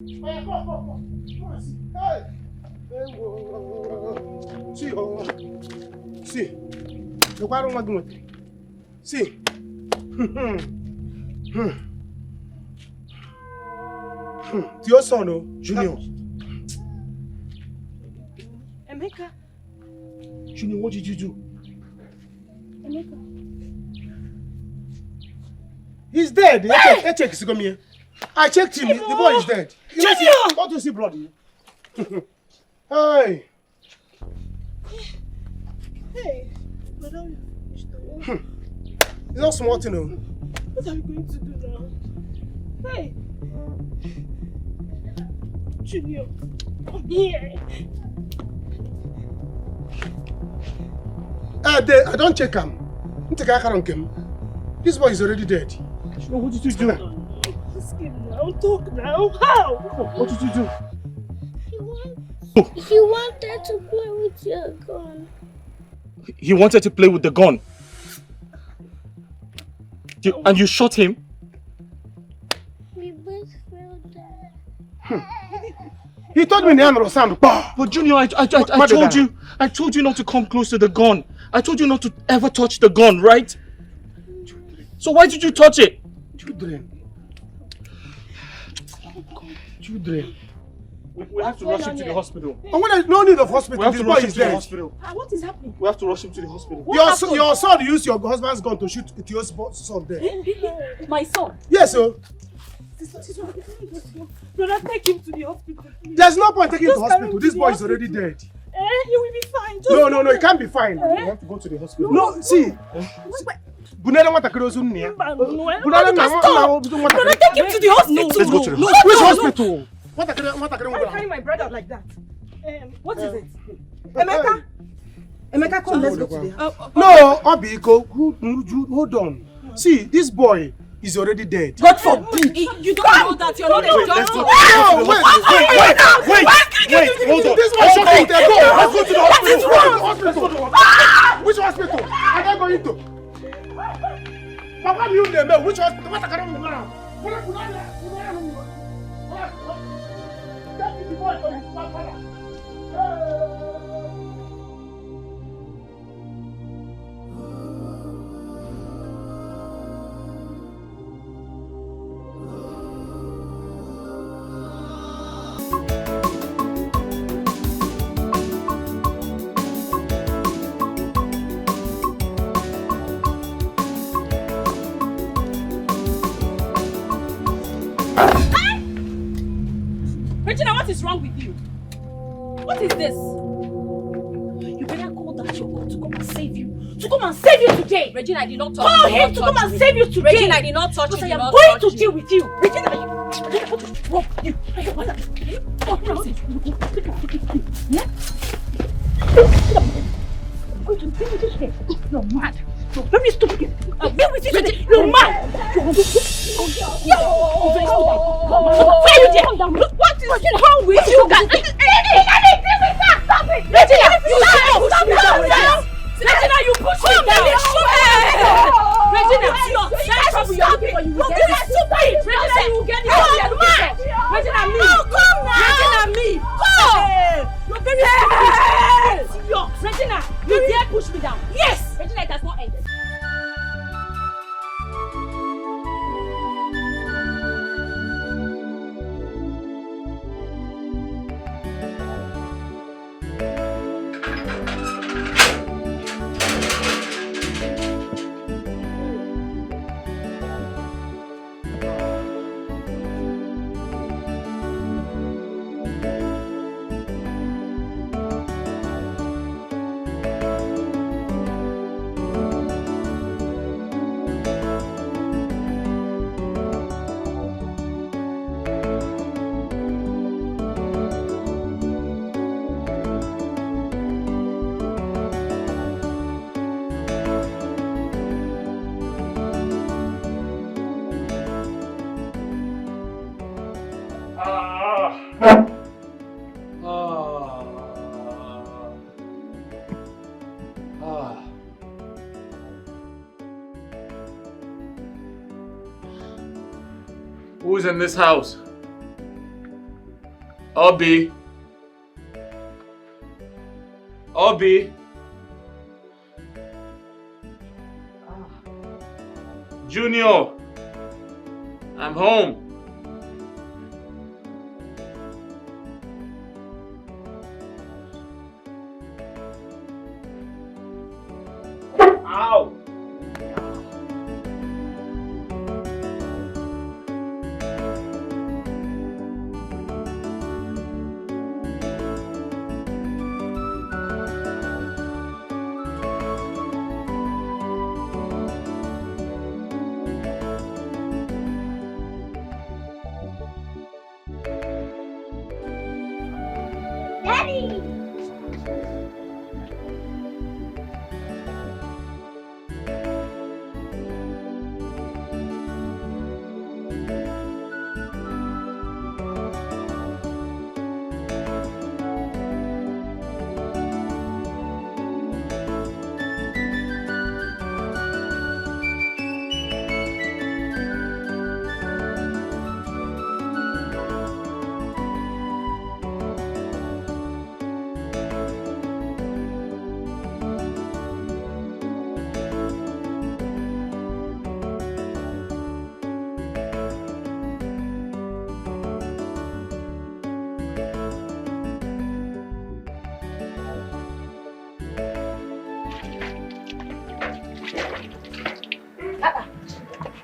Come on, see. Hey! See, see. Look, I don't want to do it. See. To your son, oh, Junior. Emeka. Junior, what did you do? Emeka. He's dead. Hey! Check his come here. I checked him. The boy is dead. Junior! Don't you see blood? Hey! Hey! Madam, it's not smart, you know. What are you going to do now? Hey! Junior, come here. I don't check him. This boy is already dead. What did you do? Ask him now. Talk now. How? What did you do? He wanted to play with your gun. He wanted to play with the gun? And you shot him? We both fell down. He told me name was sound. But Junior, I told you not to come close to the gun. I told you not to ever touch the gun, right? So why did you touch it? Children. We have to rush him to the hospital. No need of hospital. We have to rush him to the hospital. What is happening? We have to rush him to the hospital. Your son used your husband's gun to shoot your son there. My son? Yes, sir. Brother, take him to the hospital. Please. There's no point taking him to the hospital. This boy is already dead. He will be fine. No, he can't be fine. We have to go to the hospital. No, see. Bunada want to cross on here. Brother, take him to the hospital. Let's go to the hospital. Which hospital? What Why carry my brother like that? What is it? Emeka? Emeka, come, let's go to the hospital. No, Obiko, hold on. See, this boy is already dead. God forbid! You don't know that you're not a doctor. Wait, hold on. This boy shot me there. Go. Let's go to the hospital. Which hospital? Am I going to? Papa, you Nnebe. Which hospital? What are you doing now? Take the boy for his father. Regina, what is wrong with you? What is this? You better call that your God to come and save you. To come and save you today. Regina, I did not touch you. Call him to come and save you today. Regina, I did not touch you. Because I am going to deal with you. Regina, what is wrong with you? You're mad. You're very stupid. I'll be with you today. You're mad. Where are you there? What is wrong with you guys? Stop it! Regina, you push me down. Regina, stop it. Regina, you get it. Regina, me. Regina, me. You're very stupid. Regina, you dare push me down. Yes. Regina, it has not ended. Who's in this house? Obi. Obi. Junior. I'm home. Ow.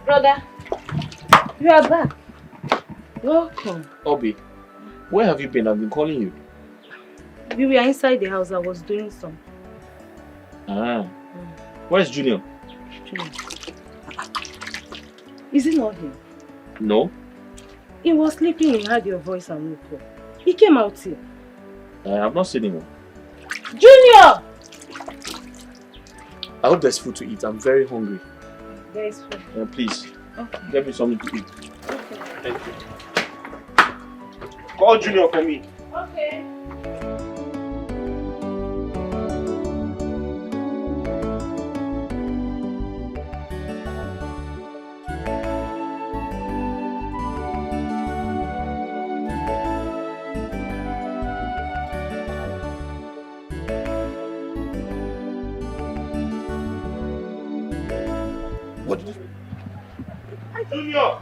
Brother, you are back. Welcome. Obi, where have you been? I've been calling you. We were inside the house. I was doing some. Where's Junior? Junior. Is it not him? No. He was sleeping. He heard your voice and woke up. He came out here. I have not seen him. Junior! I hope there's food to eat. I'm very hungry. There is food. Please, okay. Get me something to eat. Okay. Thank you. Call Junior for me. Okay. Junior!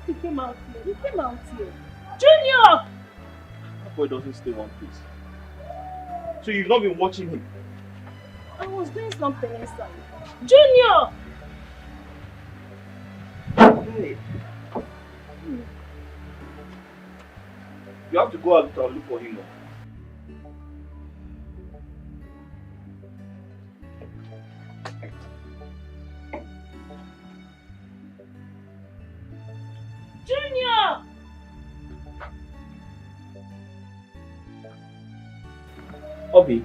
He came out here. He came out here. Junior! That boy doesn't stay one place. So you've not been watching him? I was doing something inside. Junior! Hey. You have to go out and look for him now. Junior! Obi,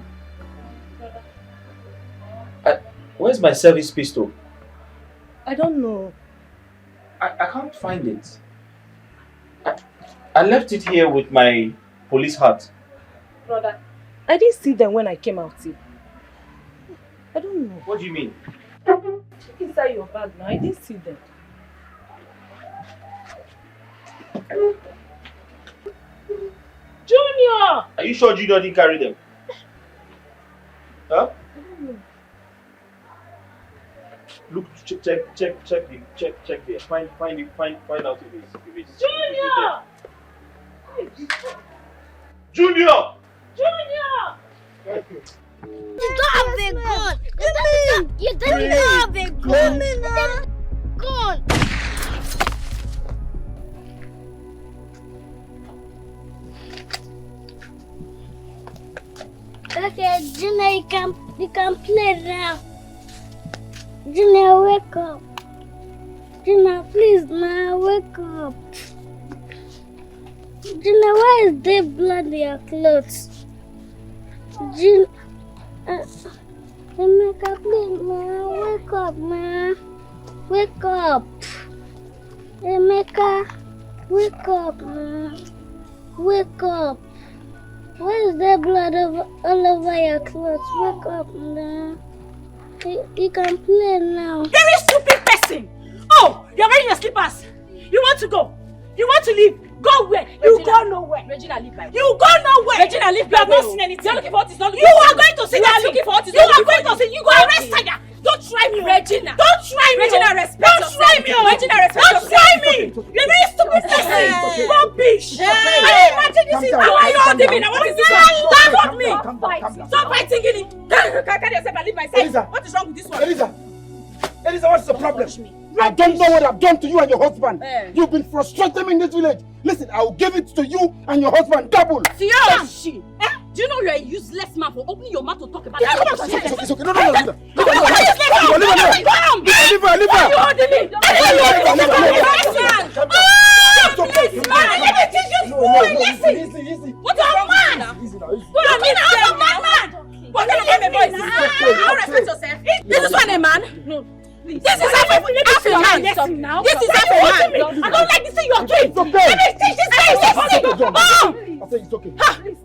where's my service pistol? I don't know. I can't find it. I left it here with my police hat. Brother, I didn't see them when I came out here. I don't know. What do you mean? Check inside your bag now. I didn't see them. Junior! Are you sure Junior didn't carry them? Huh? I don't know. Look, check there. Find out if it's Junior! Junior! Junior! You don't have a gun. You don't have a gun. Gun. Okay, Junior, you can play now. Junior, wake up. Junior, please now, wake up. Junior, why is there blood in your clothes? Junior, Emeka, please now, wake up, man. Wake up. Emeka, wake up, man. Wake up. Why is there blood all over your clothes? Wake up now. You can play now. Very stupid person! Oh, you're wearing your slippers. You want to go? You want to leave? Go where? You go nowhere. Regina, leave my way. You go nowhere. Regina, leave my way. You have not seen anything. You're looking for what is not looking for. You are going to see. You are looking for what is not looking for. You are going to see. You go arrest her. Don't try me, Regina. Don't try me. Regina, respect yourself. Don't try me. Regina, respect yourself. Don't try me. You're very stupid person. Rubbish. I imagine this is how are you holding me now? What is this one? Don't hold me. Stop fighting, Gini. Carry yourself and leave my side. What is wrong with this one? Elisa, what's the problem? I don't know what I've done to you and your husband. You've been frustrating me in this village. Listen, I will give it to you and your husband double. Seriously? Do you know you're a useless man for opening your mouth to talk about that? It's okay. No. Leave her. Are you holding me? Let me teach you school. Listen. What are you, man? What are you, man? What kind of a boy is this? You respect yourself. This is one a man? No. This is half a man. This is half a man. I don't like this thing you are doing. Let me teach this guy. I say it's okay.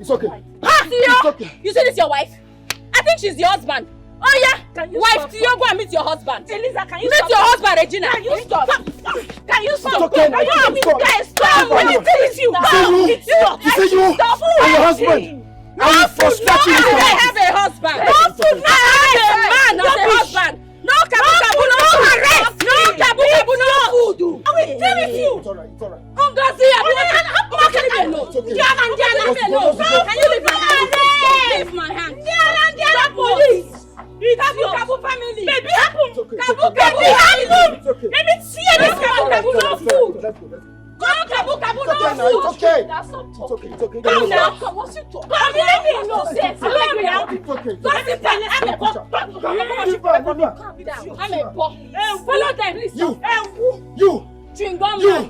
It's okay. You say this is your wife? I think she's your husband. Oh yeah? Wife, Theo, go and meet your husband. Elisa, can you meet your husband, Regina? Can you stop? Can you stop? Okay, stop. When it is you. You say you and your husband. I will frustrate you. I have a husband. I have a man, not a husband. No kabu, no arrest. No kabu, no food. I will deal with you. It's alright. Ngozi, how can you be alone? Can you leave my hand? Leave my hand. Diana, police. It's Kabu family. Baby, Kabu happen. Let me see this Kabu no food. Let's go. Go Kabu no food. It's okay. It's okay. Come now. What's it talk? Come here, me no sense. Come now. It's okay. Don't sit down. I'm a boy. Follow them, please. You. Chewing-gum man.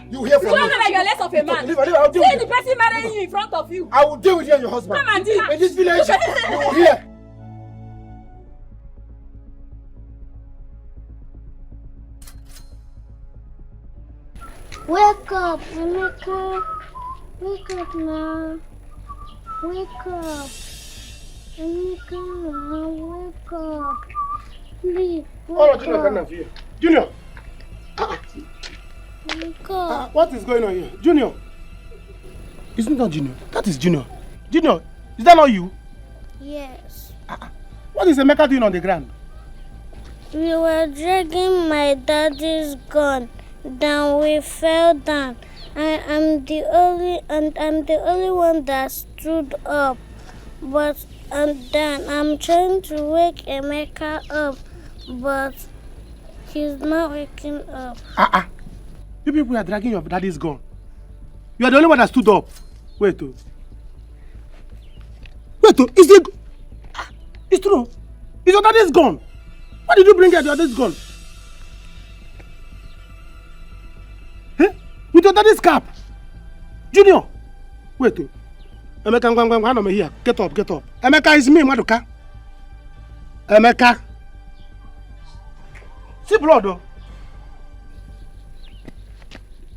You hear from me. You know that you're less of a man. Leave her. I'll deal with See the person marrying you in front of you. I will deal with you and your husband. Come and deal. In this village, you will hear. Wake up, Emeka. Wake up now. Wake up. Emeka, wake up. Please, wake up. Junior. Wake up. What is going on here? Junior. Isn't that Junior? That is Junior. Junior, is that not you? Yes. What is Emeka doing on the ground? We were dragging my daddy's gun. Then we fell down. I'm the only one that stood up. But then I'm trying to wake Emeka up, but he's not waking up. You people are dragging your daddy's gun. You are the only one that stood up. Wait, is it? It's true. Is your daddy's gun? Why did you bring your daddy's gun? With your daddy's cap. Junior. Wait. Emeka, I'm here. Get up. Emeka is me, Maduka. Emeka. See blood though.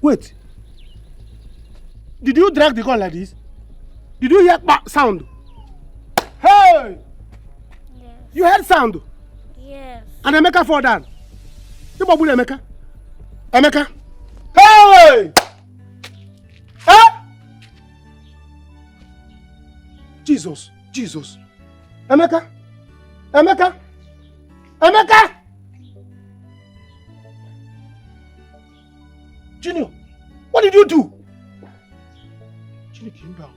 Wait. Did you drag the gun like this? Did you hear sound? Hey! Yes. You heard sound? Yes. And Emeka fall down. You babu Emeka? Emeka? Hey! Huh? Jesus. Emeka? Junior, what did you do? Junior came down.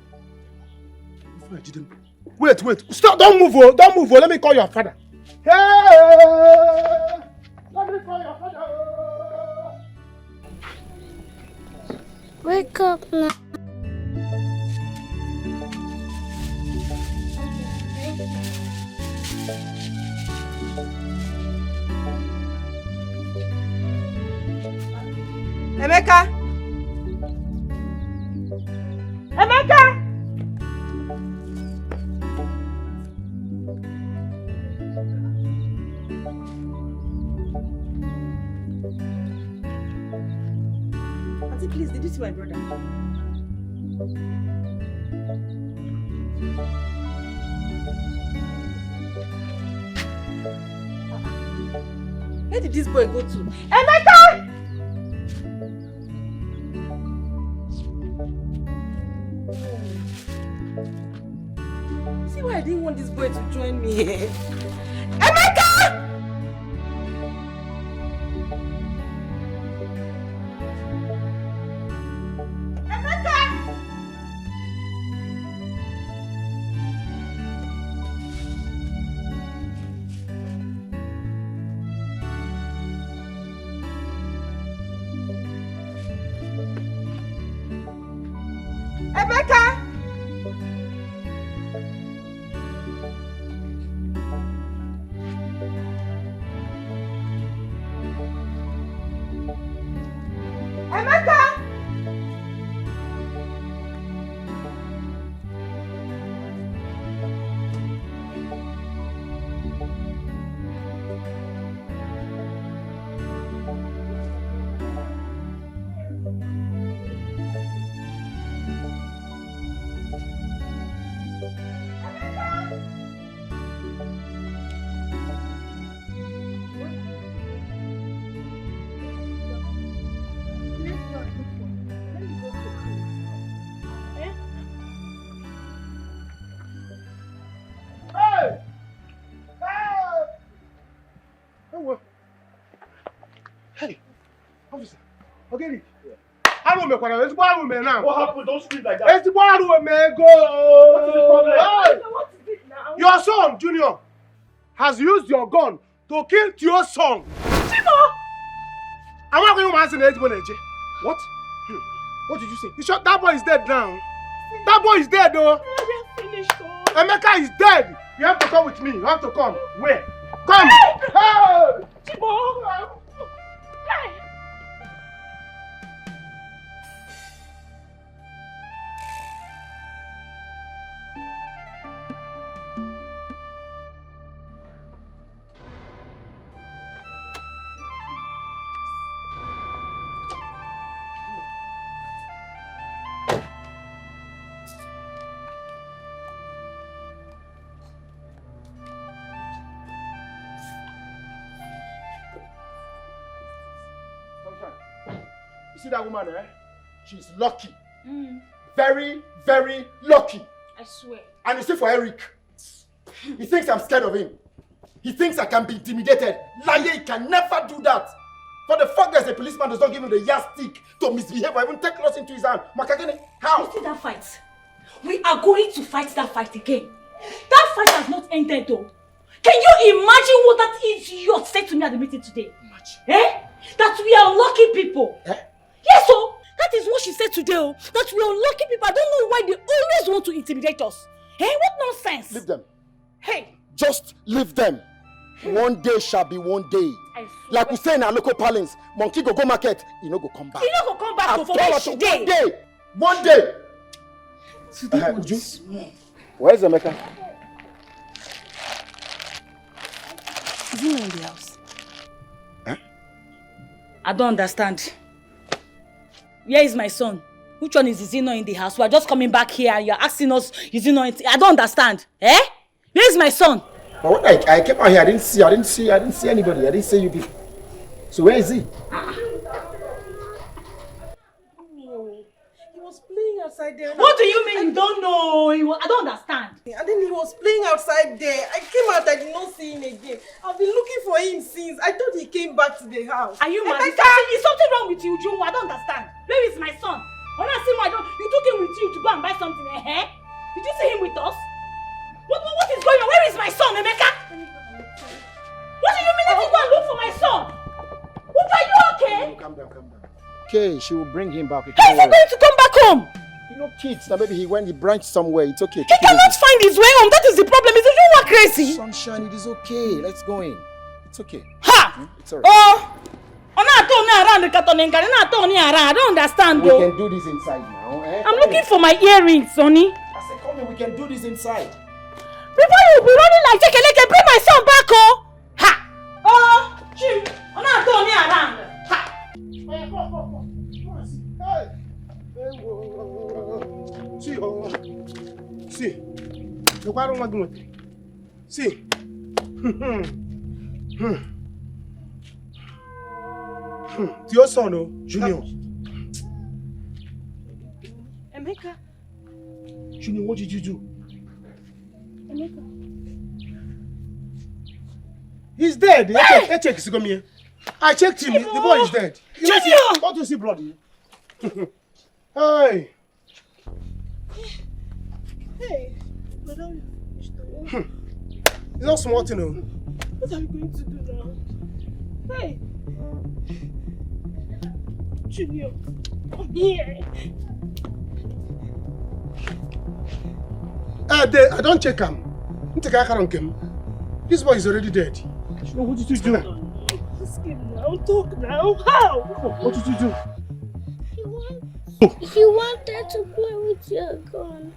Before I didn't. Wait. Stop, don't move. Let me call your father. Hey! Let me call your father. Wake up now. Emeka! Auntie, please, did you see my brother? Where did this boy go to? Emeka! See why I didn't want this boy to join me here? Emeka! What happened? Don't scream like that. What is the problem? What is it now? Your son, Junior, has used your gun to kill your son. Chimo! I'm not going to answer the What? What did you say? You shot that boy is dead now. That boy is dead though. We are finished. Emeka is dead. You have to come with me. You have to come. Where? Come! Hey! Chimo! Hey! You see that woman, eh? She's lucky. Very, very lucky. I swear. And you see for Eric, he thinks I'm scared of him. He thinks I can be intimidated. Liar, he can never do that. For the fact that a policeman does not give him the yardstick to misbehave or even take loss into his hand. Makagene, how? You see that fight? We are going to fight that fight again. That fight has not ended though. Can you imagine what that idiot said to me at the meeting today? Imagine. Eh? That we are lucky people. Eh? Yes, so that is what she said today. Oh, that we are lucky people. I don't know why they always want to intimidate us. Eh? What nonsense? Leave them. Hey. Just leave them. One day shall be one day. Like we say in our local parlance, monkey go market, he no go come back. He no go come back for where she dey. One day. One day. Where's Emeka? Is he not in the house? Huh? I don't understand. Where is my son? Which one is he not in the house? We are just coming back here and you are asking us, is he not in I don't understand. Eh? Where is my son? But when I came out here, I didn't see anybody. I didn't see you people. So where is he? He was playing outside there. What do you mean you don't know? I don't understand. And then he was playing outside there. I came out, I did not see him again. I've been looking for him since. I thought he came back to the house. Are you mad? Is something wrong with you, Joe? I don't understand. Where is my son? When I see my daughter, you took him with you to go and buy something, eh? Did you see him with us? What is going on? Where is my son, Emeka? What do you mean if you go and look for my son? What, are you okay? Calm down. Okay, she will bring him back. How is he going to come back home? You know kids, now maybe he branched somewhere. It's okay. He cannot find his way home. That is the problem. Is you are crazy? Sunshine, it is okay. Let's go in. It's okay. Ha! It's alright. Oh! I don't understand. We can do this inside now. Eh? I'm looking for my earrings, Sonny. I said, come in, we can do this inside. Before you be running like Chekeleke, bring my son back, oh! Ha! Oh! Chim! I'm not turning around. Ha! See. Look, I don't want to do it. See. It's your son, oh, Junior. Emeka. Junior, what did you do? He's dead. I checked him. I checked him. The boy is dead. Don't you see blood here? Hey. Hey, madam. It's not smart, you know. What are we going to do now? Hey. Junior. Here. I don't check him. This boy is already dead. What did you do? Ask him now. Talk now. How? What did you do? He wanted to play with your gun.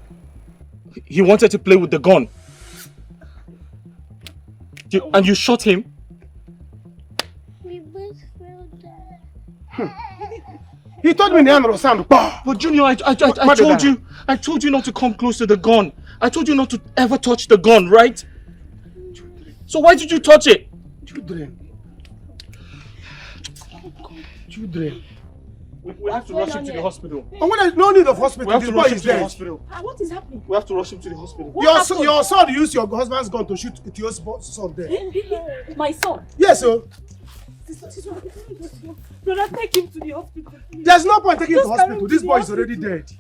He wanted to play with the gun. And you shot him? We both fell down. He told me the hand was sound. But Junior, I told you not to come close to the gun. I told you not to ever touch the gun, right? So why did you touch it? Children. We have to rush him to the hospital. Oh, when there's no need of hospital, We have this to boy rush him is to the dead. hospital. What is happening? We have to rush him to the hospital. Your son used your husband's gun to shoot at your son there. My son. Yes, sir. Brother, take him to the hospital. There's no point taking him to Just carry hospital. him This to boy the is already dead.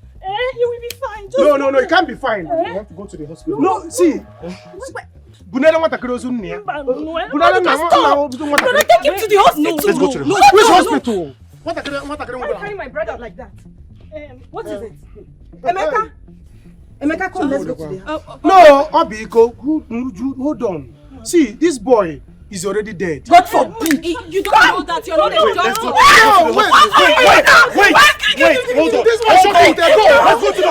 He will be fine. No, he can't be fine. We have to go to the hospital. No, see. Bunada want to cross on here. Brother, take him to the hospital. Let's go to the hospital. Which hospital? What Why are you carrying my brother like that? What is it? Emeka, come, let's go to the hospital. No, Obiko, hold on. See, this boy is already dead. God forbid. You don't know that you're not a doctor. Wait, hold on. This boy is already dead. Let's go to the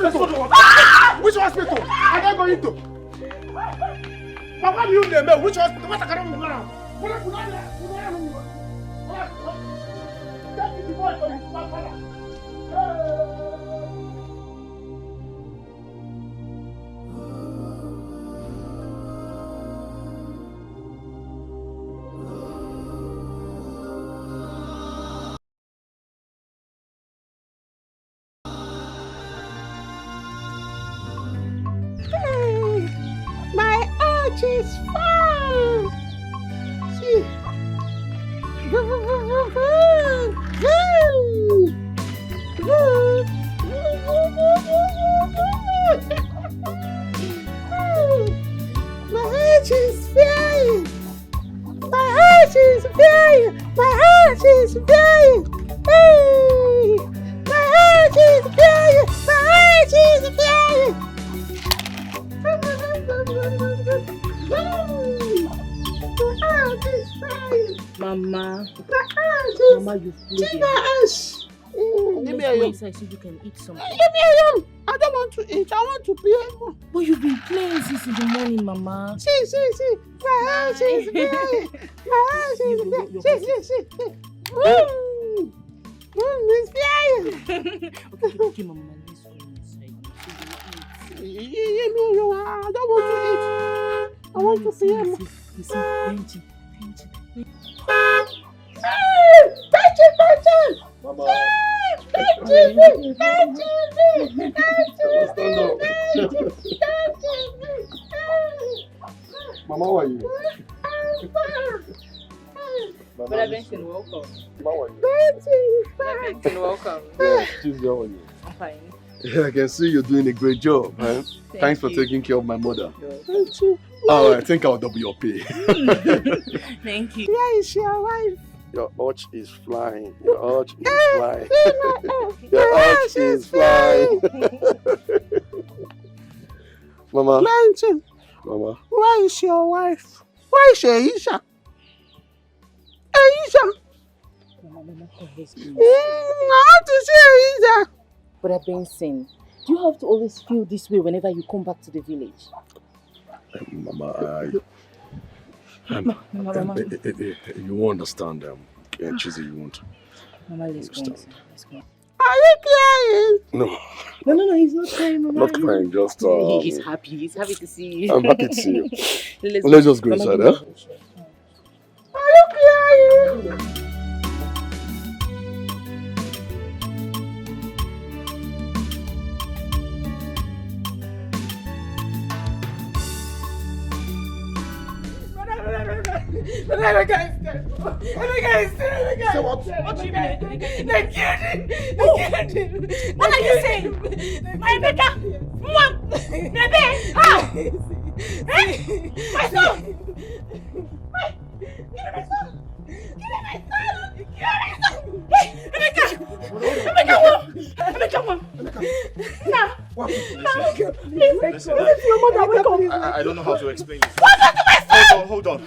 hospital. Which hospital? Are they going to? Papa, you Nnebe, which hospital? What are you doing now? My arch is fine. See. My arch is flying. My arch is flying. My arch is flying. Hey. My arch is flying. My arch is flying. Mama, you've played it. Let me go inside so you can eat something. Leave me alone. I don't want to eat. I want to play more. But you've been playing since in the morning, Mama. See. My house is flying. My house is flying. See. It's flying. Okay, Mama, let's go inside. Leave me alone. I don't want to eat. I want to play more. Listen, Mama. Mama, how are you? Brother Benson, welcome. How are you? Brother Benson, welcome. Yeah, Tuesday, how are you? I'm fine. Yeah, I can see you're doing a great job, man. Thanks for you. taking care of my mother. Thank you. Oh, I think I'll double your pay. Thank you. Where is your wife? Your arch is flying. Your arch is flying. Your arch is flying. Mama. Mountain. Mama. Where is your wife? Where is Aisha? Aisha. Mama, please. I want to see Aisha. Brother Benson, do you have to always feel this way whenever you come back to the village? Mama, Mama. you won't understand. Chizzy, you won't. Mama, let's go. Let's go. Are you crying? No, No, he's not crying, Mama. not crying, just... He's happy. He's happy to see you. I'm happy to see you. Let's just go Mama, inside, give huh? me Are you crying? Emeka is dead. Emeka is dead. Say what? What do you mean? They killed him. They killed him. What are you saying? My Emeka? Mom! Nnebe! How? Eh? My son! Give me my son! Give me my son! Emeka! Emeka, what? Emeka, what? Now! What? Please wake up. Your mother, wake up. I don't know how to explain this. What happened to my son? Hold on.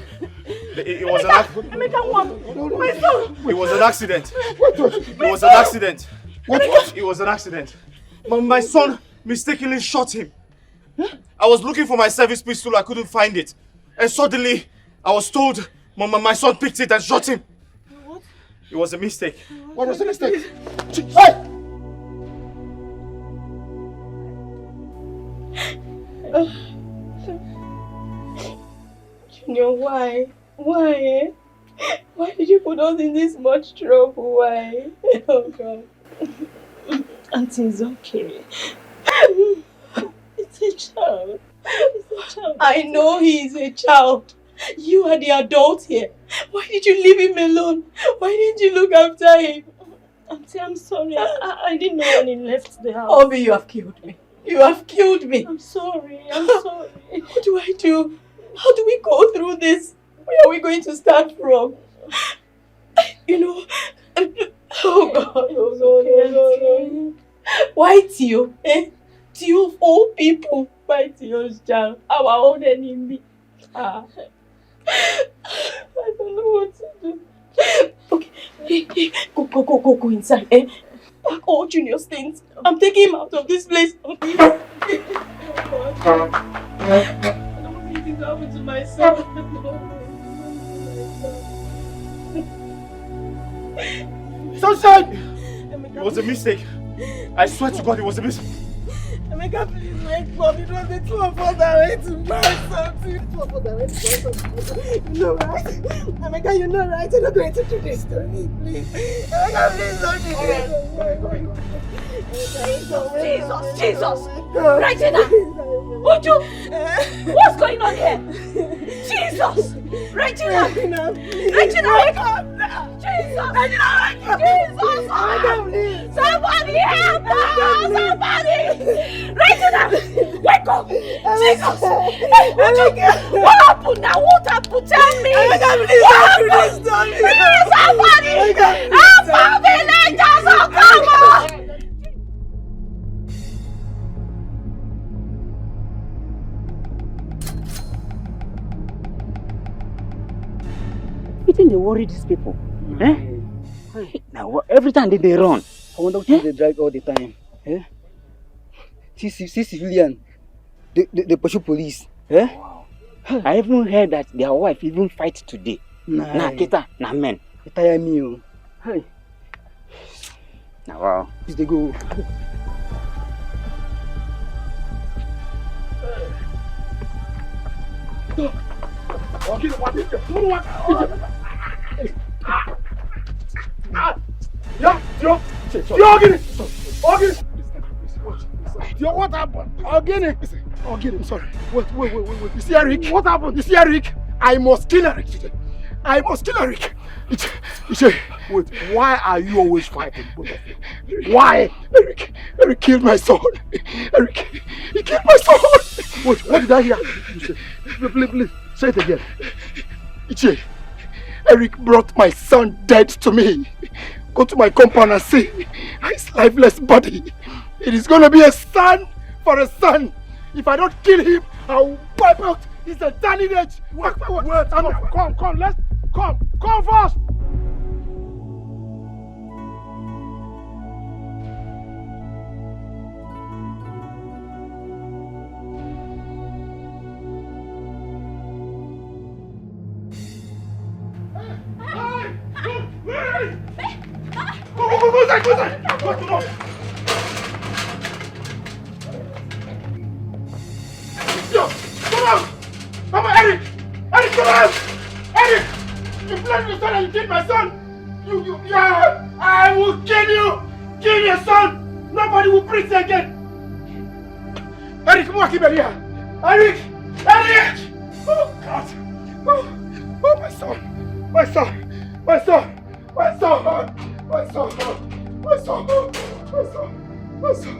It was an accident. Emeka, what? My son! It was an accident. It was an accident. What? It was an accident. My son mistakenly shot him. I was looking for my service pistol. I couldn't find it. And suddenly, I was told my son picked it and shot him. What? It was a mistake. What was the mistake? Hey! Junior, why? Why? Why did you put us in this much trouble? Why? Oh God. Auntie, it's okay. It's a child. It's a child. I know he is a child. You are the adult here. Why did you leave him alone? Why didn't you look after him? Auntie, I'm sorry. I didn't know when he left the house. Obi, you have killed me. You have killed me. I'm sorry. I'm sorry. What do I do? How do we go through this? Where are we going to start from? You know, oh God, oh God. Why Tio? Tio of all people. Why Tio's child? Our own enemy. I don't know what to do. Okay, go inside. Pack all Junior's things. I'm taking him out of this place. I don't want anything to happen to my son. Sunshine! It was a mistake. I swear to God, it was a mistake. Emeka, please wake up. It was the two of us that went to buy something. Two of us that went to buy something. You know right? Emeka, you know right? You're not going to do this to me, please. Emeka, please don't do this. Jesus! Regina! Uju! What's going on here? Jesus! Regina! Regina, wake up! Jesus! Regina, wake up! Jesus! Somebody help us! Somebody! Regina! Wake up! Jesus! Uju! What happened now? What happened? Tell me! What happened? Somebody! Help our villagers! Oh, come on! You think they worry these people? Eh? Now, every time they run. I wonder what they drive all the time. Eh? See civilian, they pursue police. Eh? Wow. I even heard that their wife even fight today. Nah, kita, nah men. They tire me. Oh. Hey. Now, wow. Please they go. What happened? Again, I'm sorry. Wait. You see Eric? What happened? You see Eric? I must kill Eric today. I must kill Eric. Wait, why are you always fighting, both of you? Why? Eric killed my son. Eric, he killed my son. Wait, what did I hear? Please, say it again. Ichie, Eric brought my son dead to me. Go to my compound and see his lifeless body. It is going to be a son for a son. If I don't kill him, I'll wipe out his entire lineage. Wait, come, let's come first. Go. Come on! Come on, Eric! Eric, come on! Eric! You bled your son and you killed my son! Yeah! I will kill you! Kill your son! Nobody will breathe again! Eric, come on, keep it here! Eric! Oh, God! Oh, my son! My son! My son! My son! My son! My son! My son! My son!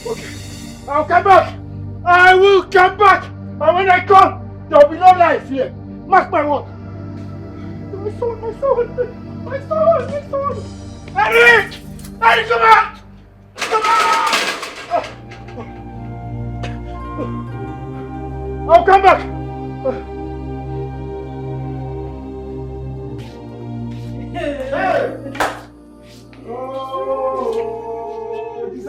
Okay. I'll come back! I will come back! And when I come, there will be no life here. Mark my word. My son! My son! My son! My son! Eric! Eric, come back! Come back! I'll come back! Hey! Oh, Jesus!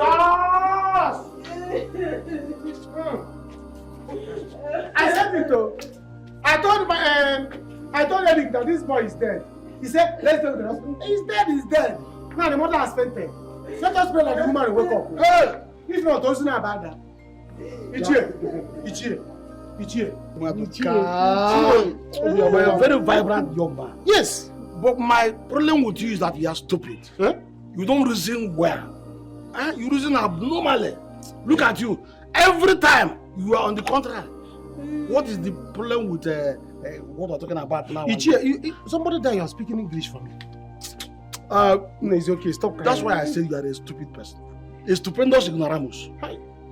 I said it though. I told Eric that this boy is dead. He said, let's go to the hospital. He's dead, he's dead. Now the mother has fainted. Let us pray like the woman will wake up. Hey! If not, don't say about that. Ichie. You are a very vibrant young man. Yes, but my problem with you is that you are stupid. Huh? You don't reason well. You reason abnormally. Look at you. Every time you are on the contrary. What is the problem with what we're talking about now? Ichie, somebody there you are speaking English for me. No, it's okay. Stop crying. That's why I say you are a stupid person. A stupendous ignoramus.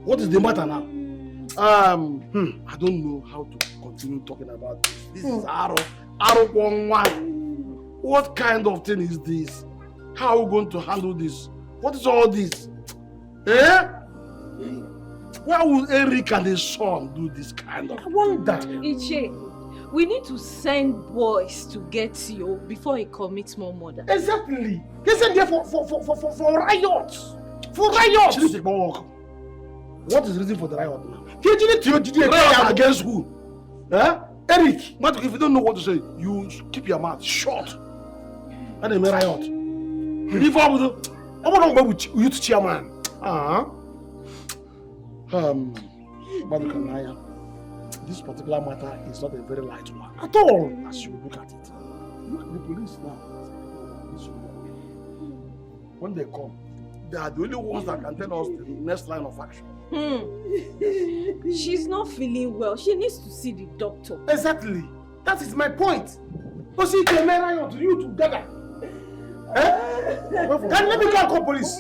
What is the matter now? I don't know how to continue talking about this. This is Arrow 111. What kind of thing is this? How are we going to handle this? What is all this? Why would Eric and his son do this kind of thing? I wonder. Ichie, we need to send boys to get you before he commits more murder. Exactly. They sent there for riots. For riots. What is the reason for the riot now? Riot against who? Eric, if you don't know what to say, you keep your mouth shut. And they may riot. If I want to go with youth chairman. Naya, this particular matter is not a very light one at all. As you look at it, look at the police now. When they come, they are the only ones that can tell us the next line of action. She's not feeling well. She needs to see the doctor. Exactly. That is my point. But see, can riot you together. Can let me call police.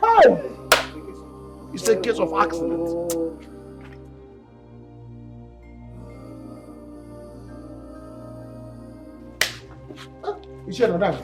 How? It's a case of accident. You should know that.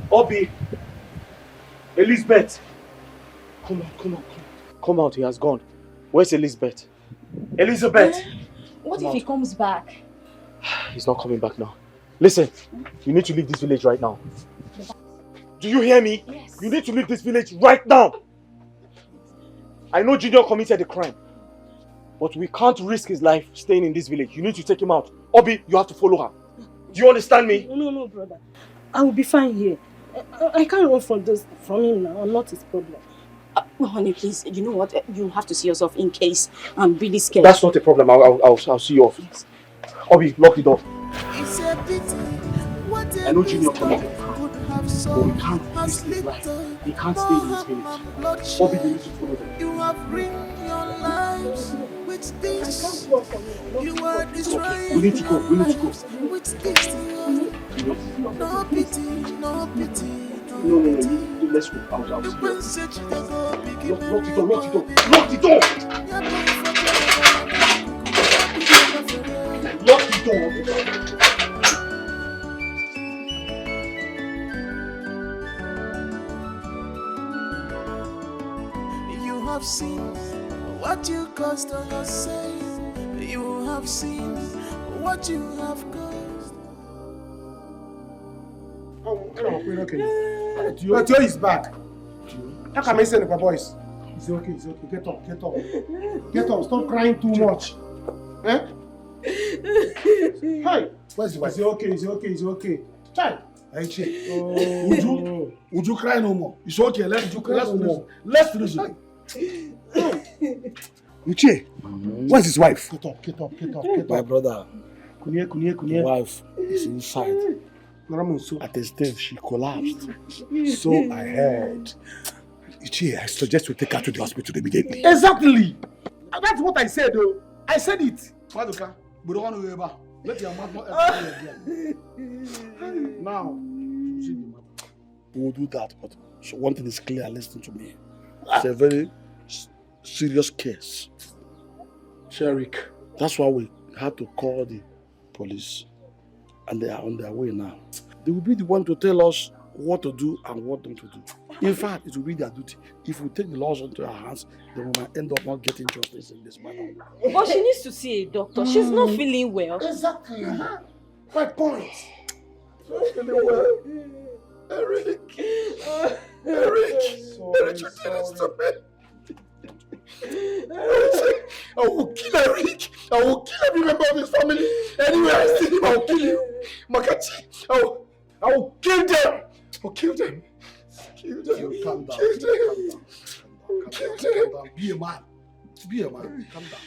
Obi! Elizabeth! Come out, he has gone. Where's Elizabeth? Elizabeth! What if he comes back? He's not coming back now. Listen, you need to leave this village right now. Do you hear me? Yes. You need to leave this village right now. I know Junior committed a crime, but we can't risk his life staying in this village. You need to take him out. Obi, you have to follow her. Do you understand me? No, brother. I will be fine here. I can't run from him now. I'm not his problem. Honey, please, you know what? You have to see yourself in case I'm really scared. That's not a problem. I'll see you off. Yes. Obi, lock the door. I know Junior committed a crime, but we can't risk his life. He can't stay in this village. Obi, you need to follow them. You have ruined your lives with this. You are destroying. We need to go. With this. No pity, no pity, No. let's go. I'll see you. Lock the door. Lock the door. You have seen what you caused on your side. You have seen what you have caused. Oh, okay. Tio is back. How come I say the boys? It's okay. Get up. Stop crying too much. Eh? Hi. Where's the wife? It's okay. Child. Would you cry no more? It's okay. Let's listen. Uche, where's his wife? Get up. My brother. Kunye. Wife is inside. At the stage, she collapsed. So I heard. Uche, I suggest we take her to the hospital immediately. Exactly. That's what I said, though. I said it. Maduka, we don't want to go back. Let your mouth not ever again. Now, we will do that, but one thing is clear. Listen to me. It's a very serious case. Sherik. That's why we had to call the police, and they are on their way now. They will be the one to tell us what to do and what not to do. In fact, it will be their duty. If we take the laws into our hands, then we might end up not getting justice in this matter. But she needs to see a doctor. She's not feeling well. Exactly. My point. Not feeling well. Eric, you did this to me. I will kill Eric. I will kill every member of his family. Anywhere I see him, I will kill him. Makachi, I will kill them. Kill them. Calm down. Kill them. Be a man. Calm down.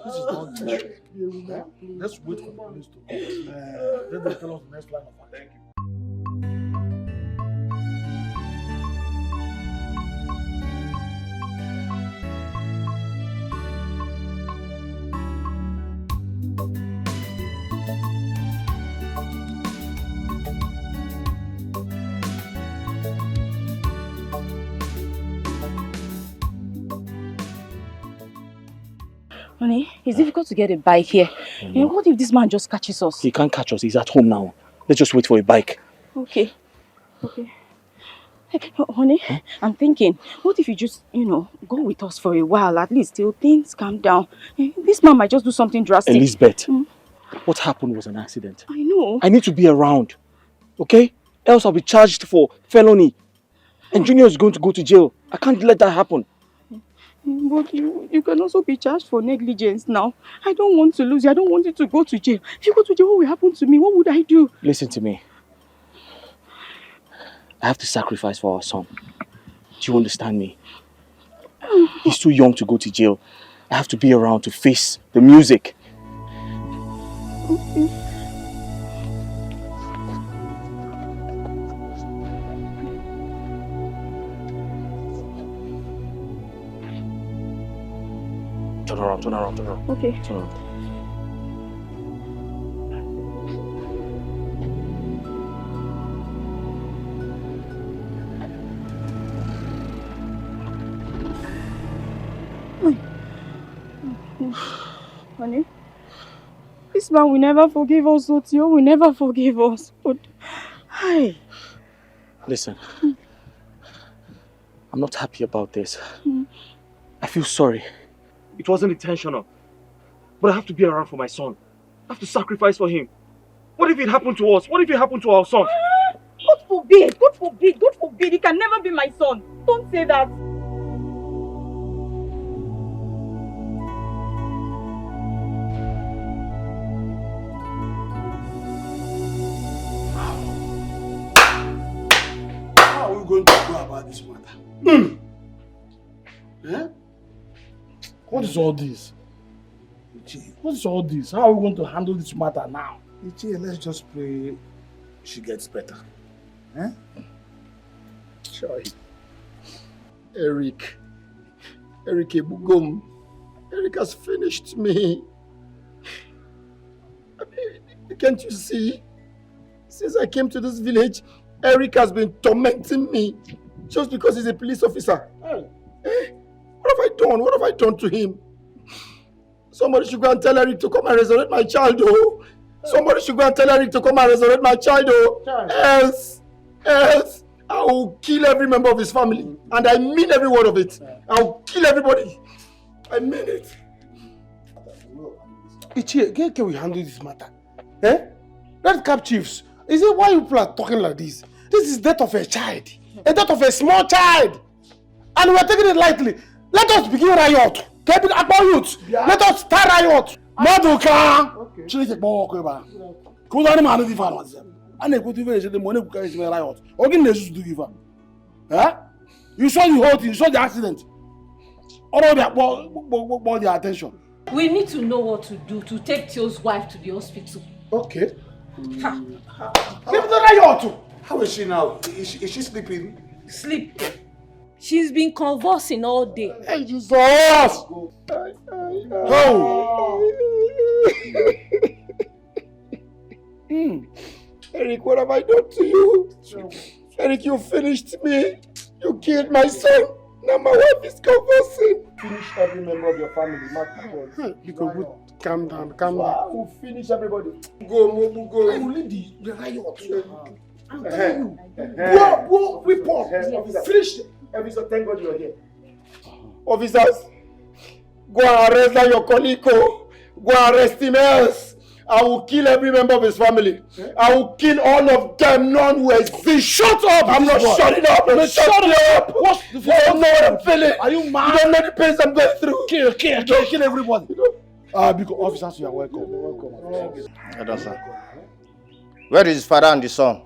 This is not good. Let's wait for the police to come. Let them tell us the next line of attack. Honey, it's difficult to get a bike here. What if this man just catches us? He can't catch us. He's at home now. Let's just wait for a bike. Okay. Hey, honey, I'm thinking, what if you just, go with us for a while, at least till things calm down. This man might just do something drastic. Elizabeth, what happened was an accident. I know. I need to be around, okay? Else I'll be charged for felony. And Junior is going to go to jail. I can't let that happen. But you can also be charged for negligence now. I don't want to lose you. I don't want you to go to jail. If you go to jail, what will happen to me? What would I do? Listen to me. I have to sacrifice for our son. Do you understand me? He's too young to go to jail. I have to be around to face the music. Okay. Turn around. Okay. Turn around. Honey, this man will never forgive us, Otio will never forgive us. But, hi. Listen, I'm not happy about this. I feel sorry. It wasn't intentional. But I have to be around for my son. I have to sacrifice for him. What if it happened to us? What if it happened to our son? God forbid! God forbid! God forbid! He can never be my son. Don't say that. How are we going to go about this matter? Yeah? What is all this? What is all this? How are we going to handle this matter now? Let's just pray she gets better. Eh? Sure. Eric Ebugom. Eric has finished me. I mean, can't you see? Since I came to this village, Eric has been tormenting me. Just because he's a police officer. What have I done? What have I done to him? Somebody should go and tell Eric to come and resurrect my child, oh. Somebody should go and tell Eric to come and resurrect my child, oh. Else, I will kill every member of his family. And I mean every word of it. I will kill everybody. I mean it. Ichie, can we handle this matter? Red Cap Chiefs, is it why you people are talking like this? This is death of a child. A death of a small child. And we are taking it lightly. Let us begin riot. About youth. Let us start riot. Maduka. Chile walk over. Could I man the farmers? And they could even the money because riot. Again, they should give up. You saw the whole thing, you saw the accident. All of that brought their attention. We need to know what to do to take Tio's wife to the hospital. Okay. Give the riot. How is she now? Is she sleeping? Sleep. She's been convulsing all day. Hey, Jesus! Oh! Eric, what have I done to you? Eric, you finished me. You killed my son. Now my wife is convulsing. Finish every member of your family. Because calm down. We'll finish everybody. Go, Mobu, go. I will lead the riot. I'm telling you. Go, report. Finish. Officer, thank God you're here. Officers, go and arrest that your colleague. Go and arrest him else. I will kill every member of his family. I will kill all of them. None will exist. Shut up! I'm not shutting up. Shut up! What's the you don't know what I'm feeling. Are you mad? You don't know the pains I'm going through. Kill everybody. Because officers, you are welcome. Where is his father and the son?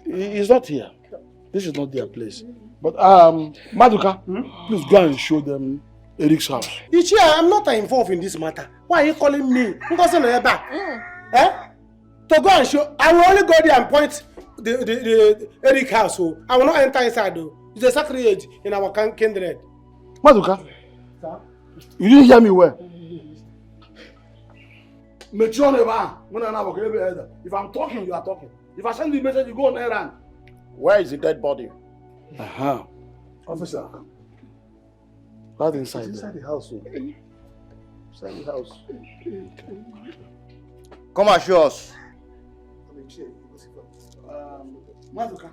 He's not here. This is not their place. But Maduka, please go and show them Eric's house. Ichie, I'm not involved in this matter. Why are you calling me? To go and show. I will only go there and point the Eric house. So I will not enter inside though. It's a sacrilege in our kindred. Maduka, you didn't hear me well. If I'm talking, you are talking. If I send you a message, you go on errand. Where is the dead body? Officer. Right inside. Inside the house. Inside the house. Come and show us. Maduka.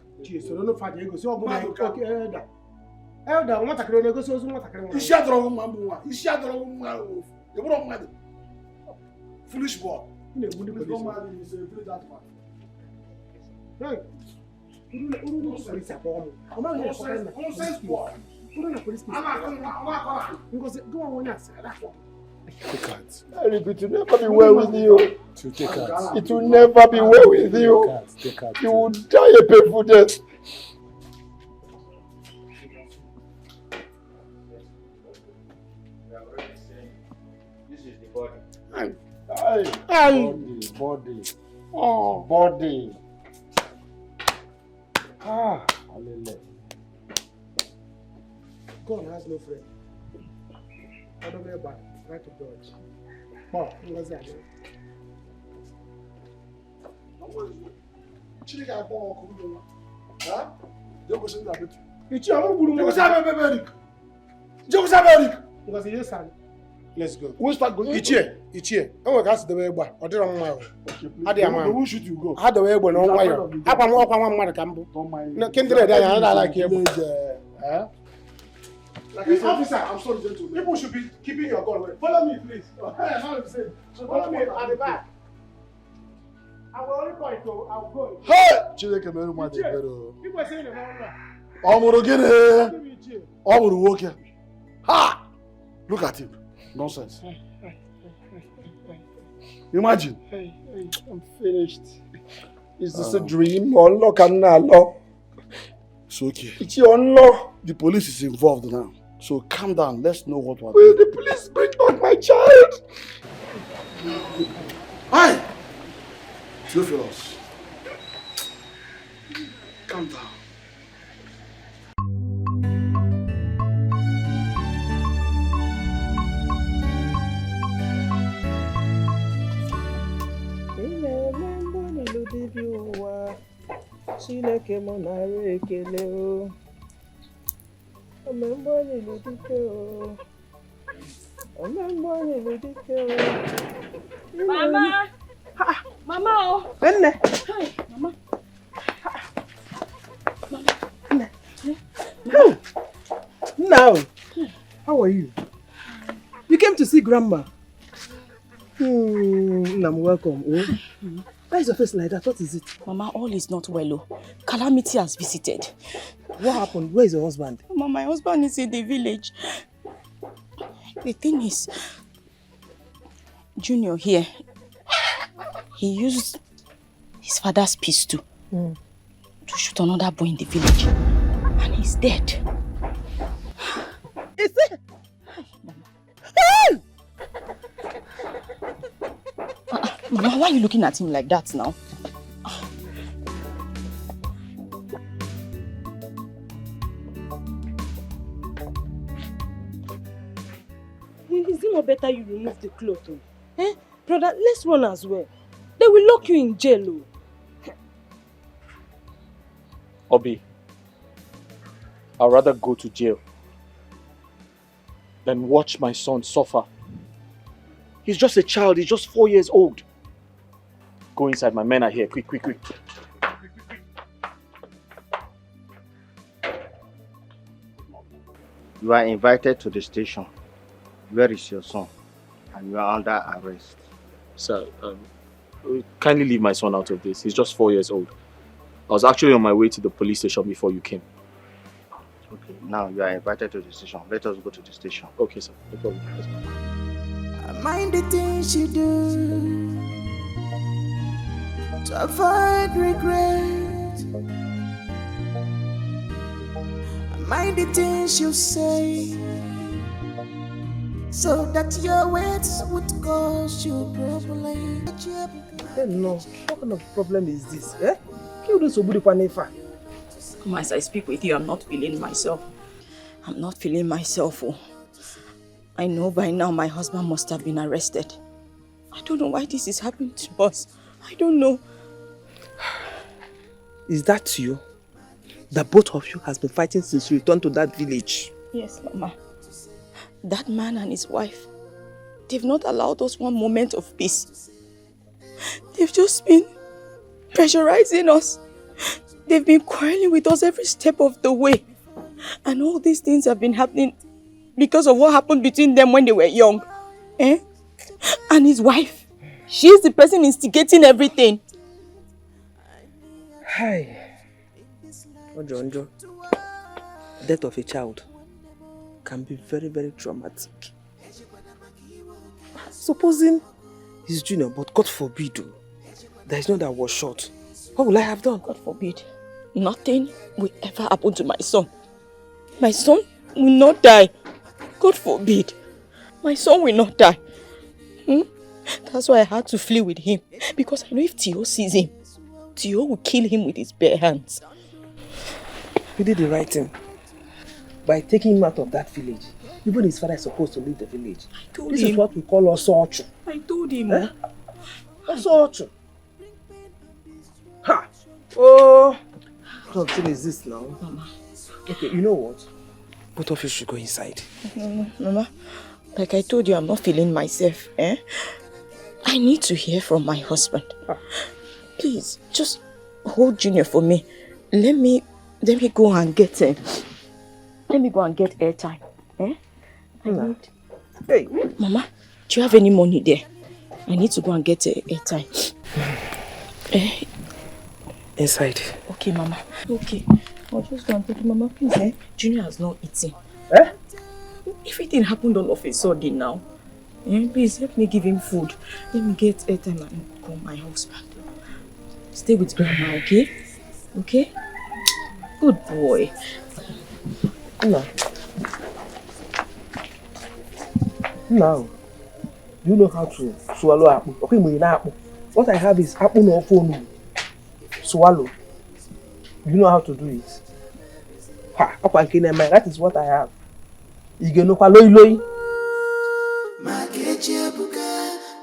Elder, what can you go so what foolish boy. Hey. Eric, it will never be well with you. It will never be well with you. You will die a painful death. This is the body. Body. Oh, body. Hallelujah. God has no friend. I don't know about right to dodge. Oh, what's that? Let's go. We'll start going. Ichie. Oh, that's the way back. Or didn't mind. How do you should you go? How the way when on wire? Up and walk on one campo. No, kindred, I like you. Officer, I'm sorry, gentlemen. People should be keeping your gun. Follow me, please. Follow me at the back. I will only point to. I will go. Hey! Children, people are saying the wrong. Ha! Look at him. Nonsense. Imagine. I'm finished. Is this a dream? Unlock and unlock. It's okay. It's your unlock. The police is involved now. So calm down. Let's know what we're doing. Will the police bring back my child? Hi! Theophilus. Calm down. Chineke monare ekele o. Omembo ni ludike o. Omembo ni ludike o. Mama! Mama oh! Nne! Hi, Mama. Nne! Now, how are you? You came to see Grandma. I'm welcome. Oh. Why is your face like that? What is it? Mama, all is not well. Oh. Calamity has visited. What happened? Where is your husband? Mama, my husband is in the village. The thing is, Junior here, he used his father's pistol to shoot another boy in the village. And he's dead. Is it? Mama, why are you looking at him like that now? Is it not better you remove the cloth? Oh? Eh? Brother, let's run as well. They will lock you in jail. Oh. Obi, I'd rather go to jail than watch my son suffer. He's just a child, he's just 4 years old. Go inside, my men are here. Quick, quick, quick. You are invited to the station. Where is your son? And you are under arrest. Sir, kindly leave my son out of this. He's just 4 years old. I was actually on my way to the police station before you came. Okay, now you are invited to the station. Let us go to the station. Okay, sir. No problem. Let's go. Mind the things you do to avoid regret. Mind the things you say so that your words would cause you problem. Hey, no, what kind of problem is this? Eh? Mama, as I speak with you, I'm not feeling myself. I'm not feeling myself. Oh. I know by now my husband must have been arrested. I don't know why this is happening to us. I don't know. Is that you? The both of you has been fighting since you returned to that village? Yes, Mama. That man and his wife, they've not allowed us one moment of peace. They've just been pressurizing us. They've been quarreling with us every step of the way. And all these things have been happening because of what happened between them when they were young. Eh? And his wife, she's the person instigating everything. Hi. Ojo, death of a child can be very, very traumatic. Supposing he's Junior, but God forbid, there is no that was shot. What will I have done? God forbid. Nothing will ever happen to my son. My son will not die. God forbid. My son will not die. That's why I had to flee with him. Because I know if Tio sees him, Tio will kill him with his bare hands. You did the right thing. By taking him out of that village. Even his father is supposed to leave the village. I told this him. Is what we call Osochu. I told him. Eh? Osochu. Ha! Oh! What is this now? Mama. Okay, you know what? Both of you should go inside. No, Mama. Like I told you, I'm not feeling myself. Eh? I need to hear from my husband. Please, just hold Junior for me. Let me go and get let me go and get airtime. Eh? I need. Hey, Mama, do you have any money there? I need to go and get airtime. Inside. Okay, Mama. Okay. I'll just go and take it, Mama. Please, eh? Junior has not eaten. Eh? Everything happened all of a sudden now. Please, help me give him food. Let me get airtime and call my husband. Stay with Grandma, okay? Okay? Good boy. No. Now, you know how to swallow apple. Okay, what I have is apple no phone. Swallow. You know how to do it. That is what I have. You know loy.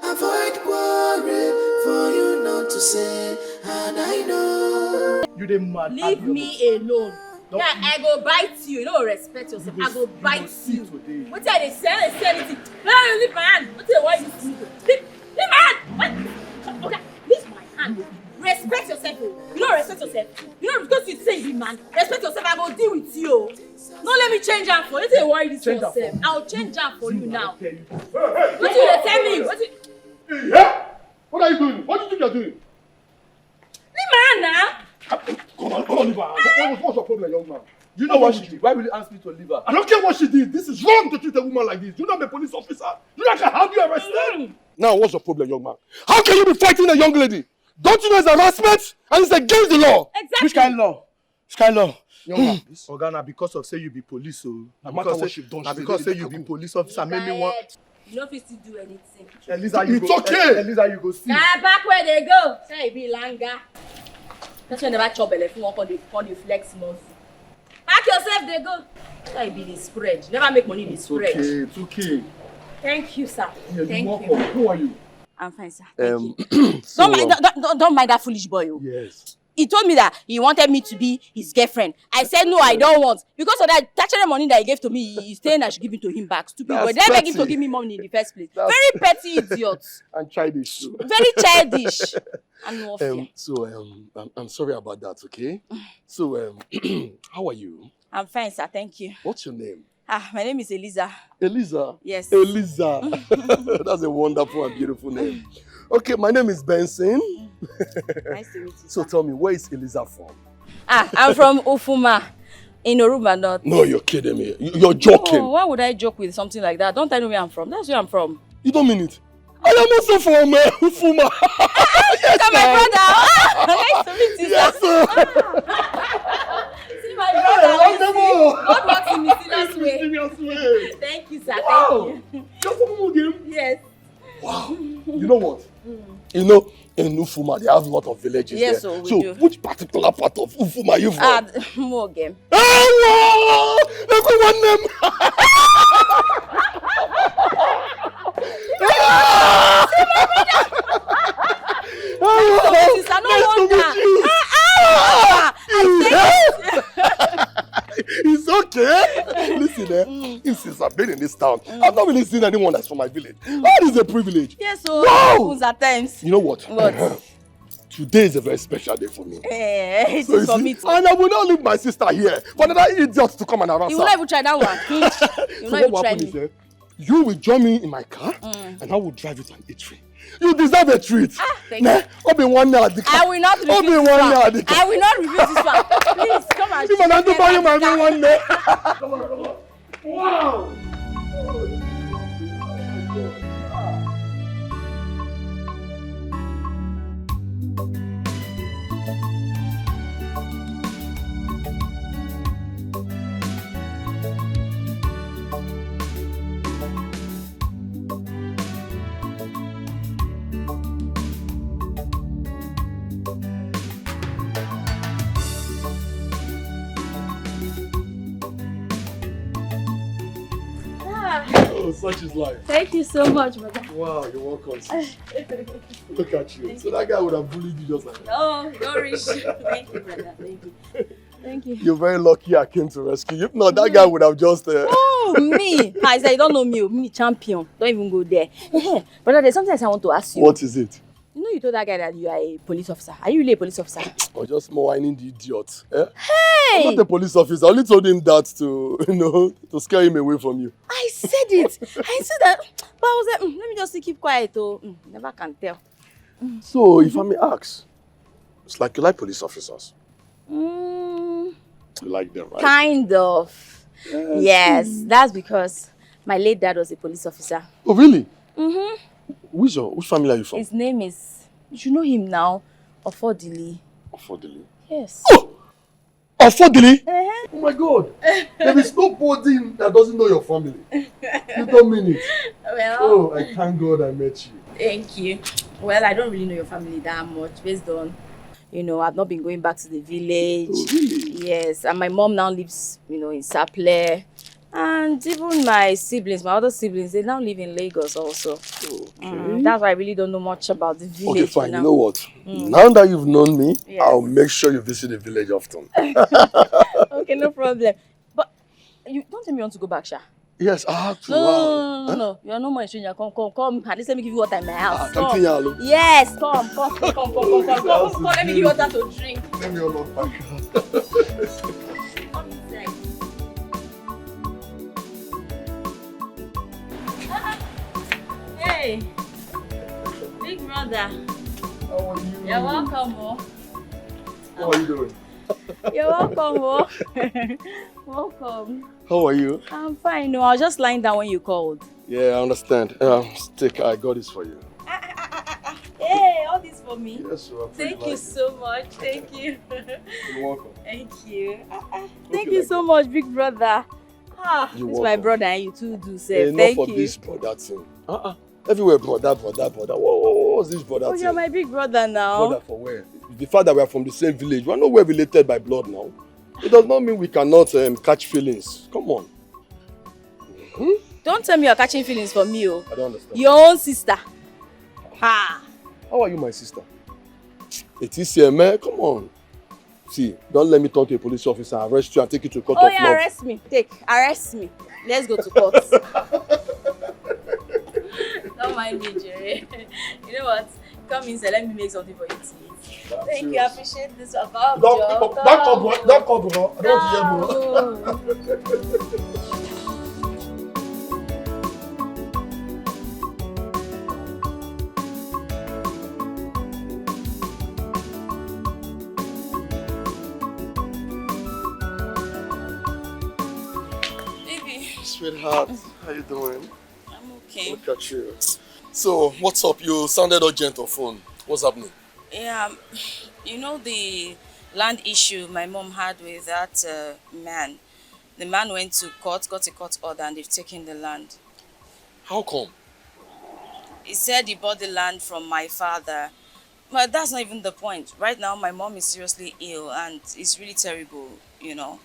Avoid worry for you not to say, and I know. You dey mad. Leave me alone. Yeah, I go bite you. You don't respect yourself. I go bite you. What are they saying? They say anything. No, leave my hand. What are why you leave my hand? What? Okay, leave my hand. Respect yourself. You don't respect yourself. You don't because you say you man. Respect yourself. I go deal with you. No, let me change hand for you. Don't worry this for yourself. I'll change hand for you now. What do you tell me? What are you doing? What do you think you're doing? Leave my hand now. Come on, leave her. What's your problem, young man? You know what she did? Why will you ask me to leave her? I don't care what she did. This is wrong to treat a woman like this. You're not a police officer. You not have you arrested. Now, what's your problem, young man? How can you be fighting a young lady? Don't you know it's harassment and it's against the law? Exactly. Which kind of law? Which kind of law? Young man, Organa, because of say you be police, so no matter what she's done, because say you be police officer, make me want. You don't fit to do anything. Elisa, you it's go. okay. Elisa, you go see. Nah, back where they go. Say it be langa. That's why never chop belly for on the flex muscle. Pack yourself, they go. Say it be the spread. Never make money the spread. It's okay. Thank you, sir. Yeah, Thank you. Who are you? I'm fine, sir. Thank you. So, Don't mind that foolish boy. Oh. Yes. He told me that he wanted me to be his girlfriend. I said no, I don't want. Because of that statutory money that he gave to me, he's saying I should give it to him back. Stupid boy. Then I beg him to give me money in the first place. Very petty idiot. And childish too. Very childish. And no fear. I'm sorry about that, okay? So, how are you? I'm fine, sir. Thank you. What's your name? My name is Eliza. Eliza? Yes. Eliza. That's a wonderful and beautiful name. Okay, my name is Benson. Nice to meet you. So tell me, where is Eliza from? I'm from Ufuma in Oruba North. No, you're kidding me. You're joking. Oh, why would I joke with something like that? Don't tell me where I'm from. That's where I'm from. You don't mean it? I am also from Ufuma. Yes, my brother. Nice to meet you, yes, sir. See my brother. God works in mysterious way. Thank you, sir. Wow. Thank you. You're from Umudim? Yes. Wow. You know what? You know, in Ufuma, they have a lot of villages yes, there. So do. Which particular part of Ufuma are you from? More game. Hello! Everyone name! It's okay. Listen, since I've been in this town, I've not really seen anyone that's from my village. That is a privilege. Yes, so happens at times. You know what? What? Today is a very special day for me. It is for me too. And I will not leave my sister here for another idiot to come and harass her. You will not even try that one. You so what will happen is you will join me in my car and I will drive you to an eatery. You deserve a treat. Thank you. I will not refuse this one. I will not refuse this one. Please, come and see. I'm to buy you my one day. Come on. Wow. Oh, such is life. Thank you so much, brother. Wow, you're welcome. Look at you. So that guy would have bullied you just like that. Oh, no rich. Thank you, brother. Thank you. Thank you. You're very lucky I came to rescue you. If not, that guy would have just... Oh, me? I said, you don't know me. Me, champion. Don't even go there. Brother, there's something else I want to ask you. What is it? You know you told that guy that you are a police officer. Are you really a police officer? Or just more whining the idiot. Eh? Hey! I'm not a police officer. I only told him that to, to scare him away from you. I said it. I said that. But I was like, let me just keep quiet. Oh, never can tell. So, if I may ask, it's like you like police officers. You like them, right? Kind of. Yes, that's because my late dad was a police officer. Oh, really? Mm-hmm. Which family are you from? His name is, you know him now, Ofodili. Ofodili? Yes. Oh! Ofodili? Oh my God! There is nobody that doesn't know your family. You don't mean it. Well, oh, I thank God I met you. Thank you. Well, I don't really know your family that much, based on, I've not been going back to the village. Oh, really? Yes, and my mom now lives, in Saple. And even my siblings, my other siblings, they now live in Lagos also. Okay. That's why I really don't know much about the village. Okay, fine. Now. You know what? Now that you've known me, Yes. I'll make sure you visit the village often. Okay, no problem. But you don't tell me you want to go back, Sha. Yes, I have to. No. You're no more a stranger. Come. At least let me give you water in my house. Come. Yes, come. Let me give you water to drink. Let me unlock my Come inside. Hey, big brother. How are you? You're welcome, oh. How are you doing? You're welcome, oh. Welcome. How are you? I'm fine. No, I was just lying down when you called. Yeah, I understand. Stick, I got this for you. Hey, all this for me? Yes, sir. Thank you so much. Thank you. You're welcome. Thank you. Thank you so much, big brother. This is my brother and you too do say. Thank Enough you. of this brother thing. Everywhere brother. What's this brother thing? You're my big brother now. Brother for where? The fact that we are from the same village, we are nowhere related by blood now. It does not mean we cannot catch feelings. Come on. Don't tell me you're catching feelings for me, oh. I don't understand. Your own sister. Ha! How are you, my sister? It is here, man. Come on. See, don't let me talk to a police officer, arrest you and take you to court of law. Arrest me. Arrest me. Let's go to court. Don't mind me, Jerry. You know what? Come inside, let me make something for you to eat. Thank you, I appreciate this. Don't come, bro. I don't want to hear, bro. Sweetheart, how you doing? I'm okay. Look at you. So, what's up? You sounded urgent on phone. What's happening? Yeah, you know the land issue my mom had with that man. The man went to court, got a court order, and they've taken the land. How come? He said he bought the land from my father. But that's not even the point. Right now, my mom is seriously ill, and it's really terrible, you know.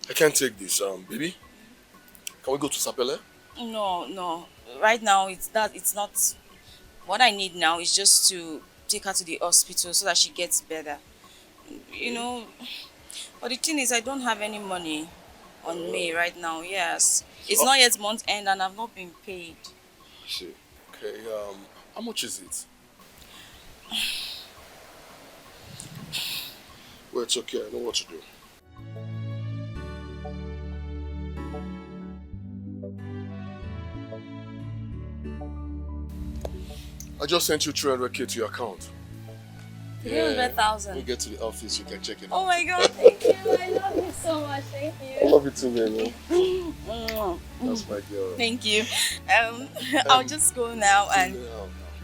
I can't take this, baby. Can we go to Sapele? No. Right now, it's not. What I need now is just to take her to the hospital so that she gets better. You know, but the thing is, I don't have any money on me right now, yes. It's not yet month end and I've not been paid. I see. Okay, how much is it? Well, it's okay, I know what to do. I just sent you 300k to your account. 300,000. When you get to the office, you can check it out. Oh my God, thank you. I love you so much. Thank you. I love you too, man. That's my girl. Thank you. I'll just go now and...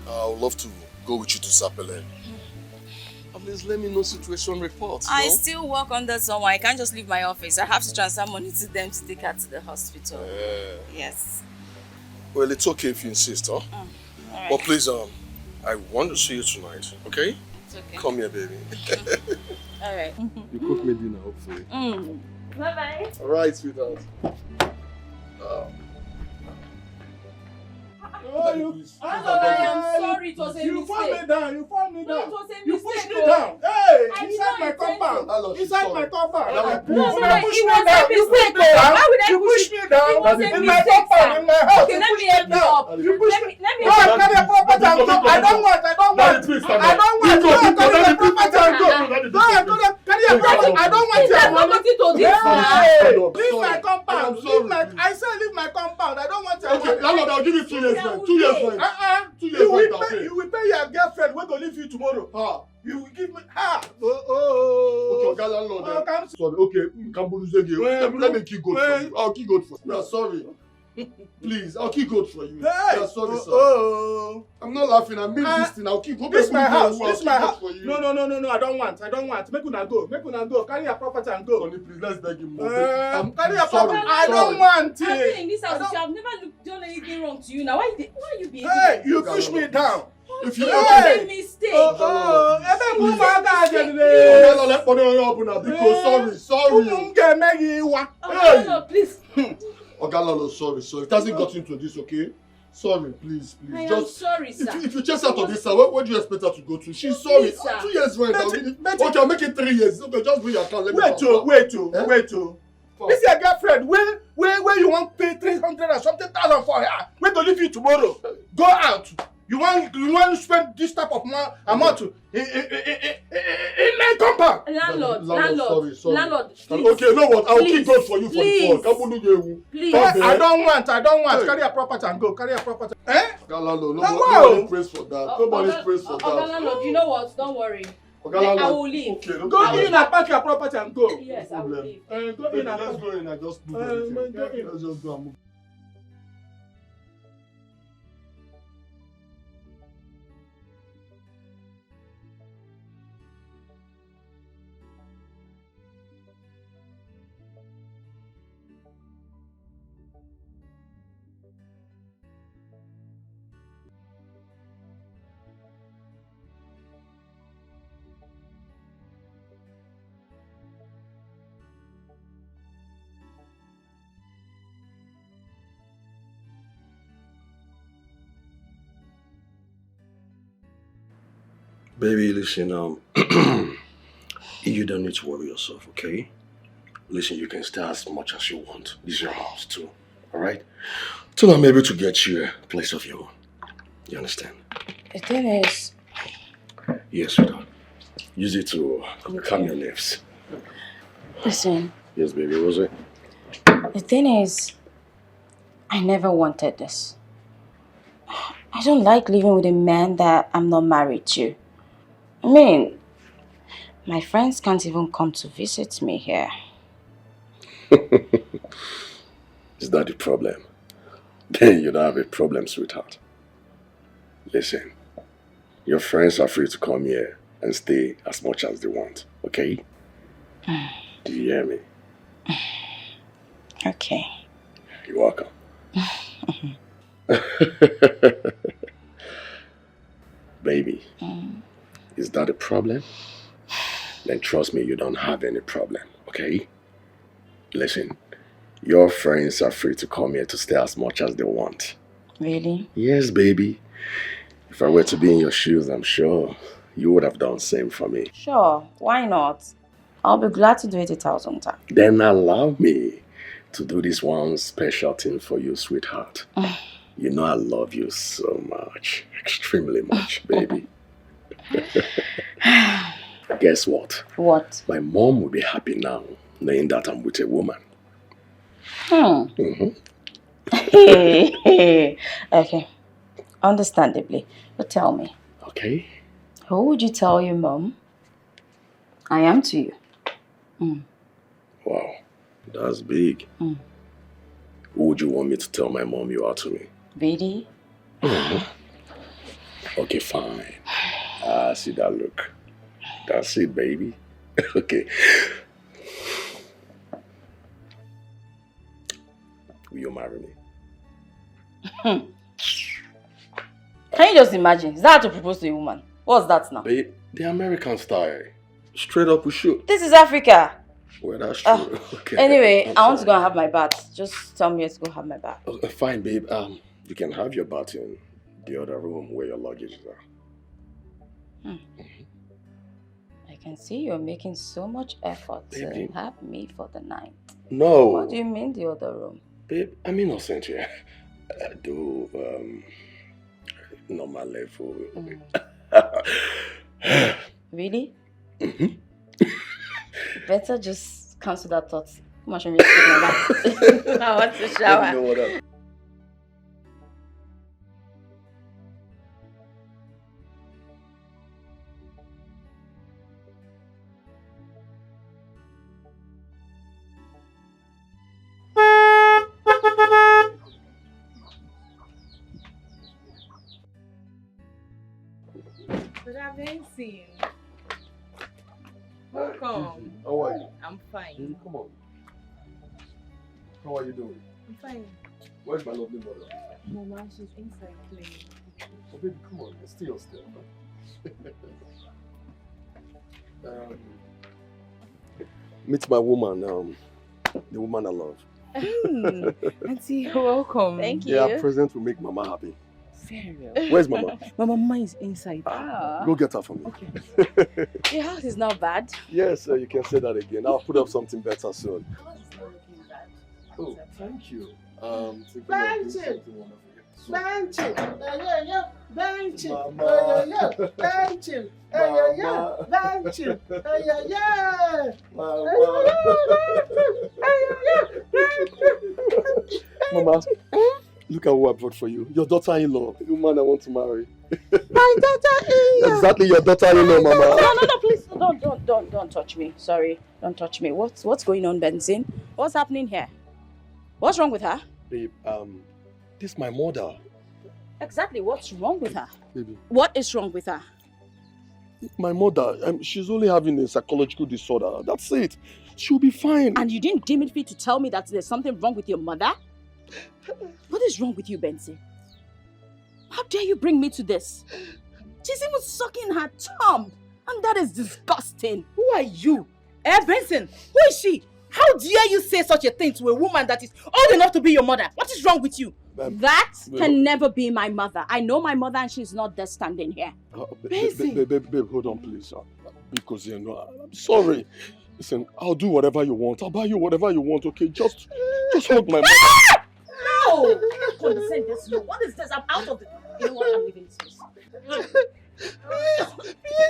I would love to go with you to Sapele. At least let me know situation reports. I still work under someone. I can't just leave my office. I have to transfer money to them to take her to the hospital. Yes. Well, it's okay if you insist, huh? Right. But please, I want to see you tonight, okay? It's okay. Come here, baby. All right. You cook me dinner, hopefully. Bye-bye. All right, sweetheart. I am sorry, it was a mistake. You fall me down. No, it was a mistake. You pushed me down. Hey, inside my compound. Inside my compound. No, You pushed me it down. was a mistake. Why would I You pushed me down. It was a In my mistake, compound, sir. in my house. Okay, let me help you up. You pushed me. Let me No, help carry your property and go. I don't want. I don't want. I don't want. Go and carry your property and go. Go and carry your property. I don't want your money. Leave my compound. I said leave my compound. I don't want your money. Landlord, I'll give you 2 years rent. 2 years rent. 2 years rent. You will pay your girlfriend. We're going to leave you tomorrow. You will give me Okay, landlord. Sorry, okay. Let me keep goat for you. I'll keep goat for you. Yeah, sorry. Please, I'll keep goat for you. Hey! Yeah, sorry, sir. I'm not laughing. I mean this thing. I'll keep goat. This is my house. This is my house. No. I don't want. Make una go. Carry your property and go. Honey, please, let's beg him more. Carry your property. I don't want it. I've been in this house. I've never done anything wrong to you. Now, why you behaving? Hey, you push me down. If you made a mistake. Sorry. No, please. Ogalalo, sorry. It hasn't got into this, okay? Sorry, please. I am sorry, sir. If you chase out of this, sir, where do you expect her to go to? She's sorry. Please, sir. 2 years rent. Okay, I'll make it 3 years. Okay, just bring your account. Let me Wait. This is your girlfriend. Where you want pay 300 and something thousand for her? We're gonna leave you tomorrow. Go out. You want to spend this type of amount in my compound? Landlord, please. Okay, you know what? I'll keep God for you for the phone. Please. I don't want. Carry your property and go. Eh? Nobody prays for that. Nobody prays for that. Landlord, you know what? Don't worry. I will leave. Okay, go in and pack your property and go. Yes, I will leave. Go in and let's go in and just move everything. Let's just go and move. Baby, listen, you don't need to worry yourself, okay? Listen, you can stay as much as you want. This is your house too, alright? Till I'm able to get you a place of your own. You understand? The thing is... Yes, sweetheart. Use it to calm your nerves. Listen. Yes, baby, was it? The thing is, I never wanted this. I don't like living with a man that I'm not married to. I mean, my friends can't even come to visit me here. Is that the problem? Then you don't have a problem, sweetheart. Listen, your friends are free to come here and stay as much as they want, okay? Do you hear me? Okay. You're welcome. Baby, is that a problem? Then trust me, you don't have any problem, okay? Listen, your friends are free to come here to stay as much as they want. Really? Yes, baby. If I were to be in your shoes, I'm sure you would have done the same for me. Sure, why not? I'll be glad to do it 1,000 times. Then allow me to do this one special thing for you, sweetheart. You know I love you so much. Extremely much, baby. Guess what? What? My mom will be happy now, knowing that I'm with a woman. Okay. Understandably. But tell me. Okay. Who would you tell your mom I am to you? Wow. That's big. Who would you want me to tell my mom you are to me? Really? Okay, fine. See that look. That's it, baby. Okay. Will you marry me? Can you just imagine? Is that how to propose to a woman? What's that now? Babe, the American style. Straight up we shoot. This is Africa. Well, that's true. Okay. Anyway, I want to go and have my bath. Just tell me where to go have my bath. Fine, babe. You can have your bath in the other room where your luggage is. I can see you're making so much effort Baby. to have me for the night. No. What do you mean the other room? Babe, I'm innocent here. Do normal level. Really? Better just cancel that thought. Come on, show me my bath. I want to shower. You know what up? But I've been seen. Welcome. How are you? I'm fine. Come on. How are you doing? I'm fine. Where's my lovely mother? Mama, she's inside playing. Oh, baby, come on. Stay still. Meet my woman, the woman I love. Auntie, you're welcome. Thank you. Yeah, present will make Mama happy. Very well. Where's Mama? My mama is inside. Go get her for me. Okay. Your house is not bad. Yes, you can say that again. I'll put up something better soon. Oh, thank you. Benching! Benching! Benching! Benching! Benching! Mama, look at who I brought for you. Your daughter-in-law, the woman I want to marry. My daughter-in-law! Exactly, your daughter-in-law, Mama. No, please, don't touch me. Sorry, don't touch me. What's going on, Benson? What's happening here? What's wrong with her? Babe, this is my mother. Exactly, what's wrong with her? Baby. What is wrong with her? My mother, she's only having a psychological disorder. That's it. She'll be fine. And you didn't deem it fit to tell me that there's something wrong with your mother? What is wrong with you, Benson? How dare you bring me to this? She's even sucking her thumb. And that is disgusting. Who are you? Benson, who is she? How dare you say such a thing to a woman that is old enough to be your mother? What is wrong with you? That can never be my mother. I know my mother and she's not there standing here. Babe, hold on, please. Because, I'm sorry. Listen, I'll do whatever you want. I'll buy you whatever you want, okay? Just hold my mother. No! I can't condescend this low. What is this? I'm out of the... You know what? I'm leaving this place. Please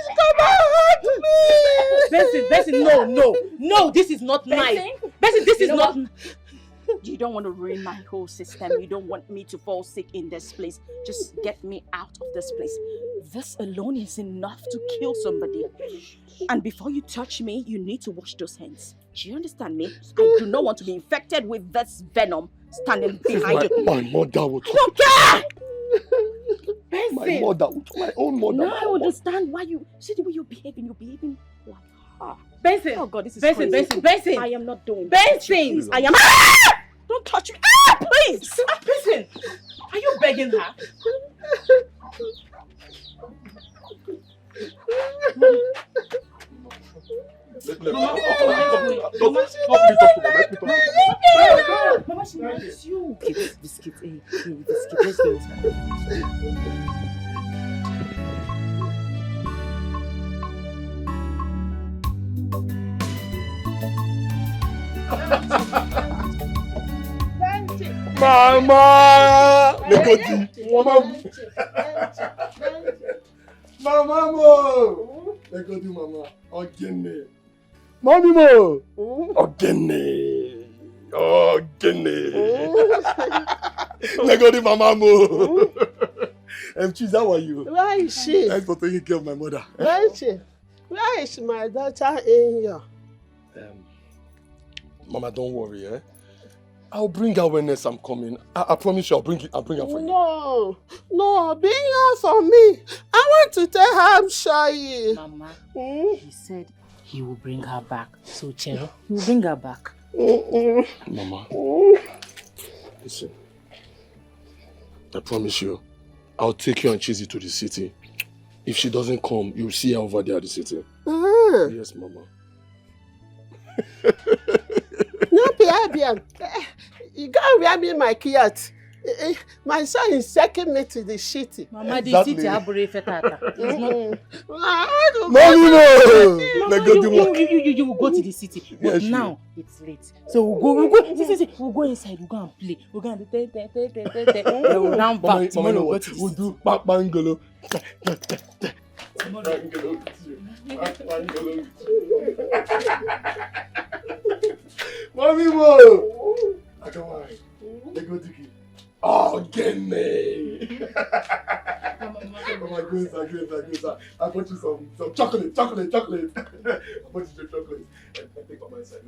come out me! Benson, no, this is not nice. Benson, this is not... You don't want to ruin my whole system. You don't want me to fall sick in this place. Just get me out of this place. This alone is enough to kill somebody. And before you touch me, you need to wash those hands. Do you understand me? I do not want to be infected with this venom standing behind you. My mother will talk. I don't care! Benson! My mother, my own mother. Now I understand why you... See the way you're behaving like her. Benson! Oh God, this is Benson, crazy. Benson! I am not doing Benson! I am... Don't touch me! Please! Benson! Are you begging her? Mama, she wants you. Biscuit, let's go. Mama! Mama mo! Mama. Ogene. Mommy mo! Ogene. Mama mo! Cheese, how are you? Where is she? Thanks for taking care of my mother. Where is she? Where is my daughter in here? Mama, don't worry, eh? I'll bring her when next I'm coming. I promise you I'll bring her for you. No, bring her for me. I want to tell her I'm shy. Mama, he said he will bring her back. So, Chero, he will bring her back. Mama, listen. I promise you, I'll take you and Chizzy to the city. If she doesn't come, you'll see her over there at the city. Yes, Mama. You can't wear me my kiat. My son is taking me to the city. Mama, the city abure fetata. You will go to the city. But now it's late. So we'll go inside, we'll go and play. We'll go and we'll now back. Tomorrow we'll go to the city. We'll do bangalo. Mommy mo! I don't worry. They go to you. Oh, get me! Mama, go inside. I bought you some chocolate. I bought you some chocolate. I take on my side.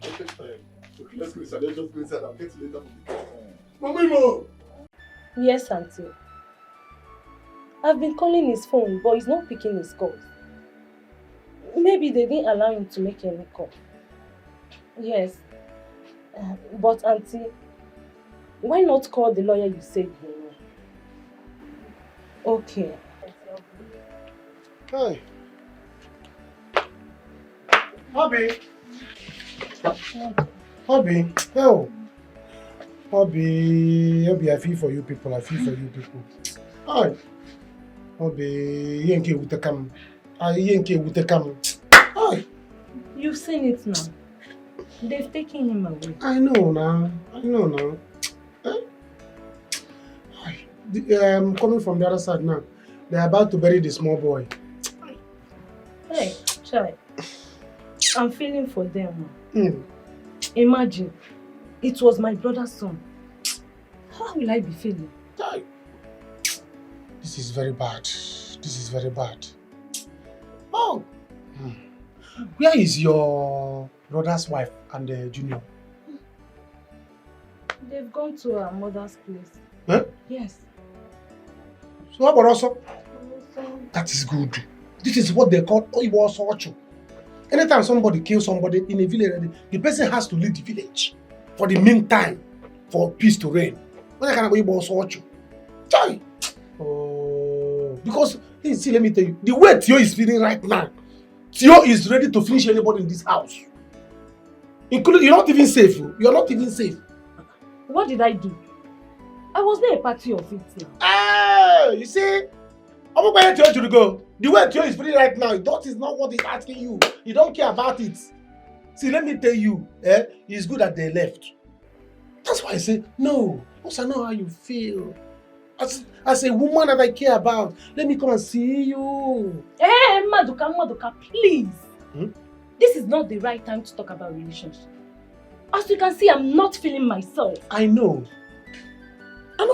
Let's go inside. Let's just go inside. I'll get you later from the car. Mommy mo! Yes, Auntie. I've been calling his phone, but he's not picking his calls. Maybe they didn't allow him to make any call. Yes. But Auntie, why not call the lawyer you said you know? Okay. Hi. Bobby. Obi, oh. Obi, I feel for you people. I feel for you people. Hi. Obi, Yankee with the cam. Yankee with the cam. Hi. You've seen it now. They've taken him away. I know now. Coming from the other side now. They're about to bury the small boy. Hey, Chai. I'm feeling for them. Imagine, it was my brother's son. How will I be feeling? This is very bad. Oh! Where is your brother's wife and the junior? They've gone to her mother's place. Huh? Yes. So how about also? That is good. This is what they call Oibo Sochu. Anytime somebody kills somebody in a village, the person has to leave the village for the meantime, for peace to reign. What kind of Oibo Sochu? Chai! Oh, because, see, let me tell you, the way Theo is feeling right now, Theo is ready to finish anybody in this house. Including, you're not even safe. You're not even safe. What did I do? I was not a party of it. Ah, you see? I'm going to tell you to go. The way Theo is feeling right now, that is not what he's asking you. He don't care about it. See, let me tell you, it's good that they left. That's why I say, no, because I know how you feel. As a woman that I care about, let me come and see you. Hey, Maduka, please. This is not the right time to talk about relationships. As you can see, I'm not feeling myself. I know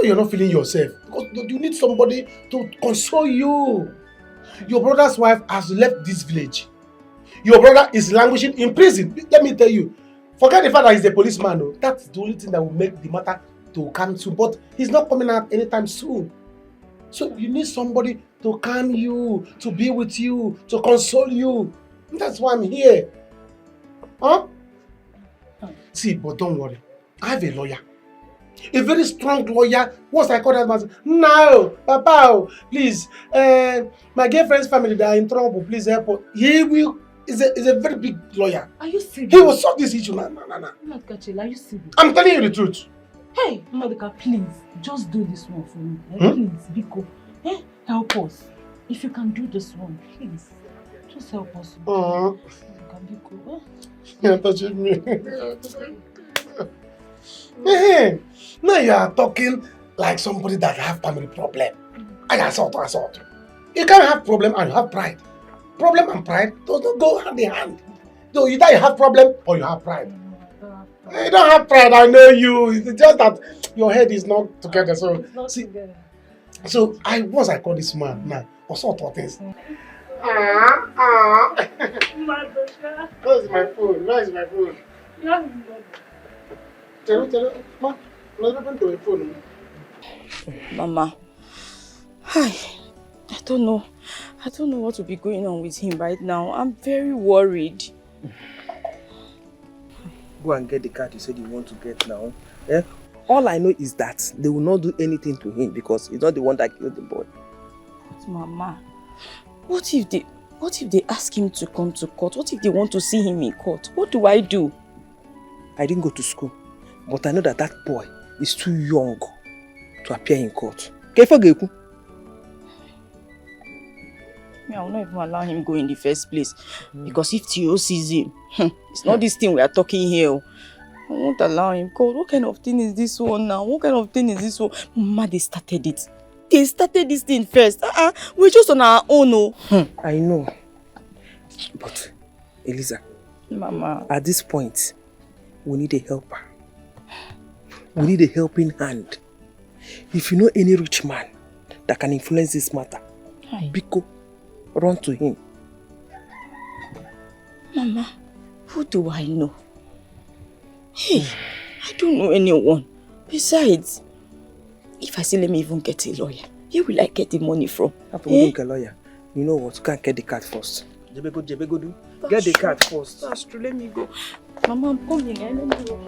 you're not feeling yourself because you need somebody to console you. Your brother's wife has left this village. Your brother is languishing in prison. Let me tell you, forget the fact that he's a policeman. No. That's the only thing that will make the matter to come soon. But he's not coming out anytime soon. So you need somebody to calm you, to be with you, to console you. That's why I'm here. Huh? See, but don't worry. I have a lawyer. A very strong lawyer. Once I call that man, no, Papa, please, my girlfriend's family, they are in trouble. Please help us. He will. Is a very big lawyer. Are you serious? He will solve this issue. No. Maduka, are you serious? I'm telling you the truth. Hey, Maduka, please, just do this one for me. Please, Biko. Help us. If you can do this one, please. Just help us. Biko. You're touching me. Hey, now you are talking like somebody that have family problem. I assault. You can't have problem and you have pride. Problem and pride does not go hand in hand. So either you have problem or you have pride. You don't have pride, I know you. It's just that your head is not together. So see, so once I call this man now, also thought things. Where's my phone? Mama, I don't know what will be going on with him right now. I'm very worried. Go and get the card you said you want to get now. All I know is that they will not do anything to him because he's not the one that killed the boy. But Mama, what if they ask him to come to court? What if they want to see him in court? What do I do? I didn't go to school, but I know that boy is too young to appear in court. Me, I will not even allow him go in the first place. Because if Theo sees him, it's not this thing we are talking here. I won't allow him. God, what kind of thing is this one now? Mama, they started it. They started this thing first. We're just on our own. I know. But, Eliza, Mama, at this point, we need a helper. We need a helping hand. If you know any rich man that can influence this matter, Biko, run to him. Mama, who do I know? Hey, I don't know anyone. Besides, if I say let me even get a lawyer, where will I get the money from? After we don't get a lawyer, you know what? You can't get the card first. Jebe go. Get the card first. That's true, let me go. Mama, I'm coming. Let me go.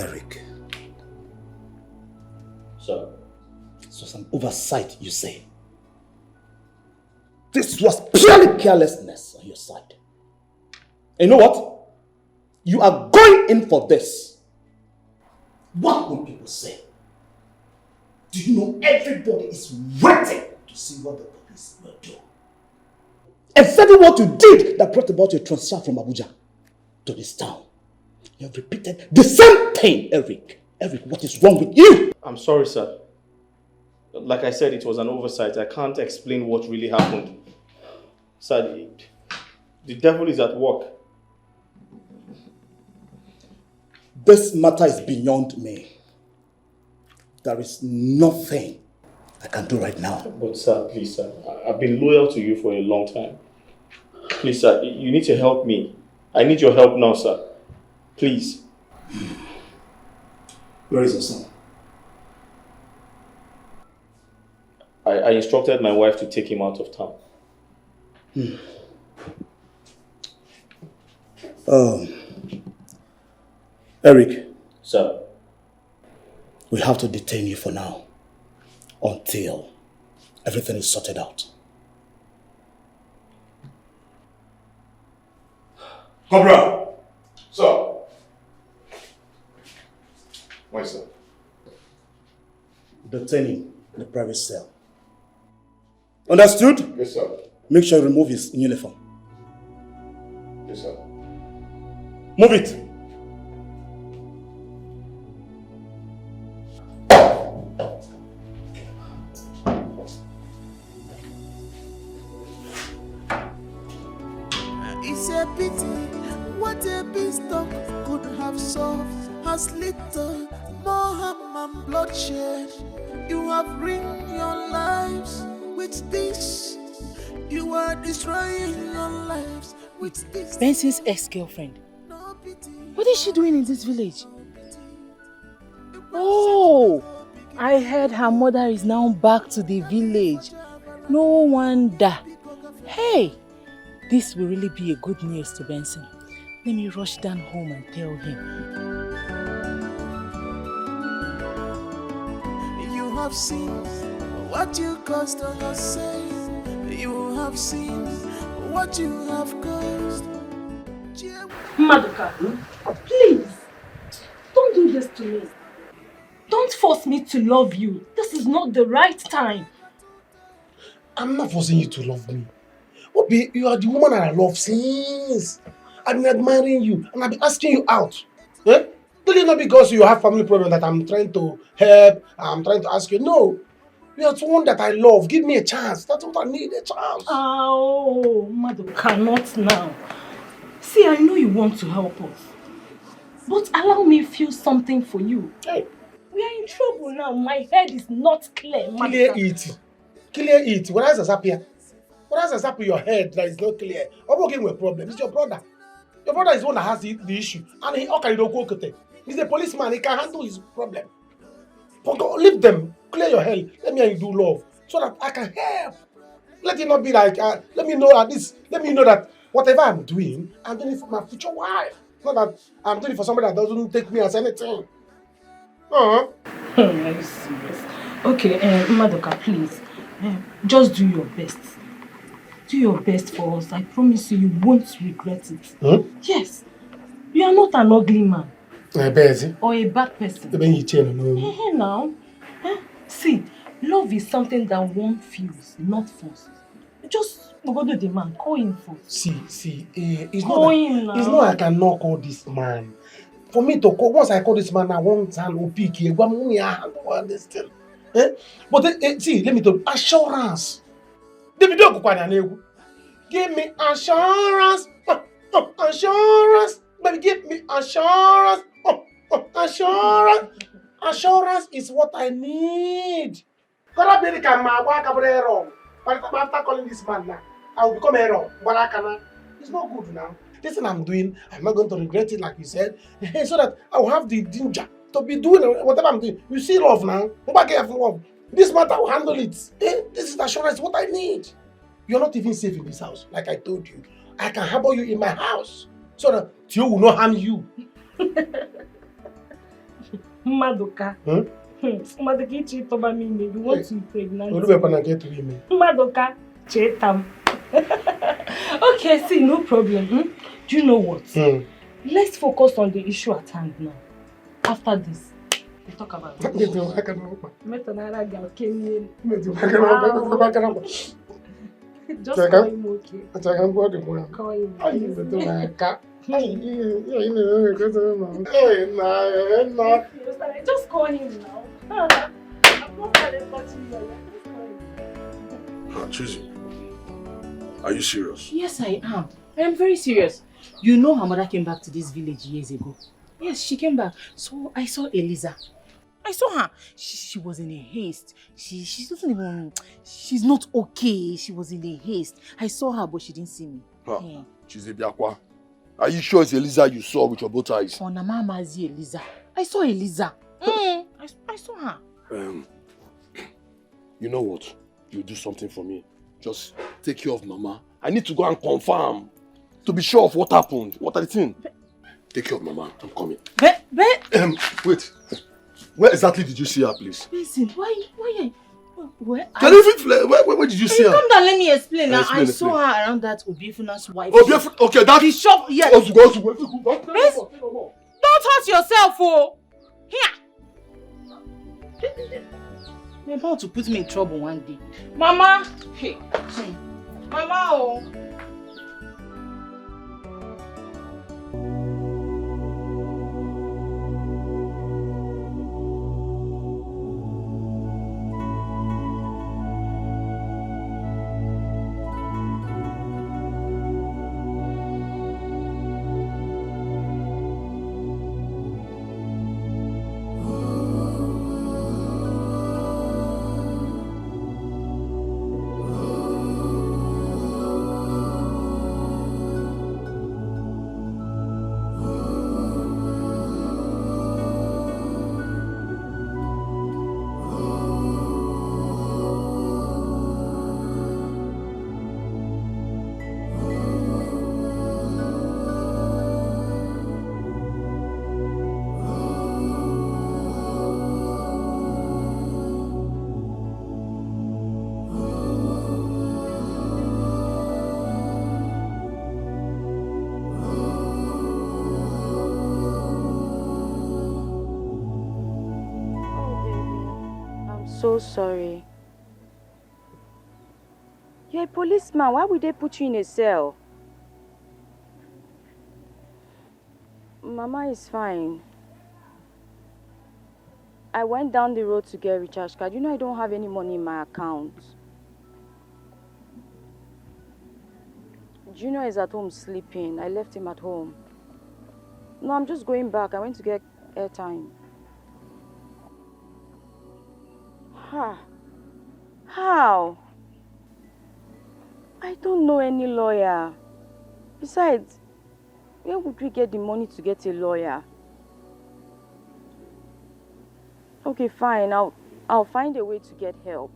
Eric. Sir. This was an oversight, you say? This was purely carelessness on your side. And you know what? You are going in for this. What will people say? Do you know everybody is waiting to see what the police will do? Exactly what you did that brought about your transfer from Abuja to this town. You have repeated the same thing, Eric. Eric, what is wrong with you? I'm sorry, sir. Like I said, it was an oversight. I can't explain what really happened. Sir, the devil is at work. This matter is beyond me. There is nothing I can do right now. But sir, please sir, I've been loyal to you for a long time. Please sir, you need to help me. I need your help now, sir. Please. Where is your son? I instructed my wife to take him out of town. Eric. Sir. We have to detain you for now until everything is sorted out. Cobra! Sir. Why, sir? Detain him in the private cell. Understood? Yes, sir. Make sure you remove his uniform. Yes, sir. Move it! It's a pity what a beanstalk could have solved has little more harm and bloodshed. You have ruined your lives with this. You are destroying your lives with this. Benson's ex-girlfriend. What is she doing in this village? Oh, I heard her mother is now back to the village. No wonder. Hey, this will really be a good news to Benson. Let me rush down home and tell him. You have seen what you caused on yourself. You have seen what you have caused. Maduka, please, don't do this to me. Don't force me to love you. This is not the right time. I'm not forcing you to love me. Obi, you are the woman I love since. I've been admiring you and I've been asking you out. Eh? Don't it not because you have family problem that I'm trying to help, I'm trying to ask you. No. You are someone that I love. Give me a chance. That's what I need, a chance. Oh, Maduka, not now. See, I know you want to help us. But allow me feel something for you. Hey. We are in trouble now. My head is not clear, Maduka. Clear it. Clear it. What else has happened? What else has happened in your head that is not clear? I'm working with a problem. It's your brother. Your brother is the one that has the issue. And he okay, don't go with it. He's a policeman. He can handle his problem. But leave them. Clear your head. Let me and you do love. So that I can help. Let it not be like, let me know at this. Let me know that whatever I'm doing it for my future wife. Not that I'm doing it for somebody that doesn't take me as anything. Are you serious? Okay, Maduka, please. Just do your best. Do your best for us. I promise you won't regret it. Yes. You are not an ugly man. Or a bad person. Now. See, love is something that one feels, not forced. Just go to the man. Call him first. See, it's not I cannot call this man. For me to call, once I call this man, I won't hand or pick here. But see, let me tell you, assurance. Give me assurance. Assurance. Baby, give me assurance. Assurance. Assurance is what I need. After calling this man now, I will become a wrong. It's not good now. This thing I'm doing, I'm not going to regret it like you said. So that I will have the danger to be doing whatever I'm doing. You see love now. Love. This matter, I will handle it. This is the assurance, what I need. You're not even safe in this house, like I told you. I can harbor you in my house so that Tio will not harm you. Madoka. Madoka, you told me you want to pregnant. Madoka, chetam. Okay, see, no problem. Do you know what? Let's focus on the issue at hand now. After this, we talk about it. Just call him okay. Call him. Just call him now. I'm not started touching you. Chizzy, are you serious? Yes, I am. I am very serious. You know her mother came back to this village years ago. Yes, she came back. So I saw Eliza. I saw her. She was in a haste. She doesn't even... She's not okay. She was in a haste. I saw her, but she didn't see me. Yeah. Chizzy Biakwa, are you sure it's Eliza you saw with your both eyes? Oh, Namamazi Eliza. I saw Eliza. I saw her. You know what? You do something for me. Just take care of Mama. I need to go and confirm to be sure of what happened. What are the things? Take care of Mama. I'm coming. Wait. Where exactly did you see her, please? Listen, where where did you see her? Come down, let me explain. I saw her around that Obiefuna's wife. Okay, that's the shop. Yes. Don't hurt yourself, oh. Here. You're about to put me in trouble one day. Mama! Hey. Mama, oh. So sorry. You're a policeman. Why would they put you in a cell? Mama is fine. I went down the road to get a recharge card. You know I don't have any money in my account. Junior is at home sleeping. I left him at home. No, I'm just going back. I went to get airtime. How? I don't know any lawyer. Besides, where would we get the money to get a lawyer? Okay, fine. I'll find a way to get help.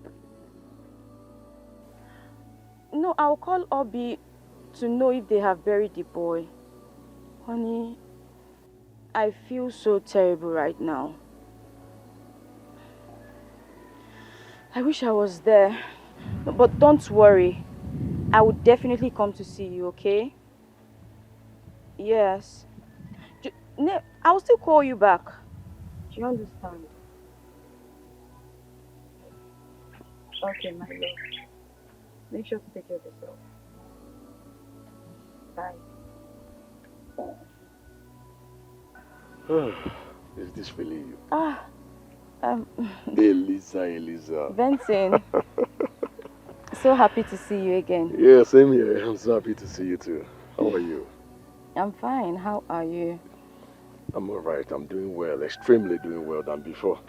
No, I'll call Obi to know if they have buried the boy. Honey, I feel so terrible right now. I wish I was there. But don't worry. I will definitely come to see you, okay? Yes. I will still call you back. Do you understand? Okay, my love. Make sure to take care of yourself. Bye. Is this really you? Eliza. Benson. So happy to see you again. Yeah, same here. I'm so happy to see you too. How are you? I'm fine. How are you? I'm alright. I'm doing well. Extremely doing well than before.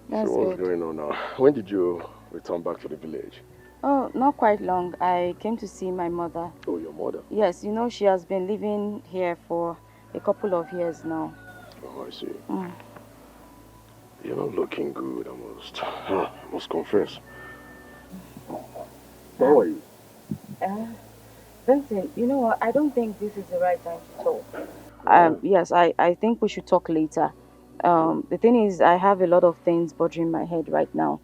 That's so what's good. going on now? When did you return back to the village? Oh, not quite long. I came to see my mother. Oh, your mother? Yes, you know she has been living here for a couple of years now. Oh, I see. You're not looking good, I must confess. How are you? Vincent, you know what? I don't think this is the right time to talk. Yes, I think we should talk later. The thing is, I have a lot of things bothering my head right now.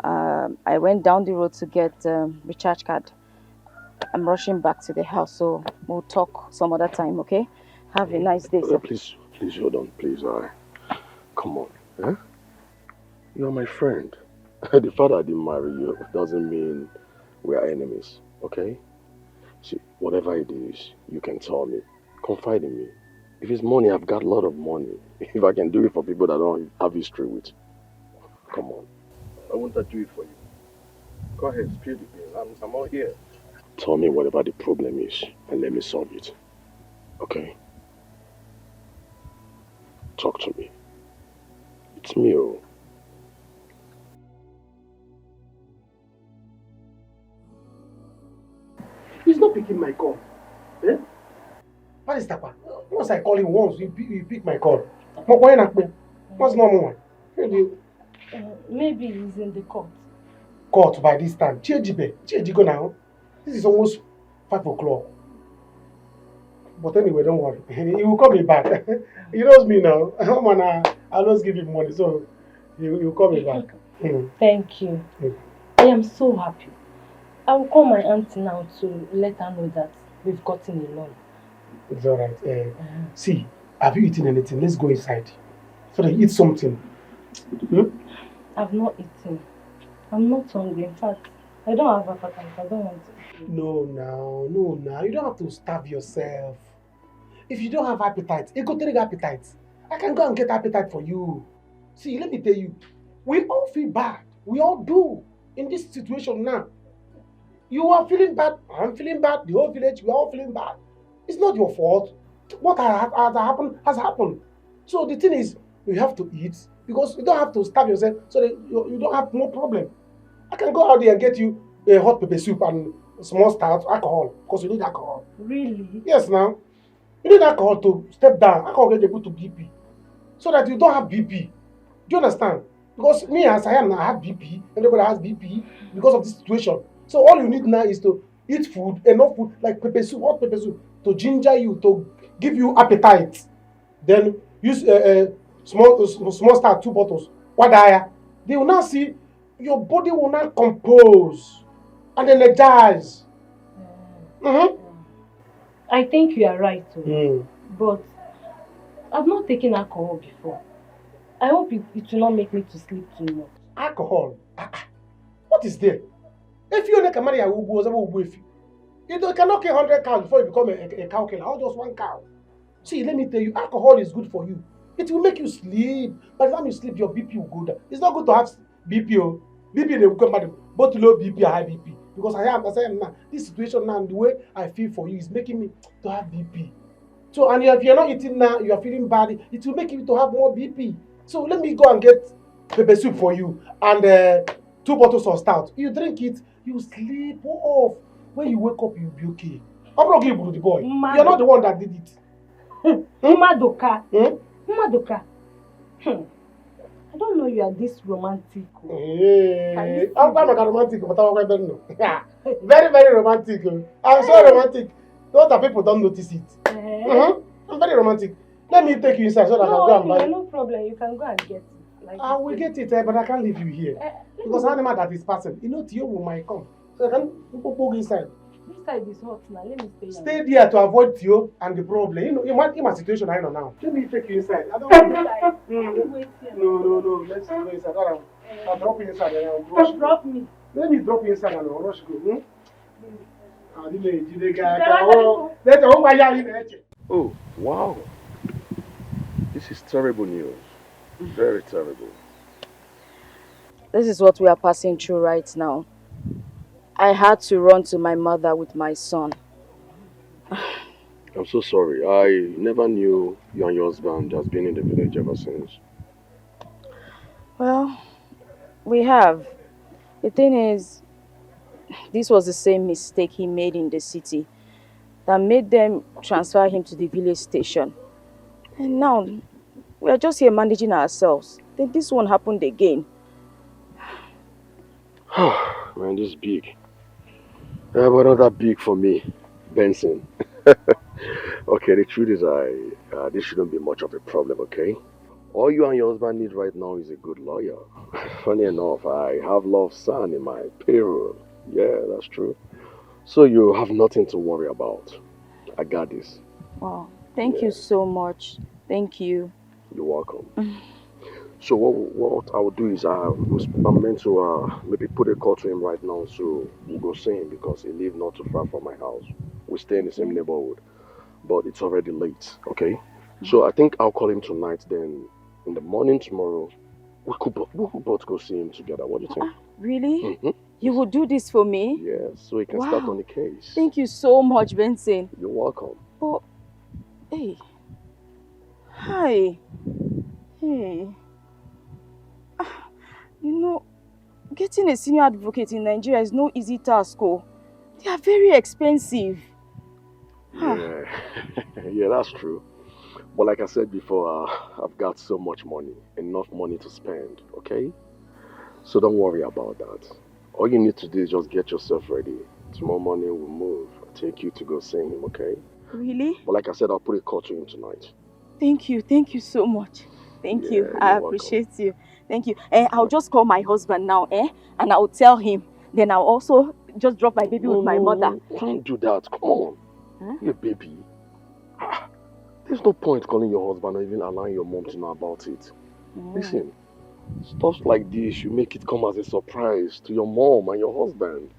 I went down the road to get recharge card. I'm rushing back to the house, so we'll talk some other time, okay? Have a nice day, sir. Please hold on, please. Come on. Eh? You're my friend. The fact I didn't marry you doesn't mean we are enemies, okay? See, whatever it is, you can tell me. Confide in me. If it's money, I've got a lot of money. If I can do it for people that I don't have history with, come on. I won't do it for you. Go ahead, spill the beans. I'm all here. Tell me whatever the problem is and let me solve it. Okay? Talk to me. It's me, oh. He's not picking my call. Eh? What is that? Once I call him once, he pick my call. What's normal? Maybe he's in the court. Court by this time. Go now. This is almost 5 o'clock. But anyway, don't worry. He will call me back. He knows me now. I always give him money, so he will call me back. Thank you. I am so happy. I will call my auntie now to let her know that we've gotten a loan. It's alright. See, have you eaten anything? Let's go inside. So that you eat something. I've not eaten. I'm not hungry. In fact, I don't have appetite. I don't want to. No, now. You don't have to starve yourself. If you don't have appetite, you go take appetite. I can go and get appetite for you. See, let me tell you, we all feel bad. We all do in this situation now. You are feeling bad. I'm feeling bad. The whole village, we are all feeling bad. It's not your fault. What has happened has happened. So the thing is, you have to eat because you don't have to starve yourself so that you don't have no problem. I can go out there and get you a hot pepper soup and small stout, alcohol, because you need alcohol. Really? Yes, now. You need alcohol to step down. Alcohol get you to BP. So that you don't have BP. Do you understand? Because me as I am now, I have BP. Everybody has BP because of this situation. So all you need now is to eat food, enough food, like pepper soup, hot pepper soup, to ginger you, to give you appetite. Then use small start, 2 bottles. Wadaya. They will now see your body will now compose and energize. I think you are right, but I've not taken alcohol before. I hope it will not make me to sleep too much. Alcohol? What is there? If you make a marry, you cannot kill 100 cows before you become a cow killer, or just 1 cow. See, let me tell you, alcohol is good for you. It will make you sleep. By the time you sleep, your BP will go down. It's not good to have BP. BP will come back, both low BP and high BP. Because I am now, this situation now, and the way I feel for you is making me to have BP. So, and if you're not eating now, you are feeling bad, it will make you to have more BP. So let me go and get pepper soup for you and 2 bottles of stout. You drink it, you sleep off. When you wake up, you'll be okay. I'm not giving you the boy. You're not the one that did it. Madoka. Madoka. I don't know you are this romantic. Hey, I'm not romantic, but I don't know. Very, very romantic. I'm so romantic. Not that people don't notice it. I'm very romantic. Let me take you inside so that I can go and buy it. No problem. You can go and get it. Like I will get it, but I can't leave you here. Because animal that is passing, Tio might come. So I can go inside. This side is hot now. Let me stay. Stay there to avoid Tio and the problem. You might in my situation I know now. Let me take you inside. I don't want to. No. Let's go inside. I'll drop you inside and I'll rush. Drop me. Let me drop you inside and I'll rush go. Oh, wow. This is terrible news. Very terrible. This is what we are passing through right now. I had to run to my mother with my son. I'm so sorry. I never knew you and your husband has been in the village ever since. Well, we have. The thing is, this was the same mistake he made in the city that made them transfer him to the village station. And now, we are just here managing ourselves. Then this one happened again. Man, this is big. But not that big for me, Benson. Okay, the truth is this shouldn't be much of a problem, okay? All you and your husband need right now is a good lawyer. Funny enough, I have Love's son in my payroll. Yeah, that's true. So you have nothing to worry about. I got this. Wow, thank you so much. Thank you. You're welcome. So what I will do is I'm meant to maybe put a call to him right now, so we'll go see him because he lives not too far from my house. We stay in the same neighborhood, but it's already late, okay? So I think I'll call him tonight, then in the morning tomorrow, we could both go see him together. What do you think? Really? Mm-hmm. You will do this for me? Yeah, so he can start on the case. Thank you so much, Benson. You're welcome. But, hey. Hi. Hey. You know, getting a senior advocate in Nigeria is no easy task. Oh. They are very expensive. Yeah, yeah, that's true. But like I said before, I've got so much money, enough money to spend, okay? So don't worry about that. All you need to do is just get yourself ready. Tomorrow morning we'll move. I'll take you to go see him, okay? Really? But like I said, I'll put a call to him tonight. Thank you so much. Thank you. I appreciate you. Thank you. I'll just call my husband now, and I'll tell him. Then I'll also just drop my baby with my mother. Don't do that. Come on. Huh? Your baby. There's no point calling your husband or even allowing your mom to know about it. Listen, stuff like this, you make it come as a surprise to your mom and your husband.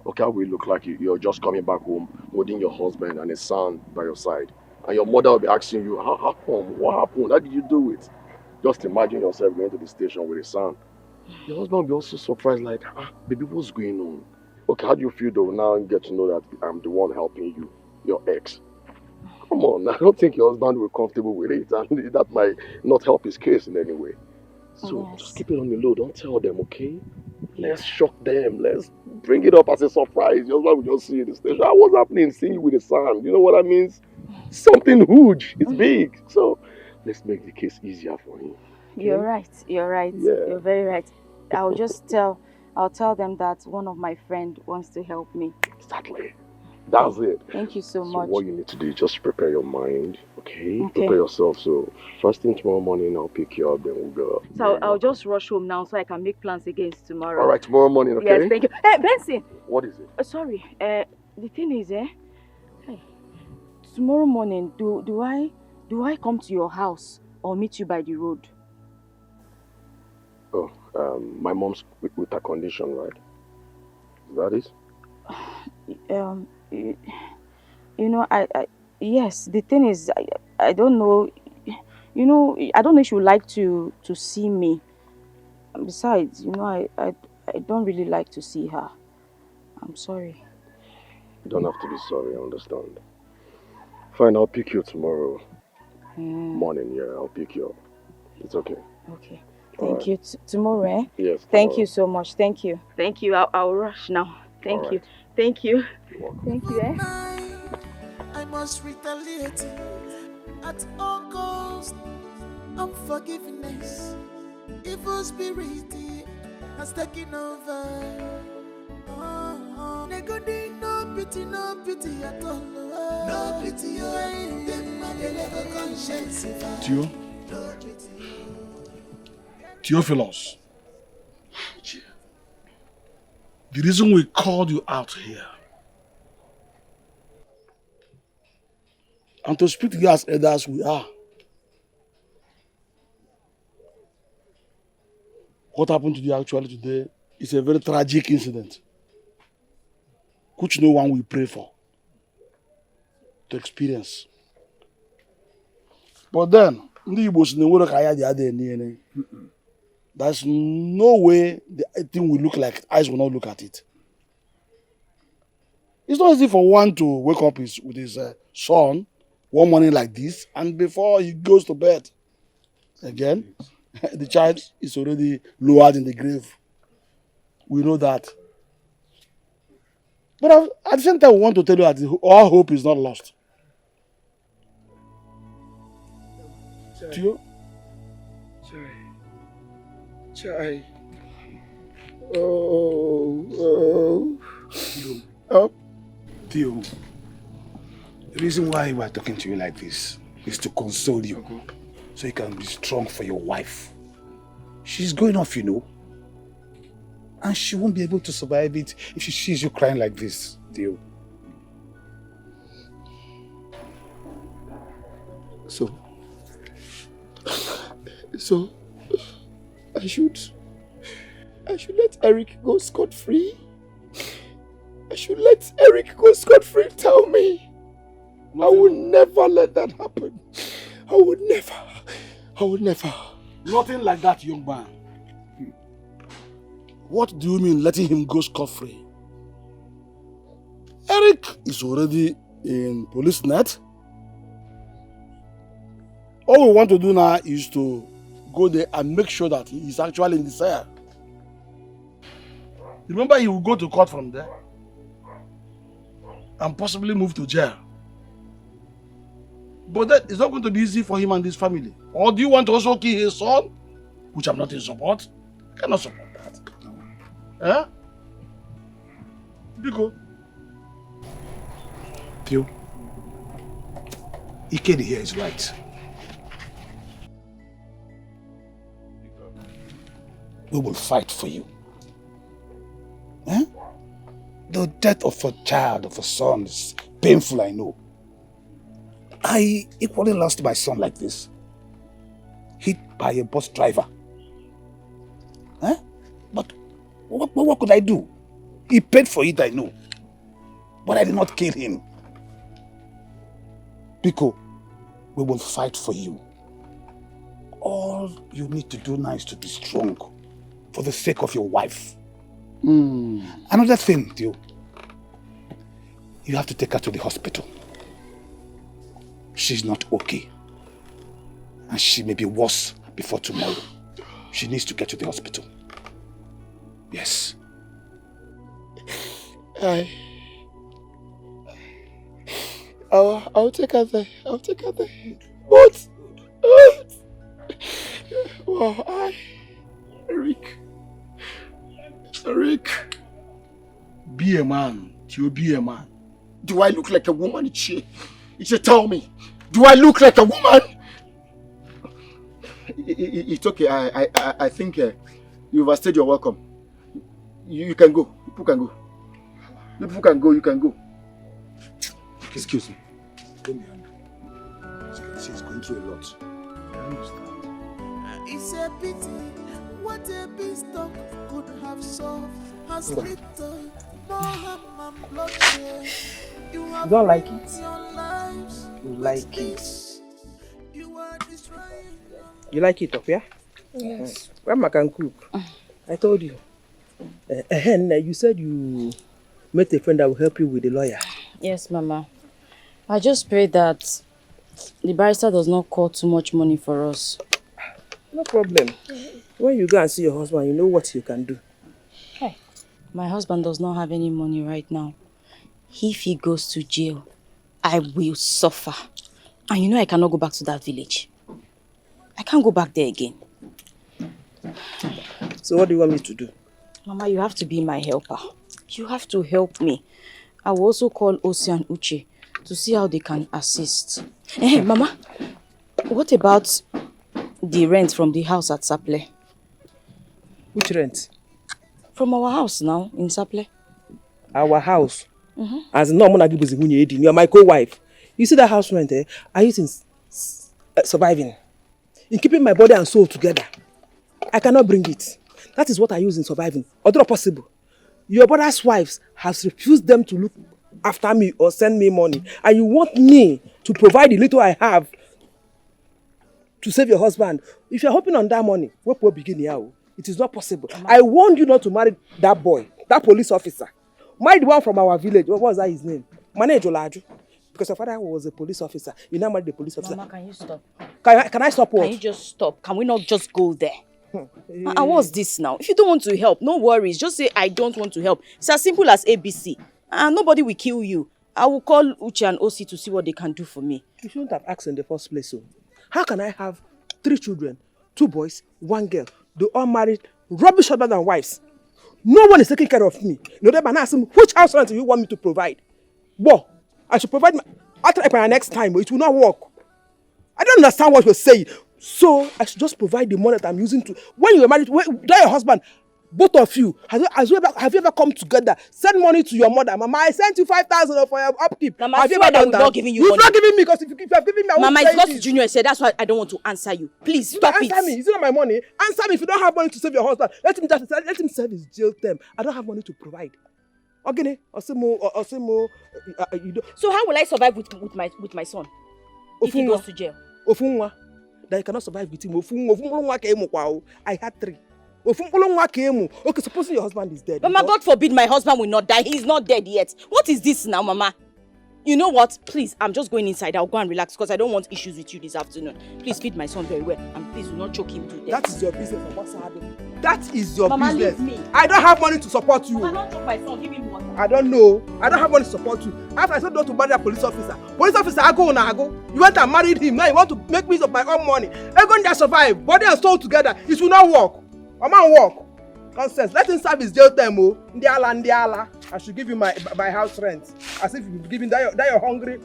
Okay, how will it look like you're just coming back home holding your husband and his son by your side? And your mother will be asking you, how come? What happened? How did you do it? Just imagine yourself going to the station with his son. Your husband will be also surprised, like, baby, what's going on? Okay, how do you feel though now you get to know that I'm the one helping you, your ex? Come on, I don't think your husband will be comfortable with it, and that might not help his case in any way. So just keep it on the low, don't tell them, okay? Let's shock them, let's bring it up as a surprise. Your husband will just see you in the station. What's happening? Seeing you with his son, you know what I mean? Something huge, it's big. So let's make the case easier for him. Okay? You're right. Yeah. You're very right. I'll tell them that one of my friends wants to help me. Exactly. That's it. Thank you so much. What you need to do is just prepare your mind, okay? Prepare yourself. So first thing tomorrow morning, I'll pick you up, then we'll go. So I'll just rush home now so I can make plans against tomorrow. All right, tomorrow morning, okay? Yes, thank you. Hey, Benson! What is it? Sorry. The thing is, hey, tomorrow morning, do I come to your house or meet you by the road? Oh, my mom's with a condition, right? Is that it? You know, yes, the thing is, I don't know, you know, I don't know if you like to see me. Besides, you know, I don't really like to see her. I'm sorry. You don't have to be sorry, I understand. Fine, I'll pick you tomorrow morning, yeah, I'll pick you up. It's okay. Okay. Thank you. Tomorrow, eh? Yes. Thank you so much. Thank you. Thank you. I'll rush now. Thank you. Thank you. Thank you, eh? I must retaliate at all costs. Unforgiveness, evil spirit has taken over. No pity at all. No pity, Tio? Theophilus, the reason we called you out here and to speak to you as elders we are. What happened to you actually today is a very tragic incident, which no one will pray for to experience. But then, there's no way the thing will look like eyes will not look at it. It's not easy for one to wake up with his son one morning like this, and before he goes to bed again, the child is already lowered in the grave. We know that. But at the same time, we want to tell you that all hope is not lost. Tio? Chai. Oh. Theo, the reason why we're talking to you like this is to console you. so you can be strong for your wife. She's going off, you know. And she won't be able to survive it if she sees you crying like this, deal. So, I should let Eric go scot-free? I should let Eric go scot-free, tell me. I would never let that happen. I would never. Nothing like that, young man. What do you mean letting him go scot-free? Eric is already in police net. All we want to do now is to go there and make sure that he is actually in the cell. Remember, he will go to court from there and possibly move to jail. But that is not going to be easy for him and his family. Or do you want to also kill his son? Which I'm not in support. I cannot support that. Eh? Biko. Theo, Ikedi here is right. We will fight for you. Eh? The death of a child, of a son, is painful, I know. I equally lost my son like this. Hit by a bus driver. Eh? But what could I do? He paid for it, I know. But I did not kill him. Biko, we will fight for you. All you need to do now is to be strong for the sake of your wife. Another thing, Theo. You have to take her to the hospital. She's not okay. And she may be worse before tomorrow. She needs to get to the hospital. Yes. I'll take her there. I'll take her there. But well, Eric. Be a man. You be a man. Do I look like a woman, Ichie? Ichie, tell me. Do I look like a woman? It's okay. I think you've overstayed your welcome. You can go. People can go. People can go. You can go. Excuse me. Let me handle. As you can see, he's going through a lot. I understand. It's a pity what a beanstalk could have solved has little more harm and bloodshed. You don't like it? You like it. You like it up, yeah? Yes. Grandma can cook. I told you. You said you met a friend that will help you with the lawyer. Yes, Mama. I just pray that the barrister does not call too much money for us. No problem. When you go and see your husband, you know what you can do. Hey, my husband does not have any money right now. If he goes to jail, I will suffer. And you know I cannot go back to that village. I can't go back there again. So what do you want me to do? Mama, you have to be my helper. You have to help me. I will also call Osi and Uche to see how they can assist. Hey, Mama, what about the rent from the house at Saple? Which rent? From our house now, in Saple. Our house? As no one gives you are my co-wife. You see that house rent, I use in surviving. In keeping my body and soul together. I cannot bring it. That is what I use in surviving. Although possible. Your brother's wives has refused them to look after me or send me money. And you want me to provide the little I have to save your husband. If you're hoping on that money, what will begin here? It is not possible. I warned you not to marry that boy, that police officer. Marry the one from our village. What was that his name? Mane Jolaju. Because your father was a police officer. You now married the police officer. Mama, can you stop? Can I stop what? Can you just stop? Can we not just go there? And what's this now? If you don't want to help, no worries. Just say, I don't want to help. It's as simple as ABC. And nobody will kill you. I will call Uche and Osi to see what they can do for me. You shouldn't have asked in the first place. So, how can I have 3 children, 2 boys, 1 girl? They all married, rubbish other than wives. No one is taking care of me. No, they ask him, which house rent do you want me to provide? Well, I should provide I'll try for next time, but it will not work. I don't understand what you're saying. So I should just provide the money that I'm using to. When you were married, that your husband, both of you, have you ever come together, send money to your mother? Mama, I sent you 5,000 for your upkeep. Mama, have you ever done that? Not giving you You've money. not giving me because if you have given me, I Mama, won't it's not say to Junior said. That's why I don't want to answer you. Please You stop don't it. answer me. Is it not my money? Answer me. If you don't have money to save your husband, let him serve his jail term. I don't have money to provide. Okay, Osimo, you don't. So how will I survive with my son if he goes to jail? Ofunwa, that you cannot survive with him. I had 3. Okay, supposing your husband is dead. Mama, God forbid my husband will not die. He's not dead yet. What is this now, Mama? You know what? Please, I'm just going inside. I'll go and relax because I don't want issues with you this afternoon. Please feed my son very well and please do not choke him to death. That is your business, Mama. That is your Mama, business. leave me. I don't have money to support you. Mama, don't choke my son. Give him water. I don't know. I don't have money to support you. After I said no to marry a police officer. Police officer, I go. You went and married him. Now you want to make use of my own money. I'm going to survive. Body and soul together. It will not work. A man work. Nonsense. Let him serve his jail time. Ndiala. I should give you my house rent. As if you've given that your hungry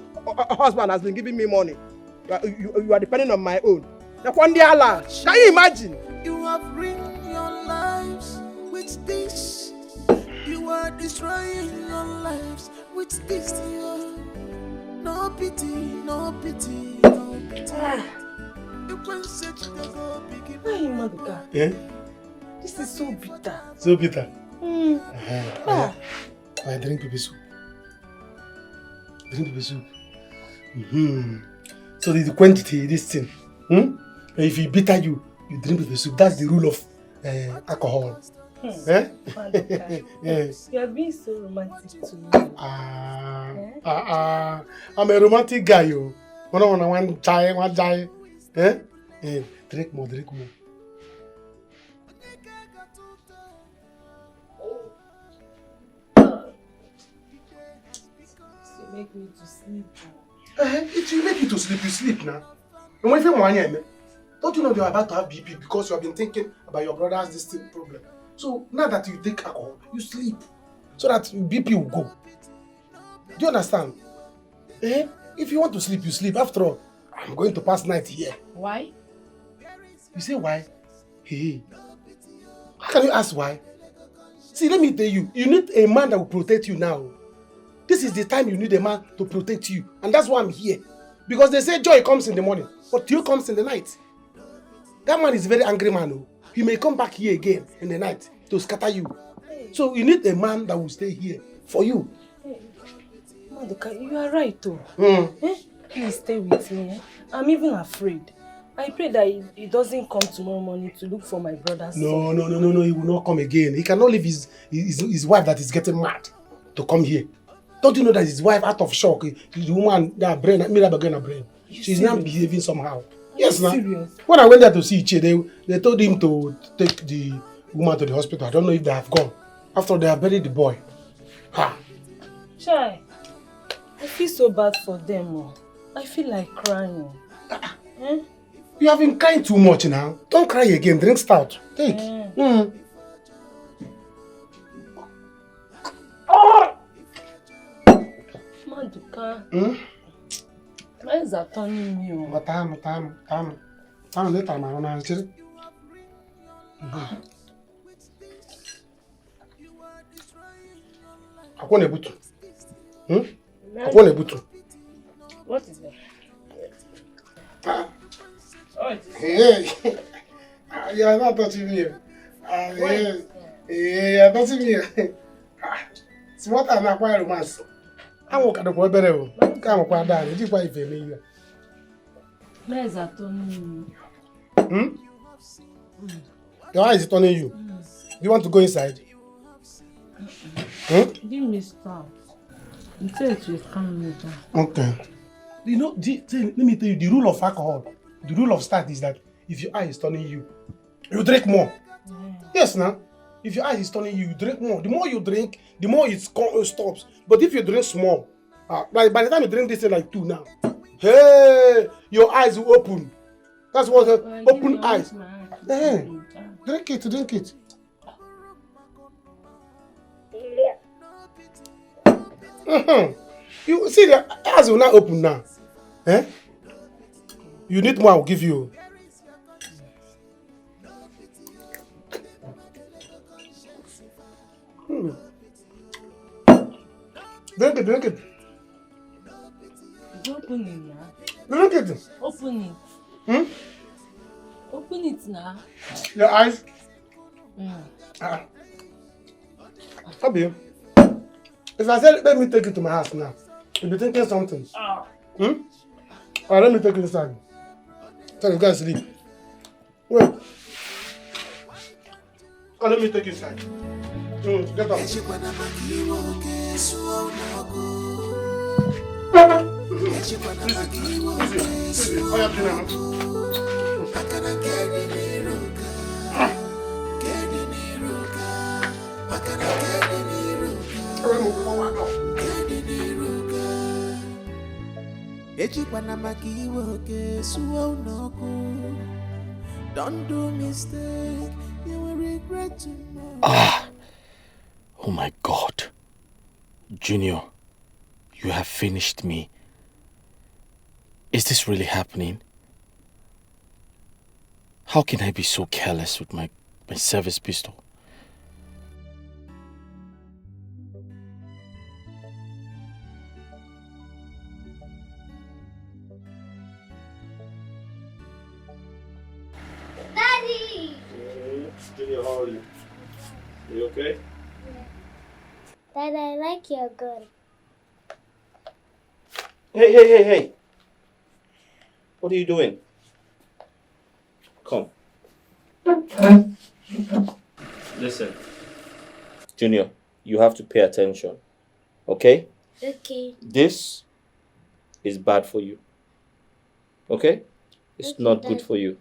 husband has been giving me money. You are depending on my own. Can you imagine? You have ruined your lives with this. You are destroying your lives with this. No pity, no pity, no pity. You can set the go begin. Yeah? This is so bitter. So bitter. I drink pepper soup. So the quantity, this thing. If it bitter you drink pepper soup. That's the rule of alcohol. Yeah. You are being so romantic to me. I'm a romantic guy, yo. One die. Drink more. Make me to sleep. It will make you to sleep. You sleep now. And when you want don't you know you're about to have BP because you have been thinking about your brother's distinct problem? So now that you take alcohol, you sleep so that BP will go. Do you understand? If you want to sleep, you sleep. After all, I'm going to pass night here. Why? You say why? Hey, how can you ask why? See, let me tell you, you need a man that will protect you now. This is the time you need a man to protect you. And that's why I'm here. Because they say joy comes in the morning, but tear comes in the night. That man is a very angry man. He may come back here again in the night to scatter you. So you need a man that will stay here for you. Maduka, you are right though. Please stay with me. I'm even afraid. I pray that he doesn't come tomorrow morning to look for my brother's son. No, he will not come again. He cannot leave his wife that is getting mad to come here. Don't you know that his wife out of shock? The woman, that brain, brain. She's not behaving somehow. Yes, now. When I went there to see Iche, they told him to take the woman to the hospital. I don't know if they have gone. After they have buried the boy. Ha! Chai, I feel so bad for them. I feel like crying. You have been crying too much now. Don't cry again. Drink stout. Take. Maduka. Why is that turning me on? Time later, man. Akwane butu. Akwane butu. What is that? Hey. You are not touching me. You are touching me. It's what I'm acquiring romance. I'm walking the boy better. Come on, down. Did you buy it for me? Where is that turning me? Your eye is turning you. Do you want to go inside? Give me start. You say it will calm me down. Okay. You know, let me tell you, the rule of alcohol, the rule of start is that if your eye is turning you, you drink more. Yes, now. If your eye is turning you, you drink more. The more you drink, the more it stops. But if you drink small, like by the time you drink this, like 2 now, hey, your eyes will open. That's what open eyes. Hey, drink it. You see, the eyes will not open now. You need more, I will give you. Drink it, drink it. Open it now. Drink it. Open it. Hmm? Open it now. Your eyes. Mm. Abi, if I said let me take it to my house now, you'll be thinking something. Hmm? Alright, let me take it inside. Tell you guys to sleep. Wait. Oh, let me take it inside. Get up. Don't do mistake, you will regret tomorrow. Ah! Oh my God. Junior, you have finished me. Is this really happening? How can I be so careless with my service pistol? Daddy! Junior, how are you? Are you okay? Dad, I like your gun. Hey! What are you doing? Come. Listen. Junior, you have to pay attention. Okay? Okay. This is bad for you. Okay? It's Okay, not good Daddy. for you.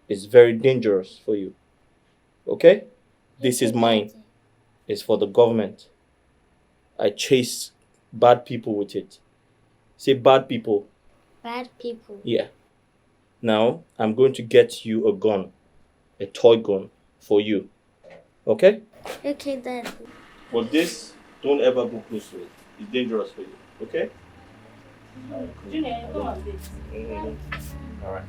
It's very dangerous for you. Okay? This is mine. It's for the government. I chase bad people with it. Say bad people. Bad people. Yeah. Now, I'm going to get you a gun. A toy gun for you. Okay? Okay, Daddy. But this, don't ever go close to it. It's dangerous for you. Okay? Junior, come on, please. Alright.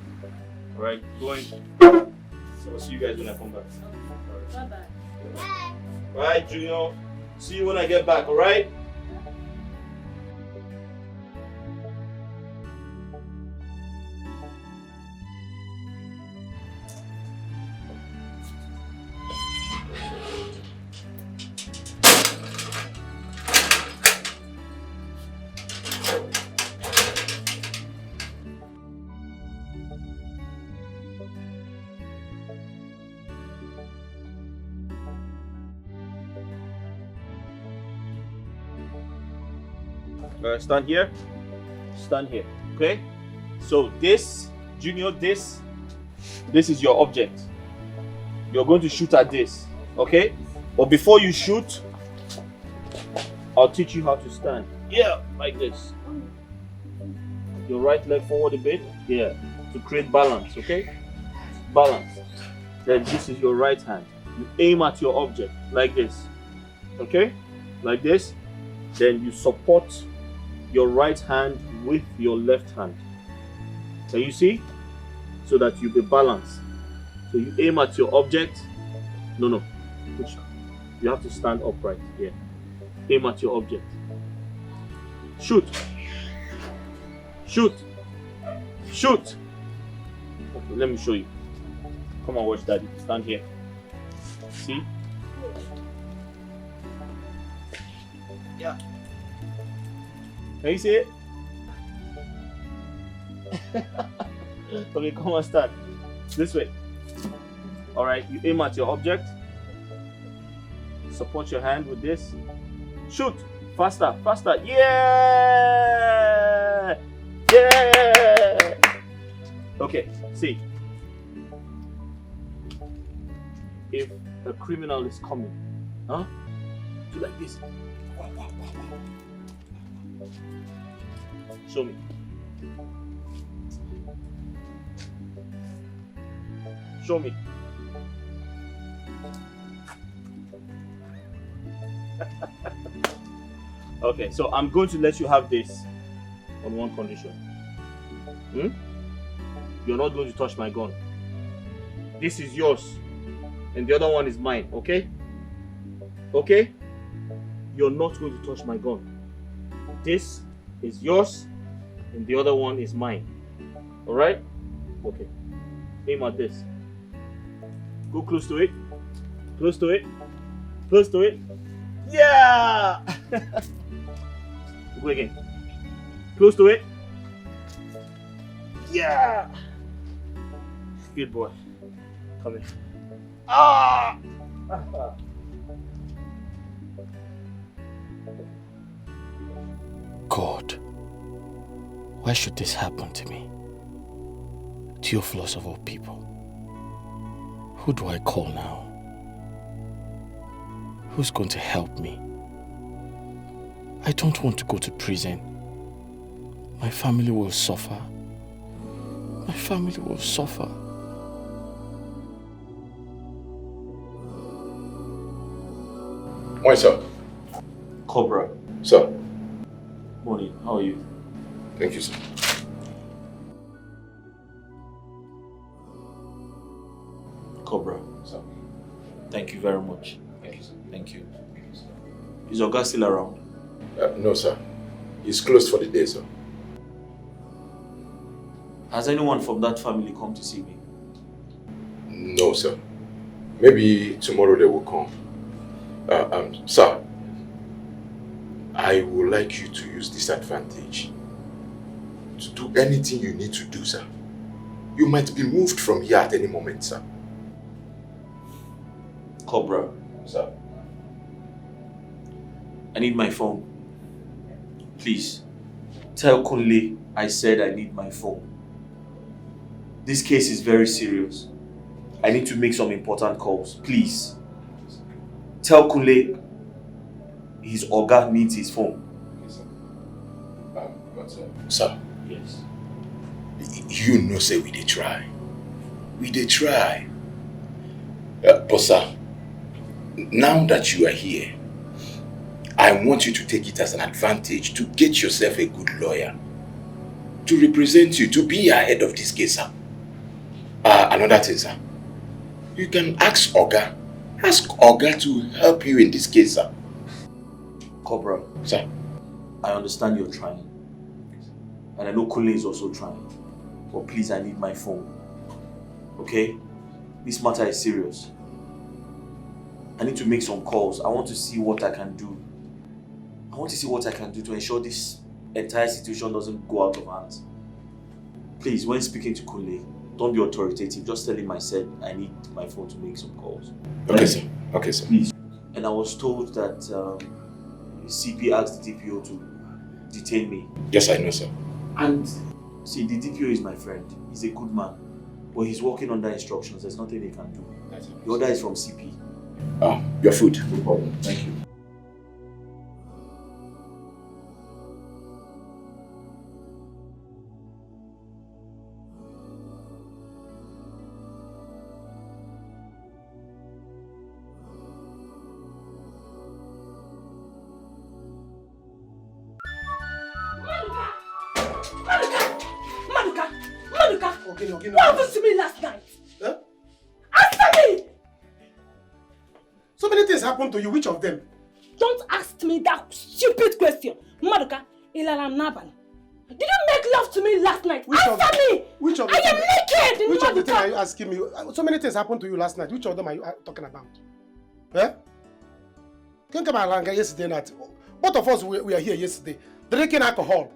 Alright, go in. So I'll see you guys when I come back. Bye-bye. Alright, Junior. See you when I get back, alright? Stand here. Stand here. Okay? So this, Junior, this is your object. You're going to shoot at this. Okay? But before you shoot, I'll teach you how to stand. Yeah, like this. Your right leg forward a bit. Yeah. To create balance, okay? Balance. Then this is your right hand. You aim at your object like this. Okay? Like this. Then you support your right hand with your left hand. Can you see? So that you be balanced. So you aim at your object. No. You have to stand upright. Yeah. Aim at your object. Shoot. Shoot. Shoot. Okay, let me show you. Come on, watch Daddy. Stand here. See? Yeah. Can you see it? Okay, come on, stand. This way. Alright, you aim at your object. Support your hand with this. Shoot! Faster, faster. Yeah! Yeah! Okay, see. If a criminal is coming, do like this. Show me. Show me. Okay, so I'm going to let you have this on one condition. You're not going to touch my gun. This is yours, and the other one is mine, okay? Okay? you're not going to touch my gun. This is yours and the other one is mine. Alright? Okay. Aim at this. Go close to it. Close to it. Close to it. Yeah! Go again. Close to it. Yeah! Good boy. Come in. Ah! God, why should this happen to me? Theophilus of all people. Who do I call now? Who's going to help me? I don't want to go to prison. My family will suffer. My family will suffer. Why, sir? Cobra. Sir. Morning. How are you? Thank you, sir. Cobra. Sir. Thank you very much. Thank you, sir. Thank you. Is Oga still around? No, sir. He's closed for the day, sir. Has anyone from that family come to see me? No, sir. Maybe tomorrow they will come. Sir, I would like you to use this advantage to do anything you need to do, sir. You might be moved from here at any moment, sir. Cobra. Sir. I need my phone. Please. Tell Kunle I said I need my phone. This case is very serious. I need to make some important calls. Please. Tell Kunle his Oga needs his phone. Sir. Yes. You know, say we dey try. We dey try. But sir, now that you are here, I want you to take it as an advantage to get yourself a good lawyer to represent you, to be ahead of this case, sir. Another thing, sir. You can ask Oga. Ask Oga to help you in this case, sir. Cobra. Sir. I understand you're trying. And I know Kunle is also trying. But please, I need my phone. Okay? This matter is serious. I need to make some calls. I want to see what I can do. I want to see what I can do to ensure this entire situation doesn't go out of hands. Please, when speaking to Kunle, don't be authoritative. Just tell him I said I need my phone to make some calls. Okay, sir. Okay, sir. Please. And I was told that CP asked the DPO to detain me. Yes, I know, sir. And see, the DPO is my friend. He's a good man. But he's working under instructions. There's nothing he can do. The order is from CP. Your food. No problem. Thank you. What happened to me last night? Huh? Answer me! So many things happened to you. Which of them? Don't ask me that stupid question. Maduka, Ilaram Naban. Did you make love to me last night? Answer me! Which of I am naked! Which of the things are you asking me? So many things happened to you last night. Which of them are you talking about? Eh? Think about Langa yesterday night. Both of us we are here yesterday. Drinking alcohol.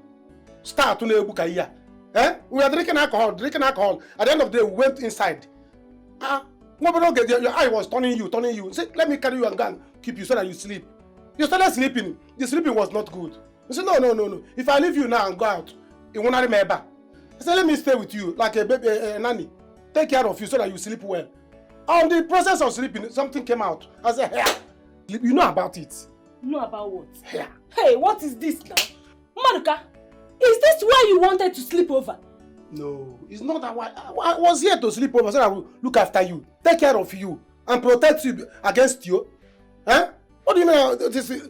Start to know Bukaya. Eh? We were drinking alcohol. At the end of the day, we went inside. Your eye was turning you. Say, let me carry you and go and keep you so that you sleep. You started sleeping. The sleeping was not good. You said, no. If I leave you now and go out, it won't remember. I said, let me stay with you like a baby, a nanny. Take care of you so that you sleep well. On the process of sleeping, something came out. I said, hey, you know about it. Know about what? Yeah. Hey, what is this now? Maduka, is this why you wanted to sleep over? No, it's not that why. I was here to sleep over so that I will look after you, take care of you, and protect you against you. Huh? What do you mean? This is,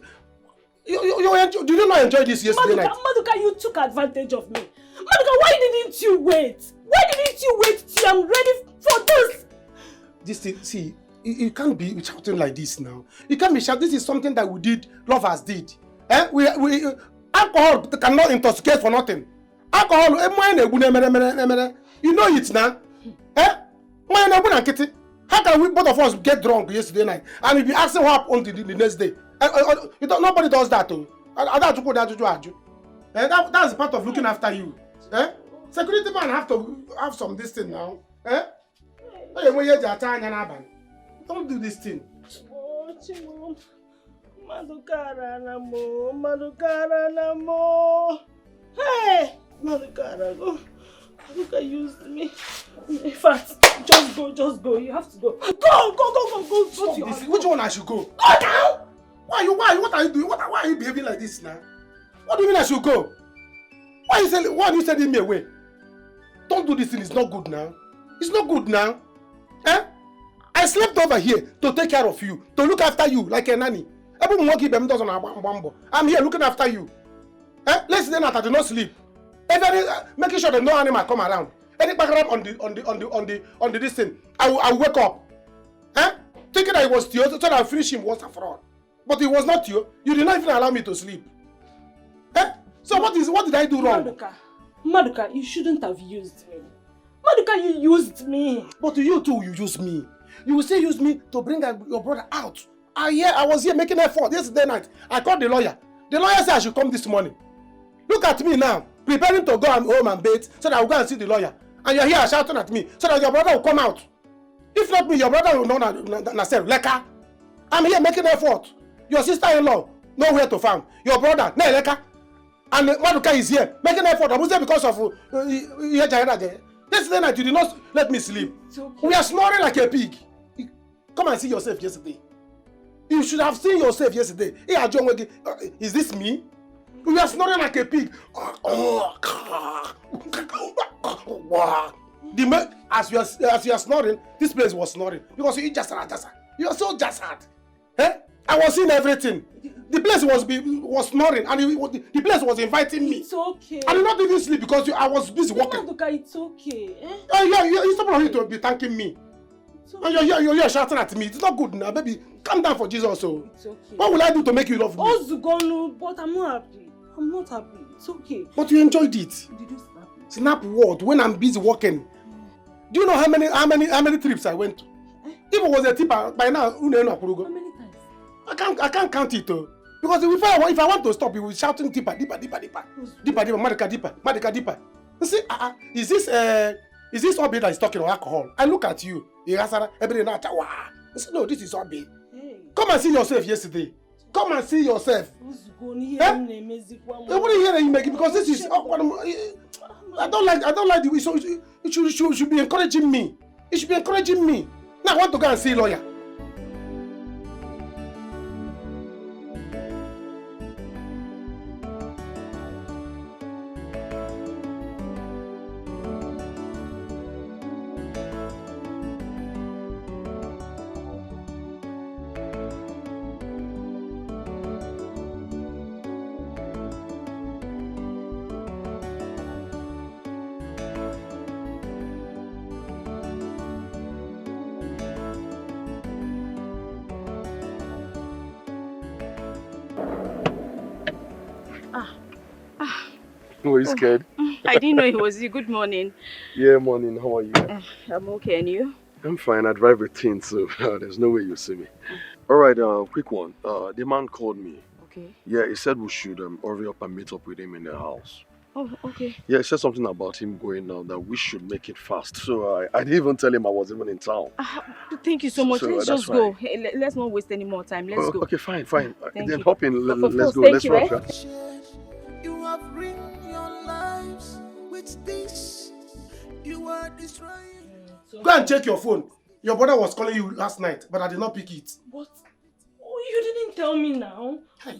did you not enjoy this yesterday night? Maduka, you took advantage of me. Maduka, why didn't you wait? Why didn't you wait till I'm ready for this? This thing, see, You can't be shouting like this now. You can't be shouting. This is something that we did, lovers did. Alcohol cannot intoxicate for nothing. Alcohol, you know it now. How can we both of us get drunk yesterday night and we'll be asking what happened the next day? Nobody does that. That's part of looking after you. Security man have to have some this thing now. Don't do this thing. Madukara namo. Hey, Madukara, go. Maduka used me. In fact, just go. You have to go. Go. Stop this. Which one I should go? Go now. Why? What are you doing? Why are you behaving like this now? What do you mean I should go? Why are you sending me away? Don't do this thing. It's not good now. It's not good now. I slept over here to take care of you, to look after you like a nanny. I'm here looking after you. Let's say that I do not sleep. Making sure that no animal come around. Any background on the this thing, I will wake up. Thinking that it was Theo, so that I'll finish him once and for all. But it was not Theo. You did not even allow me to sleep. So what did I do wrong? Maduka, you shouldn't have used me. Maduka, you used me. But you too, you used me. You will still use me to bring your brother out. I was here making effort yesterday night. I called the lawyer. The lawyer said I should come this morning. Look at me now, preparing to go home and bathe so that I will go and see the lawyer. And you're here shouting at me so that your brother will come out. If not me, your brother will know Leka. I'm here making effort. Your sister-in-law, nowhere to find. Your brother, Leka. And Maduka is here making effort. I will say because of yesterday night you did not let me sleep. Okay. We are snoring like a pig. Come and see yourself yesterday. You should have seen yourself yesterday. Is this me? We are snoring like a pig. As you are snoring, this place was snoring because you just you are so just hard. I was seeing everything. The place was snoring and the place was inviting me. It's okay. I did not even sleep because I was busy working. It's okay. You're supposed to be thanking me. Okay. You're shouting at me. It's not good now, baby. Calm down for Jesus. So. It's okay. What will I do to make you love me? Ozugonu, but I'm not happy. I'm not happy. It's okay. But you enjoyed it. Did you snap it? Snap what? When I'm busy working. Do you know how many trips I went to? If it was a tip by now, how many times? I can't count it though. Because if I want to stop, you will shouting deeper. Madika deeper. You see, is this Obi that is talking about alcohol? I look at you. Every night. I say, no, this is Obi. Hey. Come and see yourself yesterday. Come and see yourself. I wouldn't hear that you make it because this is. I don't like the way. So you should be encouraging me. You should be encouraging me. Now I want to go and see a lawyer. Were you scared? I didn't know it was you. Good morning. Yeah, morning. How are you? I'm okay, and you? I'm fine. I drive a teen, so there's no way you see me. Alright, quick one. The man called me. Okay. Yeah, he said we should hurry up and meet up with him in the house. Oh, okay. Yeah, he said something about him going now, that we should make it fast. So I didn't even tell him I was even in town. Thank you so much. Let's just go. Hey, let's not waste any more time. Let's go. Okay, fine. Then you. hop in. Let's go. Let's rush. You have ringed your lives with this. You are destroying. Go and check your phone. Your brother was calling you last night, but I did not pick it. What? Oh, you didn't tell me now. Hey.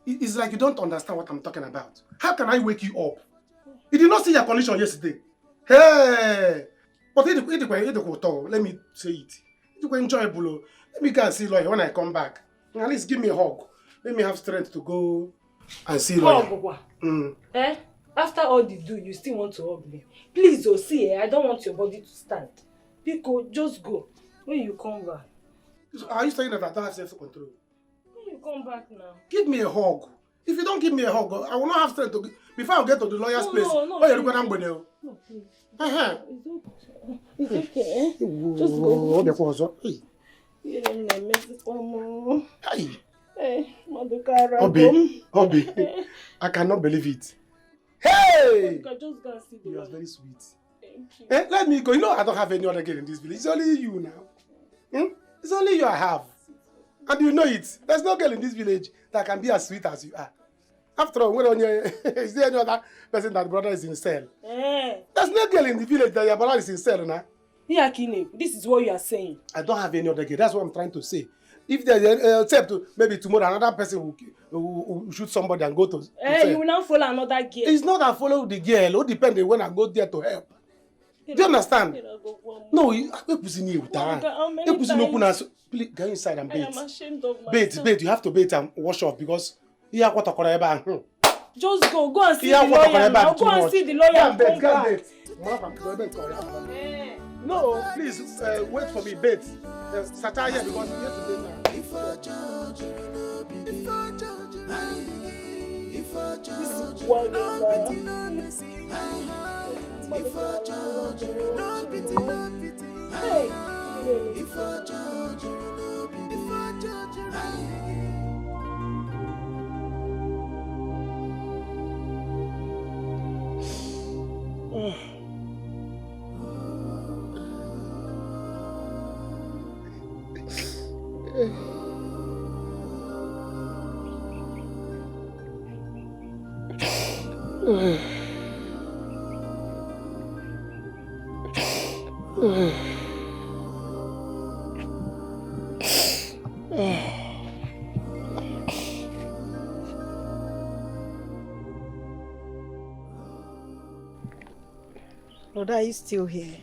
It's like you don't understand what I'm talking about. How can I wake you up? You did not see your condition yesterday. Hey! But let me say it. It's enjoyable. Let me go and see lawyer when I come back. At least give me a hug. Let me have strength to go and see lawyer. After all the do, you still want to hug me. Please, see, I don't want your body to stand. Pico, just go. When you come back. Are you saying that I don't have self-control? When you come back now. Give me a hug. If you don't give me a hug, I will not have strength to... Before I get to the lawyer's place. No, you're going to no, please. It's okay. Just go. Obi, I cannot believe it. Hey! Just go and see the You are very sweet. Thank you. Let me go. You know I don't have any other girl in this village. It's only you now. It's only you I have. And you know it. There's no girl in this village that can be as sweet as you are. After all, is there any other person that brother is in cell? There's no girl in the village that your brother is in cell now. Yeah, Nnebe, this is what you are saying. I don't have any other girl. That's what I'm trying to say. If there's except maybe tomorrow another person will shoot somebody and go to you will not follow another girl. It's not that I follow the girl. It depends when I go there to help. Do you understand? No, you pussy new time. You pussy no put. Please go inside and bathe. I am ashamed of myself. Bathe. You have to bathe and wash off because you have what I Just go and see the lawyer now. Go and see the lawyer and come back. No, please wait for me. Bathe. Satire here because you have to bathe now. If I judge Brother, are you still here?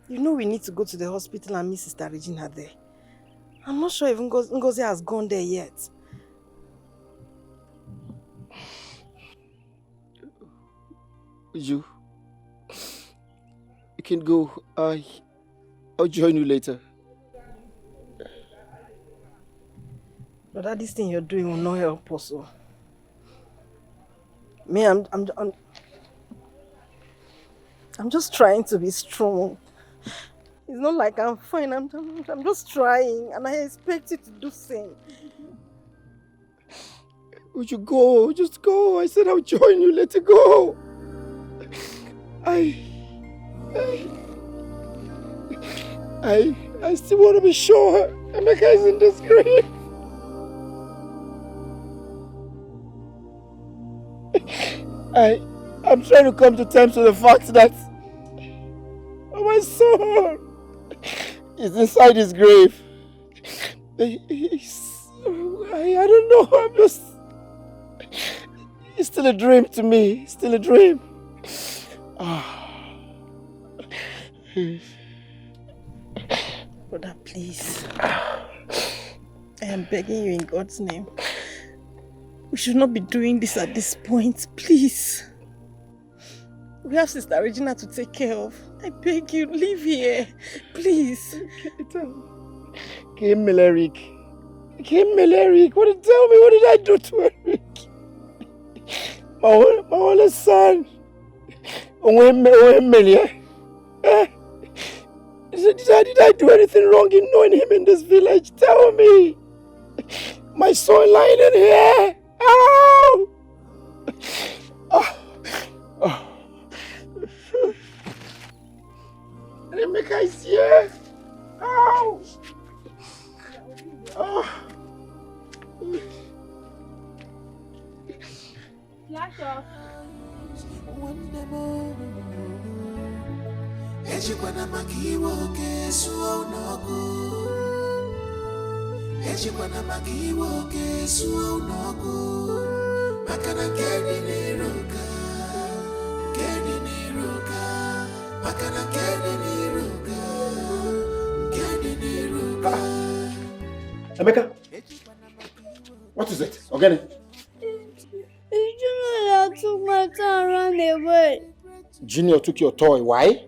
You know we need to go to the hospital and meet Sister Regina there. I'm not sure even Ngozi has gone there yet. You can go. I'll join you later. Brother, this thing you're doing will not help us. Me, I'm just trying to be strong. It's not like I'm fine. I'm just trying, and I expect you to do the same. Would you go? Just go. I said I'll join you. Let it go. I still want to be sure Emeka is in this grave. I'm trying to come to terms with the fact that my son is inside his grave. I don't know. It's still a dream to me. It's still a dream. Brother, please. I am begging you in God's name. We should not be doing this at this point, please. We have Sister Regina to take care of. I beg you, leave here, please. Kim Eric. What did tell me? What did I do to Eric? My only son. Did I do anything wrong in knowing him in this village? Tell me. My son lying in here. Ow! Emeka is here. Ow! Flash off. Ejikwana makiwo kesu onogo. Ejikwana makiwo kesu onogo. Makana keni niruka. Keni niruka. Makana keni niruka. Keni niruka. Emeka, what is it? Ogene? Junior took my toy and ran away. Junior took your toy. Why?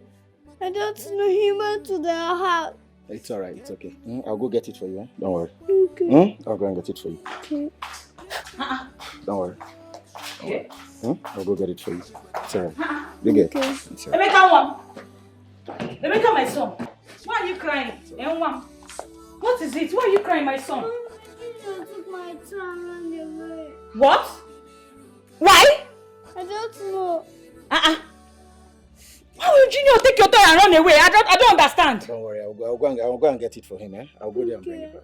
I I don't know. He went to the house. It's alright, it's okay. I'll go get it for you, eh? Don't worry. Okay. I'll go and get it for you. Okay. Don't worry. I'll go get it for you. It's alright. You get it. It's alright. Rebecca, my son. Why are you crying? What is it? Why are you crying, my son? I took my son and ran away. What? Why? I don't know. Why would Junior take your toy and run away? I don't understand. Don't worry, I'll go and get it for him, eh? I'll go there and bring it back.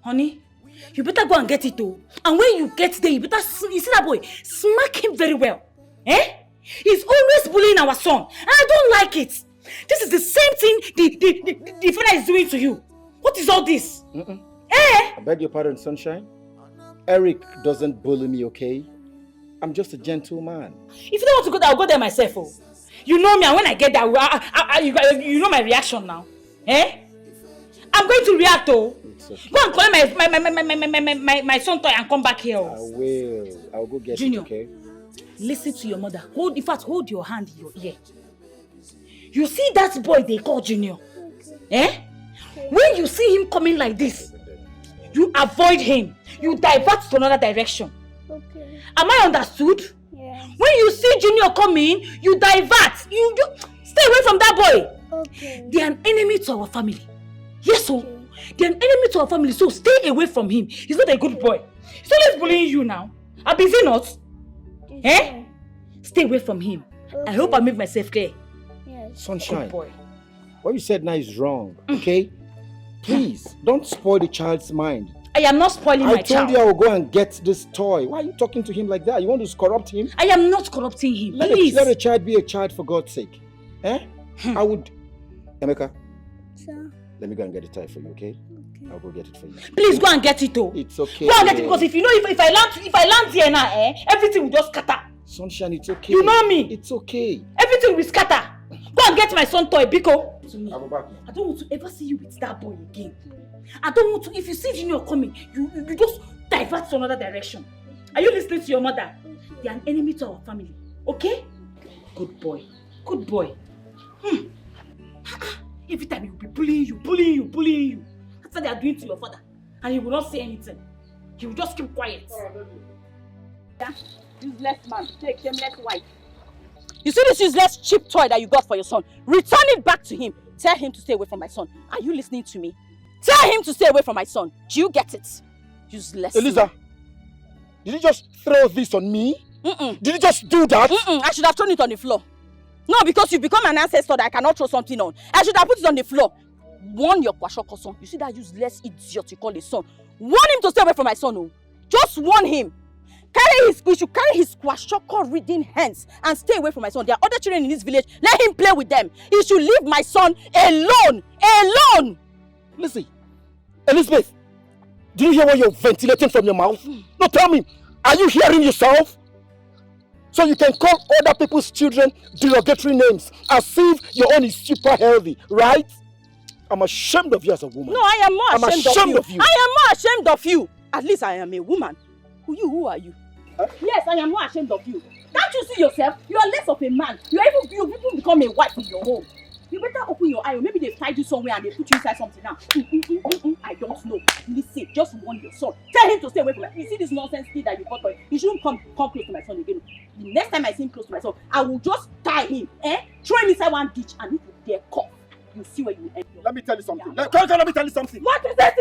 Honey, you better go and get it though. And when you get there, you better you see that boy, smack him very well. Eh? He's always bullying our son. And I don't like it. This is the same thing the father is doing to you. What is all this? Eh? I beg your pardon, Sunshine. Eric doesn't bully me, okay? I'm just a gentleman. If you don't want to go there, I'll go there myself. Oh. You know me, and when I get there, you know my reaction now. Eh? I'm going to react though. Okay. Go and collect my son toy and come back here. I will. I'll go get Junior, it, okay? listen to your mother. Hold your hand in your ear. You see that boy they call Junior? Eh? When you see him coming like this, you avoid him. You divert to another direction. Okay. Am I understood? Yeah. When you see Junior coming, you divert. You stay away from that boy. Okay. They are an enemy to our family. Yes, so they are an enemy to our family. So stay away from him. He's not a good boy. He's always bullying you now. Is he not? Eh? Stay away from him. Okay. I hope I make myself clear. Yes. Sunshine. Good boy. What you said now is wrong, okay? Please, don't spoil the child's mind. I am not spoiling my child. I told you I will go and get this toy. Why are you talking to him like that? You want to corrupt him? I am not corrupting him. Please. Let a child be a child for God's sake. Eh? I would... Emeka. Sir. Let me go and get the toy for you, okay? I'll go get it for you. Please go and get it, oh. It's okay. Go and get it because if you know if I land here now, everything will just scatter. Sunshine, it's okay. You know me. It's okay. Everything will scatter. Go and get my son toy, Biko. I'll go back. I don't want to ever see you with that boy again. I don't want to. If you see Junior coming, you just divert to another direction. Are you listening to your mother? They are an enemy to our family. Okay? Good boy. Good boy. Every time he will be bullying you. That's what they are doing to your father. And he will not say anything. He will just keep quiet. Yeah? Useless man. Take shameless wife. You see this useless cheap toy that you got for your son? Return it back to him. Tell him to stay away from my son. Are you listening to me? Tell him to stay away from my son. Do you get it? Useless. Eliza, did you just throw this on me? Did you just do that? I should have thrown it on the floor. No, because you've become an ancestor that I cannot throw something on. I should have put it on the floor. Warn your Kwashoko son. You see that useless idiot you call his son. Warn him to stay away from my son. Oh. Just warn him. We should carry his Kwashoko reading hands and stay away from my son. There are other children in this village. Let him play with them. He should leave my son alone. Alone. Listen, Elizabeth, do you hear what you're ventilating from your mouth? No, tell me, are you hearing yourself? So you can call other people's children derogatory names as if your own is super healthy, right? I'm ashamed of you as a woman. No, I am more ashamed of you. I am more ashamed of you. At least I am a woman. Who are you? Huh? Yes, I am more ashamed of you. Can't you see yourself? You are less of a man. You've even become a wife in your home. You better open your eye, or maybe they tied you somewhere and they put you inside something now. I don't know. Listen, just warn your son. Tell him to stay away from me. You see this nonsense kid that you got for him? He shouldn't come close to my son again. The next time I see him close to my son, I will just tie him, throw him inside one ditch, and if you dare cough, you see where you end. Let me tell you something. Let me tell you something. What is that?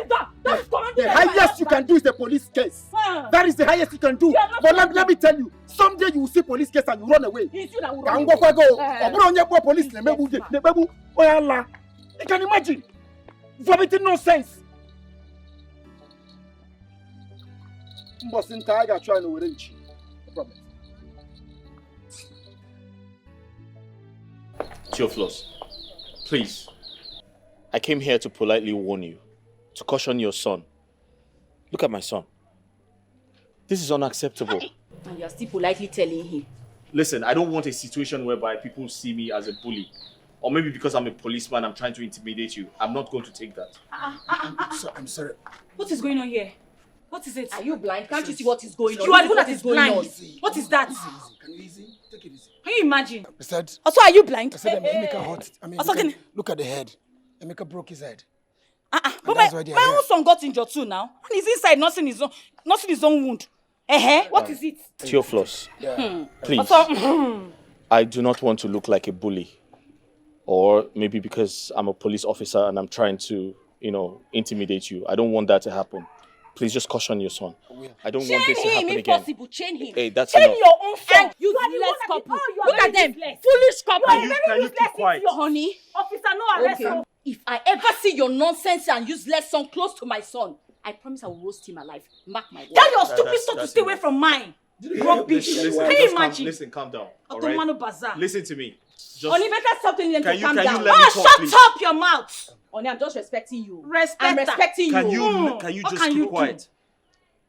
The highest you can do is a police case. That is the highest you can do. But let me tell you, someday you will see police case and you run away. It's you that will run away. Police. You can imagine. Vomiting nonsense. Theophilus, please. I came here to politely warn you, to caution your son. Look at my son. This is unacceptable. And you're still politely telling him. Listen, I don't want a situation whereby people see me as a bully. Or maybe because I'm a policeman, I'm trying to intimidate you. I'm not going to take that. I'm sorry. What is going on here? What is it? Are you blind? Can't you see what is going on? You are the one that is going blind. What is that? Can you easy? Take it easy. Can you imagine? I said, Also, are you blind? I said Emeka hurt. I mean, look at the head. Emeka broke his head. But my own son got injured too now. And he's inside nursing his own wound. What is it? Theophilus, Yeah. please. Also, I do not want to look like a bully. Or maybe because I'm a police officer and I'm trying to, intimidate you. I don't want that to happen. Please just caution your son. I don't want this to happen again. Impossible. Chain him. Hey, that's Chain enough. your own son. You are the useless one couple. Look at them. Foolish couple. Can you keep quiet? Honey. Officer, no arrest. Okay. If I ever see your nonsense and useless son close to my son, I promise I will roast him alive. Mark my word. Tell your stupid son to stay away from mine. Rubbish. Listen, Can you imagine? Listen, calm down. All Ottomano right? Bazaar. Listen to me. Oni, better stop telling them to calm down. Can you let me talk, shut please? up your mouth. Oni, I'm just respecting you. I'm respecting Can you. you What just can keep you quiet?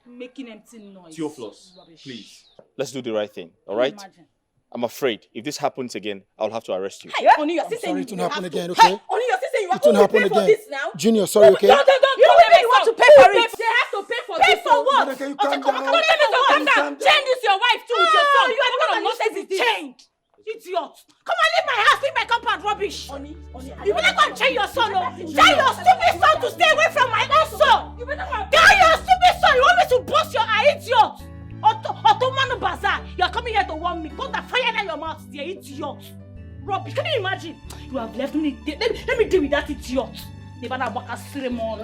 Making empty noise. Theophilus, Rubbish. please. Let's do the right thing, all right? Imagine. I'm afraid if this happens again, I'll have to arrest you. Hey, Oni, you're still saying Sorry, it you won't happen have to. again, okay? Hey, Oni, you're still saying you have It won't to happen pay for again. this now. Junior, sorry, okay? Don't. You really want to pay for it. They have to pay for Pay this. for what? Mother, can you calm down? Calm down. Change this your wife too with your son. You are the one that nonsense is changed. Idiot. Come on, leave my house, leave my compound, rubbish. Oni, You better go and train your son, oh. Tell your stupid son to stay away from my own son. Tell your stupid son, you want me to bust your eye, idiot. Ottomano Bazaar, you're coming here to warn me. Put the fire in your mouth, dear idiot. Rubbish, can you imagine? You have left me. Let me deal with that idiot. They better walk a ceremony.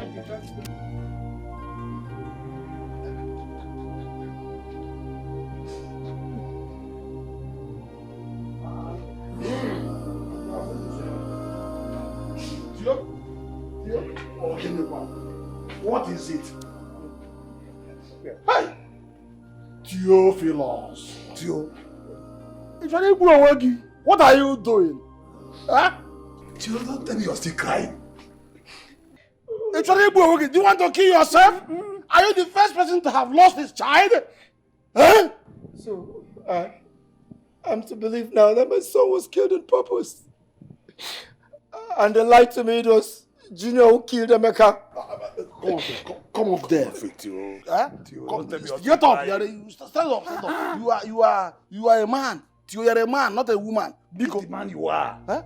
What is it? Hey! Theophilus. What are you doing? Huh? Theo, don't tell me you're still crying. Do you want to kill yourself? Are you the first person to have lost his child? Huh? So, I'm to believe now that my son was killed on purpose. And they lied to me it was Junior who killed Emeka. Come up there, Theo. Huh? Get up. Stand up. You are a man. Theo, you're a man, not a woman. Because the man you are. Huh?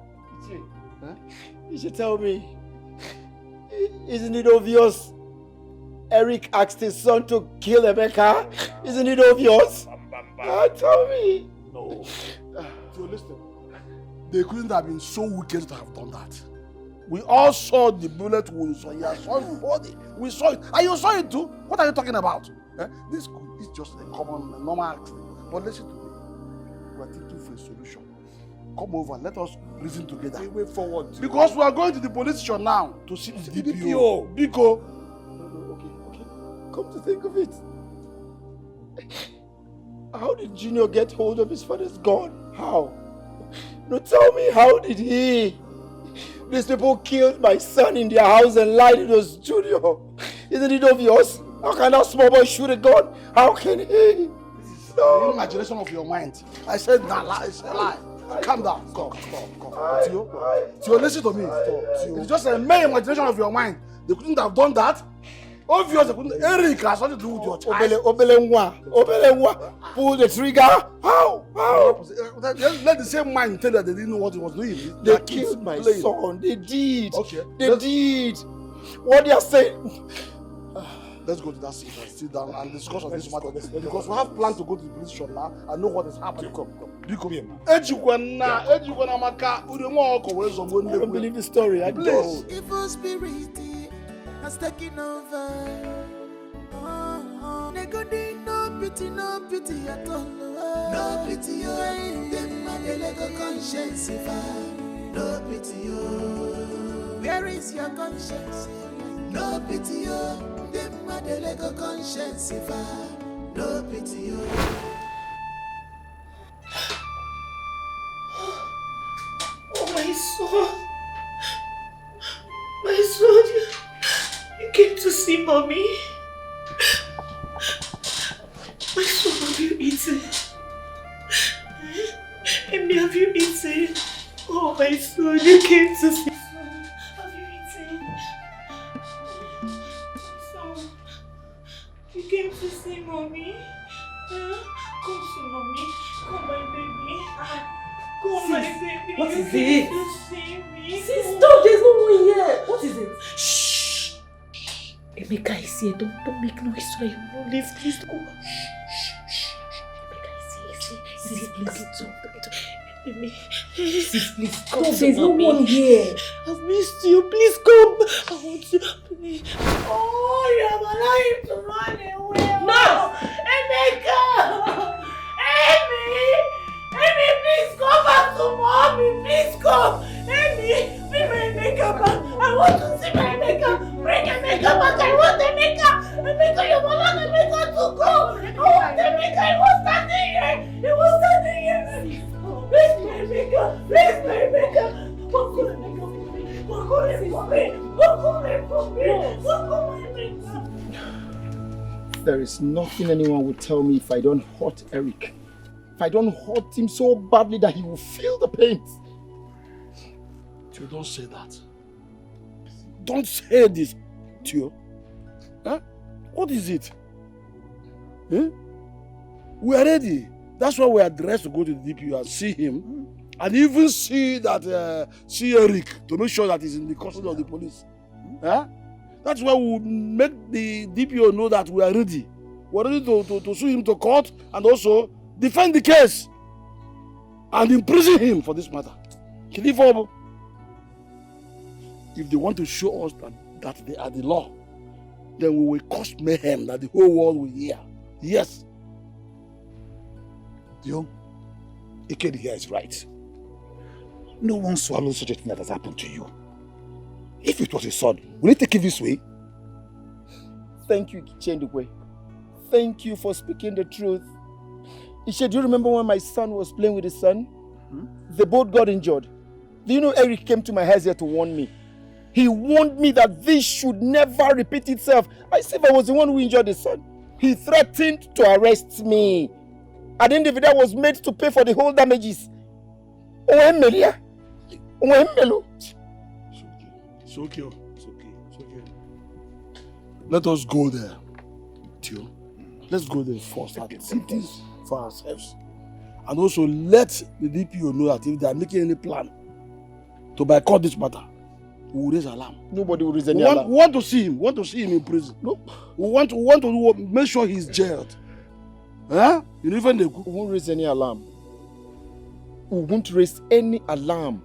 You should tell me. Isn't it obvious? Eric asked his son to kill Emeka. Isn't it obvious? Tell me. No. So listen. They couldn't have been so wicked to have done that. We all saw the bullet wounds on your son's body. We saw it. And you saw it too. What are you talking about? This is just a common, normal accident. But listen to me. We are thinking for a solution. Come over. Let us reason together. We wait forward. Because we are going to the police station now to see the DPO. No, okay. Come to think of it. How did Junior get hold of his father's gun? How? No, tell me, how did he? These people killed my son in their house and lied it was Junior. Isn't it obvious? How can that small boy shoot a gun? How can he? No. The imagination of your mind. I said nah, it's a lie. Calm down. Stop. Theo, listen to me. It's just a mere imagination of your mind. They couldn't have done that. Obviously, they couldn't. Eric has something to do with your child. Obele, pull the trigger. How? Let the same mind tell that they didn't know what he was doing. They killed my son. They did. Okay. They did. What they are saying. Let's go to that seat and sit down and discuss on this matter. Because we have planned to go to the police station now and know what is happening. Come. I don't believe the story. I don't. Evil spirit has taken over. No pity at all. No pity, them and the Lego conscience. No pity, where is your conscience? No pity, them and the Lego conscience. No pity, Oh, my son. My son, you came to see mommy. My son, have you eaten? Amy, have you eaten? Oh, my son, you came to see. Have you eaten? Son, You came to see mommy? Come see mommy. Come, my baby. Come, my baby. What you is came it? to see me. Sis, stop, there's no one here. What is it? Shh. Emeka is here. Don't make noise so that you won't leave. Please go. Shh. Emeka is here. Sis, please talk. Sis, please come. There's no one here. I've missed you. Please come. I want you. Please. Oh, you're alive to run away. No! Emeka! Amy, please come back to mommy. Please come. Amy, bring my Emeka back. I want to see my Emeka. Bring Emeka back. I want Emeka. Emeka, you want Emeka to go. I want Emeka. He was standing here. Please, my Emeka. Please, my Emeka. Walk on Emeka for me. There is nothing anyone would tell me if I don't hurt Eric. If I don't hurt him so badly that he will feel the pain. Tio, don't say that. Don't say this, Tio. Huh? What is it? Huh? We are ready. That's why we are dressed to go to the DPO and see him. And even see Eric to make sure that he's in the custody of the police. Huh? That's why we make the DPO know that we are ready. We're ready to sue him to court and also defend the case and imprison him for this matter. If they want to show us that they are the law, then we will cause mayhem that the whole world will hear. Yes. Dio, Ikedi here is right. No one swallows such a thing that has happened to you. If it was his son, will he take it this way? Thank you, Chinenye. Thank you for speaking the truth. Ishe, do you remember when my son was playing with his son? They both got injured. Do you know Eric came to my house here to warn me? He warned me that this should never repeat itself. I said if I was the one who injured his son. He threatened to arrest me. And the individual was made to pay for the whole damages. It's okay. Let us go there, Tio. Let's go there first and see this for ourselves. And also let the DPO know that if they are making any plan to boycott this matter, we will raise alarm. Nobody will raise any alarm. We want to see him. in prison. No. We want to make sure he's jailed. Huh? You even they won't raise any alarm. We won't raise any alarm.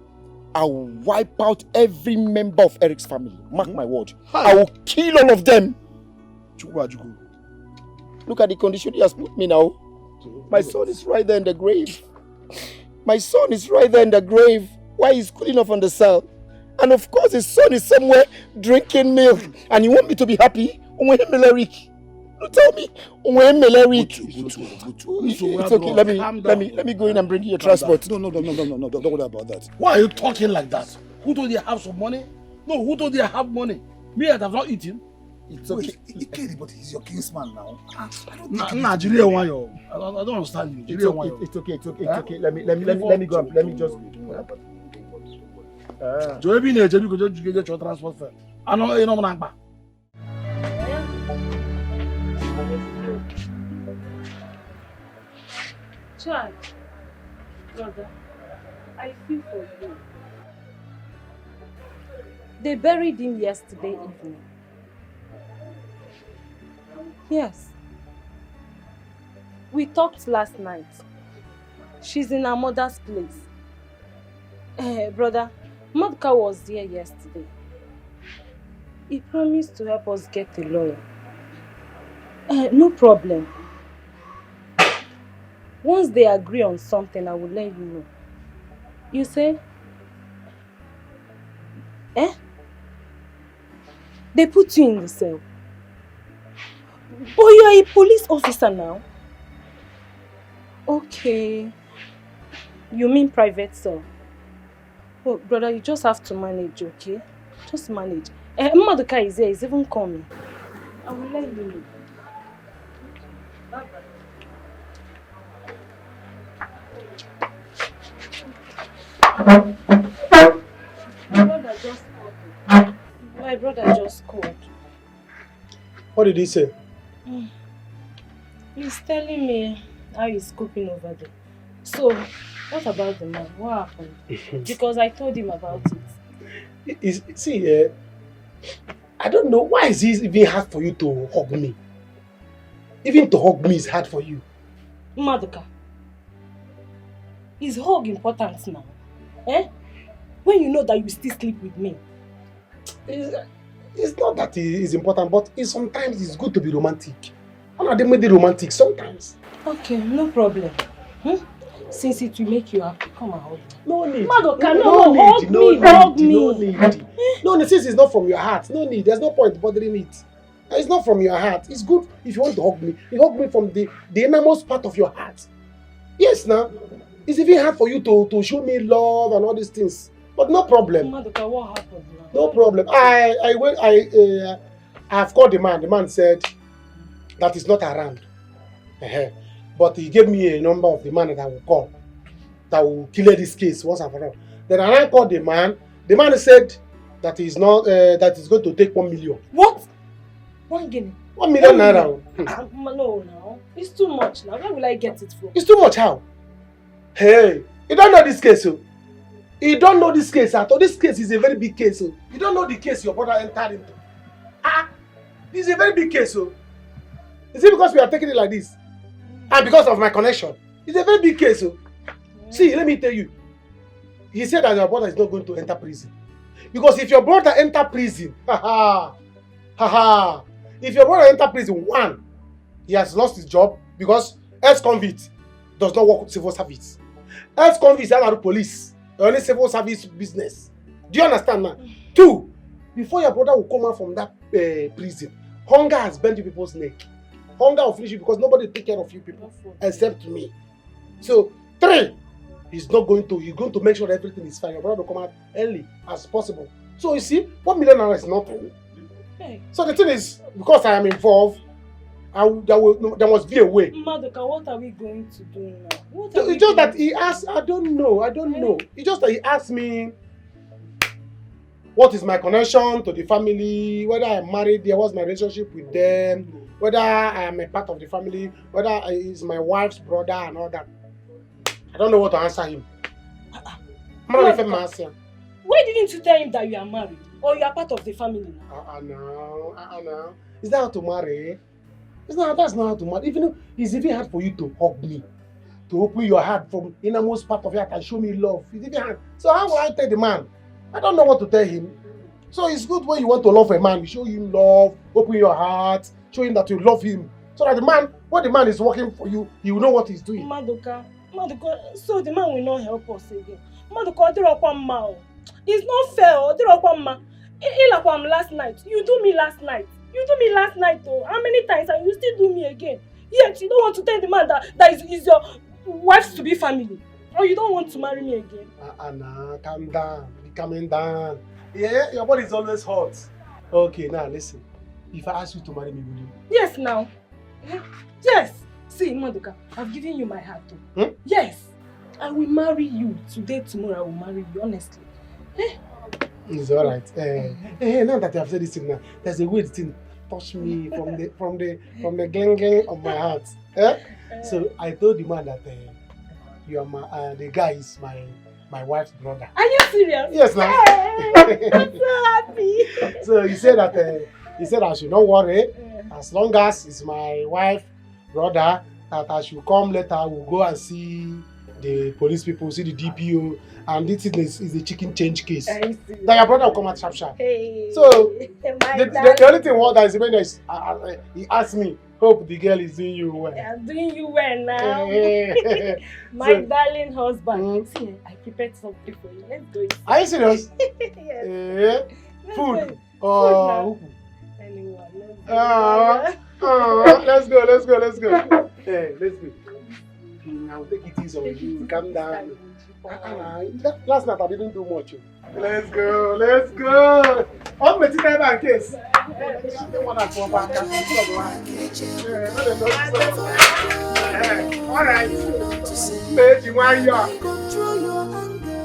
I will wipe out every member of Eric's family. Mark my word. I will kill all of them. Look at the condition he has put me now. My son is right there in the grave. Why he's cooling off on the cell? And of course his son is somewhere drinking milk. And you want me to be happy? Tell me. It's okay. Let me go in and bring you your transport. No. Don't worry about that. Why are you talking like that? Who told you I have some money? No, who told you I have money? Me, I have not eaten. It's okay. Ikedi, but he's your kinsman now. I don't understand you. It's okay. Let me go. Let me just. Joey, you go get your transport fare. I know you know. Child, brother, I feel for you. They buried him yesterday evening. Yes. We talked last night. She's in her mother's place. Brother, Madka was there yesterday. He promised to help us get a lawyer. No problem. Once they agree on something, I will let you know. You say? They put you in the cell. But you are a police officer now. Okay. You mean private cell? Oh, brother, you just have to manage, okay? Just manage. Maduka is here, he's even coming. I will let you know. Bye-bye. My brother just called. What did he say? He's telling me how he's coping over there. So, what about the man? What happened? Because I told him about it. I don't know, why is it even hard for you to hug me? Even to hug me is hard for you. Madoka, is hug important now? Eh? When you know that you still sleep with me. It's not that it's important, but sometimes it's good to be romantic. I'm not made romantic sometimes. Okay, no problem. Since it will make you happy, come and hug me. No need. Madoka, hug me. No need. No need. Since it's not from your heart, no need. There's no point bothering it. It's not from your heart. It's good if you want to hug me. You hug me from the innermost part of your heart. Yes, now. It's even hard for you to show me love and all these things. But no problem. Madoka, what happened now? No problem. I've called the man. The man said that he's not around. But he gave me a number of the man that I will call, that will clear this case once and for all. Then I called the man. The man said that he's not that he's going to take 1 million. What? 1 guinea? 1 million naira. No, it's too much now. Where will I get it from? It's too much how? Hey, you don't know this case, so. You don't know this case at all. This case is a very big case, so. You don't know the case your brother entered into. It's a very big case, so. Is it because we are taking it like this? And because of my connection? It's a very big case, so. See, let me tell you. He said that your brother is not going to enter prison. Because if your brother enter prison, if your brother enter prison, one, he has lost his job because ex-convict does not work with civil service. Ex-convict is not police, only civil service business. Do you understand now? Two, before your brother will come out from that prison, hunger has bent people's neck. Hunger will finish you because nobody take care of you people except me. So, three, he's going to make sure that everything is fine. Your brother will come out early as possible. So you see, 1 million naira is nothing. Hey. So the thing is, because I am involved, there must be a way. Madoka, what are we going to do now? It's just that he asked, I don't know. It's just that he asked me, what is my connection to the family, whether I'm married there, what's my relationship with them, whether I am a part of the family, whether he's my wife's brother and all that. I don't know what to answer him. Why didn't you tell him that you are married or you are part of the family now? No. Is that how to marry? That's not how to marry. It's even hard for you to hug me, to open your heart from innermost part of your heart and show me love. It's even hard. So how will I tell the man? I don't know what to tell him. So it's good when you want to love a man, you show him love, open your heart, show him that you love him. So that when the man is working for you, he will know what he's doing. Madoka, so the man will not help us again. Madoka, it's not fair. Last night. You do me last night. Oh. How many times and you still do me again? Yet you don't want to tell the man that is your wife's to be family. Or you don't want to marry me again. Anna, calm down. Be calming down. Yeah, your body is always hot. Okay, now listen. If I ask you to marry me, will you? Yes, now. Yes. See, Madoka, I've given you my heart too. Yes. I will marry you. Today, tomorrow, I will marry you, honestly. It's alright. Now that you have said this thing now, there's a way the thing touch me from the gling of my heart. So I told the man that you are the guy is my wife's brother. Are you serious? Yes, now. Hey, I'm so happy. So he said I should not worry. As long as it's my wife's brother, that I should come later, we'll go and see the police people, see the DPO, and this is a chicken change case. That your brother will come out sharp. Hey, so the only thing that is remaining is he asked me, hope the girl is doing you well. I'm doing you well now. My darling husband. See, I prepared something for you. Let's go. Are you serious? Yes. Food. Anyone. Let's go. Hey, let's go. I'll take it easy on you. Calm down. Last night I didn't do much. Let's go. On the table case. Alright. Control your anger.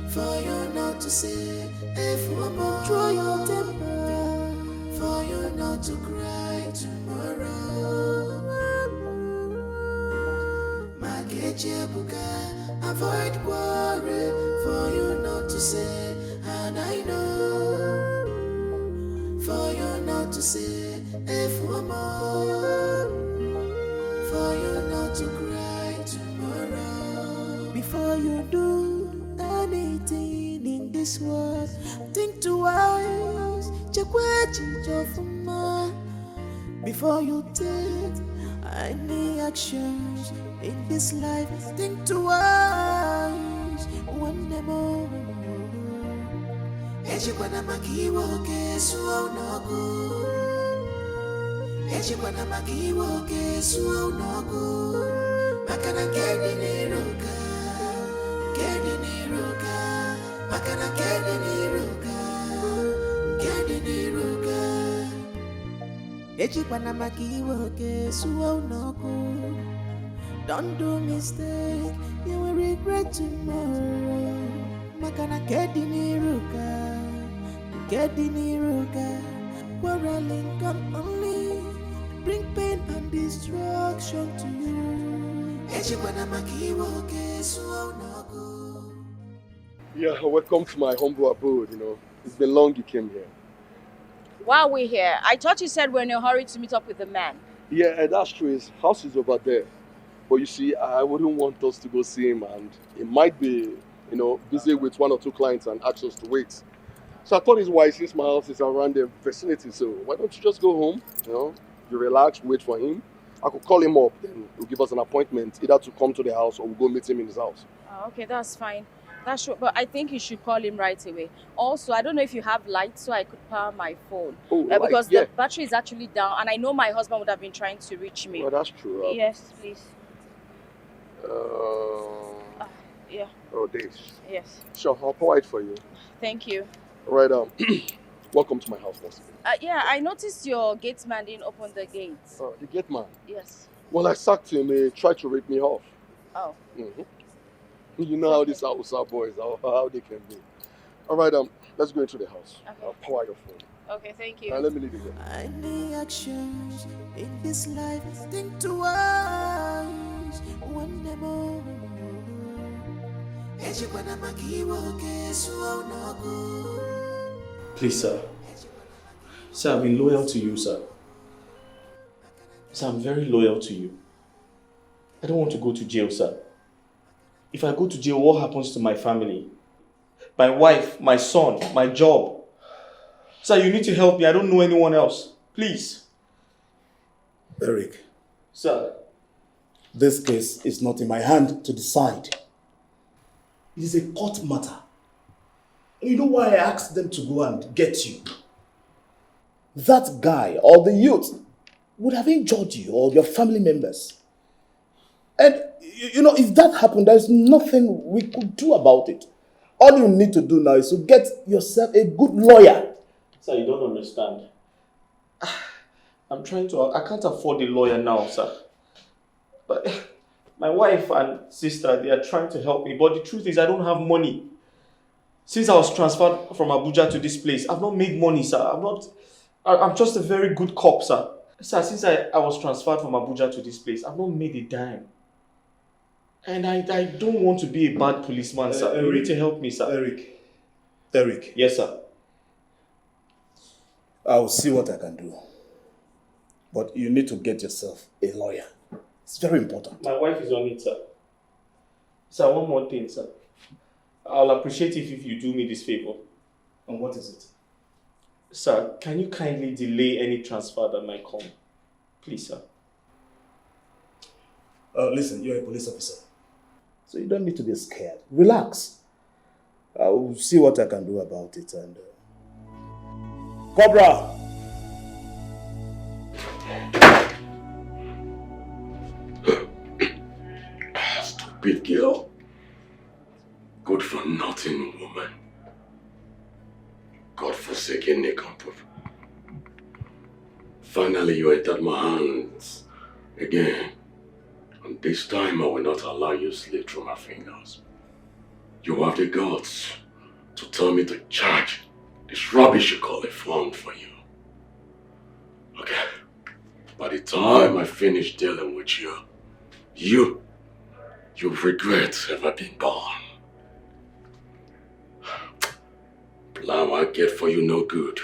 For you not to say, if you control your temper. For you not to cry tomorrow. Avoid worry for you not to say, and I know for you not to say, if one more, for you not to cry tomorrow. Before you do anything in this world, think twice, check what you do for more. Before you take any actions in this life, think twice, one more. Ejikwana makiwo kesu onogu. Ejikwana makiwo kesu onogu. Makana kedi niruka, makana kedi niruka. Ejikwana makiwo kesu onogu. Don't do mistake, you will regret tomorrow. Makana kedi niruka, quarreling can only bring pain and destruction to you. Yeah, welcome to my humble abode, It's been long you came here. Why are we here? I thought you said we're in a hurry to meet up with the man. Yeah, that's true. His house is over there. But you see, I wouldn't want us to go see him, and he might be, busy with 1 or 2 clients and ask us to wait. So I thought it's wise, since my house is around the vicinity, so why don't you just go home, you relax, wait for him. I could call him up, then he'll give us an appointment, either to come to the house or we'll go meet him in his house. Oh, okay, that's fine. That's true, but I think you should call him right away. Also, I don't know if you have lights so I could power my phone. Oh, because the battery is actually down, and I know my husband would have been trying to reach me. Oh, that's true. Yes, please. Yeah. Oh, this. Yes. Sure, I'll power it for you. Thank you. Right, welcome to my house, boss. Yeah, I noticed your gate man didn't open the gates. Oh, the gate man? Yes. Well, I sacked him. He tried to rip me off. Oh. Mm-hmm. You know how these Hausa boys, how they can be. All right, let's go into the house. Okay. I'll power your phone. Okay, thank you. Let me leave you here. Any actions in this life, think twice, one more. Please, sir. Sir, I've been loyal to you, sir. Sir, I'm very loyal to you. I don't want to go to jail, sir. If I go to jail, what happens to my family? My wife, my son, my job. Sir, you need to help me. I don't know anyone else. Please. Eric. Sir. This case is not in my hand to decide. It is a court matter. And you know why I asked them to go and get you? That guy or the youth would have injured you or your family members. And, if that happened, there's nothing we could do about it. All you need to do now is to get yourself a good lawyer. Sir, you don't understand. I can't afford a lawyer now, sir. But my wife and sister, they are trying to help me. But the truth is, I don't have money. Since I was transferred from Abuja to this place, I've not made money, sir. I'm just a very good cop, sir. Sir, since I was transferred from Abuja to this place, I've not made a dime. And I don't want to be a bad policeman, sir. You need to help me, sir. Eric. Yes, sir. I'll see what I can do. But you need to get yourself a lawyer. It's very important. My wife is on it, sir. Sir, one more thing, sir. I'll appreciate it if you do me this favor. And what is it? Sir, can you kindly delay any transfer that might come? Please, sir. Listen, you're a police officer. So you don't need to be scared. Relax. I'll see what I can do about it. And Cobra! Stupid girl. Good for nothing woman. God-forsaken nincompoop. Finally you entered my hands again. And this time I will not allow you to slip through my fingers. You have the guts to tell me to charge this rubbish you call a fund for you. Okay. By the time I finish dealing with you you'll regret ever being born. Plan I get for you no good.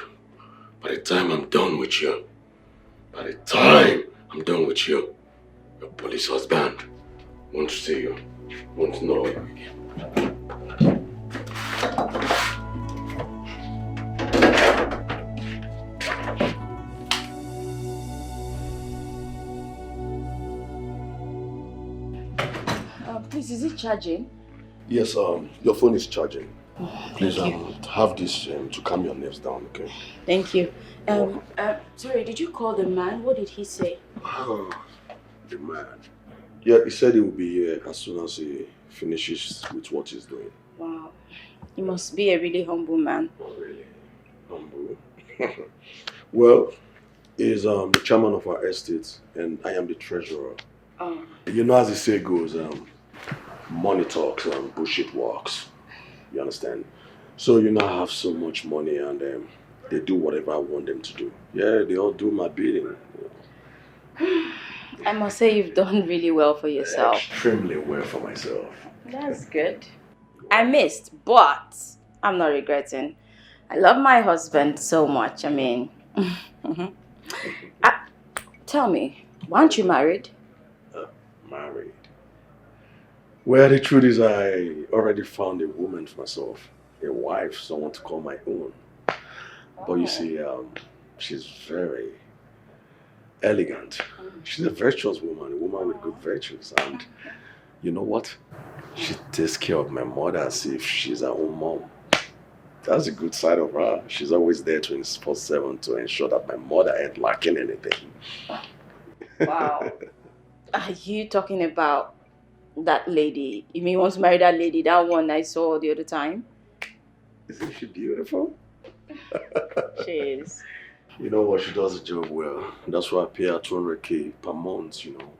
By the time I'm done with you, your police husband won't see you, won't know you again. Please, is it charging? Yes, your phone is charging. Please, Thank have this to calm your nerves down, okay? Thank you. Sorry, did you call the man? What did he say? The man. Yeah, he said he will be here as soon as he finishes with what he's doing. Wow. He must be a really humble man. Oh, really? Humble? Well, he's the chairman of our estate and I am the treasurer. Oh. You know, as the say goes, money talks and bullshit walks. You understand? So you now have so much money and they do whatever I want them to do. Yeah, they all do my bidding. I must say you've done really well for yourself. Extremely well for myself. That's good. I missed, but I'm not regretting. I love my husband so much. I mean, tell me, why aren't you married? Married? Well, the truth is I already found a woman for myself. A wife, someone to call my own. But you see, she's very elegant. She's a virtuous woman, a woman with good virtues. And you know what? She takes care of my mother as if she's her own mom. That's a good side of her. She's always there 24/7 to ensure that my mother ain't lacking anything. Wow. Are you talking about that lady? You mean you want to marry that lady, that one I saw the other time? Isn't she beautiful? She is. You know what? She does the job well. That's why I pay her 200K per month, you know.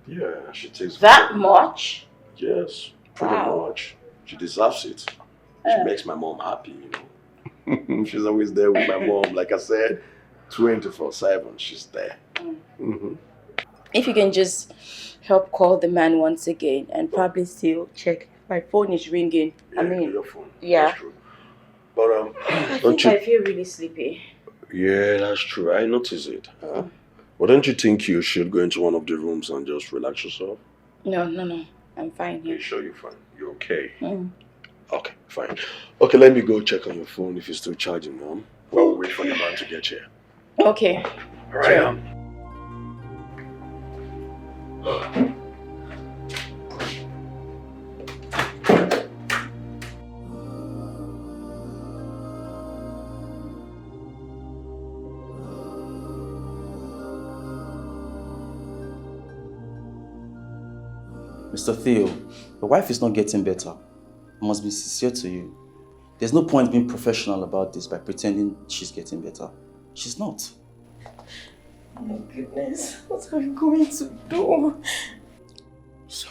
Yeah, she takes... That much? Yes, pretty much. She deserves it. She makes my mom happy, you know. She's always there with my mom. Like I said, 24/7, she's there. If you can just help call the man once again and probably still check. My phone is ringing. Yeah, I mean, your phone. yeah. That's true. But I don't think you... I feel really sleepy. Yeah, that's true. I notice it. Well, don't you think you should go into one of the rooms and just relax yourself? No. I'm fine here. You sure you're fine? You're okay? Okay, fine. Okay, let me go check on your phone if it's still charging, Mom. While we wait for the man to get here. Okay. All right. Mr. Theo, your wife is not getting better. I must be sincere to you. There's no point being professional about this by pretending she's getting better. She's not. Oh my goodness, what are we going to do? So,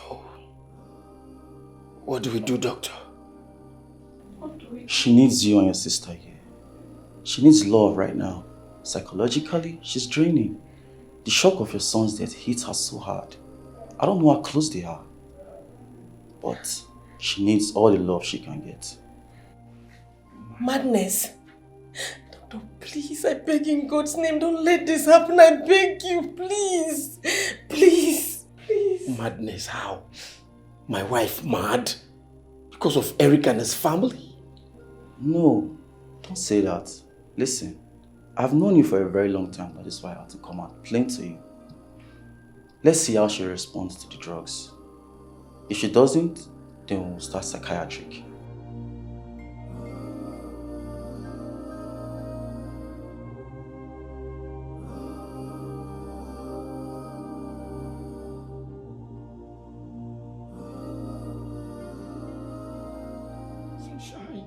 what do we do, doctor? She needs you and your sister here. She needs love right now. Psychologically, she's draining. The shock of your son's death hits her so hard. I don't know how close they are. But she needs all the love she can get. Madness. Doctor, please, I beg in God's name, don't let this happen. I beg you, please. Please. Madness, how? My wife mad? Because of Eric and his family? No, don't say that. Listen, I've known you for a very long time. That is why I had to come out plain to you. Let's see how she responds to the drugs. If she doesn't, then we'll start psychiatric. Sunshine.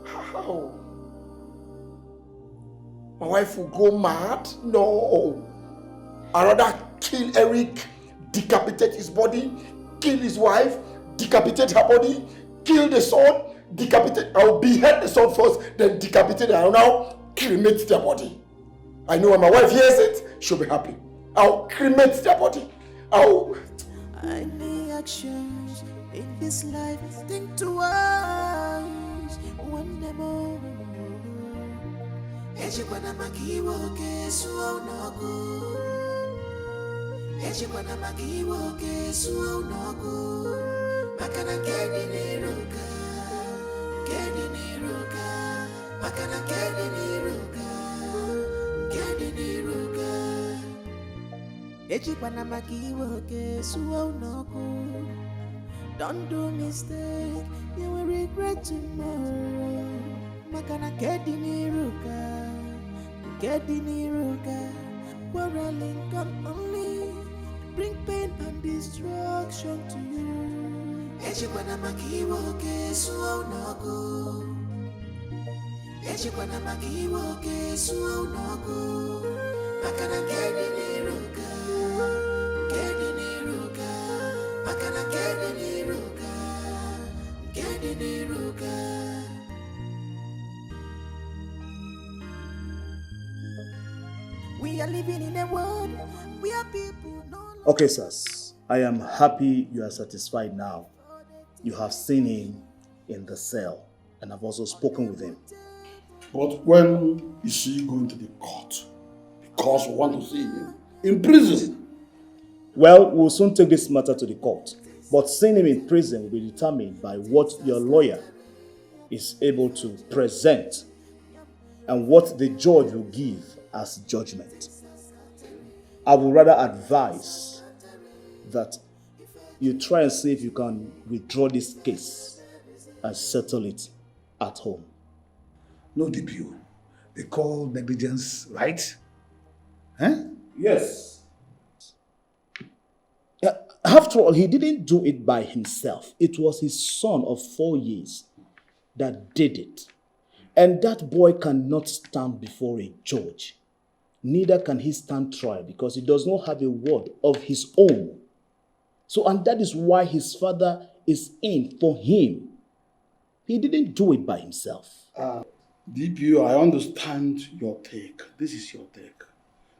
How? My wife will go mad? No. I'd rather kill Eric, decapitate his body, kill his wife, decapitate her body, kill the son, decapitate. I'll behead the son first, then decapitate her. I'll now cremate their body. I know when my wife hears it, she'll be happy. I'll cremate their body. Oh! Any actions in this life, think twice. One demo. Ejibana makiwo kesu onogo. Ejibana makiwo kesu onogo. Makana kedi niruka. Kedi niruka. Makana kedi niruka. Kedi niruka. Ejibana makiwo kesu onogo. Don't do mistake, you will regret tomorrow. Makana kedi niruka, quarreling can only bring pain and destruction to you. Ejibana makiwo kesu onogo. Ejibana makiwo kesu onogo. Makana kedi niruka, makana kedi niruka. We are living in a world where people know. Okay, sirs. I am happy you are satisfied now. You have seen him in the cell, and I've also spoken with him. But when is he going to the court? Because we want to see him in prison. Well, we'll soon take this matter to the court. But seeing him in prison will be determined by what your lawyer is able to present and what the judge will give as judgment. I would rather advise that you try and see if you can withdraw this case and settle it at home. No DPO. They call negligence, right? Huh? Yes. After all, he didn't do it by himself. It was his son of 4 years that did it. And that boy cannot stand before a judge. Neither can he stand trial because he does not have a word of his own. So, and that is why his father is in for him. He didn't do it by himself. DPO, I understand your take. This is your take.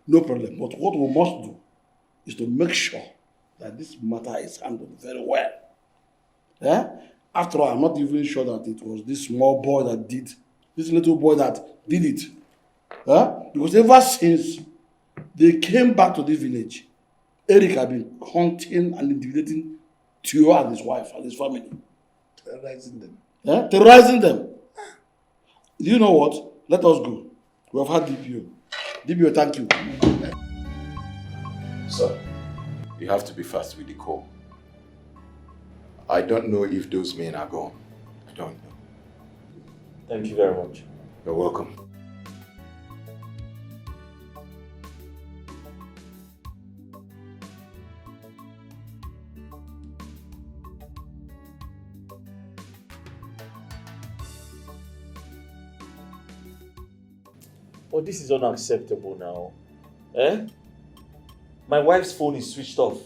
No problem. But what we must do is to make sure that this matter is handled very well. Yeah? After all, I'm not even sure that it was this small boy that did, this little boy that did it. Yeah? Because ever since they came back to this village, Eric had been hunting and intimidating Tio and his wife and his family. Terrorizing them. Yeah? Terrorizing them. Do you know what? Let us go. We have had DPO. DPO, thank you. Sir, you have to be fast with the call. I don't know if those men are gone. I don't know. Thank you very much. You're welcome. Oh, this is unacceptable now. Eh? My wife's phone is switched off.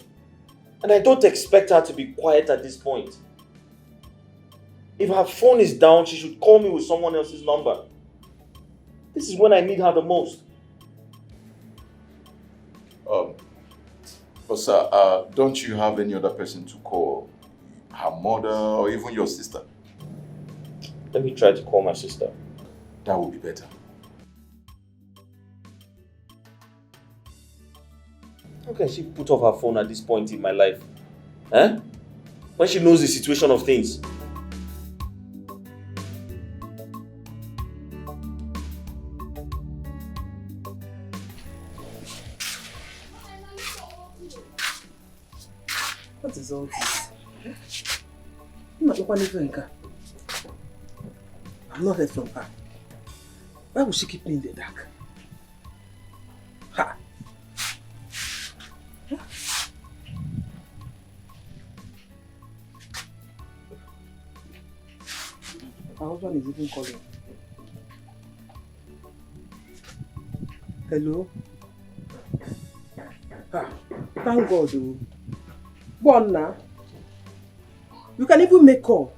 And I don't expect her to be quiet at this point. If her phone is down, she should call me with someone else's number. This is when I need her the most. But sir, don't you have any other person to call? Her mother or even your sister? Let me try to call my sister. That would be better. How can she put off her phone at this point in my life? Eh? When she knows the situation of things. What is all this? I'm not heard from her. Why would she keep me in the dark? Ha! My husband is even calling. Hello? Ah, thank God. Go on now. You can even make call.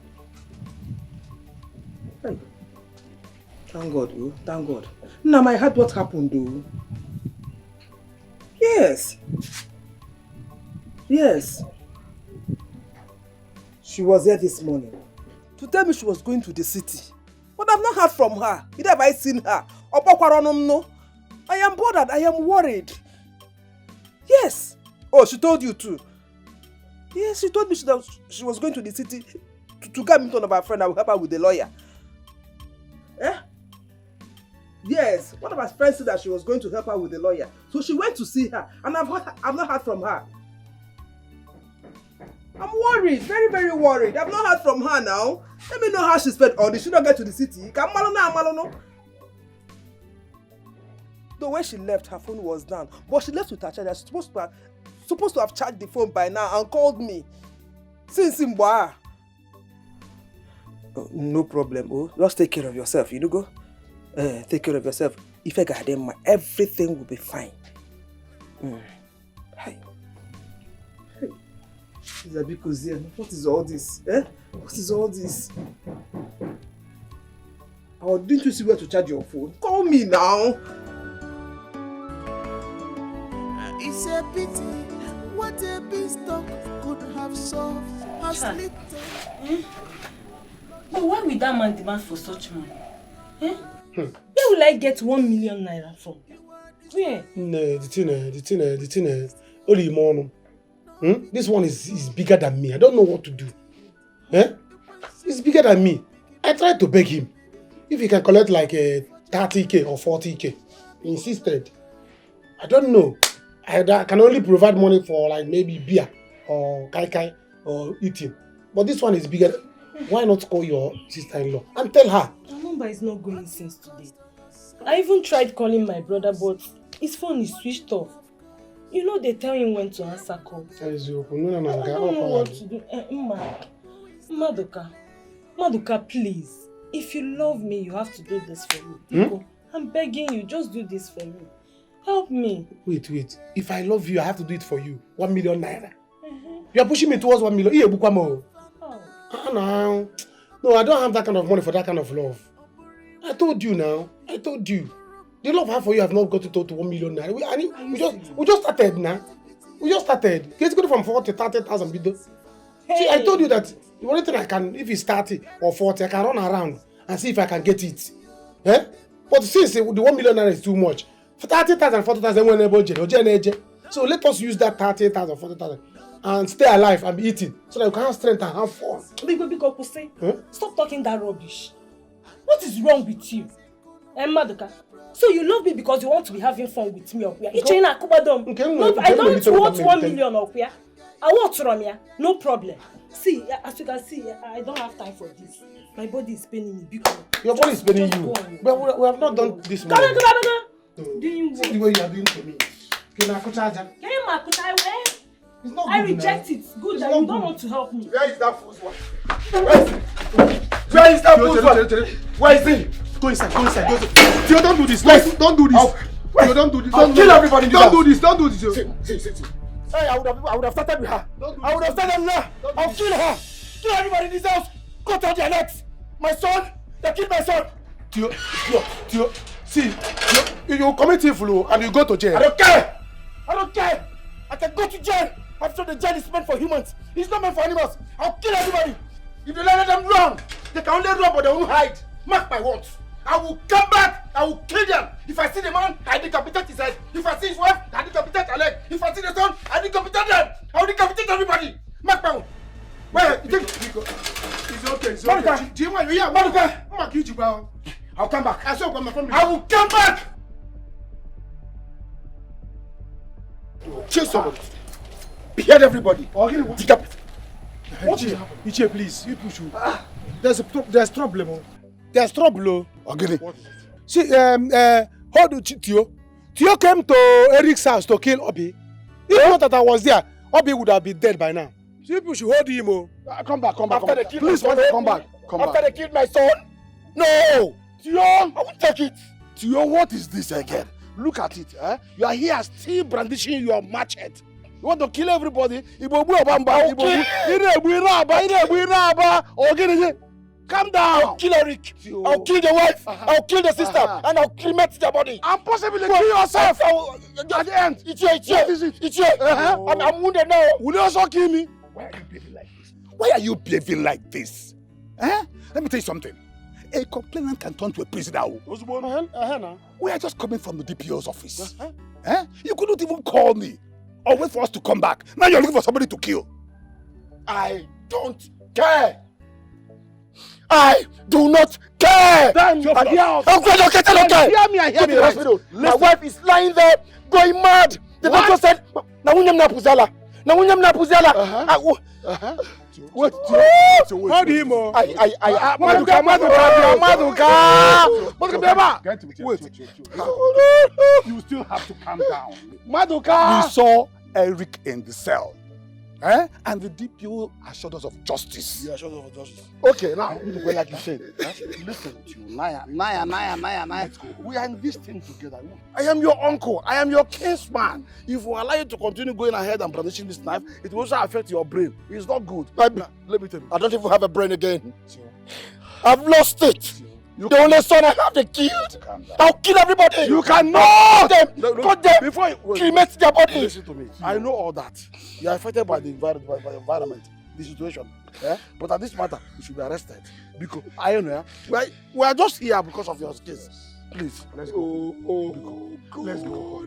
Hey. Thank God, oh, thank God. Now I heard what happened, though. Yes. Yes. She was here this morning to tell me she was going to the city. But I've not heard from her. Neither have I seen her. I am bothered. I am worried. Yes. Oh, she told you too. Yes, she told me she was going to the city to get me to one of her friends. I will help her with the lawyer. Eh? Yes, one of her friends said that she was going to help her with the lawyer. So she went to see her, and I've not heard from her. I'm worried, very, very worried. I've not heard from her now. Let me know how she spent all this. She don't get to the city. The way she left, her phone was down. But she left with her charger. She's supposed to have charged the phone by now and called me. Since Imba. Oh, no problem. Oh, just take care of yourself. You know, go. Take care of yourself. If I got them, everything will be fine. Hi. What is all this? Eh? What is all this? Oh, didn't you see where to charge your phone? Call me now. It's a pity what a beanstalk could have solved has lit. But why would that man demand for such money? Eh? Where will I get 1 million naira from? Where? No, the thing, only more. This one is bigger than me. I don't know what to do. Eh? It's bigger than me. I tried to beg him if he can collect like 30k or 40k. He insisted. I don't know. I can only provide money for like maybe beer or kai or eating. But this one is bigger. Why not call your sister-in-law and tell her? Her number is not going since today. I even tried calling my brother, but his phone is switched off. You know they tell him when to answer calls. I don't know what to do. Maduka, please. If you love me, you have to do this for me. I'm begging you, just do this for me. Help me. Wait. If I love you, I have to do it for you. 1 million naira. You are pushing me towards 1 million. No, I don't have that kind of money for that kind of love. I told you now. The love I have for you have not got to 1 million naira. We just started now. It's going from 40, 30,000 biddo. See, I told you that the only thing I can, if it's 30 or 40, I can run around and see if I can get it. Eh? But since the 1 million naira is too much, for 30,000, 40,000, we're able to. So let us use that 30,000, 40,000 and stay alive and be eating so that you can have strength and have fun. Stop talking that rubbish. What is wrong with you? Maduka, so you love me because you want to be having fun with me? I don't want 1 million. I want from you. No problem. See, as you can see, I don't have time for this. My body is paining me because your body is paining you. But we have not done this much. Doing what? See the way you are doing to me. I reject it. Good that you don't want to help me. Where is that fool's one? Where is that fool's one? Where is he? Go inside. Theo, don't do this. Don't do this. Theo, don't do this. I'll kill everybody in this Don't do this. See. Hey, I would have started with her. I would have started with her. I'll kill her. Kill everybody in this house. Cut out their necks. My son. They killed my son. Theo. See, you commit evil and you go to jail. I don't care. I can go to jail. I'm sure the jail is meant for humans. It's not meant for animals. I'll kill everybody. If you let them run, they can only run but they won't hide. Mark my words. I will come back. I will kill them. If I see the man, I decapitate his head. If I see his wife, I decapitate her leg. If I see the son, I decapitate them. I will decapitate everybody. Mark my words. Wait, you think? It's okay. Maduka. I'll come back. I will come back. Chase somebody. Behead everybody. Ichie, please. You push you. There's trouble. There's trouble. Okay. See, how do Theo? Theo came to Eric's house to kill Obi. If not that I was there, Obi would have been dead by now. So people should hold him. Come back. Please, come back. After they killed my son? No! Theo! I won't take it. Theo, what is this again? Look at it. You are here still brandishing your machete. You want to kill everybody? Calm down. I'll kill Eric. I'll kill the wife. I'll kill the sister. And I'll cremate their body. And possibly kill yourself. At the end. It's here. What is it? It's here. I'm wounded now. Will you also kill me? Why are you behaving like this? Why are you behaving like this? Eh? Let me tell you something. A complainant can turn to a prisoner. We are just coming from the DPO's office. Eh? You couldn't even call me or wait for us to come back. Now you're looking for somebody to kill. I don't care. I do not care. Then you're okay. Hear me. Right. My wife is lying there, going mad. The doctor said, "Nawunyam napuzala. Wait, how do you know? Maduka. Wait. You still have to calm down. Maduka. We saw Eric in the cell. Eh? And the DPO assured us of justice. Yeah, assured us of justice. Okay, now, like you said, listen to you, Naya. We are in this thing together. I am your uncle. I am your kinsman. If we allow you to continue going ahead and brandishing this knife, it will also affect your brain. It's not good. Let me tell you. I don't even have a brain again. I've lost it. The only son I have, they killed. I'll kill everybody. You cannot. Cut them. Before you cremate their body. Listen to me. I know all that. You are affected by the environment, the situation. Yeah? But at this matter, you should be arrested. Because I know we are just here because of your case. Please, let's go. Let's go.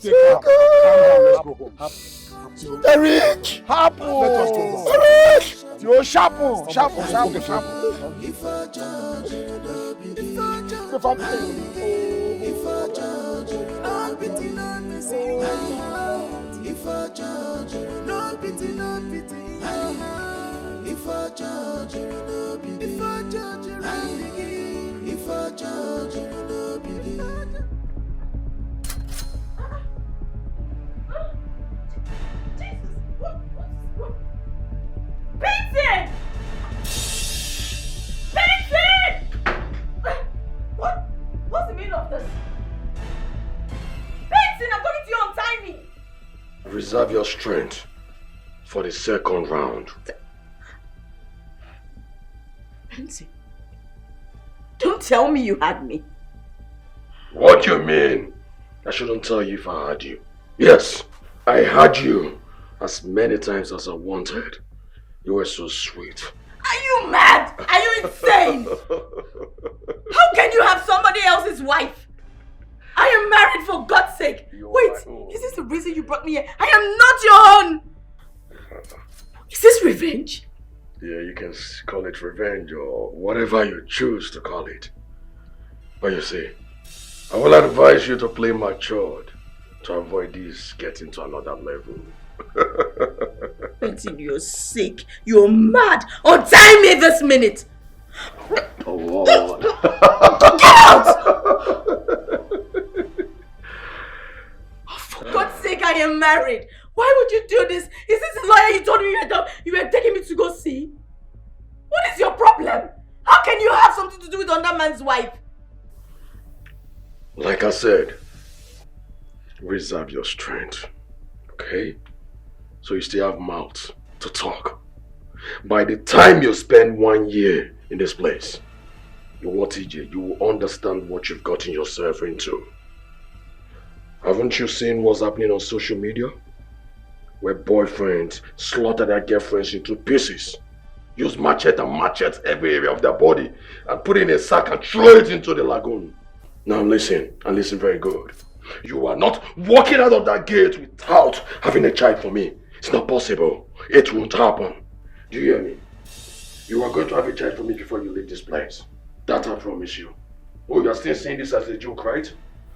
Stay calm. Calm down. Let's go. Eric! Happen! Eric! You're sharp. If I judge, no pity, no pity. If I judge, no pity, no pity. If I judge, no pity. If I judge, if I judge, no pity. Benson! What's the meaning of this? Benson, I'm talking to you, untie me! Reserve your strength for the second round. Benson, don't tell me you had me. What do you mean? I shouldn't tell you if I had you. Yes, I had you as many times as I wanted. You were so sweet. Are you mad? Are you insane? How can you have somebody else's wife? I am married, for God's sake. Wait, is this the reason you brought me here? I am not your own. Is this revenge? Yeah, you can call it revenge or whatever you choose to call it. But you see, I will advise you to play matured to avoid this getting to another level. Benson, you're sick. You're mad. Untie me this minute. Oh, Lord. Get out! For God's sake, I am married. Why would you do this? Is this the lawyer you told me you were taking me to go see? What is your problem? How can you have something to do with another man's wife? Like I said, reserve your strength, okay? So you still have mouth to talk. By the time you spend 1 year in this place, you will understand what you've gotten yourself into. Haven't you seen what's happening on social media? Where boyfriends slaughter their girlfriends into pieces, use machete every area of their body, and put it in a sack and throw it into the lagoon. Now listen, and listen very good. You are not walking out of that gate without having a child for me. It's not possible. It won't happen. Do you hear me? You are going to have a child for me before you leave this place. That I promise you. Oh, you are still saying this as a joke, right?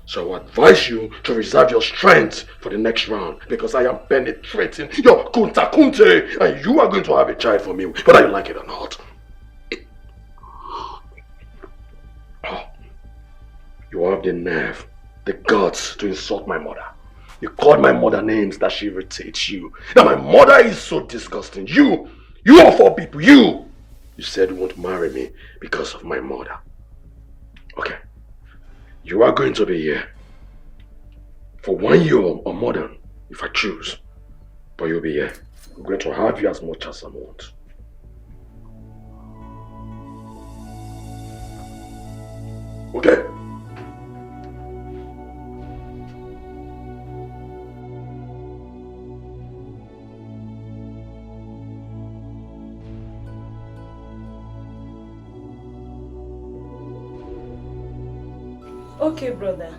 So I advise you to reserve your strength for the next round, because I am penetrating your kunta kunte, and you are going to have a child for me, whether you like it or not. Oh, you have the nerve, the guts to insult my mother. You called my mother names that she irritates you. Now my mother is so disgusting. You are 4 people. You said you won't marry me because of my mother. Okay. You are going to be here for 1 year or more than, if I choose. But you'll be here. I'm going to have you as much as I want. Okay? Okay, brother.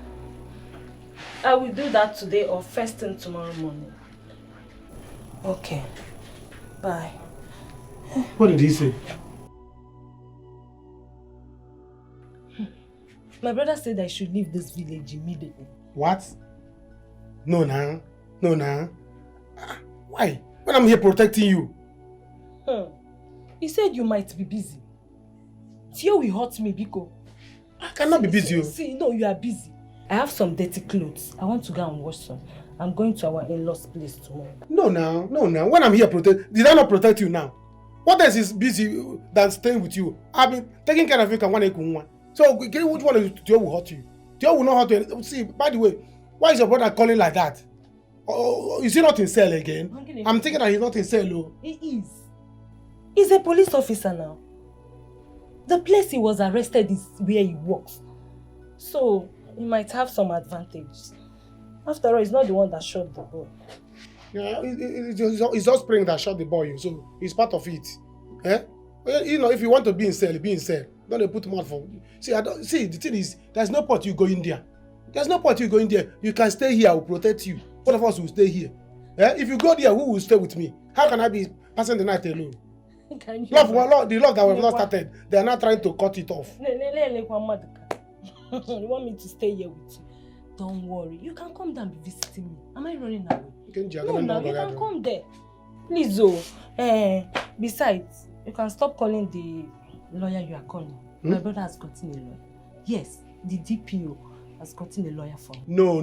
I will do that today or first thing tomorrow morning. Okay. Bye. What did he say? My brother said I should leave this village immediately. What? No, nah. No, nah. Why? When I'm here protecting you. He said you might be busy. Theo will hurt me, Biko. I cannot be busy. See, no, you are busy. I have some dirty clothes. I want to go and wash some. I'm going to our in-laws' place tomorrow. No, now. No, now. When I'm here did I not protect you now? What else is busy than staying with you? I've been taking care of you. So, which one of Theo will hurt you? Theo will not hurt you. See, by the way, why is your brother calling like that? Is he not in cell again? I'm thinking that he's not in cell. He is. He's a police officer now. The place he was arrested is where he works. So, he might have some advantages. After all, he's not the one that shot the boy. Yeah, it's just praying that shot the boy, so he's part of it. Eh? You know, if you want to be in cell, be in cell. Don't put him out for... See, the thing is, there's no point you go in there. There's no point you go in there. You can stay here, I will protect you. Both of us will stay here. Eh? If you go there, who will stay with me? How can I be passing the night alone? The love that we've not started, they are not trying to cut it off. You want me to stay here with you? Don't worry. You can come down and be visiting me. Am I running away? No, you can come there. Please, besides, you can stop calling the lawyer you are calling. My brother has gotten a lawyer. Yes, the DPO has gotten a lawyer for me. No.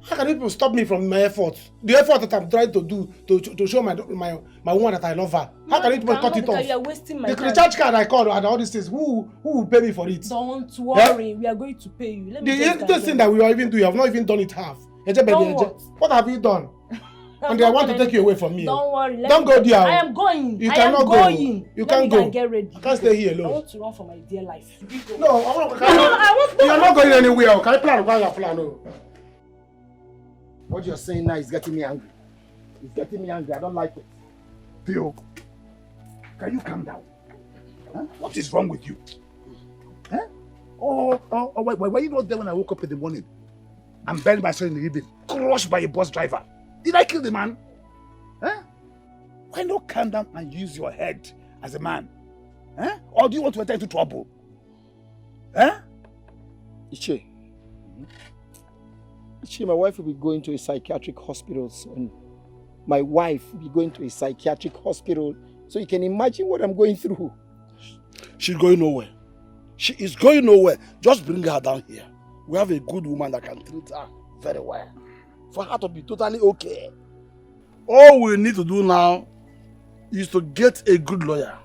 How can people stop me from my efforts? The effort that I'm trying to do to show my woman that I love her. How can people cut it off? You are wasting my time. The recharge card I called and all these things, who will pay me for it? Don't worry, we are going to pay you. The thing that we are even doing, you have not even done it half. What have you done? And they want to take you away from me. Don't worry. Don't go there. I am going. You cannot go. You can't go. Get ready. I can't stay here alone. I want to run for my dear life. No, you are not going anywhere. Can I plan your plan? What you're saying now is getting me angry. It's getting me angry. I don't like it. Theo, can you calm down? Huh? What is wrong with you? Huh? Why you not there when I woke up in the morning? I'm buried myself in the evening, crushed by a bus driver. Did I kill the man? Huh? Why not calm down and use your head as a man? Huh? Or do you want to enter into trouble? Huh? Iche, my wife will be going to a psychiatric hospital soon. My wife will be going to a psychiatric hospital. So you can imagine what I'm going through. She's going nowhere. She is going nowhere. Just bring her down here. We have a good woman that can treat her very well. For her to be totally okay. All we need to do now is to get a good lawyer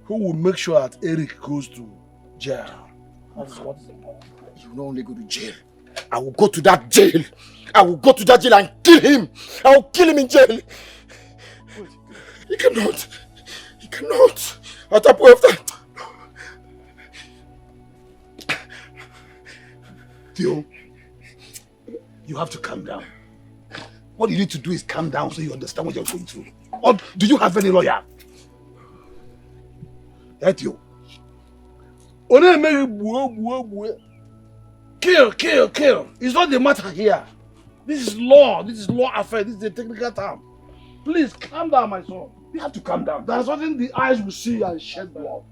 who will make sure that Eric goes to jail. That's what is important. You will not only go to jail. I will go to that jail. I will go to that jail and kill him. I will kill him in jail. He cannot. He cannot. At that point of time. Theo, you have to calm down. What you need to do is calm down so you understand what you're going through. Or do you have any lawyer? Hey, Theo. Kill. It's not the matter here. This is law. This is law affair. This is a technical term. Please calm down, my son. You have to calm down. There's nothing the eyes will see and shed blood.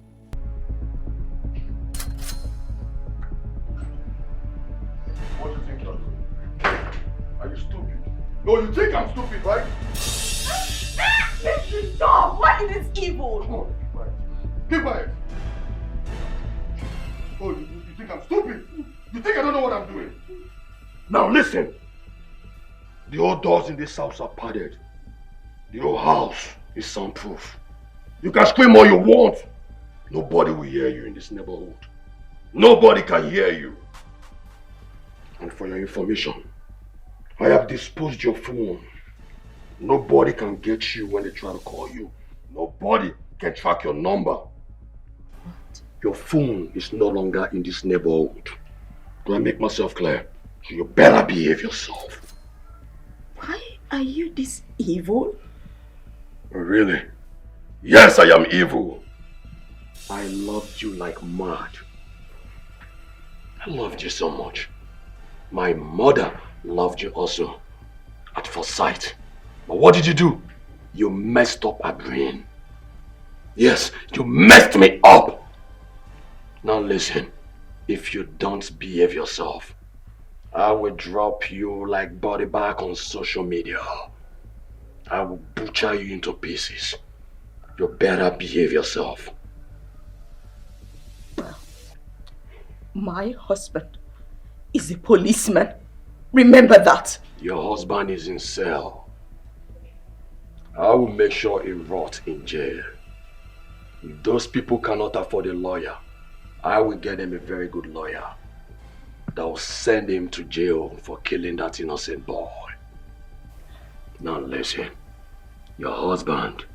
What do you think you're doing? Are you stupid? No, you think I'm stupid, right? Stop! What is evil? Come on, keep quiet. Oh, you think I'm stupid? You think I don't know what I'm doing? Now listen. The old doors in this house are padded. The old house is soundproof. You can scream all you want. Nobody will hear you in this neighborhood. Nobody can hear you. And for your information, I have disposed your phone. Nobody can get you when they try to call you. Nobody can track your number. Your phone is no longer in this neighborhood. Do I make myself clear? So you better behave yourself. Why are you this evil? Really? Yes, I am evil. I loved you like mad. I loved you so much. My mother loved you also. At first sight. But what did you do? You messed up her brain. Yes, you messed me up. Now listen. If you don't behave yourself, I will drop you like body bag on social media. I will butcher you into pieces. You better behave yourself. My husband is a policeman. Remember that. Your husband is in cell. I will make sure he rots in jail. If those people cannot afford a lawyer, I will get them a very good lawyer that will send him to jail for killing that innocent boy. Now listen, your husband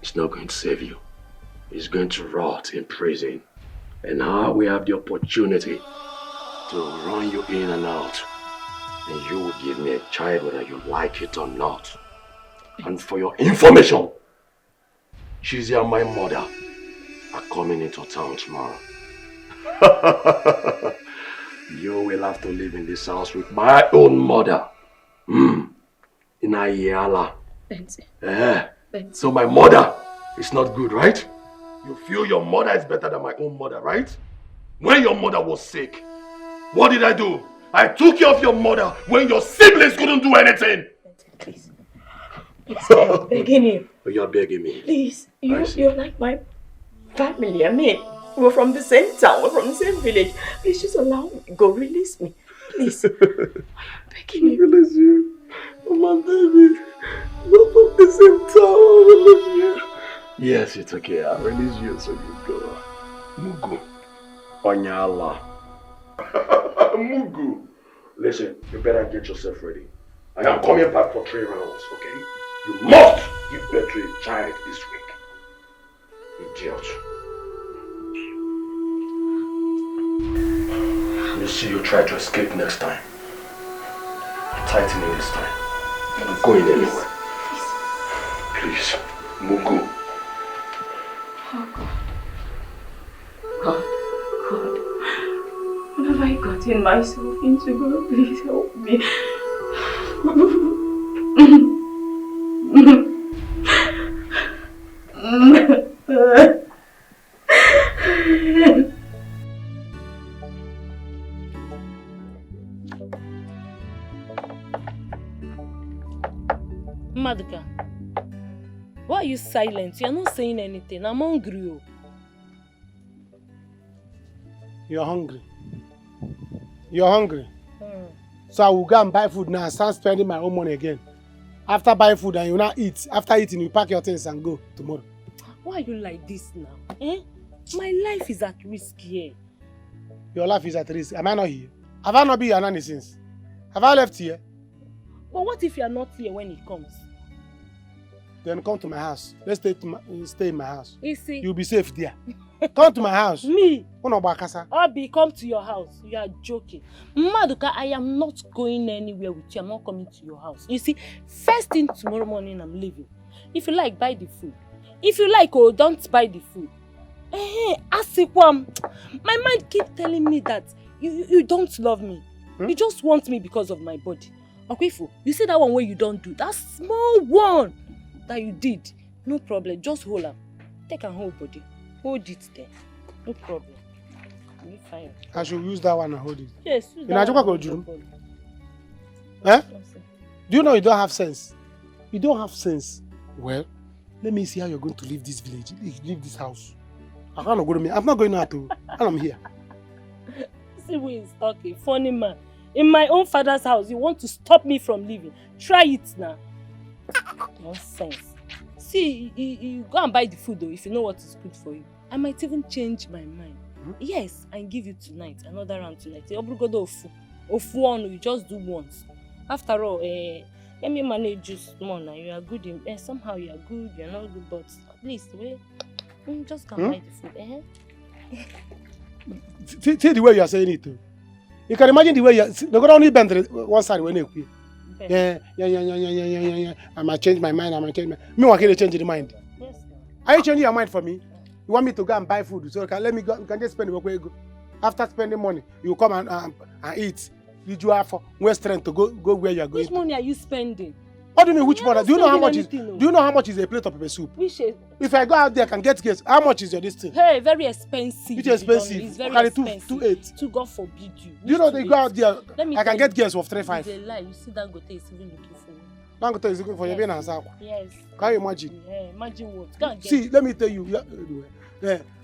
is not going to save you. He's going to rot in prison. And now we have the opportunity to run you in and out. And you will give me a child whether you like it or not. And for your information, Chizzy and my mother are coming into town tomorrow. You will have to live in this house with my own mother. In Ayala. So my mother is not good, right? You feel your mother is better than my own mother, right? When your mother was sick, what did I do? I took care of your mother when your siblings couldn't do anything. Please. Please, I'm begging you. You're begging me. Please, you're like my family. I mean, we're from the same town, we're from the same village. Please just allow me. Go, release me. Please. I'm begging you. Release you. Oh, my baby. We're from the same town. I release you. Yes, it's okay. I'll release you so you go. Mugu. Onyala. Mugu. Listen, you better get yourself ready. I am coming back for 3 rounds, okay? You must give birth to a child this week. Idiot. You see you try to escape next time. Tighten it this time. You're not going anywhere. Please. Mugu. Oh God. God. What have I gotten myself into? God, please help me. Maduka, why are you silent? You're not saying anything. I'm hungry. You're hungry. You're hungry. So I will go and buy food now and start spending my own money again. After buying food and you now eat. After eating, you pack your things and go tomorrow. Why are you like this now? My life is at risk here. Your life is at risk. Am I not here? Have I not been your nanny since? Have I left here? But what if you are not here when he comes? Then come to my house. Let's stay in my house. You see? You'll be safe there. Come to my house. Me? Obi, come to your house. You are joking. Maduka, I am not going anywhere with you. I'm not coming to your house. You see, first thing tomorrow morning, I'm leaving. If you like, buy the food. If you like, don't buy the food. Asikwam, my mind keeps telling me that you don't love me. You just want me because of my body. Okwifu, you see that one where you don't do? That small one that you did. No problem. Just hold am. Take a whole body. Hold it there. No problem. Be fine. I should use that one and hold it. Yes. Do you know you don't have sense? You don't have sense. Well, let me see how you're going to leave this village. Leave this house. I can't go to me. I'm not going out to. And I'm here. See who is talking. Funny man. In my own father's house, you want to stop me from leaving. Try it now. Nonsense. See, you go and buy the food though, if you know what is good for you. I might even change my mind. Yes, and give you tonight, another round tonight. Ofu, you just do once. After all, let me manage you small now. You are good in, somehow you are good, you are not good, but at least, just come buy the food. See the way you are saying it. Too. You can imagine the way you're going to only bend one side when you quit. Yeah. I might change my mind. Me, I can't change the mind. Yes. Are you changing your mind for me? You want me to go and buy food? So let me go. You can just spend the work where you go. After spending money, you come and eat. You do have for strength to go where you are going. Which money are you spending? What do you mean which money? Do you know how much is? Do you know how much is a plate of pepper soup? Which is? If I go out there, I can get guess. How much is your this thing? Hey, very expensive. It's expensive. It's very expensive. 2.8. To God forbid you. Do you know they go out there? I can get guess of 3.5. It's a lie. You see Dangote is even looking for you. Dangote is looking for you being answer. Yes. Can you imagine? Yeah, imagine what? Go and get See, let me tell you.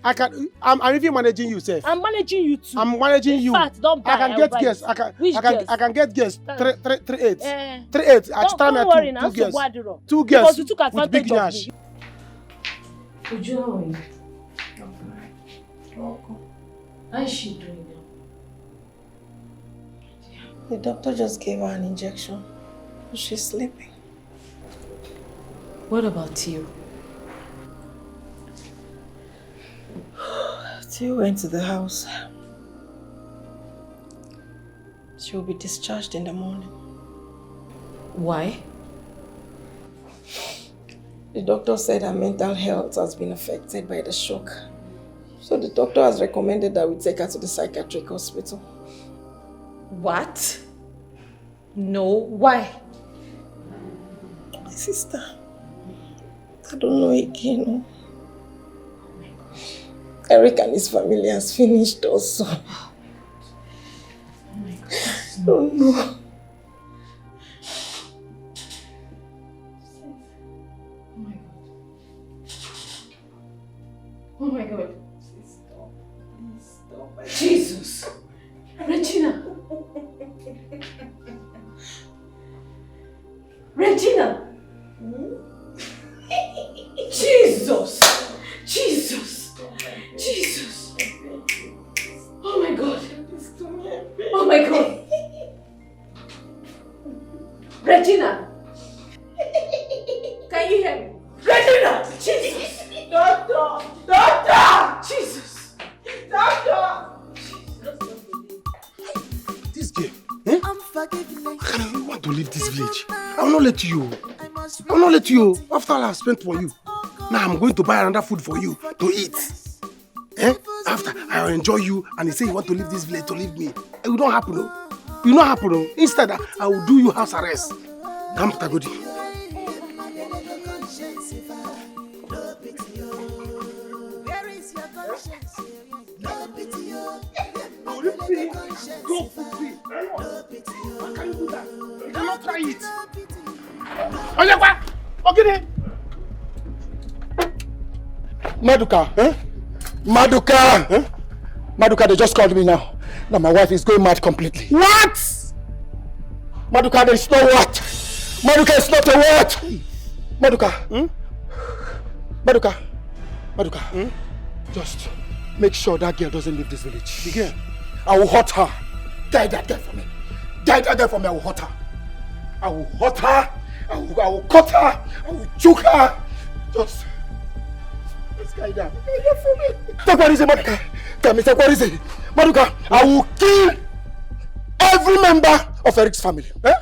I'm even managing you, Seth. I'm managing you too. I'm managing you. In fact, don't buy. I can get guess. I can get guess. 3.8. 3.8. Don't worry now. 2 guess. 2 guess. Because you took with big advantage of nash. me. Would you know it? How is she doing now? The doctor just gave her an injection. She's sleeping. What about you? Theo went to the house. She will be discharged in the morning. Why? The doctor said her mental health has been affected by the shock. So the doctor has recommended that we take her to the psychiatric hospital. What? No, why? My sister, I don't know again. Eric and his family has finished also. I don't know. Oh my God. Please stop. Please stop. Jesus. Regina. Regina. Jesus. Jesus. Jesus. Oh my God. Oh my God. Regina. Can you hear me? Regina. Jesus. Doctor. Doctor. Jesus. Doctor. This girl, eh? I don't want to leave this village. I will not let you. I will not let you. After all I have spent for you. Now I'm going to buy another food for you to eat. Eh? After I will enjoy you and you say you want to leave this village to leave me. It will not happen. No? It will not happen. No? Instead, I will do you house arrest. Come, Tagodi. Go for me. How can you do that? You cannot try it. Oh, yeah, okay. Maduka, eh? Maduka, eh? Maduka, they just called me now. Now my wife is going mad completely. What? Maduka, there is no what? Maduka is not a what? Maduka, Maduka, just make sure that girl doesn't leave this village. The girl? I will hurt her. Die that girl for me. Die that girl for me, I will hurt her. I will hurt her. I will cut her. I will choke her. Just... Let's guide her. For me. Take what is it, Maduka? Tell me, take what is it? Maduka, I will kill every member of Eric's family. Eh?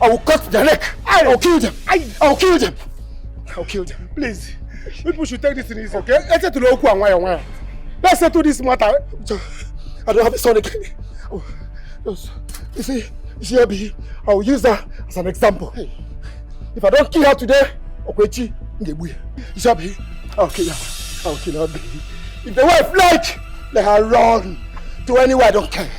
I will cut their neck. I will kill them. I will kill them. I will kill them. Please. People should take this in easy, okay? Let's settle Let's settle this matter. I don't have a son again. You see, Abi, I will use her as an example. Hey. If I don't kill her today, Okwechi, you see, Abi, I will kill her. I will kill her. If the wife like, let her run to anywhere. I don't care.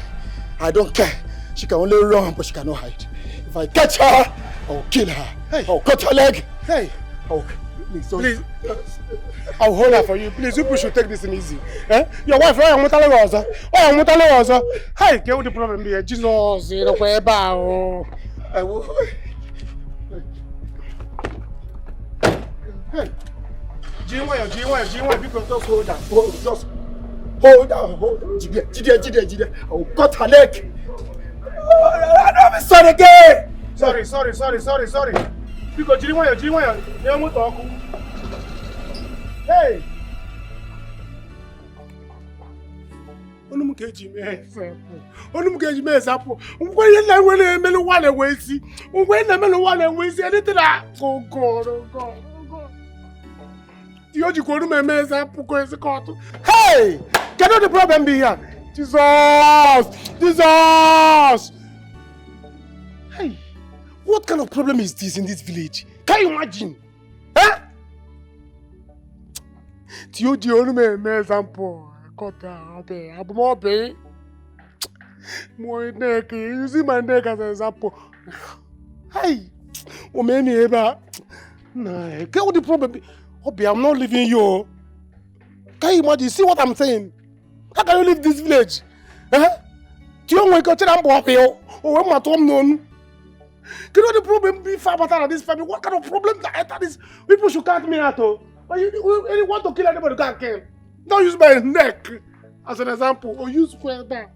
I don't care. She can only run, but she cannot hide. If I catch her, I will kill her. Hey. I will cut her leg. Hey. Please. I'll hold her for you. Please, you should take this in easy. Eh? Your wife, why am I telling you? Hey, get what the problem be? Jesus, you know where about? Hey, G1, because just hold her. Just hold her. Jide. I will cut her leg. I don't have a son again. Sorry. Because G1, you want to talk. Hey! Onum keji me example. Onum keji me example. When na when me no one way see. When na me no one way see anything that. Oh God, oh God, oh God. The oji ko onum me example ko ese court. Hey! Cannot the problem be here? Jesus! Jesus! Hey! What kind of problem is this in this village? Can you imagine? Huh? The oji onum me example. Abumobe. My neck, you see my neck as an example. Hey, oh man, nah, get what the problem? Obi, I'm not leaving you. Can you imagine? See what I'm saying? How can you leave this village? Huh? Do you want to go to Bobbio? Or when my Tom known? Can you the problem be far better than this family? What kind of problem that is? People should cut me out. You want to kill anybody? Can't kill. Don't use my neck as an example, or use square back.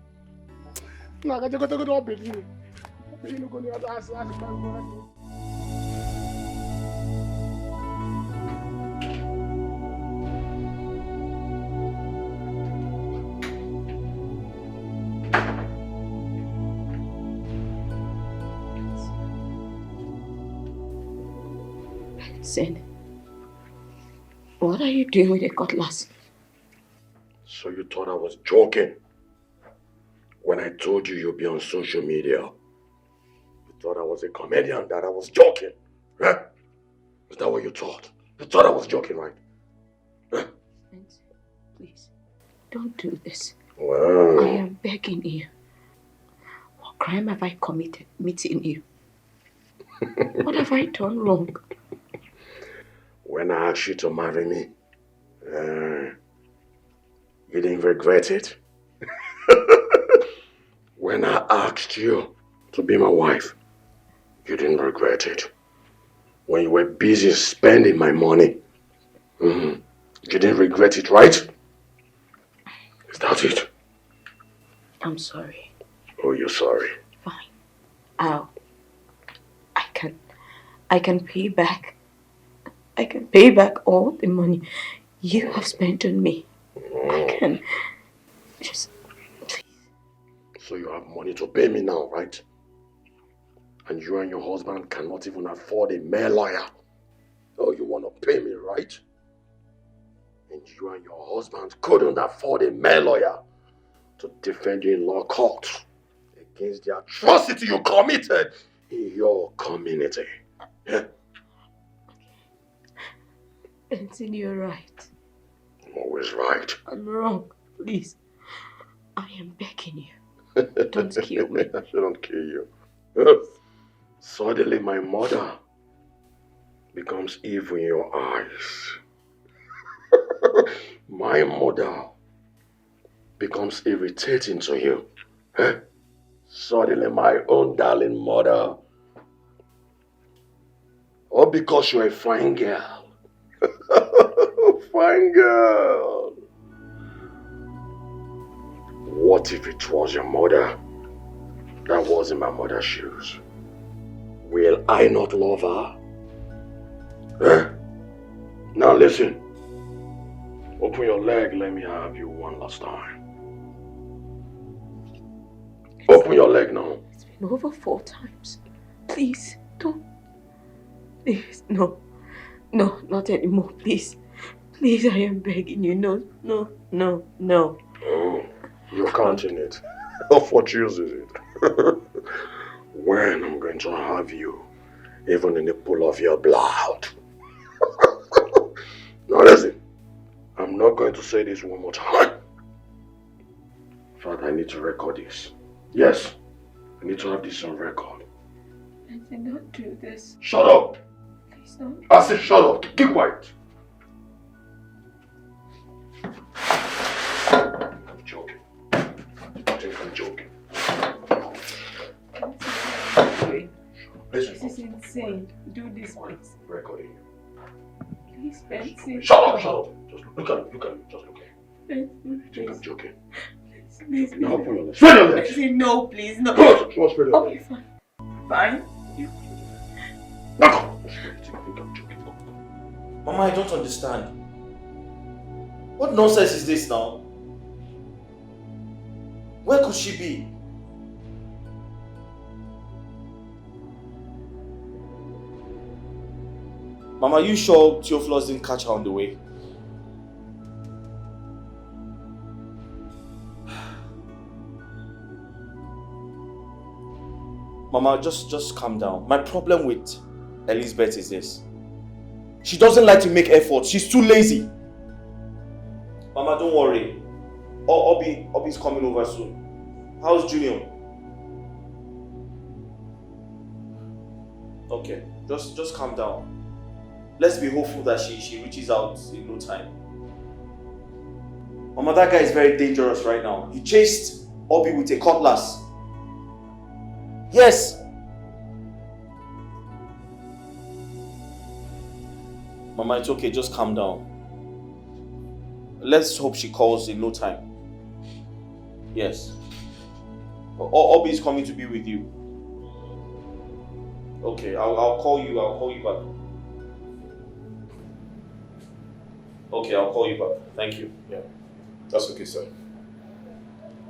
No, I got to go to bed. You go to ask Sin, what are you doing with a cutlass? So you thought I was joking? When I told you you'd be on social media, you thought I was a comedian, that I was joking, right? Is that what you thought? You thought I was joking, right? Huh? Please, don't do this. Well, I am begging you. What crime have I committed meeting you? What have I done wrong? When I asked you to marry me, you didn't regret it? When I asked you to be my wife, you didn't regret it. When you were busy spending my money, you didn't regret it, right? Is that it? I'm sorry. Oh, you're sorry. Fine. I can pay back. I can pay back all the money you have spent on me. I can. Just... So you have money to pay me now, right? And you and your husband cannot even afford a male lawyer. Oh, you want to pay me, right? And you and your husband couldn't afford a male lawyer to defend you in law court against the atrocity you committed in your community. Yeah? Benson, you're right. I'm always right. I'm wrong. Please. I am begging you. Don't kill me. I shouldn't kill you. Suddenly my mother becomes evil in your eyes. My mother becomes irritating to you. Suddenly my own darling mother. All because you're a fine girl. Fine girl. What if it was your mother that was in my mother's shoes? Will I not love her? Now listen. Open your leg, let me have you one last time. Open your leg now. It's been over 4 times. Please, don't. Please, no. No, not anymore, please. Please, I am begging you. No, no, no, no. Oh, you're counting it. Of what use is it? When I'm going to have you, even in the pool of your blood. Now listen, I'm not going to say this one more time. In fact, I need to record this. Yes, I need to have this on record. Benson, don't do this. Shut up! Please don't. I said shut up. Keep quiet. I'm joking. I think I'm joking. Listen. This is insane. Do this, please. Recording. Please, Benson. Shut up, shut up. Just look at me, just look at me. Benson, You think I'm joking? Please, Now open your legs. Spread your legs. Benson, no, please, no. Good. Spread your Okay, legs. fine. Fine. Mama, I don't understand. What nonsense is this now? Where could she be? Mama, are you sure Theophilus didn't catch her on the way? Mama, just calm down. My problem with Elizabeth is this. She doesn't like to make efforts. She's too lazy. Mama, don't worry. Obi's coming over soon. How's Junior? Okay, just calm down. Let's be hopeful that she reaches out in no time. Mama, that guy is very dangerous right now. He chased Obi with a cutlass. Yes. Mama, it's okay. Just calm down. Let's hope she calls in no time. Yes. Obi is coming to be with you. Okay, I'll call you. I'll call you back. Okay, I'll call you back. Thank you. Yeah. That's okay, sir.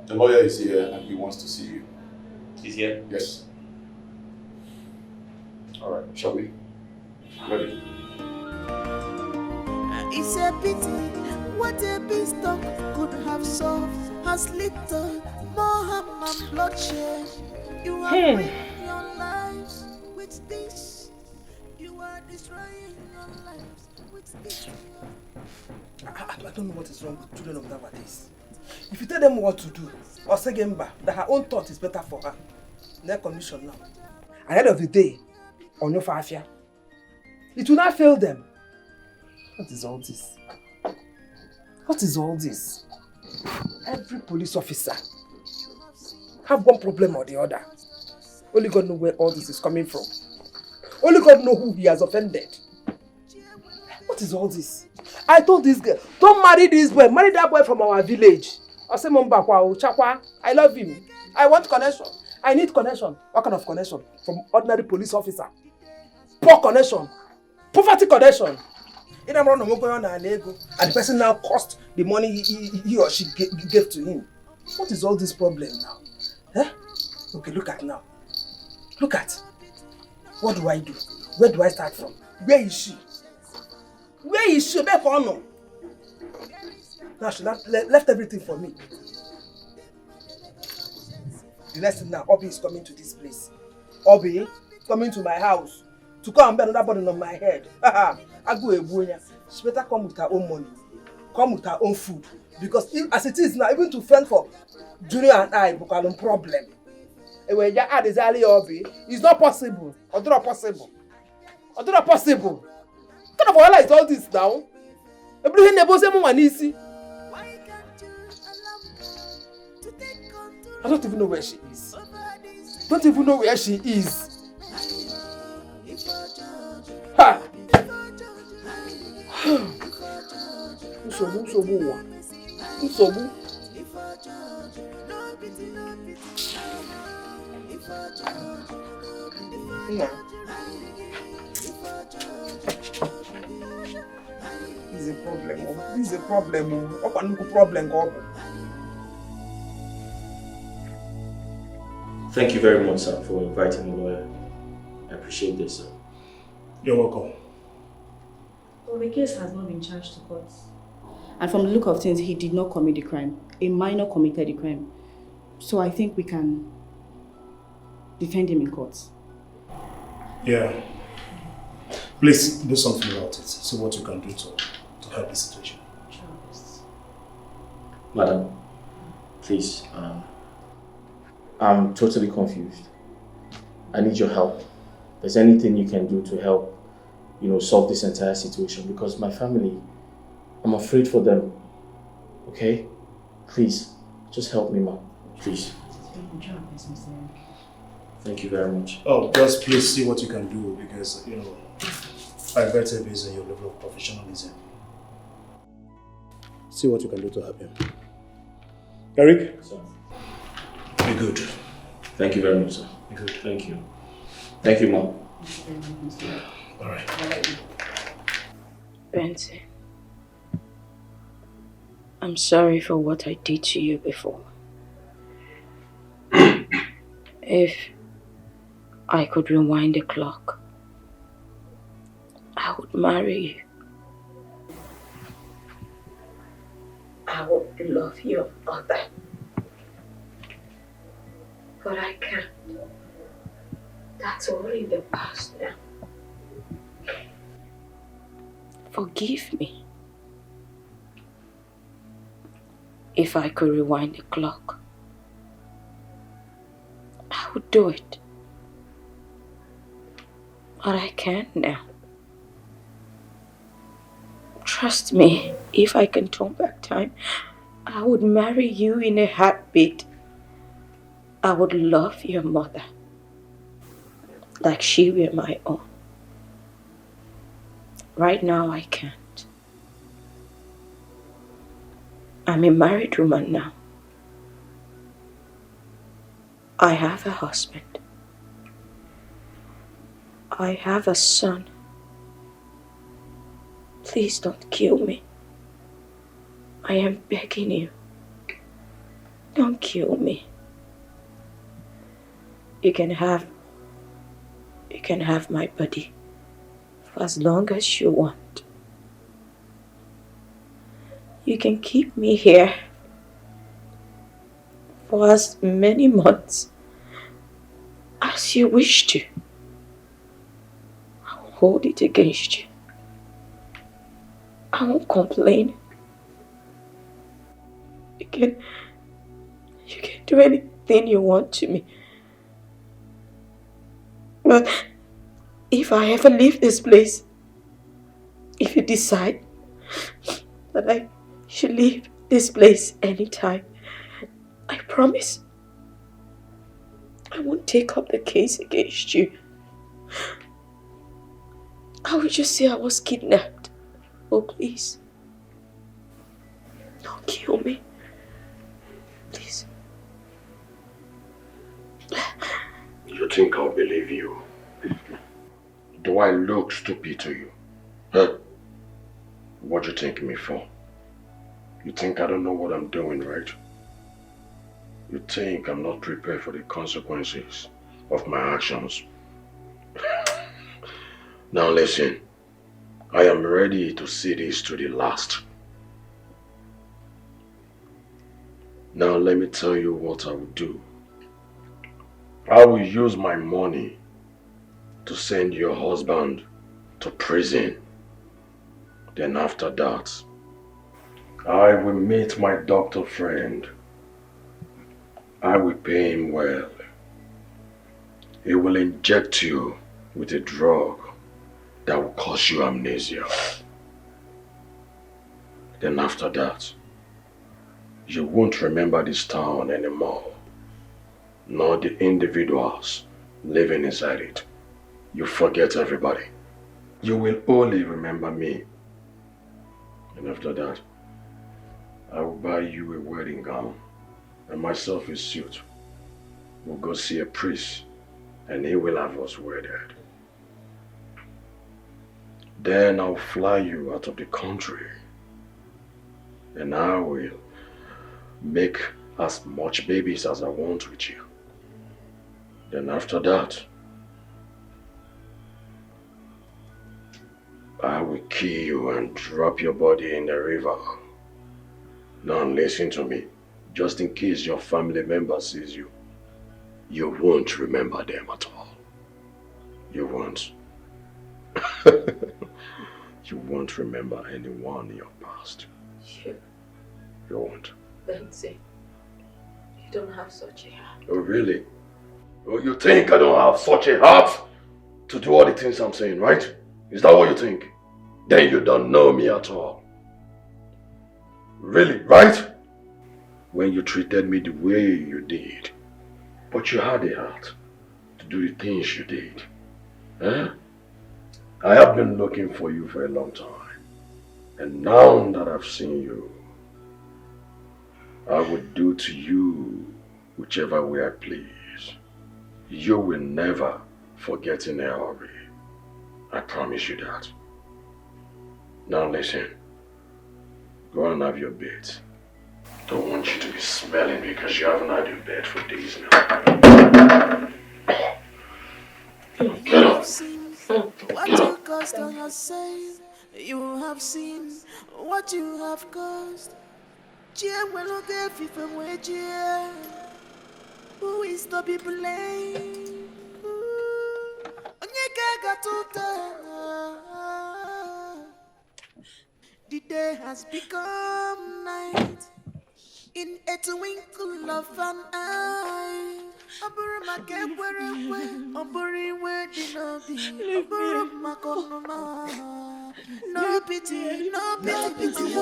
The lawyer is here and he wants to see you. He's here? Yes. Alright, shall we? Ready? It's a pity what a beanstalk could have solved has little more harm and bloodshed. You have ruined your lives with this. You are destroying your lives with this. I don't know what is wrong with children of nowadays. If you tell them what to do, or say Gemba, that her own thought is better for her, their condition now. At the end of the day, on your fafia, it will not fail them. What is all this? What is all this? Every police officer have one problem or the other. Only God knows where all this is coming from. Only God knows who he has offended. What is all this? I told this girl, don't marry this boy, marry that boy from our village. I say, I love him. I want connection. I need connection. What kind of connection? From ordinary police officer. Poor connection. Poverty connection. And the person now cost the money he or she gave to him. What is all this problem now? Eh? Okay, look at now. Look at. What do I do? Where do I start from? Where is she? Where is she? Now she left everything for me. The next thing now, Obi is coming to this place. Obi coming to my house to come and bear another burden on my head. I go Ebunya. She better come with her own money. Come with her own food. Because if, as it is now, even to fend for Junior and I, we have a problem. And when you add this early Obi, it's not possible. Or not possible. Or not possible. What kind of oil is all this now? Everything they both say easy. I don't even know where she is. Don't even know where she is. Ha! Usobu. Nah. This is a problem. This is a problem. What problem? Thank you very much, sir, for inviting a lawyer. I appreciate this, sir. You're welcome. Well, the case has not been charged to court. And from the look of things, he did not commit the crime. A minor committed the crime. So I think we can defend him in court. Yeah. Please do something about it. See what you can do to help the situation. Madam, please, I'm totally confused. I need your help. If there's anything you can do to help, solve this entire situation, because my family, I'm afraid for them. Okay? Please, just help me, ma'am. Please. Thank you very much. Oh, just please see what you can do, because, I better based on your level of professionalism. See what you can do to help him. Eric? Sir. Be good. Thank you very much, sir. Be good. Thank you. Thank you, ma'am. All right. Benzi, I'm sorry for what I did to you before. If I could rewind the clock, I would marry you. I would love your mother. But I can't. That's all in the past now. Forgive me. If I could rewind the clock, I would do it. But I can't now. Trust me, if I can turn back time, I would marry you in a heartbeat. I would love your mother like she were my own. Right now, I can't. I'm a married woman now. I have a husband. I have a son. Please don't kill me. I am begging you. Don't kill me. You can have my body for as long as you want. You can keep me here for as many months as you wish to. I will hold it against you. I won't complain. You can do anything you want to me. But if I ever leave this place, if you decide that I should leave this place anytime, I promise I won't take up the case against you. I will just say I was kidnapped. Oh, please. Don't kill me. Please. You think I'll believe you? Do I look stupid to you? Huh? What do you take me for? You think I don't know what I'm doing, right? You think I'm not prepared for the consequences of my actions? Now listen, I am ready to see this to the last. Now let me tell you what I will do. I will use my money to send your husband to prison. Then after that, I will meet my doctor friend. I will pay him well. He will inject you with a drug that will cause you amnesia. Then after that, you won't remember this town anymore, nor the individuals living inside it. You forget everybody. You will only remember me. And after that, I will buy you a wedding gown and myself a suit. We'll go see a priest and he will have us wedded. Then I'll fly you out of the country and I will make as much babies as I want with you. Then after that, I will kill you and drop your body in the river. Now listen to me. Just in case your family member sees you, you won't remember them at all. You won't. You won't remember anyone in your past. You won't. Benson, you don't have such a heart. Oh really? Oh, you think I don't have such a heart to do all the things I'm saying, right? Is that what you think? Then you don't know me at all. Really, right? When you treated me the way you did, but you had a heart to do the things you did. Huh? I have been looking for you for a long time. And now that I've seen you, I would do to you whichever way I please. You will never forget in a hurry. I promise you that. Now listen, go and have your bed. Don't want you to be smelling because you haven't had your bed for days now. trust on yourself. You have seen what you have caused. Who is to be blamed? The day has become night. In a twinkle of an eye, no pity, no pity,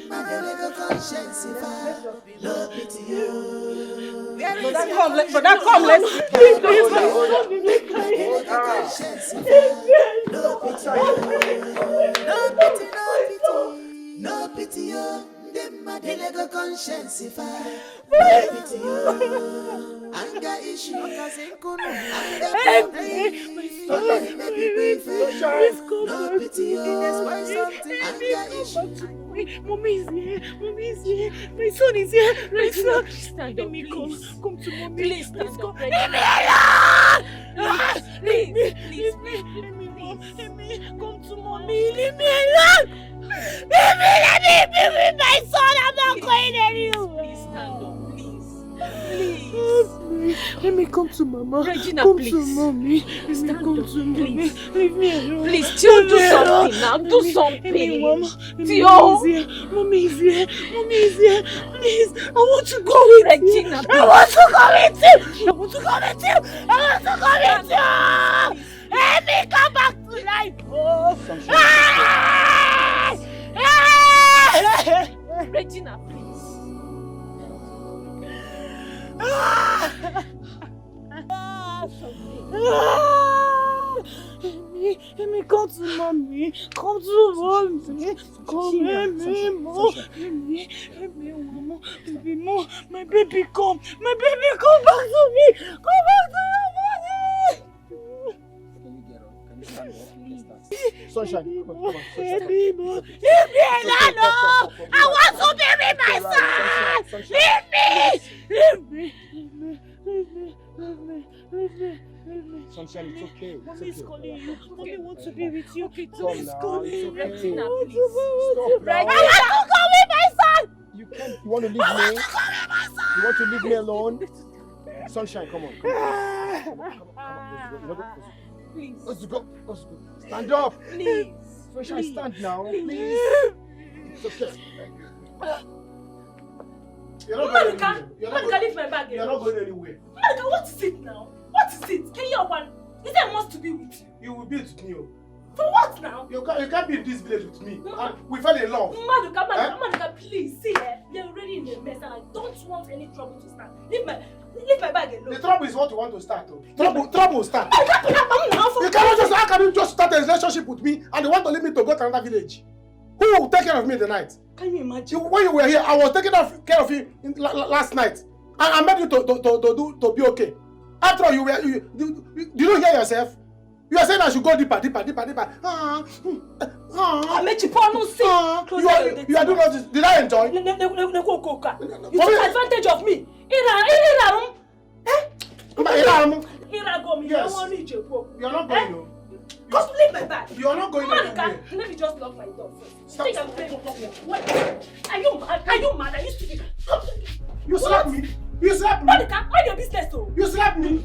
no conscience, no pity. Brother, come, let's please. No pity, Delega conscience, if I no pity you. Anger issue, cause it couldn't anger no pity you. That's why something anger issue. Mommy is here. Mommy is here. My son is here. My son. Stand up, please. Come to mommy. Please stand up. Leave me alone. Please. Leave me. Come to mommy. Leave me alone. Let me be with my son. I'm not going anywhere. Please stand up, please. Let me come to mama. Regina, come please. to mommy. Let me come to mommy. Leave me alone. Please, chill, do something now. Do something. Mommy is here. Mommy is here. Please, I want to go with Regina, you. I want to go with you. Let me come back to life. Regina, please. Let me come to mommy. Come to mommy. Come, let me, mama. Baby, mom, my baby, come. My baby, come back to me. Come back to your mommy. Can you get up? Can you stand up? Sunshine, come on. Baby, mom. Leave me alone. I want to be with my son. Leave me. Sunshine, it's okay. Mommy is calling you. Mommy wants to be with you. Come now, it's okay. Regina, please. Stop now. I want to go with my son. You can't. You want to leave me? You want to leave me alone? Sunshine, come on. Please. Let's go. Stand up. Please. Sunshine, stand now. Please. It's okay. You're not going anywhere. Monica, leave my bag. You're not going anywhere. Monica, what is it now? What is it? Can you one? Is there must to be with you? You will be with me. For what now? You can't be in this village with me. We fell in love. Monica, please, see here. You're already in a mess and I don't want any trouble to start. Leave my bag alone. The trouble is what you want to start. Trouble will start. You cannot just, how can you just start a relationship with me and you want to leave me to go to another village? Who will take care of me in the night? Can you imagine? When you were here, I was taking care of you last night. I made you to be okay. After all, you don't hear yourself? You are saying I should go deeper. I made you pour no see. You are doing all this. Did I enjoy? You took advantage of me. You are not going to. Just leave my bag. You are not going anywhere. Let me just lock my door first. Stop. Are you mad? Are you stupid? You slap me. You slap me. Monica, mind your business though. You slap me.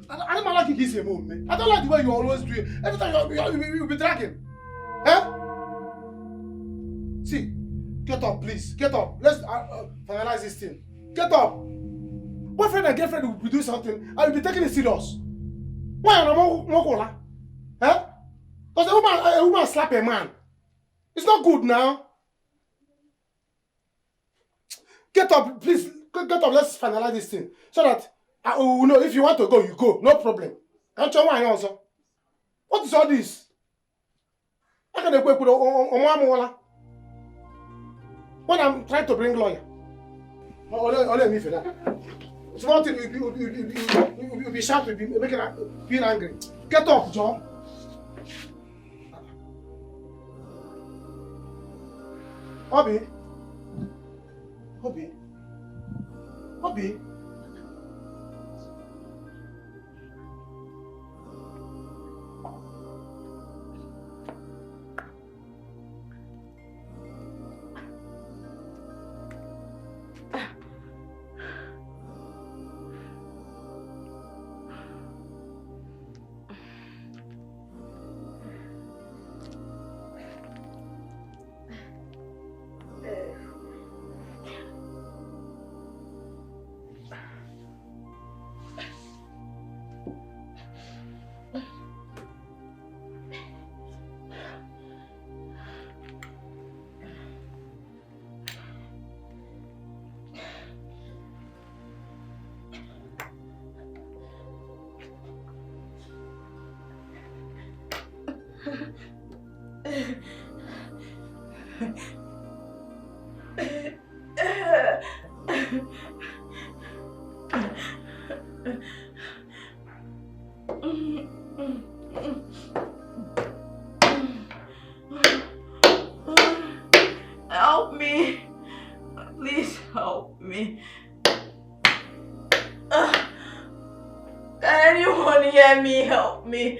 I don't like this move, man. I don't like the way you always do it. Every time you be dragging. Huh? See, get up, please. Get up. Let's finalize this thing. Get up. Boyfriend and girlfriend will be doing something. I will be taking it serious. Why am I more? Huh? Because a woman slap a man. It's not good now. Get up, please. Get up. Let's finalize this thing so that I will know if you want to go, you go. No problem. Can't you want also? What is all this? I can't go with when I'm trying to bring lawyer. Only me for that. Small thing, you'll be shouting, you'll be making feel angry. Get up, John. Obi. Obi? Obi? Help me. Please help me. Can anyone hear me? Help me.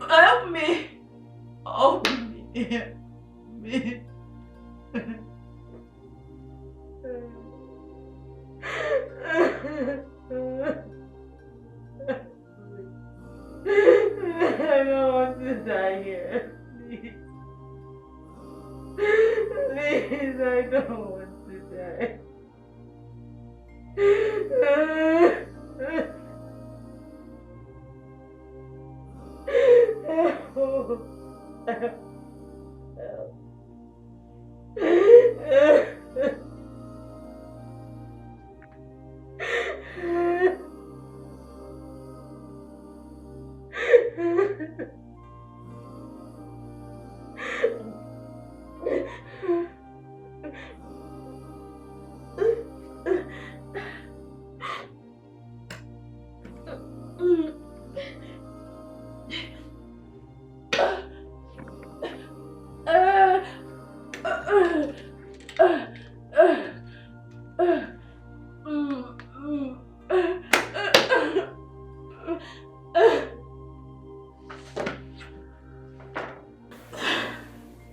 Help me. Help me. Me. I don't want to die here. Please. Please, I don't want to die.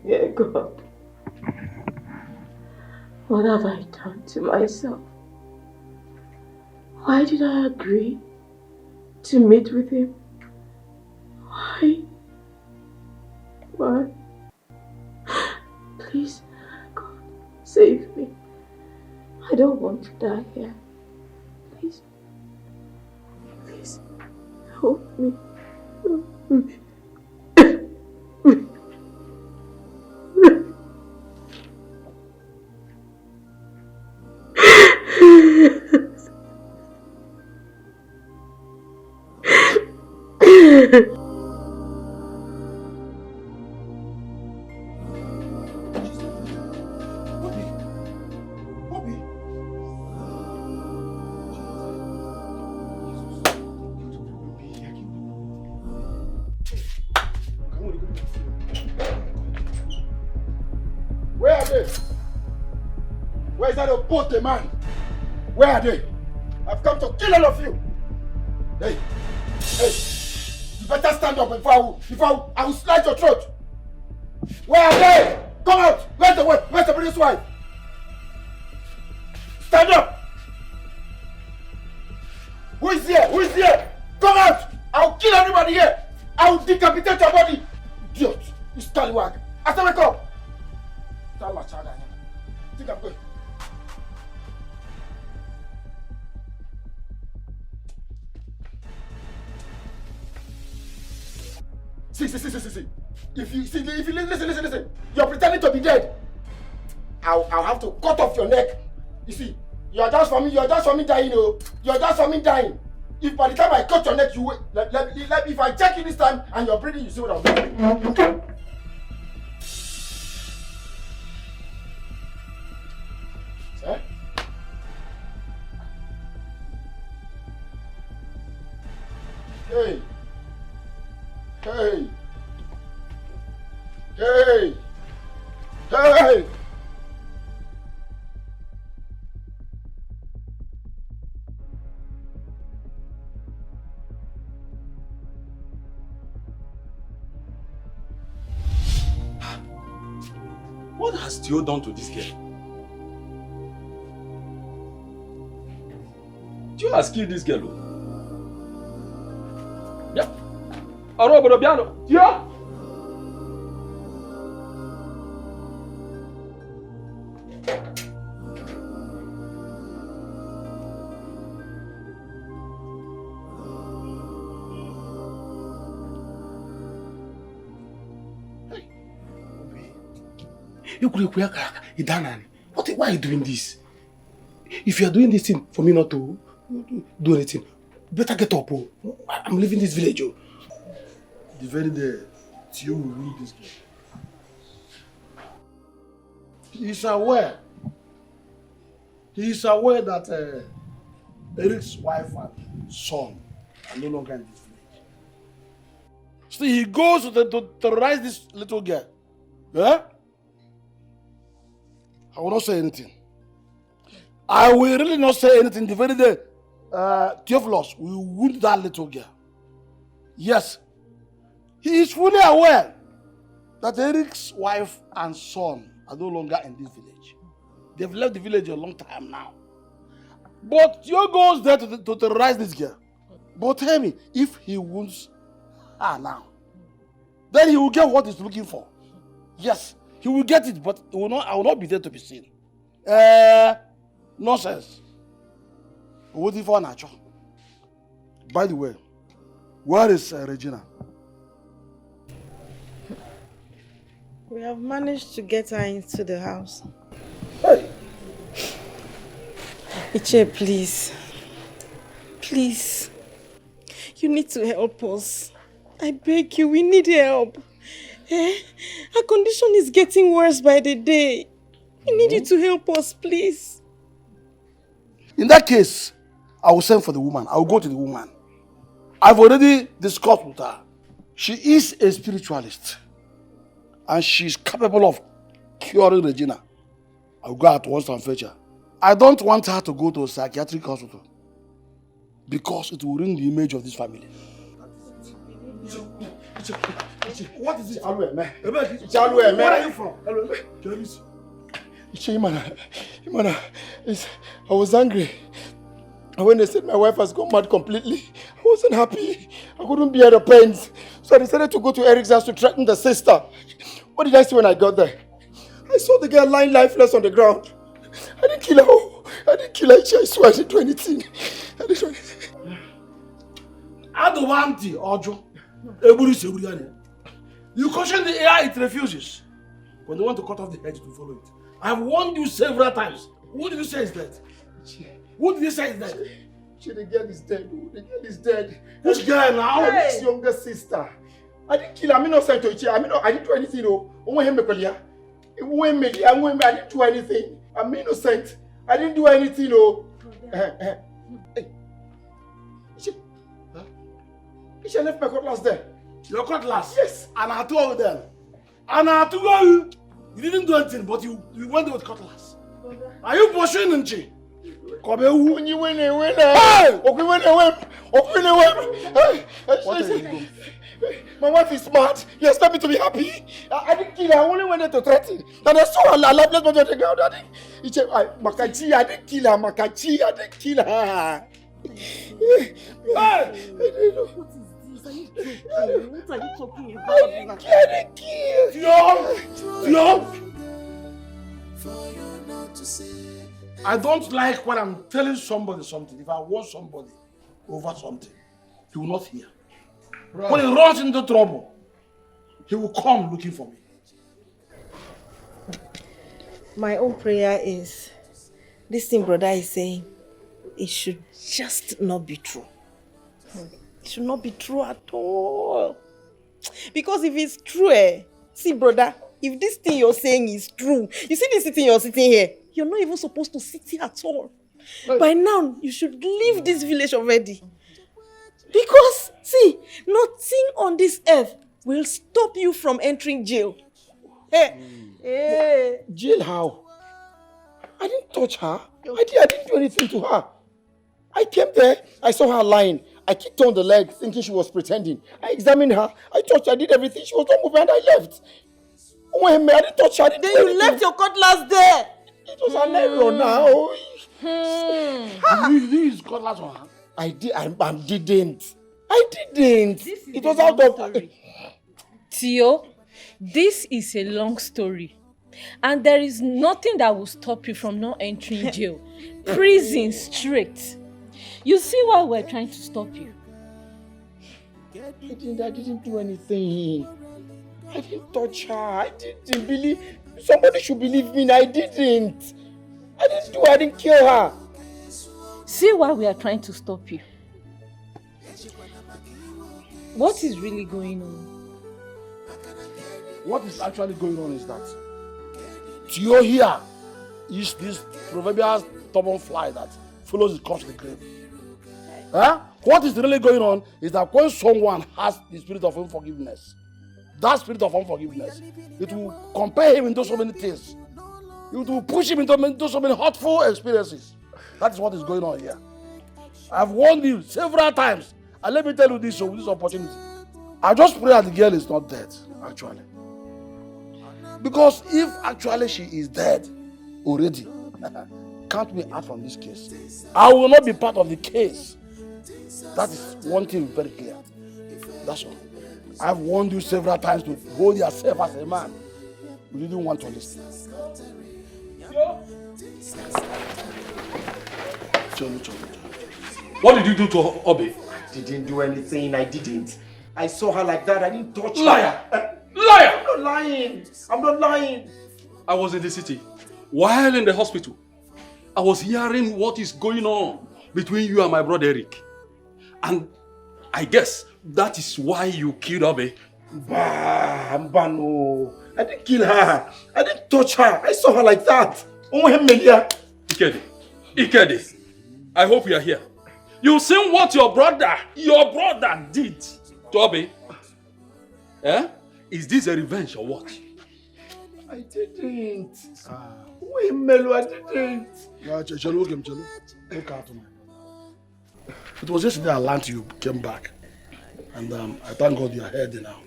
Dear God, what have I done to myself? Why did I agree to meet with him? Why? Why? Please, God, save me. I don't want to die here. Please. Please, help me. Help me. Where are they? Where is that old man? Where are they? I've come to kill all of you. Hey, hey, you better stand up before I will slice your throat. Where are they? Come out! Where's the British wife? Stand up! Who is here? Who is here? Come out! I'll kill everybody here! I'll decapitate your body! Idiot! You scallywag! I said wake up! Think I'm going. See. If you listen. You're pretending to be dead. I'll have to cut off your neck. You see, you're just for me dying, oh. You're just for me dying. If by the time I cut your neck, you wait. If I check you this time and you're breathing, you see what I'm doing. Hey! Hey! Hey! Hey! What has Theo done to this girl? Theo has killed this girl. Yeah. Theo! Why are you doing this? If you are doing this thing for me not to do anything, better get up. Oh. I'm leaving this village. Oh. The very day Theo will leave this girl. He is aware that Eric's wife and son are no longer in this village. So he goes to terrorize this little girl. Yeah? I will not say anything. I will really not say anything the very day Theophilus will wound that little girl. Yes, he is fully aware that Eric's wife and son are no longer in this village. They've left the village a long time now. But Theo goes there to terrorize this girl. But tell me, if he wounds her now, then he will get what he's looking for. Yes, he will get it, but I will not be there to be seen. Nonsense. Waiting for Nacho. By the way, where is Regina? We have managed to get her into the house. Hey! Iche, please. Please. You need to help us. I beg you, we need help. Her condition is getting worse by the day. We need you to help us, please. In that case, I will send for the woman. I will go to the woman. I've already discussed with her. She is a spiritualist. And she's capable of curing Regina. I'll go at once and fetch her. I don't want her to go to a psychiatric hospital. Because it will ruin the image of this family. What is it? Where are you from? I was angry. And when they said my wife has gone mad completely, I wasn't happy. I couldn't bear the pains. So I decided to go to Eric's house to threaten the sister. What did I see when I got there? I saw the girl lying lifeless on the ground. I didn't kill her. I didn't kill her. I swear I didn't do anything. I didn't do anything. I don't want the Ojo. You caution the AI, it refuses. When they want to cut off the head, to follow it. I've warned you several times. Who did you say is dead? Who did you say is dead? The girl is dead. The girl is dead. Which girl now? His younger sister. I didn't kill her. I'm innocent to Ichi. I didn't do anything though. I didn't do anything. I'm innocent. I didn't do anything though. Hey. Ichi left my cutlass there. Your cutlass? Yes. And I told them. And I told you. You didn't do anything, but you went there with cutlass. Are you pursuing Nchi? When you win, win. Hey! My wife is smart. You expect me to be happy? I didn't kill her. I only went there to threaten. And I saw her lifeless body on the ground. I didn't kill her. Makachi, I didn't kill her. What are you talking about? I didn't kill Yo! I don't like when I'm telling somebody something. If I want somebody over something, he will not hear. Right. When he runs into trouble, he will come looking for me. My own prayer is, this thing brother is saying, it should just not be true. It should not be true at all. Because if it's true, see brother, if this thing you're saying is true, you see this thing you're sitting here, you're not even supposed to sit here at all. Right. By now, you should leave this village already. Because, see, nothing on this earth will stop you from entering jail. Hey. Jail how? I didn't touch her. I didn't do anything to her. I came there, I saw her lying. I kicked on the leg thinking she was pretending. I examined her, I touched her, I did everything. She was not moving and I left. Oh, I didn't touch her. Then you left your cutlass there. It was an error now. Did you use cutlass on her? I didn't. It was out of... Tio, this is a long story. And there is nothing that will stop you from not entering jail. Prison straight. You see why we're trying to stop you. I didn't do anything. I didn't touch her. I didn't believe... Somebody should believe me. I didn't. I didn't kill her. See why we are trying to stop you. What is really going on? What is actually going on is that Tio here is this proverbial stubborn fly that follows the corpse to the grave. Huh? What is really going on is that when someone has the spirit of unforgiveness, that spirit of unforgiveness, it will compare him into so many things. It will push him into so many hurtful experiences. That is what is going on here. I've warned you several times. And let me tell you this with this opportunity. I just pray that the girl is not dead, actually. Because if actually she is dead already, count me out from this case. I will not be part of the case. That is one thing very clear. That's all. I've warned you several times to hold yourself as a man. You didn't want to listen. What did you do to Obi? I didn't do anything. I didn't. I saw her like that. I didn't touch her. Liar! Liar! I'm not lying. I'm not lying. I was in the city. While in the hospital, I was hearing what is going on between you and my brother Eric. And I guess that is why you killed Obi. No. I didn't kill her. I didn't touch her. I saw her like that. Ikedi, I hope you are here. You seen what your brother did to Obi? Eh? Is this a revenge or what? I didn't. Wait, Melo, I didn't. It was yesterday I learned you came back. And I thank God you are healthy now.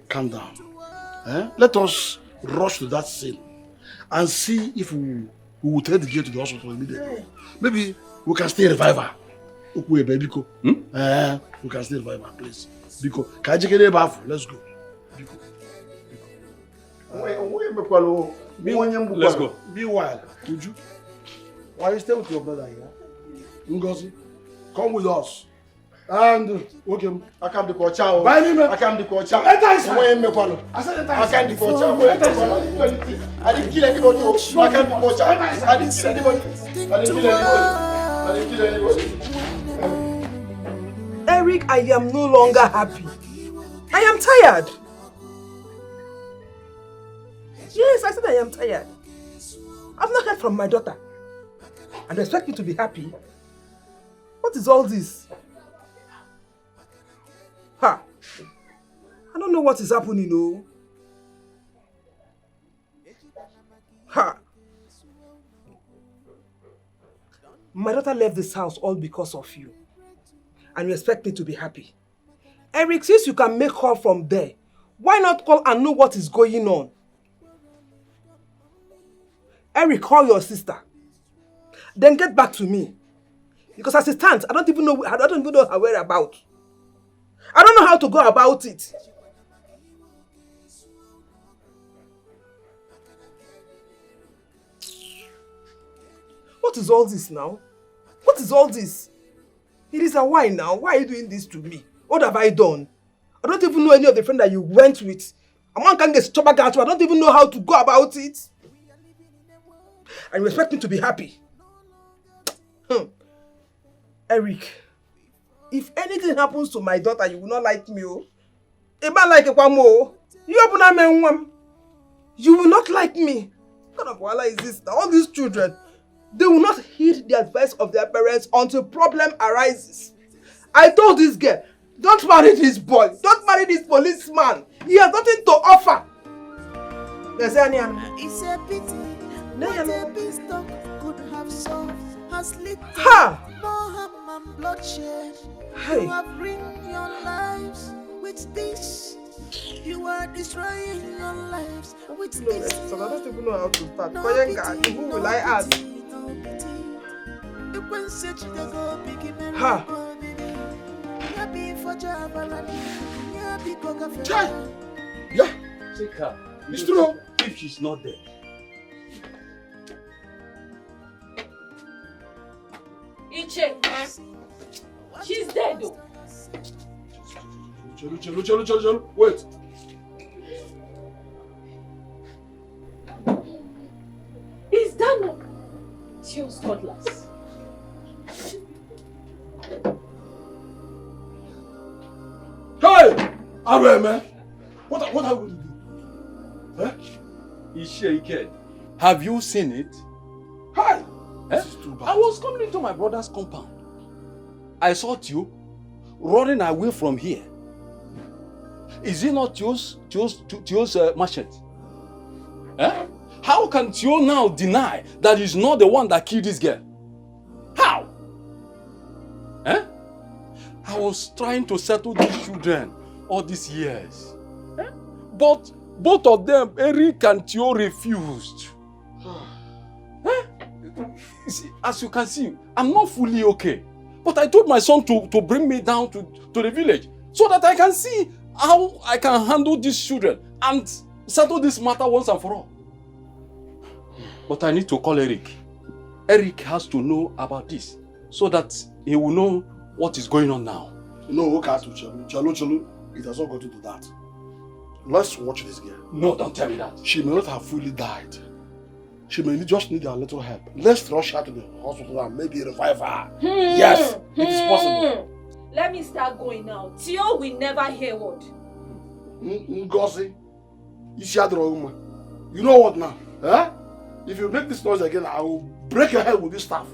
Calm down. Let us rush to that scene and see if we will take the girl to the hospital immediately. Maybe we can still revive her. We can still revive her, please. Let's go. Let's go. Be wild. Would you? Why you stay with your brother here? Ngozi, come with us. And okay, I can't do kocha. Buy me, man. I can't do kocha. I said I can't do kocha. I didn't kill anybody. I can't do kocha. I didn't kill anybody. I didn't kill anybody. Eric, I am no longer happy. I am tired. Yes, I said I am tired. I've not heard from my daughter. And expect me to be happy. What is all this? Ha! I don't know what is happening, no. Ha! My daughter left this house all because of you. And you expect me to be happy. Eric, since you can make call from there, why not call and know what is going on? Eric, call your sister. Then get back to me. Because as it stands, I don't even know her whereabouts. I don't know how to go about it. What is all this now? What is all this? It is a why now? Why are you doing this to me? What have I done? I don't even know any of the friends that you went with. A man can't get stomach out. I don't even know how to go about it. And you expect me to be happy. Eric, if anything happens to my daughter, you will not like me. A man like a kwamo. You will not like me. What kind of wala is this? All these children, they will not heed the advice of their parents until problem arises. I told this girl, don't marry this boy. Don't marry this policeman. He has nothing to offer. It's a pity. What a peace talk could have solved has lit more harm and bloodshed. You have ruined your lives with this. You are destroying your lives with this. So I don't even know how to start. Who will I ask? Ha! Yeah. Take her. It's true. If she's not there. Iche, she's dead though. Chelu. Wait. Is that not Tio's cutlass? Hey! Abe, man. What are we going to do? Huh? Ike, have you seen it? Hi! Eh? I was coming into my brother's compound. I saw Tio running away from here. Is it not Tio's machete? Eh? How can Tio now deny that he's not the one that killed this girl? How? Eh? I was trying to settle these children all these years. Eh? But both of them, Eric and Tio, refused. Eh? See, as you can see, I'm not fully okay. But I told my son to bring me down to the village so that I can see how I can handle these children and settle this matter once and for all. But I need to call Eric. Eric has to know about this so that he will know what is going on now. No, okay, Chelu. It has not got into that. Let's watch this girl. No, don't tell me that. She may not have fully died. She may just need a little help. Let's rush her to the hospital and maybe revive her. Yes, it is possible. Let me start going now. Tio will never hear word. Ngozi, you know what now? Eh? If you make this noise again, I will break your head with this staff.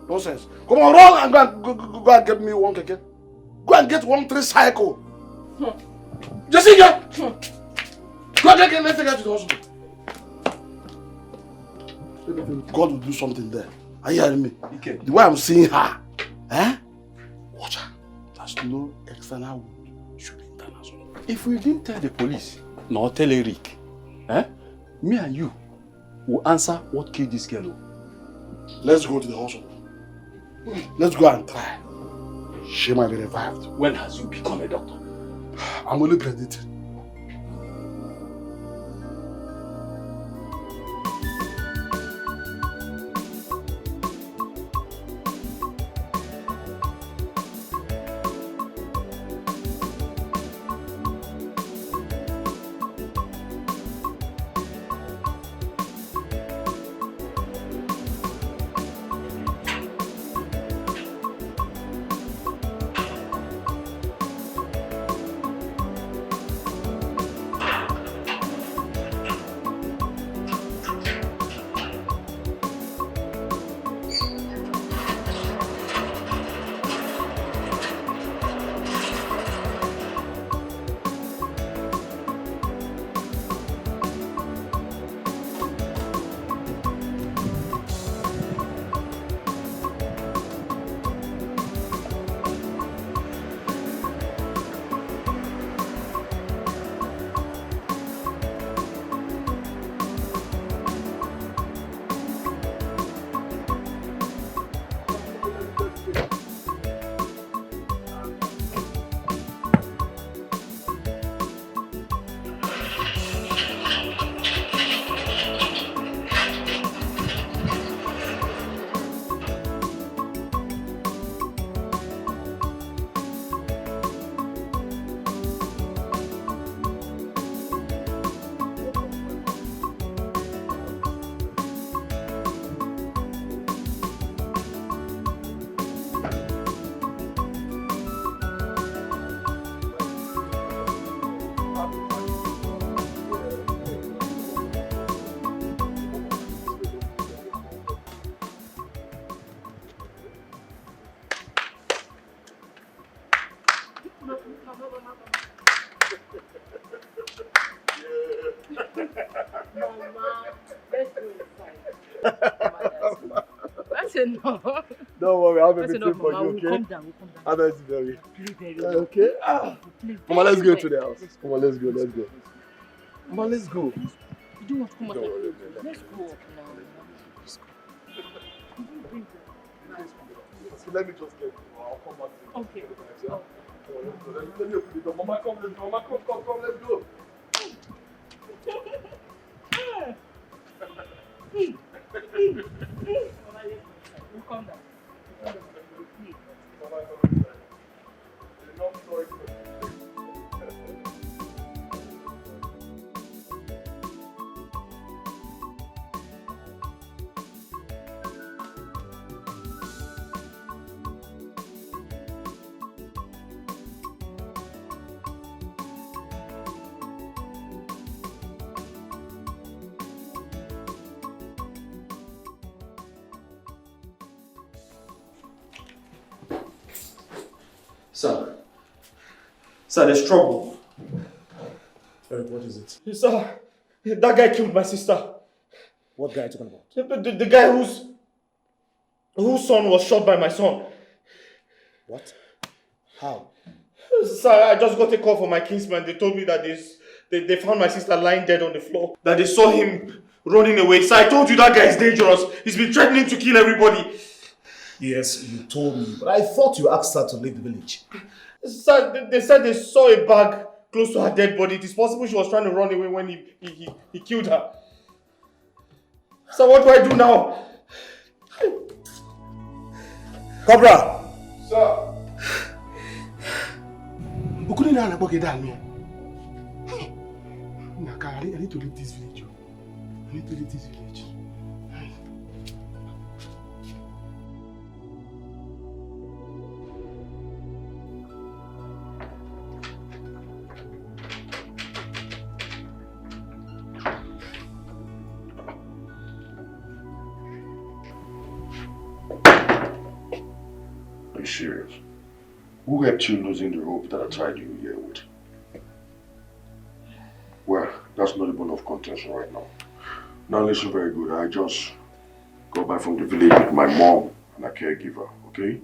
Nonsense. Come on, run and go and get me one keke. Go and get 1 tricycle. Jessica! Go and get, let's take her to the hospital. God will do something there. Are you hearing me? Okay. The way I'm seeing her, eh? Watch her. There's no external wound. Should be internal. If we didn't tell the police, nor tell Eric, eh? Me and you will answer what killed this girl. Let's go to the hospital. Let's go and try. She might be revived. When has you become a doctor? I'm only predicting. Don't worry, I'll be That's waiting enough, for Mama. you, We'll okay? calm down, we'll calm down. How nice, baby. Play very well. Okay. Come on, let's go well. to the house. Come on, let's go. Come on, let's go. You don't want to come out Don't like worry, this. Let's go up now. Let's go. So let me just get you. I'll come back to you. Okay. Come on, let's go. Let me open the door. Mama, come, let's go. Mama, come, let's go. We'll calm down. Sir, there's trouble. Eric, what is it? Sir, that guy killed my sister. What guy are you talking about? The guy whose son was shot by my son. What? How? Sir, I just got a call from my kinsman. They told me that they found my sister lying dead on the floor. That they saw him running away. Sir, I told you that guy is dangerous. He's been threatening to kill everybody. Yes, you told me, but I thought you asked her to leave the village. Sir, they said they saw a bag close to her dead body. It is possible she was trying to run away when he killed her. Sir, what do I do now? Cobra! Sir. I need to leave this village. I need to leave this village. Are you serious? Who helped you losing the rope that I tied you here with? Well, that's not a bone of contention right now. Now listen very good. I just got back from the village with my mom and a caregiver, okay?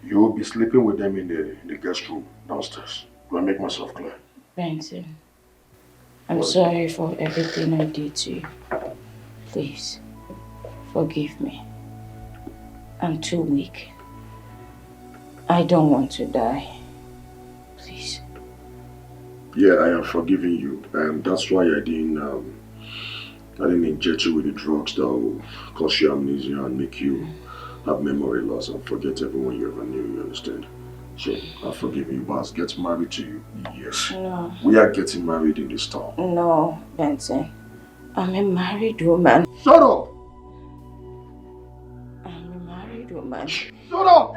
You will be sleeping with them in the guest room downstairs. Do I make myself clear? Benson, I'm sorry for everything I did to you. Please, forgive me. I'm too weak. I don't want to die. Please. Yeah, I am forgiving you, and that's why I didn't inject you with the drugs that will cause you amnesia and make you have memory loss and forget everyone you ever knew, you understand? So, I forgive you, but get married to you, yes. No. We are getting married in this town. No, Benson. I'm a married woman. Shut up! I'm a married woman. Shut up!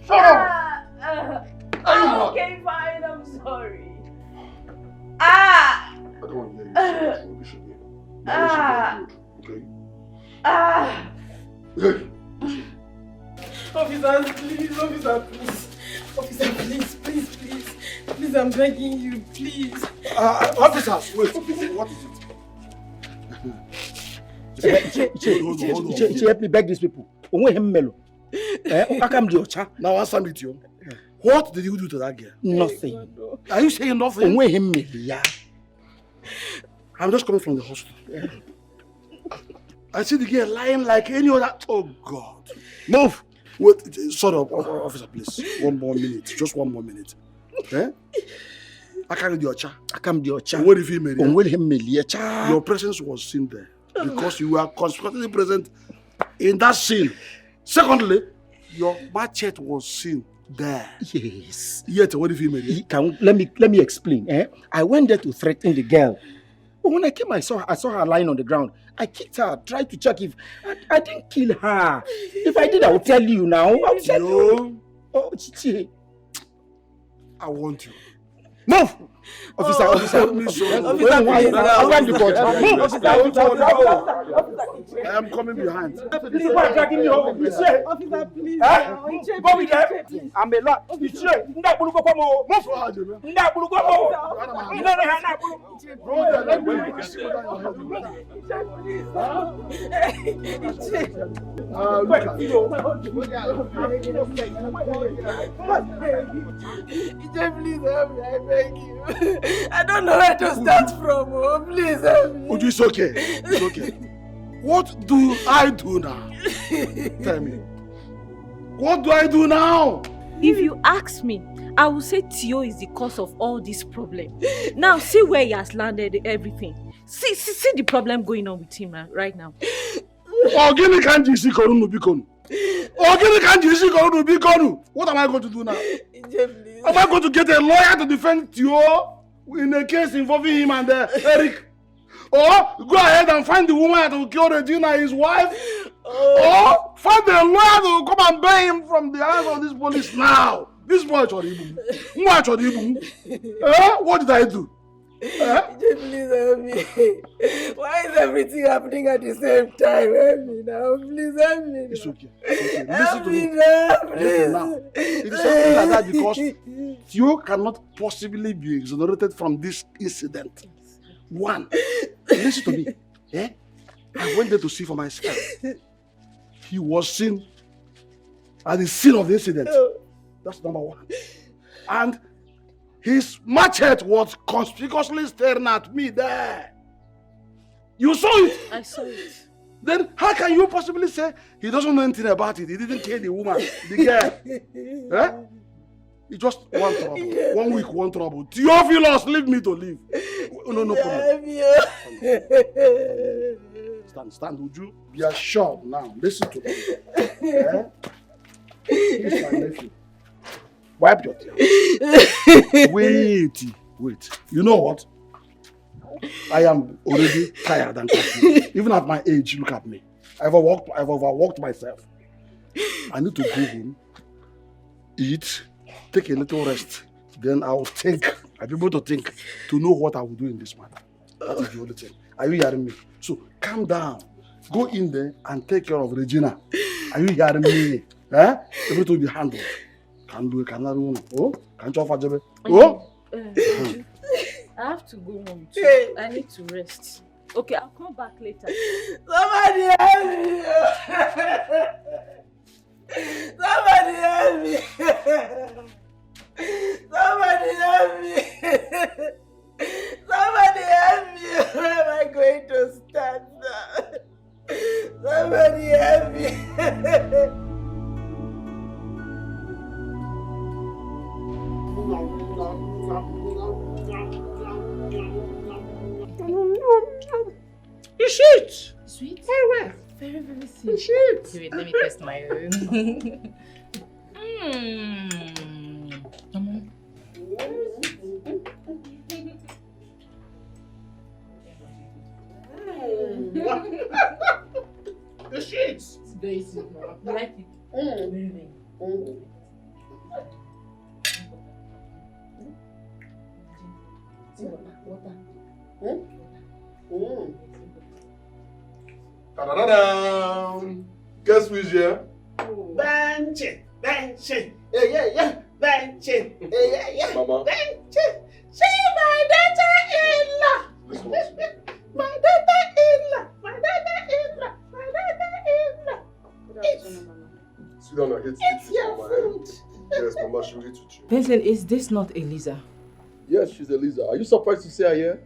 Shut up! Okay, fine, I'm sorry. I don't want to hear you say this again. Now listen very good, okay? Officer, please. Officer, please. Please, I'm begging you, please. Officers, wait. What is it? She help me beg these people. Now answer me, Tio. What did you do to that girl? Nothing. Are you saying nothing? I'm just coming from the hospital. I see the girl lying like any other. Oh God! Move. Wait, shut up, officer, please. One more minute. Just one more minute. Eh? I can't do your cha. What if he made it? Your presence was seen there because you were constantly present in that scene. Secondly, your machete was seen there. Yes. Yet, what if he made it? Let me explain. I went there to threaten the girl. But when I came, I saw her lying on the ground. I kicked her, tried to check if I didn't kill her. If I did, I will tell you now. I'll tell you. Oh, Chichi. I want you. Move! Officer, I am coming behind. Please, why are you dragging me home? Officer, please. Go with them. I'm a lot. Move. Please help me, I beg you. I don't know where to start from. Oh, please help me. Uju, it's okay. It's okay. What do I do now? Tell me. What do I do now? If you ask me, I will say Tio is the cause of all this problem. Now see where he has landed everything. See the problem going on with him right now. What am I going to do now? Am I going to get a lawyer to defend Tio in a case involving him and Eric? Or go ahead and find the woman that will kill Regina, his wife? Or find a lawyer that will come and bail him from the hands of this police now? This boy, what did I do? Please help me. Why is everything happening at the same time? Help me now. Please help me. It's okay. Listen to me. Listen now. It is something like that because you cannot possibly be exonerated from this incident. One, listen to me. I went there to see for myself. He was seen at the scene of the incident. That's number one. And his machete was conspicuously staring at me there. You saw it? I saw it. Then how can you possibly say he doesn't know anything about it? He didn't kill the woman, the girl. It's just one trouble. 1 week, one trouble. Theophilus, leave me to live. No problem. Stand, would you? Be assured now. Listen to me. He's my nephew. Wipe your tears. Wait. You know what? I am already tired and confused. Even at my age, look at me. I've overworked myself. I need to go home, eat, take a little rest. Then I'll be able to think, to know what I will do in this matter. That is the only thing. Are you hearing me? So calm down. Go in there and take care of Regina. Are you hearing me? Everything will be handled. Can you offer Jebe? I have to go home too. I need to rest. Okay, I'll come back later. Somebody help me! Somebody help me! Somebody help me! Somebody help me! Where am I going to stand now? Somebody help me! It's sweet. Sweet? Very well. Very, very sweet. It's sweet. Wait, let me test my own. The sheets. It's very sweet. You like it? Very. Water. Ta-da-da-dam! Guess who's here? Benching! Yeah. Benching! Yeah. Mama. Benching! See my daughter-in-law! My daughter-in-law! Sit down and It's your food! Yes, Mama, she will eat with you. Benson, is this not Eliza? Yes, she's Eliza. Are you surprised to see her here?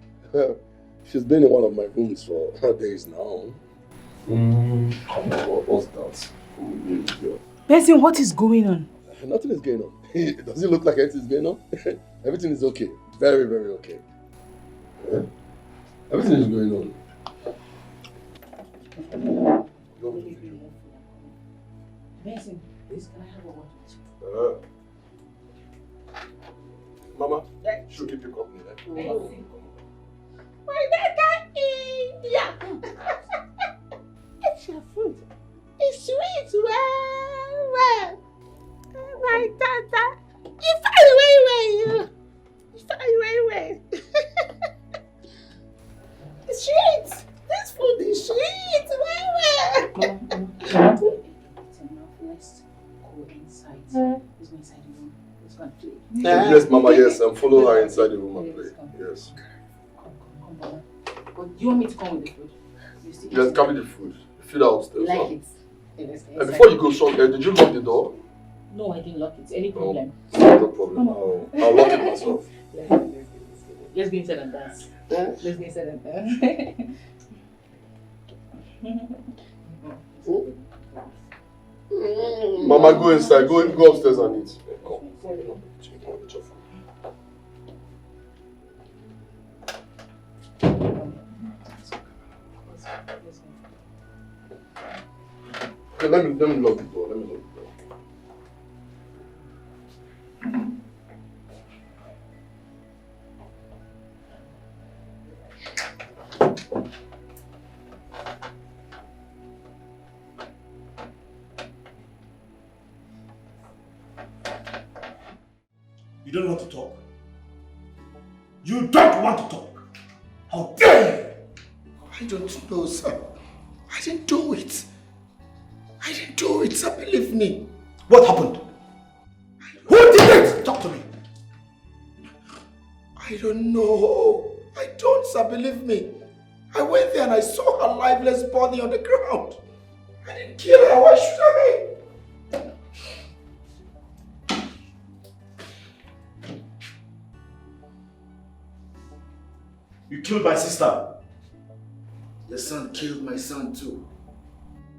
She's been in one of my rooms for days now. What's that? Benson, what is going on? Nothing is going on. Does it look like anything is going on? Everything is okay. Very, very okay. Everything is going on. Benson, please, can I have a word with you? Mama, she'll keep you company. My daughter-in-law! It's your food. It's sweet, well. My daughter. You find way. Let's go inside. Let's go inside the room. Let's go and play. Yes, Mama, yes. And follow her inside the room and play. Yes. Come. But do you want me to come with the food? Yes, come with the food. Feed her upstairs. Like it. And before you go, son, did you lock the door? No, I didn't lock it. Any problem? No problem. I'll lock it myself. Let's go inside and dance. Let's go inside and dance. Mama, go inside. Go upstairs and eat. Come. Okay, let me lock the door. You don't want to talk? You don't want to talk? How dare you! I don't know, sir. I didn't do it. I didn't do it, sir. Believe me. What happened? Who did it? Talk to me. I don't know. I don't, sir. Believe me. I went there and I saw her lifeless body on the ground. I didn't kill her. Why should I? You killed my sister. Your son killed my son too.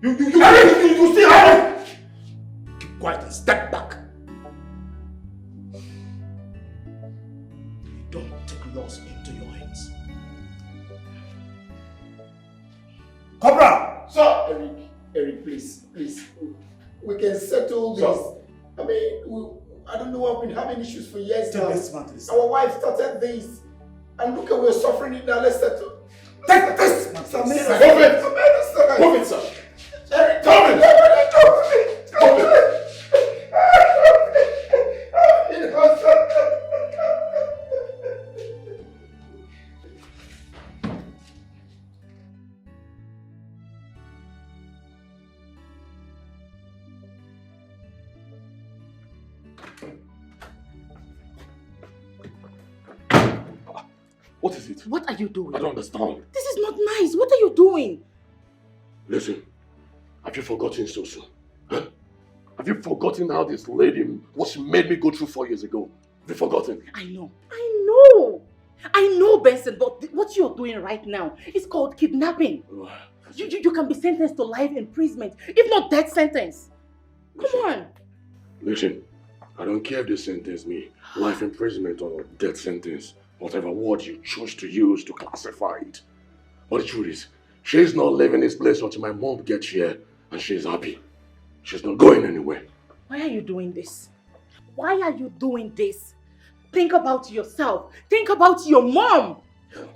You still have it! Keep quiet and step back. Don't take laws into your hands. Cobra! Sir! Eric, please. We can settle this. Sir. I mean, I don't know, I've been having issues for years Tell now. this man to listen. Our wife started this. And look at we're suffering it now. Let's settle. Take this man! Move it, sir! Eric, Tell me! What is it? What are you doing? I don't understand. This is not nice. What are you doing? Listen, have you forgotten so soon? Huh? Have you forgotten how this lady, what she made me go through 4 years ago? Have you forgotten? I know, Benson, but what you're doing right now is called kidnapping. You can be sentenced to life imprisonment, if not death sentence. Come on. Listen, I don't care if they sentence me, life imprisonment or death sentence, whatever word you choose to use to classify it. But the truth is, she's not leaving this place until my mom gets here and she's happy. She's not going anywhere. Why are you doing this? Why are you doing this? Think about yourself. Think about your mom.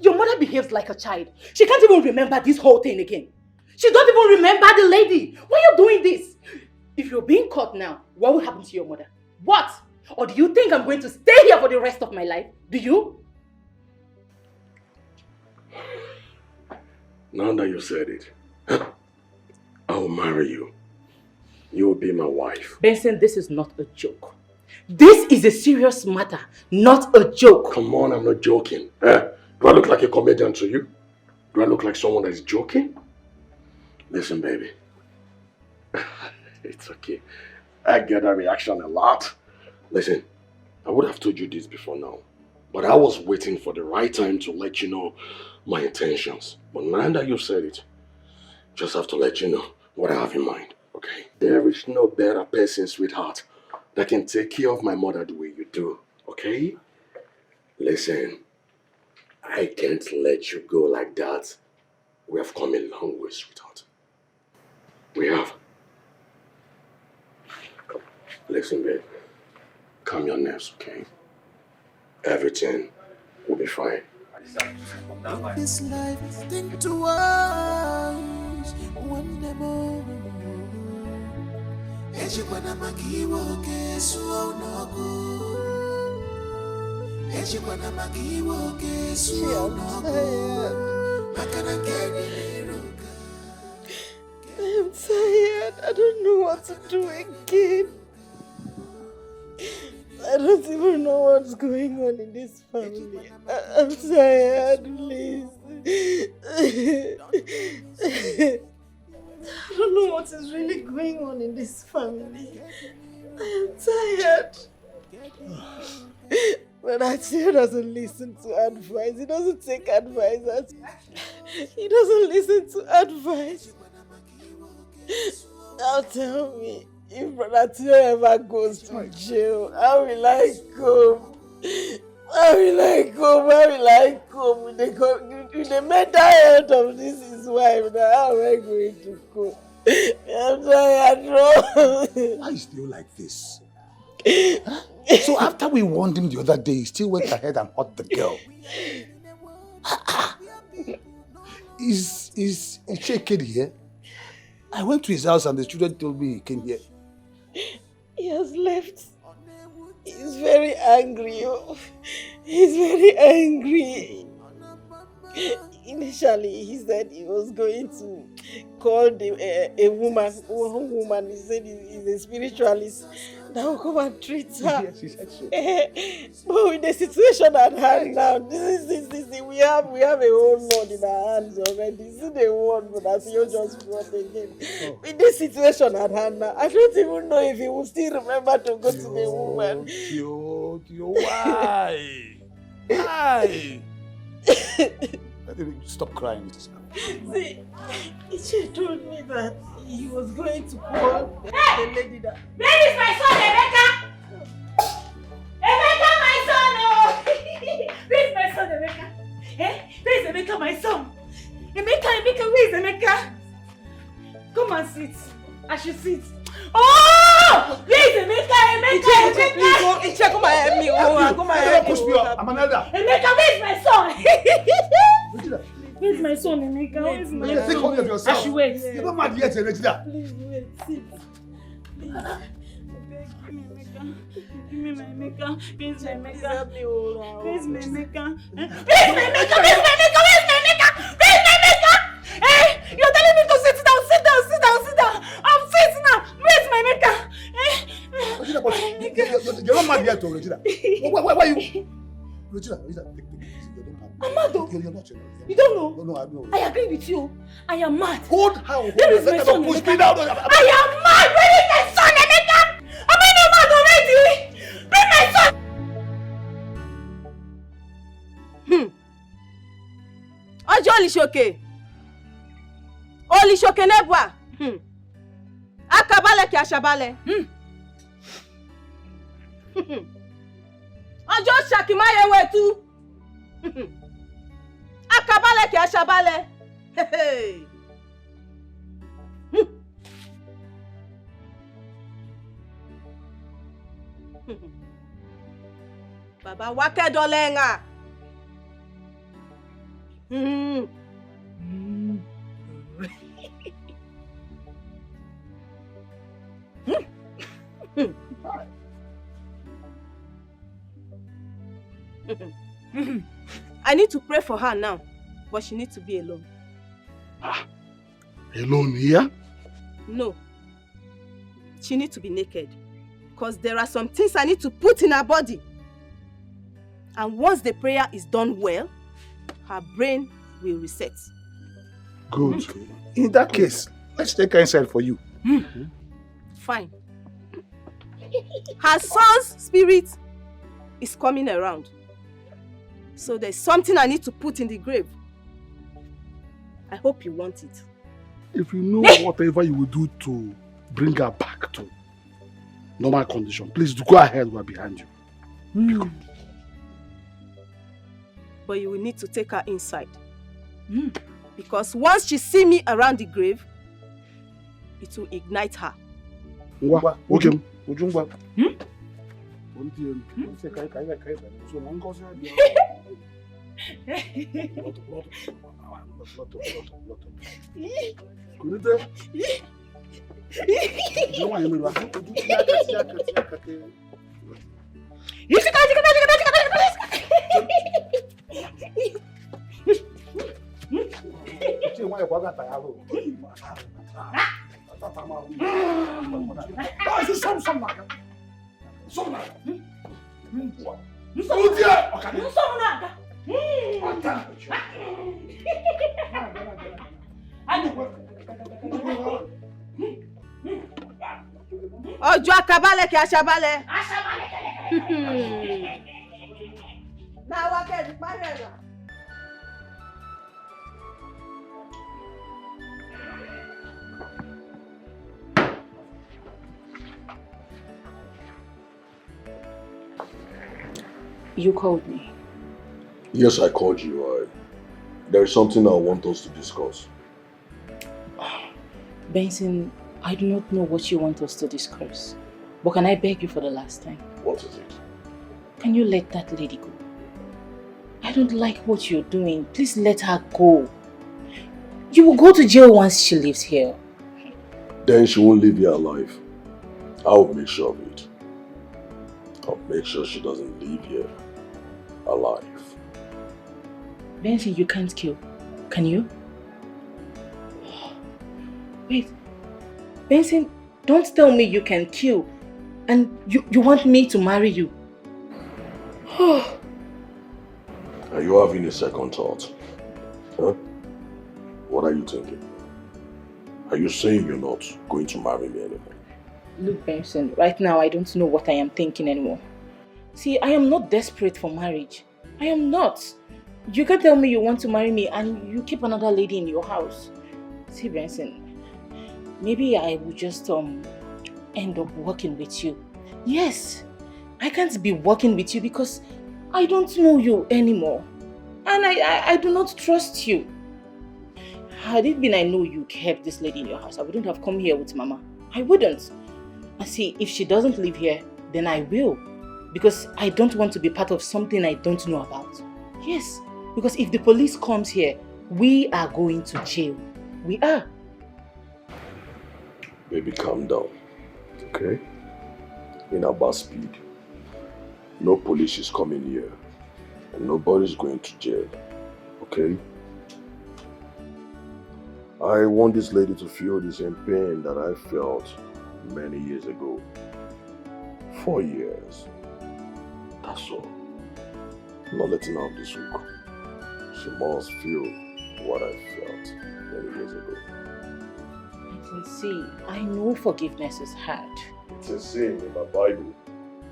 Your mother behaves like a child. She can't even remember this whole thing again. She don't even remember the lady. Why are you doing this? If you're being caught now, what will happen to your mother? What? Or do you think I'm going to stay here for the rest of my life? Do you? Now that you said it, I'll marry you. You will be my wife. Benson, this is not a joke. This is a serious matter, not a joke. Come on, I'm not joking. Do I look like a comedian to you? Do I look like someone that is joking? Listen, baby. It's okay. I get that reaction a lot. Listen, I would have told you this before now, but I was waiting for the right time to let you know my intentions. But now that you've said it, just have to let you know what I have in mind, okay? There is no better person, sweetheart, that can take care of my mother the way you do, okay? Listen, I can't let you go like that. We have come a long way, sweetheart. We have. Listen, babe. Calm your nerves, okay? Everything will be fine. This life, think twice. One more. Ejibana makiwo kesu onago. Ejibana makiwo kesu onago. Makana keni liruka. I'm tired. I don't know what to do again. I don't even know what's going on in this family. I'm tired, please. I don't know what is really going on in this family. I am tired. But Achille doesn't listen to advice. He doesn't take advice. He doesn't listen to advice. Now tell me, if Brother Tio ever goes to jail, how will I cope? How will I cope? How will I cope with the mental health of this his wife? Now how am I going to cope? I'm tired. Why are you still like this? So after we warned him the other day, he still went ahead and hurt the girl. Is she a kid here? I went to his house and the children told me he came here. He has left. He's very angry. He's very angry. Initially, he said he was going to call a woman. One woman, he said he's a spiritualist that will come and treat her. Yes, he said so. But with the situation at hand now, this we have a whole lot in our hands already. This is the one that you just brought again. With this situation at hand now, I don't even know if he will still remember to go to the woman. Why? Why? Stop crying. See, she told me that he was going to call the lady that... Where is my son, Emeka? Emeka, my son! Oh! Where is my son, Emeka? Eh? Where is Emeka, my son? Emeka, where is Emeka? Come and sit. I should sit. Oh! Where is Emeka? Emeka! Iche, come and help me. Come and help me. Push me up. I'm an elder. Emeka, where is my son? Where's my son, Emeka? Where's my son? Think only of yourself. I should wait. You're not mad yet, Regina. Please wait, sit. Please. Give me my Emeka. Where's my Emeka? Where's my Emeka? Where's my Emeka? Where's my Emeka? Where's my Emeka? Where's my Emeka? Eh? You're telling me to sit down, sit down, sit down, sit down. I'm sitting now. Where's my Emeka? Regina, but you're not mad yet, Regina. Why are you? Regina, take it easy. I'm mad though. You're not. You don't know? No, I know. I agree with you. I am mad. Hold how? Where is my son, push Emeka? me down. I am mad. Where is my son, Emeka? Am I not mad already? Bring my son. Ojo Olishoke nebwa. Akabale ki ashabale. Ojo shakimaye wetu. Akabale ki ashabale. Hey. Baba wake dolenga. I need to pray for her now, but she needs to be alone. Alone here? No. She needs to be naked. Because there are some things I need to put in her body. And once the prayer is done well, her brain will reset. Good. In that case, let's take her inside for you. Fine. Her son's spirit is coming around. So there's something I need to put in the grave. I hope you want it. If you know whatever you will do to bring her back to normal condition, please do go ahead. We're behind you. But you will need to take her inside. Because once she sees me around the grave, it will ignite her. Okay. Ọjọ́ akabalẹ̀ kí aṣabalẹ̀. Náà wá kẹ́ẹ̀dì parí ẹ̀rọ. You called me. Yes, I called you. There is something I want us to discuss. Benson, I do not know what you want us to discuss. But can I beg you for the last time? What is it? Can you let that lady go? I don't like what you're doing. Please let her go. You will go to jail once she lives here. Then she won't leave here alive. I will make sure of it. I'll make sure she doesn't leave here alive. Benson, you can't kill. Can you? Wait. Benson, don't tell me you can kill. And you want me to marry you. Are you having a second thought? Huh? What are you thinking? Are you saying you're not going to marry me anymore? Look, Benson, right now I don't know what I am thinking anymore. See, I am not desperate for marriage. I am not. You can tell me you want to marry me and you keep another lady in your house. See, Benson, maybe I will just end up working with you. Yes, I can't be working with you because I don't know you anymore. And I do not trust you. Had it been I know you kept this lady in your house, I wouldn't have come here with Mama. I wouldn't. And see, if she doesn't live here, then I will. Because I don't want to be part of something I don't know about. Yes, because if the police comes here, we are going to jail. We are. Baby, calm down. Okay? In about speed. No police is coming here. And nobody's going to jail. Okay? I want this lady to feel the same pain that I felt many years ago. 4 years. That's all. I'm not letting her off this hook. She must feel what I felt many years ago. I can see. I know forgiveness is hard. It's a sin in my Bible.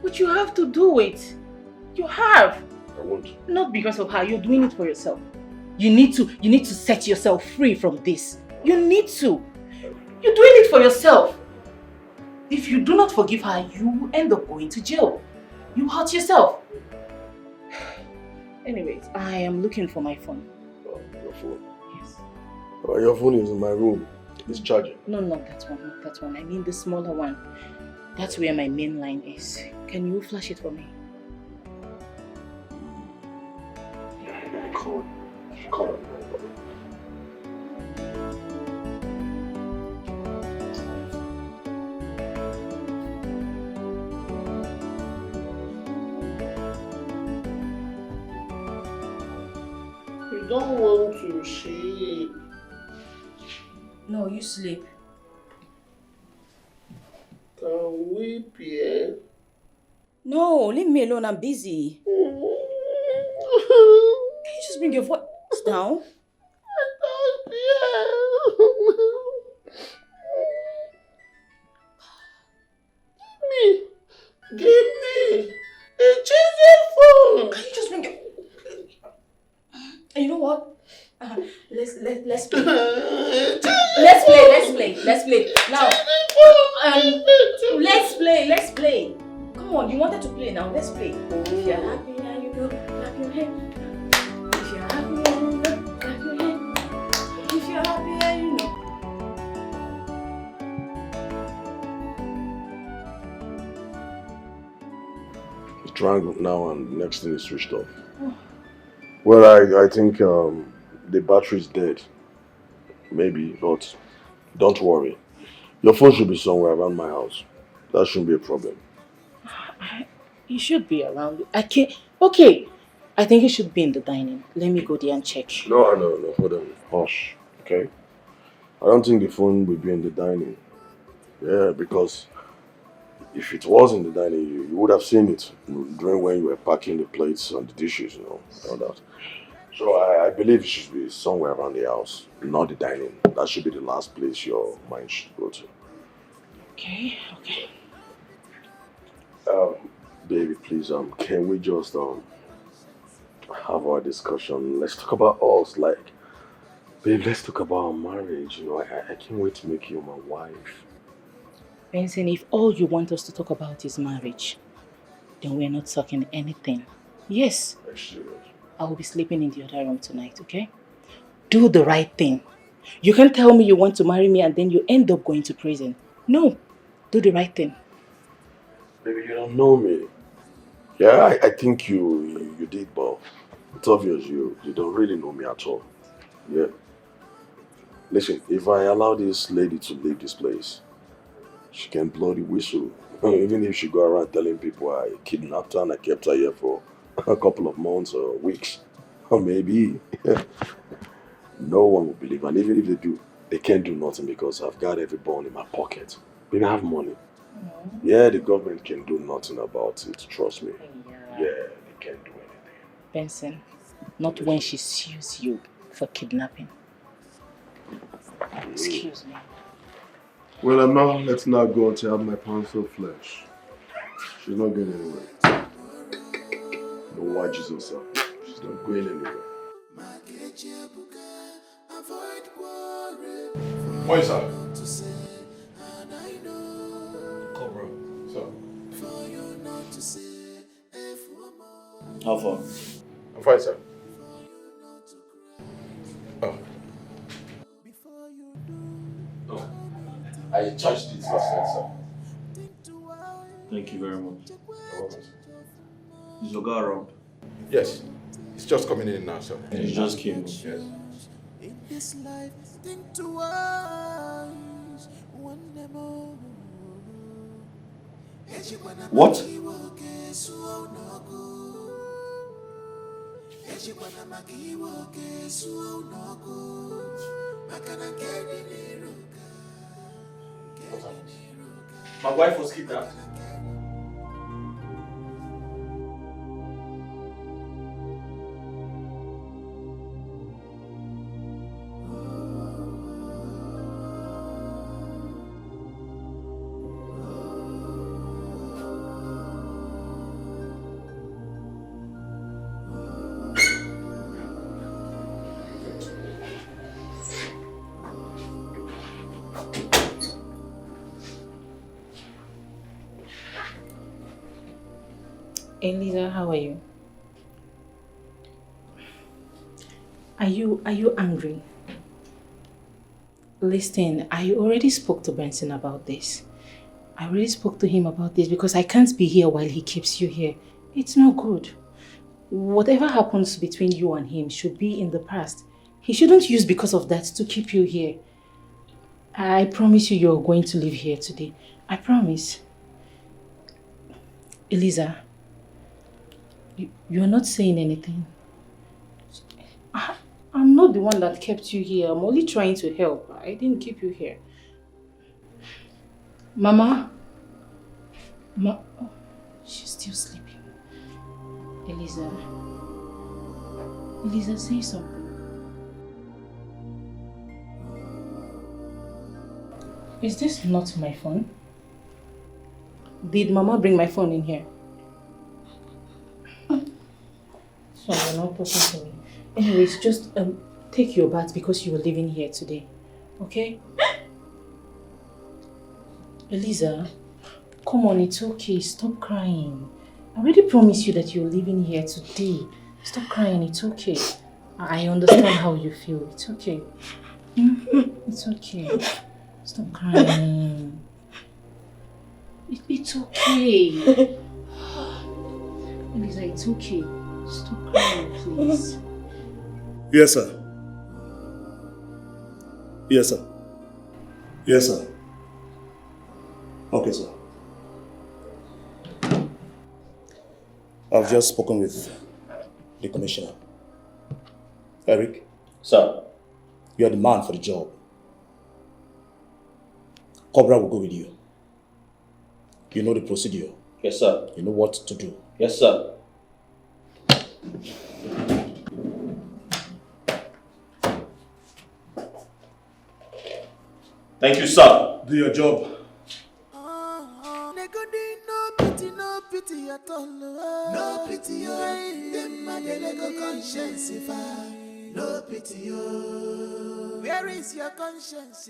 But you have to do it. You have. I won't. Not because of her. You're doing it for yourself. You need to set yourself free from this. You need to. You're doing it for yourself. If you do not forgive her, you will end up going to jail. You hurt yourself. Anyways, I am looking for my phone. Oh, your phone? Yes. Oh, your phone is in my room. It's charging. No, not that one. Not that one. I mean the smaller one. That's where my main line is. Can you flash it for me? Call. Call. You don't want to sleep. No, you sleep. Can we pay? No, leave me alone. I'm busy. Can you just bring your voice down? Give me a cheesy phone. Can you just bring it? And you know what? Let's play. Let's play. Now, let's play. Come on, you wanted to play now. Let's play. If you're happy and you know, clap your hand. If you're happy and you know, clap your hand. If you're happy and you know. It rang now and the next thing is switched off. Oh. Well, I think the battery is dead. Maybe, but don't worry. Your phone should be somewhere around my house. That shouldn't be a problem. It should be around. Okay. I think it should be in the dining. Let me go there and check. No, hold on. Hush, okay? I don't think the phone will be in the dining. Yeah, because if it was in the dining, you would have seen it during when you were packing the plates and the dishes, all that. So I believe it should be somewhere around the house, not the dining. That should be the last place your mind should go to. Okay. Baby, please, can we just have our discussion? Let's talk about us, like, babe, let's talk about our marriage. I can't wait to make you my wife. Benson, if all you want us to talk about is marriage, then we're not talking anything. Yes. I will be sleeping in the other room tonight, okay? Do the right thing. You can't tell me you want to marry me and then you end up going to prison. No. Do the right thing. Baby, you don't know me. Yeah, I think you did, but it's obvious you don't really know me at all. Yeah. Listen, if I allow this lady to leave this place, she can blow the whistle. Even if she go around telling people I kidnapped her and I kept her here for a couple of months or weeks, or maybe, no one will believe. And even if they do, they can't do nothing because I've got every bone in my pocket. Baby, I have money. Yeah, the government can do nothing about it, trust me. Yeah, they can't do anything. Benson, not when she sues you for kidnapping. Excuse me. Well, now let's not go until I have my pounds of flesh. She's not going anywhere. No, why Jesus, sir? She's not going anywhere. What is that? Cobra. Sir. How far? I'm fine, sir. Oh, I charged it last night, sir. Thank you very much. You're welcome, sir. Is your guy around? Yes. He's just coming in now, sir. He just came. Yes. In this life, think twice. One more. What? My wife was kidnapped. Elisa, how are you? Are you angry? Listen, I already spoke to Benson about this. I already spoke to him about this because I can't be here while he keeps you here. It's not good. Whatever happens between you and him should be in the past. He shouldn't use because of that to keep you here. I promise you're going to live here today. I promise. Elisa, you're not saying anything. I'm not the one that kept you here. I'm only trying to help. I didn't keep you here. Mama? Oh, she's still sleeping. Elisa. Elisa, say something. Is this not my phone? Did Mama bring my phone in here? So you're not talking to me. Anyways, just take your bath because you are living here today. Okay? Elisa, come on, it's okay. Stop crying. I already promised you that you're living here today. Stop crying, it's okay. I understand how you feel. It's okay. It's okay. Stop crying. It's okay. Elisa, it's okay. Stop crying, please. Yes, sir. Yes, sir. Yes, sir. Okay, sir. I've just spoken with the commissioner. Eric? Sir? You are the man for the job. Cobra will go with you. You know the procedure. Yes, sir. You know what to do. Yes, sir. Thank you, sir. Do your job. No pity at all. No pity, oh. Them a delego conscience, no pity, oh. Where is your conscience?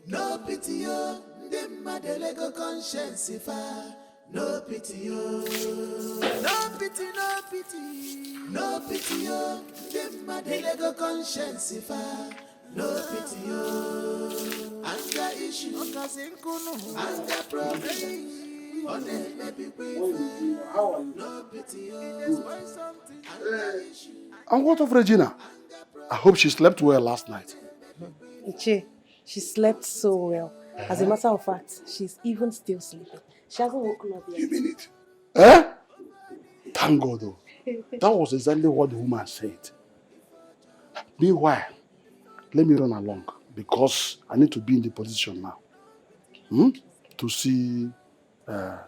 No pity, oh. Them a delego conscience, no pity, oh. No pity, no pity. No pity, oh. Them a delego conscience, no pity, oh. Anger issue, anger problem. No pity, oh. And what of Regina? I hope she slept well last night. Iche, she slept so well. As a matter of fact, she's even still sleeping. She hasn't woken up yet. You mean it? Eh? Thank God though. That was exactly what the woman said. Meanwhile, let me run along because I need to be in the position now. To see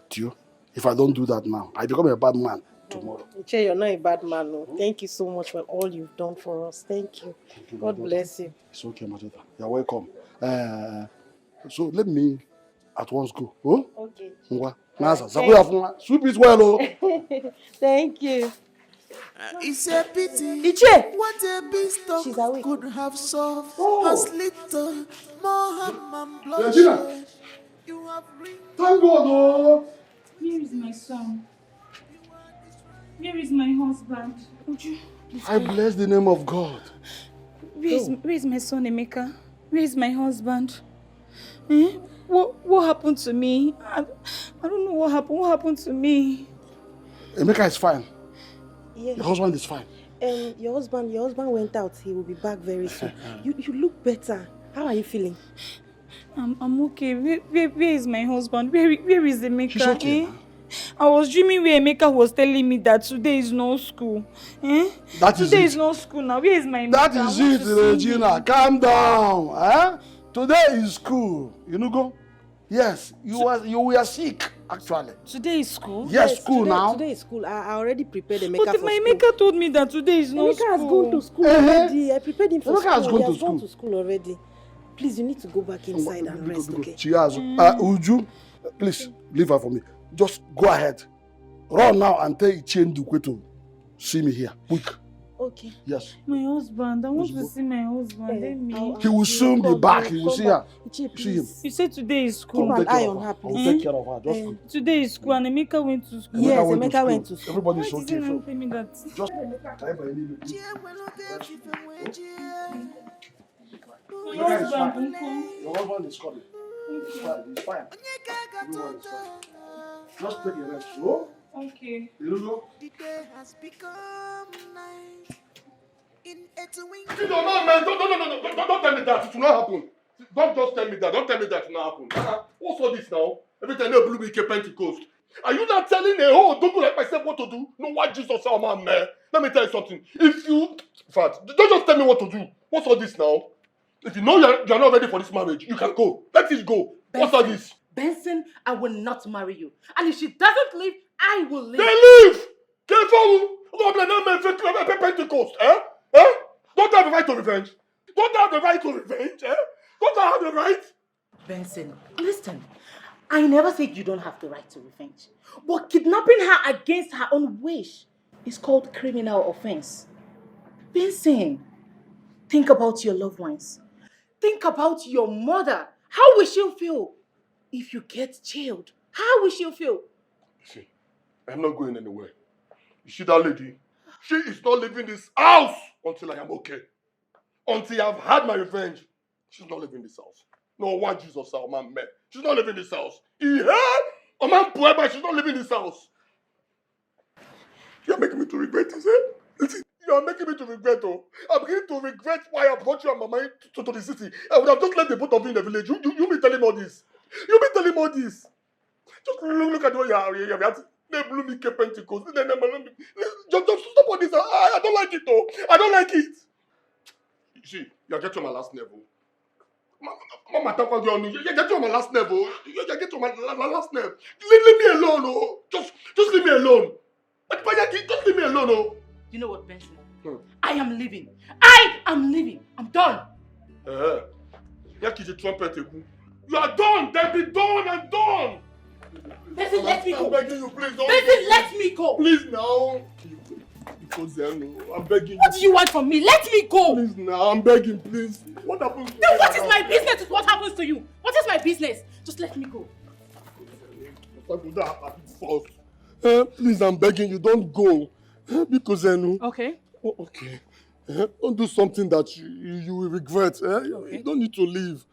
Tio. If I don't do that now, I become a bad man tomorrow. Iche, you're not a bad man. No. Thank you so much for all you've done for us. Thank you. God bless you. It's okay, Matata. You're welcome. So let me at once go. Oh? Okay. Sweep it well, oh. Thank you. It's a pity. Iche! What a beast could have solved as little more harm and bloodshed. You have Thank God, oh. Where is my son? Where is my husband? Would you please I bless the name of God. Where is my son, Emeka? Where is my husband? What happened to me? I don't know what happened. What happened to me? Emeka is fine. Yes. Your husband is fine. Your husband went out. He will be back very soon. You look better. How are you feeling? I'm okay. Where is my husband? Where is Emeka? She's okay. I was dreaming where Emeka was telling me that today is no school. Today is no school now. Where is my Emeka? That is it, Regina. Calm down. Today is school. You know, go? Yes, you were sick, actually. Today is school? Yes, school today, now. Today is school. I already prepared Emeka for school. But Emeka told me that today is no school. Emeka has gone to school already. I prepared him for Emeka school. Has gone he has to gone to school already. Please, you need to go back inside and rest, okay? She has. Uju, please, leave her for me. Just go ahead. Run now and tell Ichie Ndukwe to see me here. Quick. Okay. Yes. My husband. I want to see my husband. He will soon be back. He will see her. See him. You said today is school. Keep an eye on her, I will take care of her. Just go. Today is school and Emeka went to school. Yes, Emeka went to school. Everybody's okay. Why didn't you tell me that? Just My husband, your husband is coming. He's fine. Just take a rest. Oh? Okay. You know? The day has become night. In a twinkle. No, man, don't tell me that. It will not happen. Don't just tell me that. Don't tell me that it will not happen. What's all this now? Every time they blew me Pentecost. Are you not telling a whole don't like myself what to do? No, what Jesus, oh man, man. Let me tell you something. If you, in fact, don't just tell me what to do. What's all this now? If you know you're not ready for this marriage, you can go. Let it go. What's all this? Benson, I will not marry you. And if she doesn't leave, I will leave. They leave! Careful! Pentecost, eh? Don't have the right to revenge. Don't have the right to revenge, eh? Don't have the right. Benson, listen. I never said you don't have the right to revenge. But kidnapping her against her own wish is called criminal offense. Benson, think about your loved ones. Think about your mother. How will she feel if you get jailed? How will she feel? See, I'm not going anywhere. You see that lady? She is not leaving this house until I am okay. Until I've had my revenge. She's not leaving this house. No, why Jesus, oh man, man. She's not leaving this house. Oh man, boy, but she's not leaving this house. You're making me to regret this, eh? Listen, you are making me to regret, oh. I'm beginning to regret why I brought you and Mama to the city. I would have just left the both of you in the village. You be telling me all this. You be telling me all this. Just look at the way you are. They blew me Pentecost. Just stop all this. I don't like it, though. I don't like it. You see, you're getting my last level. Mama, Come and talk on your you get on my last nerve, oh. You get on my last nerve. Leave me alone, oh. Just leave me alone. Just leave me alone, oh. You know what, Benson? I am leaving. I am leaving. I'm done. You are done, Debbie. Done and done. Benson, let me go. I'm begging you, please don't. Benson, let me go. Please now. Because I'm begging you. What do you want from me? Let me go. Please now, I'm begging, please. What happens? Then what is my business with what happens to you? What is my business? Just let me go. Please, I'm begging you, don't go. Because okay. Oh, okay. Don't do something that you will regret. Okay. You don't need to leave.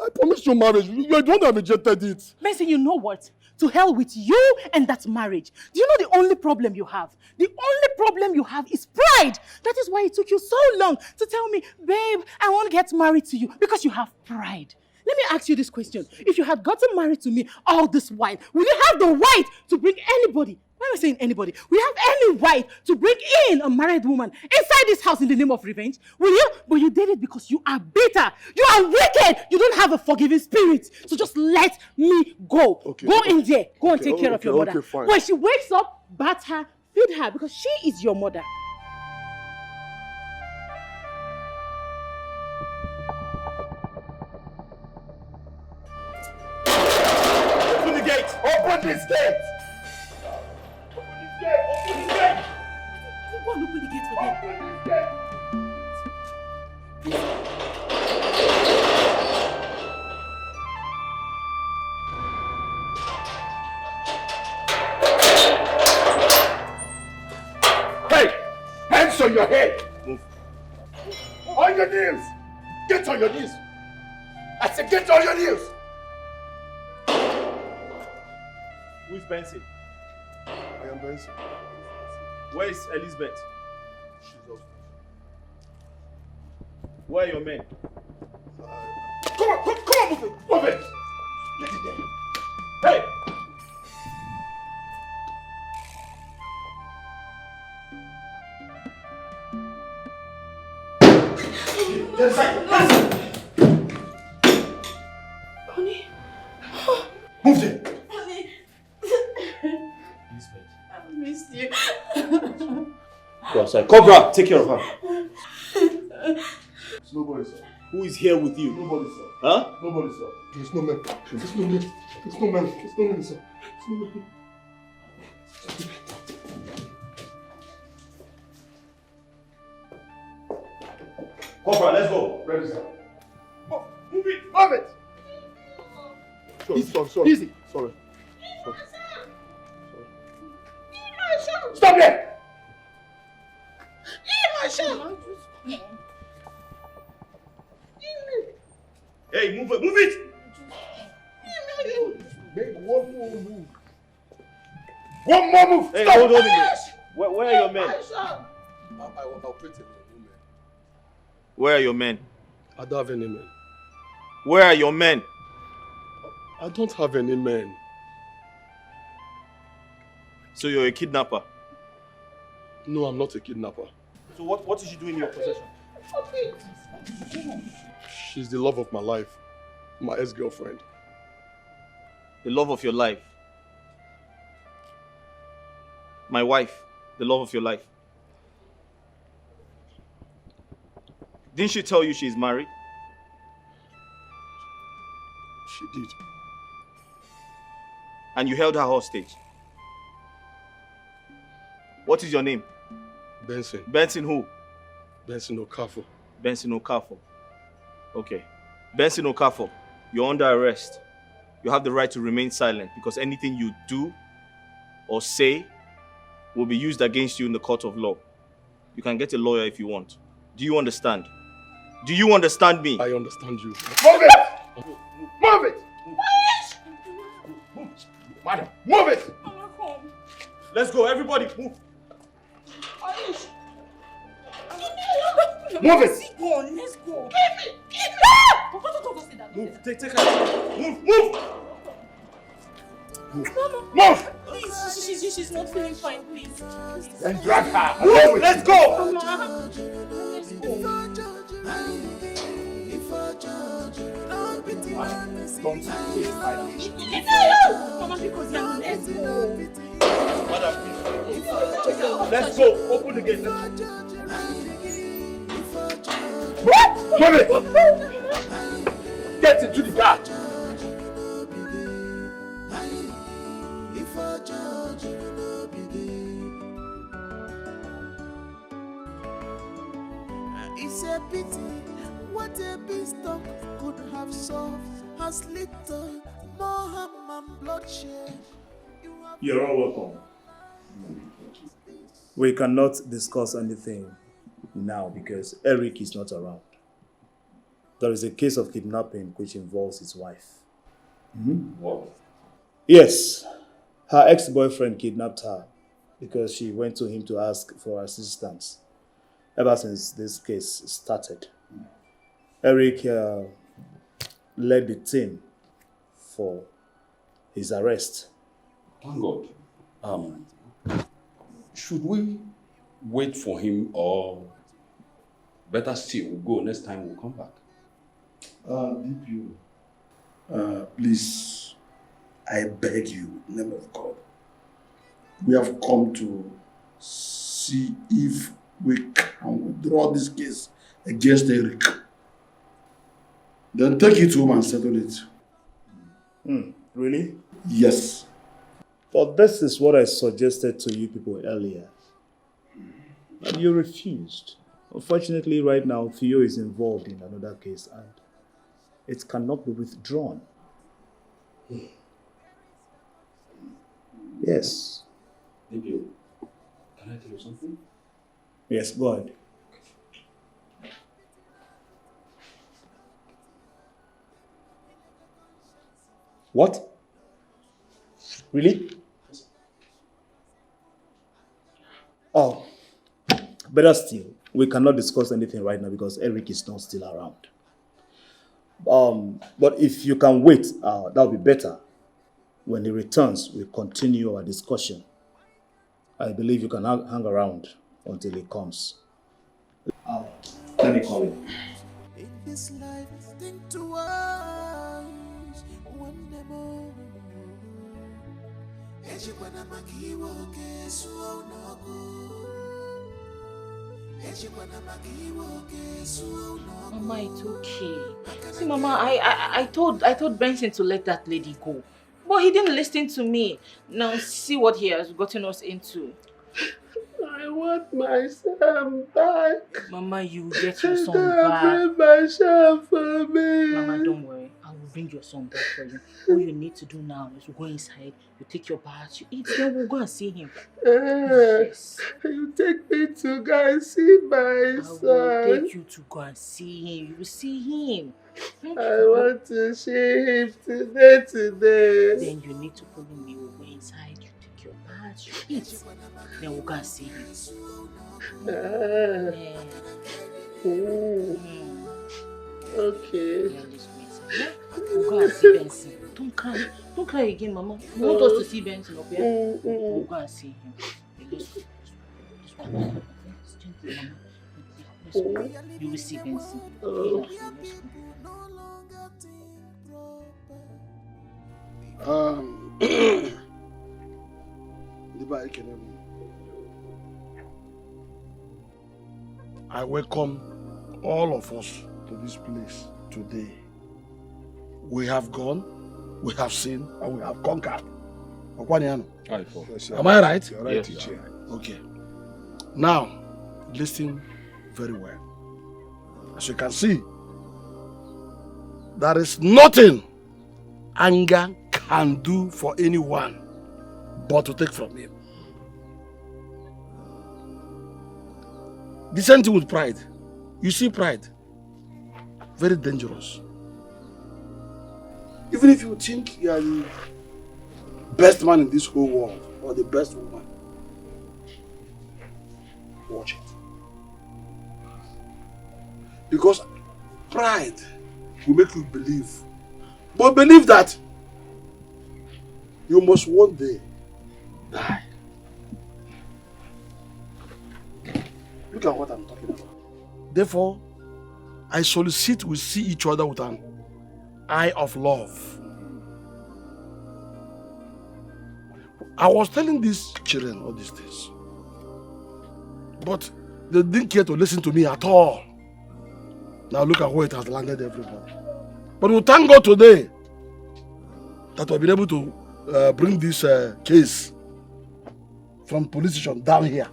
I promised you marriage. You don't have rejected it. Benson, you know what? To hell with you and that marriage. Do you know the only problem you have? The only problem you have is pride. That is why it took you so long to tell me, babe, I want to get married to you. Because you have pride. Let me ask you this question. If you had gotten married to me all this while, would you have the right to bring anybody? Why am I saying anybody? Will you have any right to bring in a married woman inside this house in the name of revenge? Will you? But you did it because you are bitter. You are wicked. You don't have a forgiving spirit. So just let me go. Okay, go in there. Go and take care of your mother. Okay, fine. When she wakes up, bath her, feed her because she is your mother. Open the gate! Open this gate! Open this gate! Go and open the gate for them. Open this gate! Hey! Hands on your head! Move. On your knees! Get on your knees! I said get on your knees! Who is Benson? I am Benson. Where is Elizabeth? She's upstairs. Where are your men? Come on, move it! Move it! Get in there! Hey! Get inside! Honey. Move there! Honey. I missed you. Go outside. Cobra, take care of her. It's nobody, sir. Who is here with you? Nobody, sir. Huh? Nobody, sir. There's no man. There's no man. There's no man. There's no man, sir. There's no man. Cobra, let's go. Ready, sir. Move it! Move it! Sorry. Easy. Sorry. Stop there! Hey, move it! Move it! Make one more move. One more move! Hey, Stop! hold on a minute. Where are your men? I'll put it. Where are your men? I don't have any men. Where are your men? I don't have any men. So you're a kidnapper? No, I'm not a kidnapper. So what did she do in your possession? She's the love of my life. My ex-girlfriend. The love of your life. My wife, the love of your life. Didn't she tell you she's married? She did. And you held her hostage? What is your name? Benson. Benson who? Benson Okafor. Benson Okafor. Okay. Benson Okafor, you're under arrest. You have the right to remain silent because anything you do or say will be used against you in the court of law. You can get a lawyer if you want. Do you understand? Do you understand me? I understand you. Move it! Move it! Madam, move it! Let's go, everybody, move. Move it! Go on, let's go. Move, take her. Move! Move! Please, she's not feeling fine, please. And drag her. Move! Let's go! Mama. Let's go. Don't waste my time. Mama, because you're not let's go. Madam, let's go. Open the gate. Move it! Get into the car. It's a pity what a beanstalk could have solved has little more harm and bloodshed. You're all welcome. We cannot discuss anything now because Eric is not around. There is a case of kidnapping which involves his wife. What? Yes, her ex-boyfriend kidnapped her because she went to him to ask for assistance ever since this case started. Eric led the team for his arrest. Thank God. Should we wait for him or better still, we'll go next time we'll come back? DPO, please, I beg you, in the name of God, we have come to see if we can withdraw this case against Eric. Then take it home and settle it. Really? Yes. But this is what I suggested to you people earlier. And you refused. Unfortunately, right now, Theo is involved in another case and it cannot be withdrawn. Yes. Thank you. Can I tell you something? Yes, go ahead. What? Really? Oh, better still, we cannot discuss anything right now because Eric is not still around. But if you can wait, that will be better. When he returns, we'll continue our discussion. I believe you can hang around until he comes. Let me call him. In this life, think twice. One more. Mama, it's okay. See, Mama, I told Benson to let that lady go. But he didn't listen to me. Now see what he has gotten us into. I want my son back. Mama, you get your son back. Bring my son for me. Mama, don't worry. I will bring your son back for you. All you need to do now is to go inside, you take your bath, you eat, then we'll go and see him. Yes. You take me to go and see my son. I will take you to go and see him. You will see him. I want to see him today. Then you need to follow me. We'll go inside, you take your bath, you eat, then we'll go and see him. Okay. We'll go and see Benson. Don't cry. Don't cry again, Mama. You want us to see Benson up here? We'll go and see him. Let's go. Let's go. You will see Benson. Let's go. I welcome all of us to this place today. We have gone, we have seen, and we have conquered. Am I right? You're right, yes, okay. Now, listen very well. As you can see, there is nothing anger can do for anyone but to take from him. The same thing with pride. You see pride, very dangerous. Even if you think you are the best man in this whole world or the best woman, watch it. Because pride will make you believe. But believe that you must one day die. Look at what I'm talking about. Therefore, I solicit we see each other with an eye of love. I was telling these children all these things, but they didn't care to listen to me at all. Now look at where it has landed everybody. But we thank God today that we've been able to bring this case from police station down here.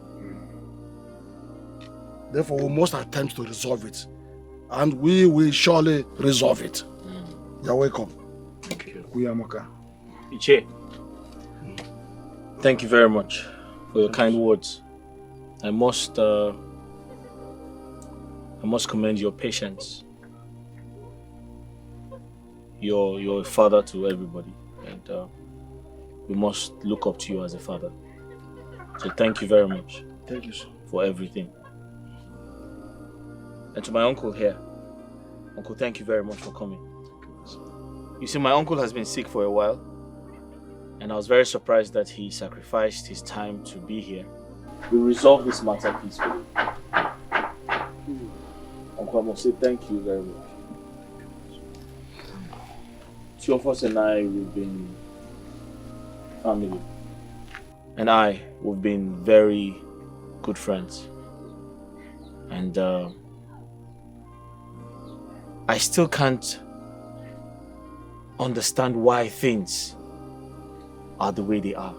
Therefore, we must attempt to resolve it. And we will surely resolve it. You're welcome. Thank you. Iche, thank you very much for your kind words. I must commend your patience. You're a father to everybody, and we must look up to you as a father. So thank you very much. Thank you, sir. For everything. And to my uncle here, Uncle, thank you very much for coming. You see, my uncle has been sick for a while, and I was very surprised that he sacrificed his time to be here. We resolved this matter peacefully. Uncle, I must say thank you very much. Two of us and I, we've been family. And we've been very good friends. And I still can't understand why things are the way they are.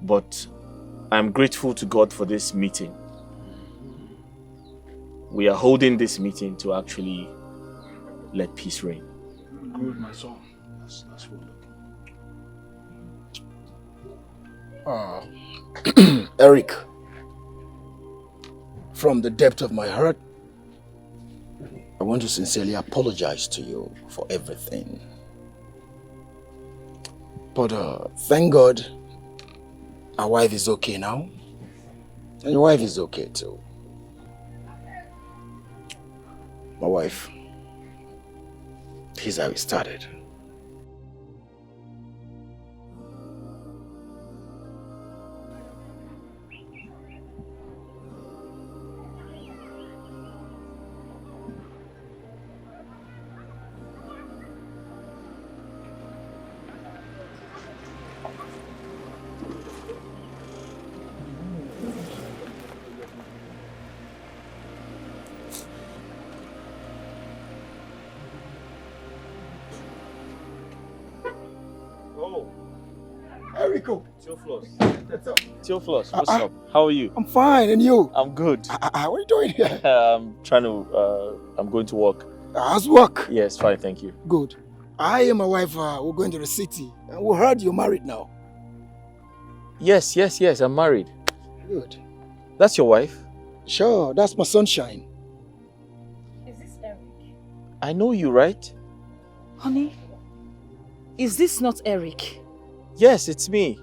But I'm grateful to God for this meeting. We are holding this meeting to actually let peace reign. Good, my son. That's wonderful. Eric, from the depth of my heart, I want to sincerely apologize to you for everything. But thank God, our wife is okay now. And your wife is okay too. My wife, here's how it started. Theophilus, what's up? How are you? I'm fine, and you? I'm good. What are you doing here? I'm going to work. How's work? Yes, fine, thank you. Good. I and my wife, we're going to the city. And we heard you're married now. Yes, I'm married. Good. That's your wife? Sure, that's my sunshine. Is this Eric? I know you, right? Honey, is this not Eric? Yes, it's me.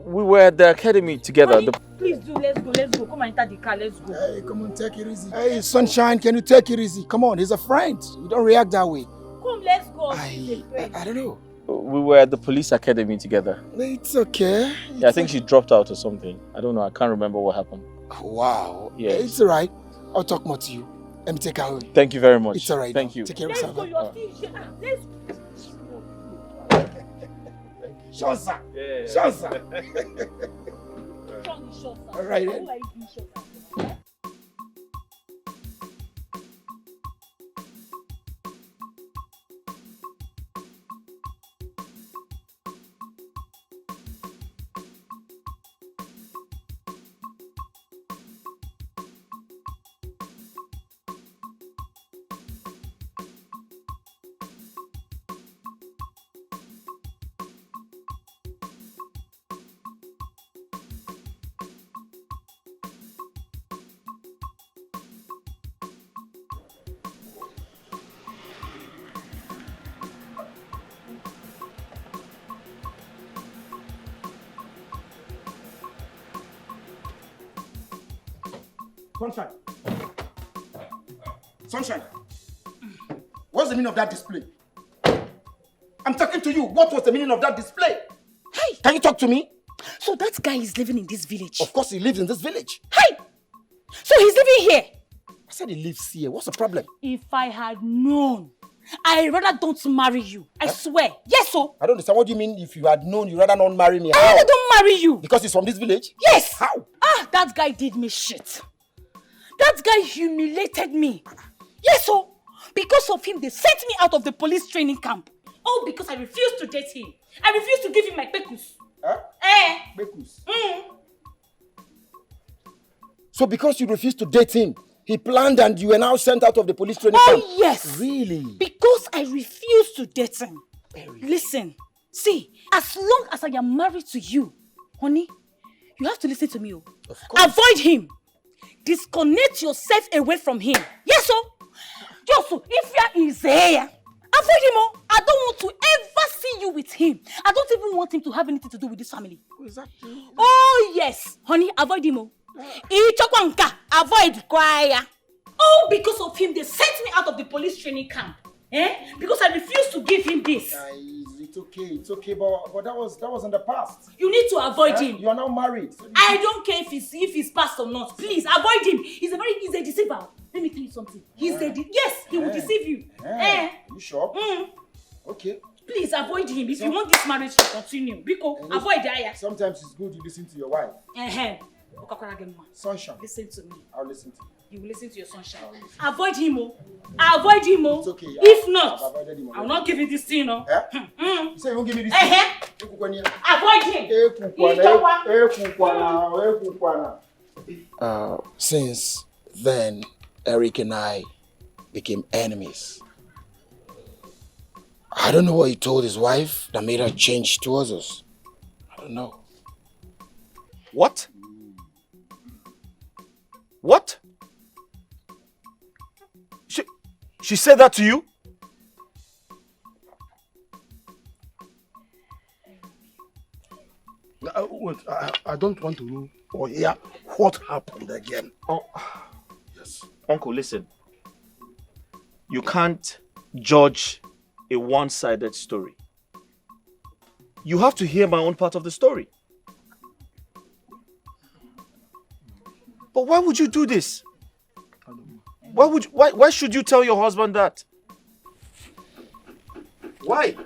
We were at the academy together. Honey, please do, let's go. Come and enter the car, let's go. Hey, come on, take it easy. Hey, sunshine, can you take it easy? Come on, he's a friend. You don't react that way. Come, let's go. I don't know. We were at the police academy together. It's okay. Yeah, I think she dropped out or something. I don't know, I can't remember what happened. Wow. Yes. It's all right. I'll talk more to you. Let me take her away. Thank you very much. It's all right. Thank you. Take care of Let's yourself. go, you're still here. Let's go. Shosa. Yeah. Shosa. All right then. Sunshine. Sunshine. What's the meaning of that display? I'm talking to you. What was the meaning of that display? Hey! Can you talk to me? So that guy is living in this village? Of course he lives in this village. Hey! So he's living here? said he lives here. What's the problem? If I had known, I rather don't marry you. I swear. Yes, so. I don't understand. What do you mean if you had known you rather not marry me? I rather don't marry you. Because he's from this village? Yes. How? That guy did me shit. That guy humiliated me. Yes, so. Because of him, they sent me out of the police training camp. All because I refused to date him. I refused to give him my pekus. Huh? Pekus. So because you refused to date him, he planned and you were now sent out of the police training camp? Oh, yes. Really? Because I refused to date him. Listen, see, as long as I am married to you, honey, you have to listen to me. Of course. Avoid him. Disconnect yourself away from him. Yes, sir. Just so, if you is there, avoid him. I don't want to ever see you with him. I don't even want him to have anything to do with this family. Exactly. Oh, yes. Honey, avoid him. Avoid choir. Oh, because of him, they sent me out of the police training camp. Because I refused to give him this. It's okay, but that was in the past. You need to avoid him. You are now married. So I don't care if he's past or not. Please avoid him. He's a deceiver. Let me tell you something. He will deceive you. You sure? Okay. Please avoid him if you want this marriage to continue. Because avoid Aya. Sometimes it's good you listen to your wife. Sunshine. Listen to me. I'll listen to you. You will listen to your sunshine. Avoid him, Avoid him, It's okay. If not, him, I will not give you this thing, You say you won't give me this thing? Avoid him. Since then, Eric and I became enemies. I don't know what he told his wife that made her change towards us. I don't know. What? What? She said that to you? Wait, I don't want to know or hear what happened again. Oh, yes. Uncle, listen. You can't judge a one-sided story. You have to hear my own part of the story. But why would you do this? Why should you tell your husband that? Why?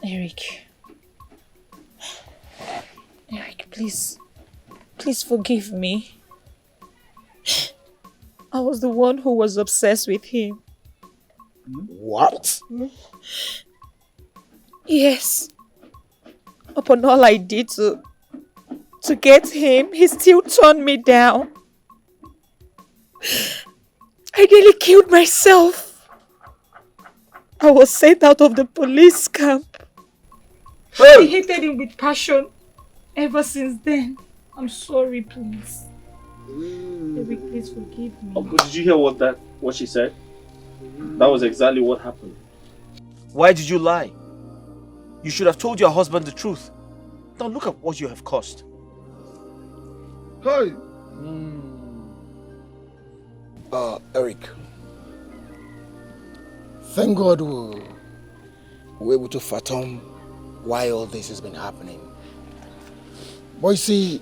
Eric, please forgive me. I was the one who was obsessed with him. What? Yes. Upon all I did to get him, he still turned me down. I nearly killed myself. I was sent out of the police camp. I hated him with passion ever since then. I'm sorry, please. Eric, please forgive me. Uncle, did you hear what she said? That was exactly what happened. Why did you lie? You should have told your husband the truth. Now look at what you have caused. Hey! Eric. Thank God we're able to fathom why all this has been happening. But you see,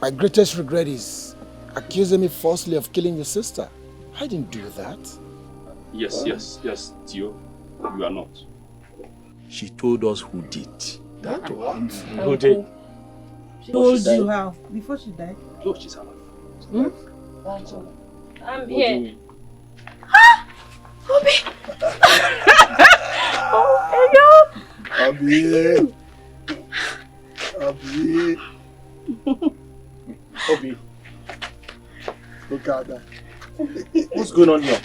my greatest regret is accusing me falsely of killing your sister. I didn't do that. Yes, Tio. You are not. She told us who did that one. Who did? She told you how? Before she died? No, she's alive. I'm here. Obi! Obi. Look at that. What's going on here?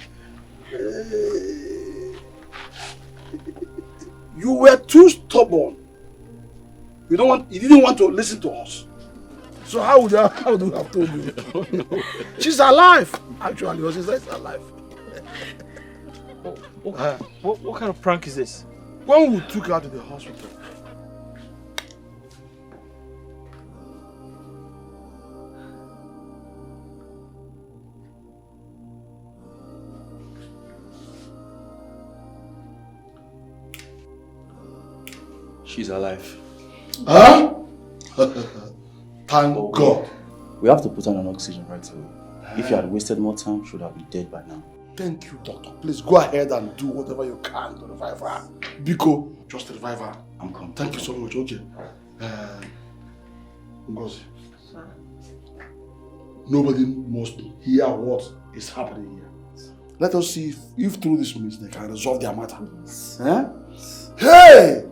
You were too stubborn. You didn't want to listen to us. So how do we have told you? No. She's alive. Actually, your sister is alive. What kind of prank is this? When we took her to the hospital, she's alive. Huh? Thank God. We have to put on an oxygen right away. If you had wasted more time, should have been dead by now. Thank you, doctor. Please go ahead and do whatever you can to revive her. Biko, just revive her. I'm coming. Thank you so much. Okay. Ngozi. Nobody must hear what is happening here. Let us see if through this means they can resolve their matter. Huh? Hey!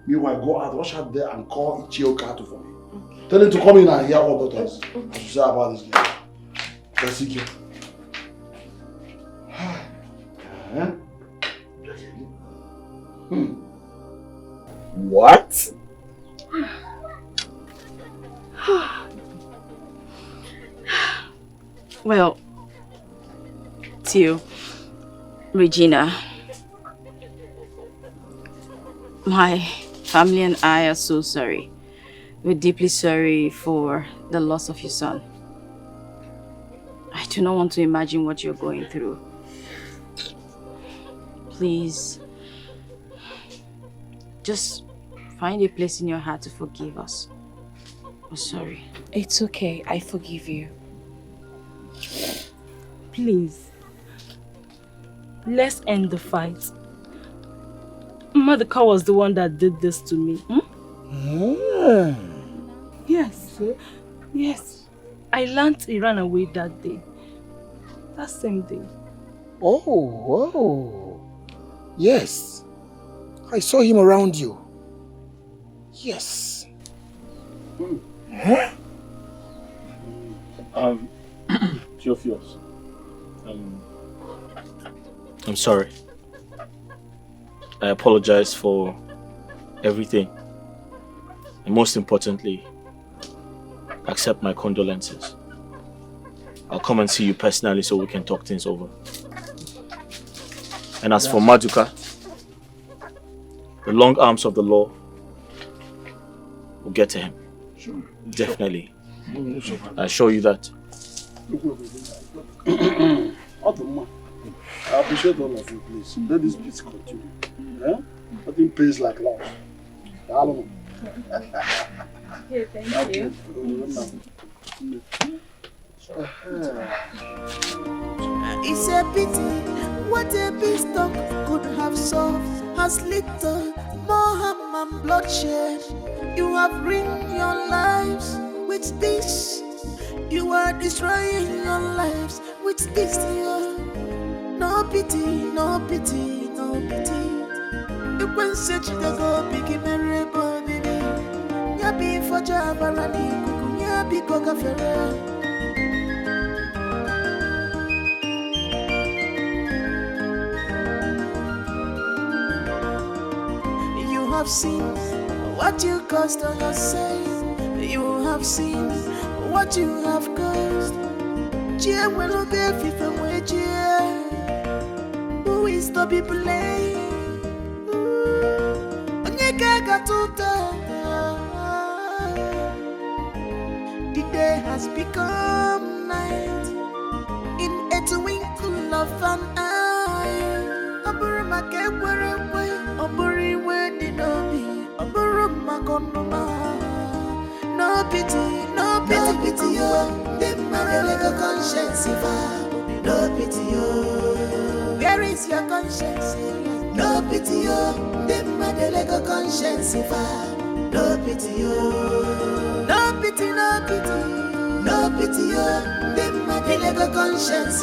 Meanwhile, go out, rush out there and call Ichioka for me. Okay. Tell him to come in and hear what doctors have to say about this girl. Let's see you. What? Well, Tio, Regina, my family and I are so sorry. We're deeply sorry for the loss of your son. I do not want to imagine what you're going through. Please, just find a place in your heart to forgive us. We're sorry. It's okay. I forgive you. Please, let's end the fight. Maduka was the one that did this to me. Yes. Yes. I learned he ran away that day. That same day. Oh. Yes. I saw him around you. Yes. Huh? Theophilus. I'm sorry. I apologize for everything. And most importantly, accept my condolences. I'll come and see you personally so we can talk things over. And as for Maduka, the long arms of the law will get to him. Sure. Definitely. I assure you that. I appreciate all of you, please. Let this peace continue. Nothing pays like love. Okay, thank you. It's a pity what a beast dog could have solved has little more harm and bloodshed. You have ruined your lives with this. You are destroying your lives with this. No pity, no pity, no pity. You can say you go big merry baby. Yabi for Jabarani, Yabi Coca Ferrer. You have seen what you caused on yourself. You have seen what you have caused. Who is to be blamed? The day has become night in a twinkle of an eye. No pity, no pity, pity, oh. The Marelego conscience, no pity, oh. Where is your conscience? No pity, oh. The Marelego conscience, no pity, oh. No pity, no pity, no pity, oh. The Marelego conscience,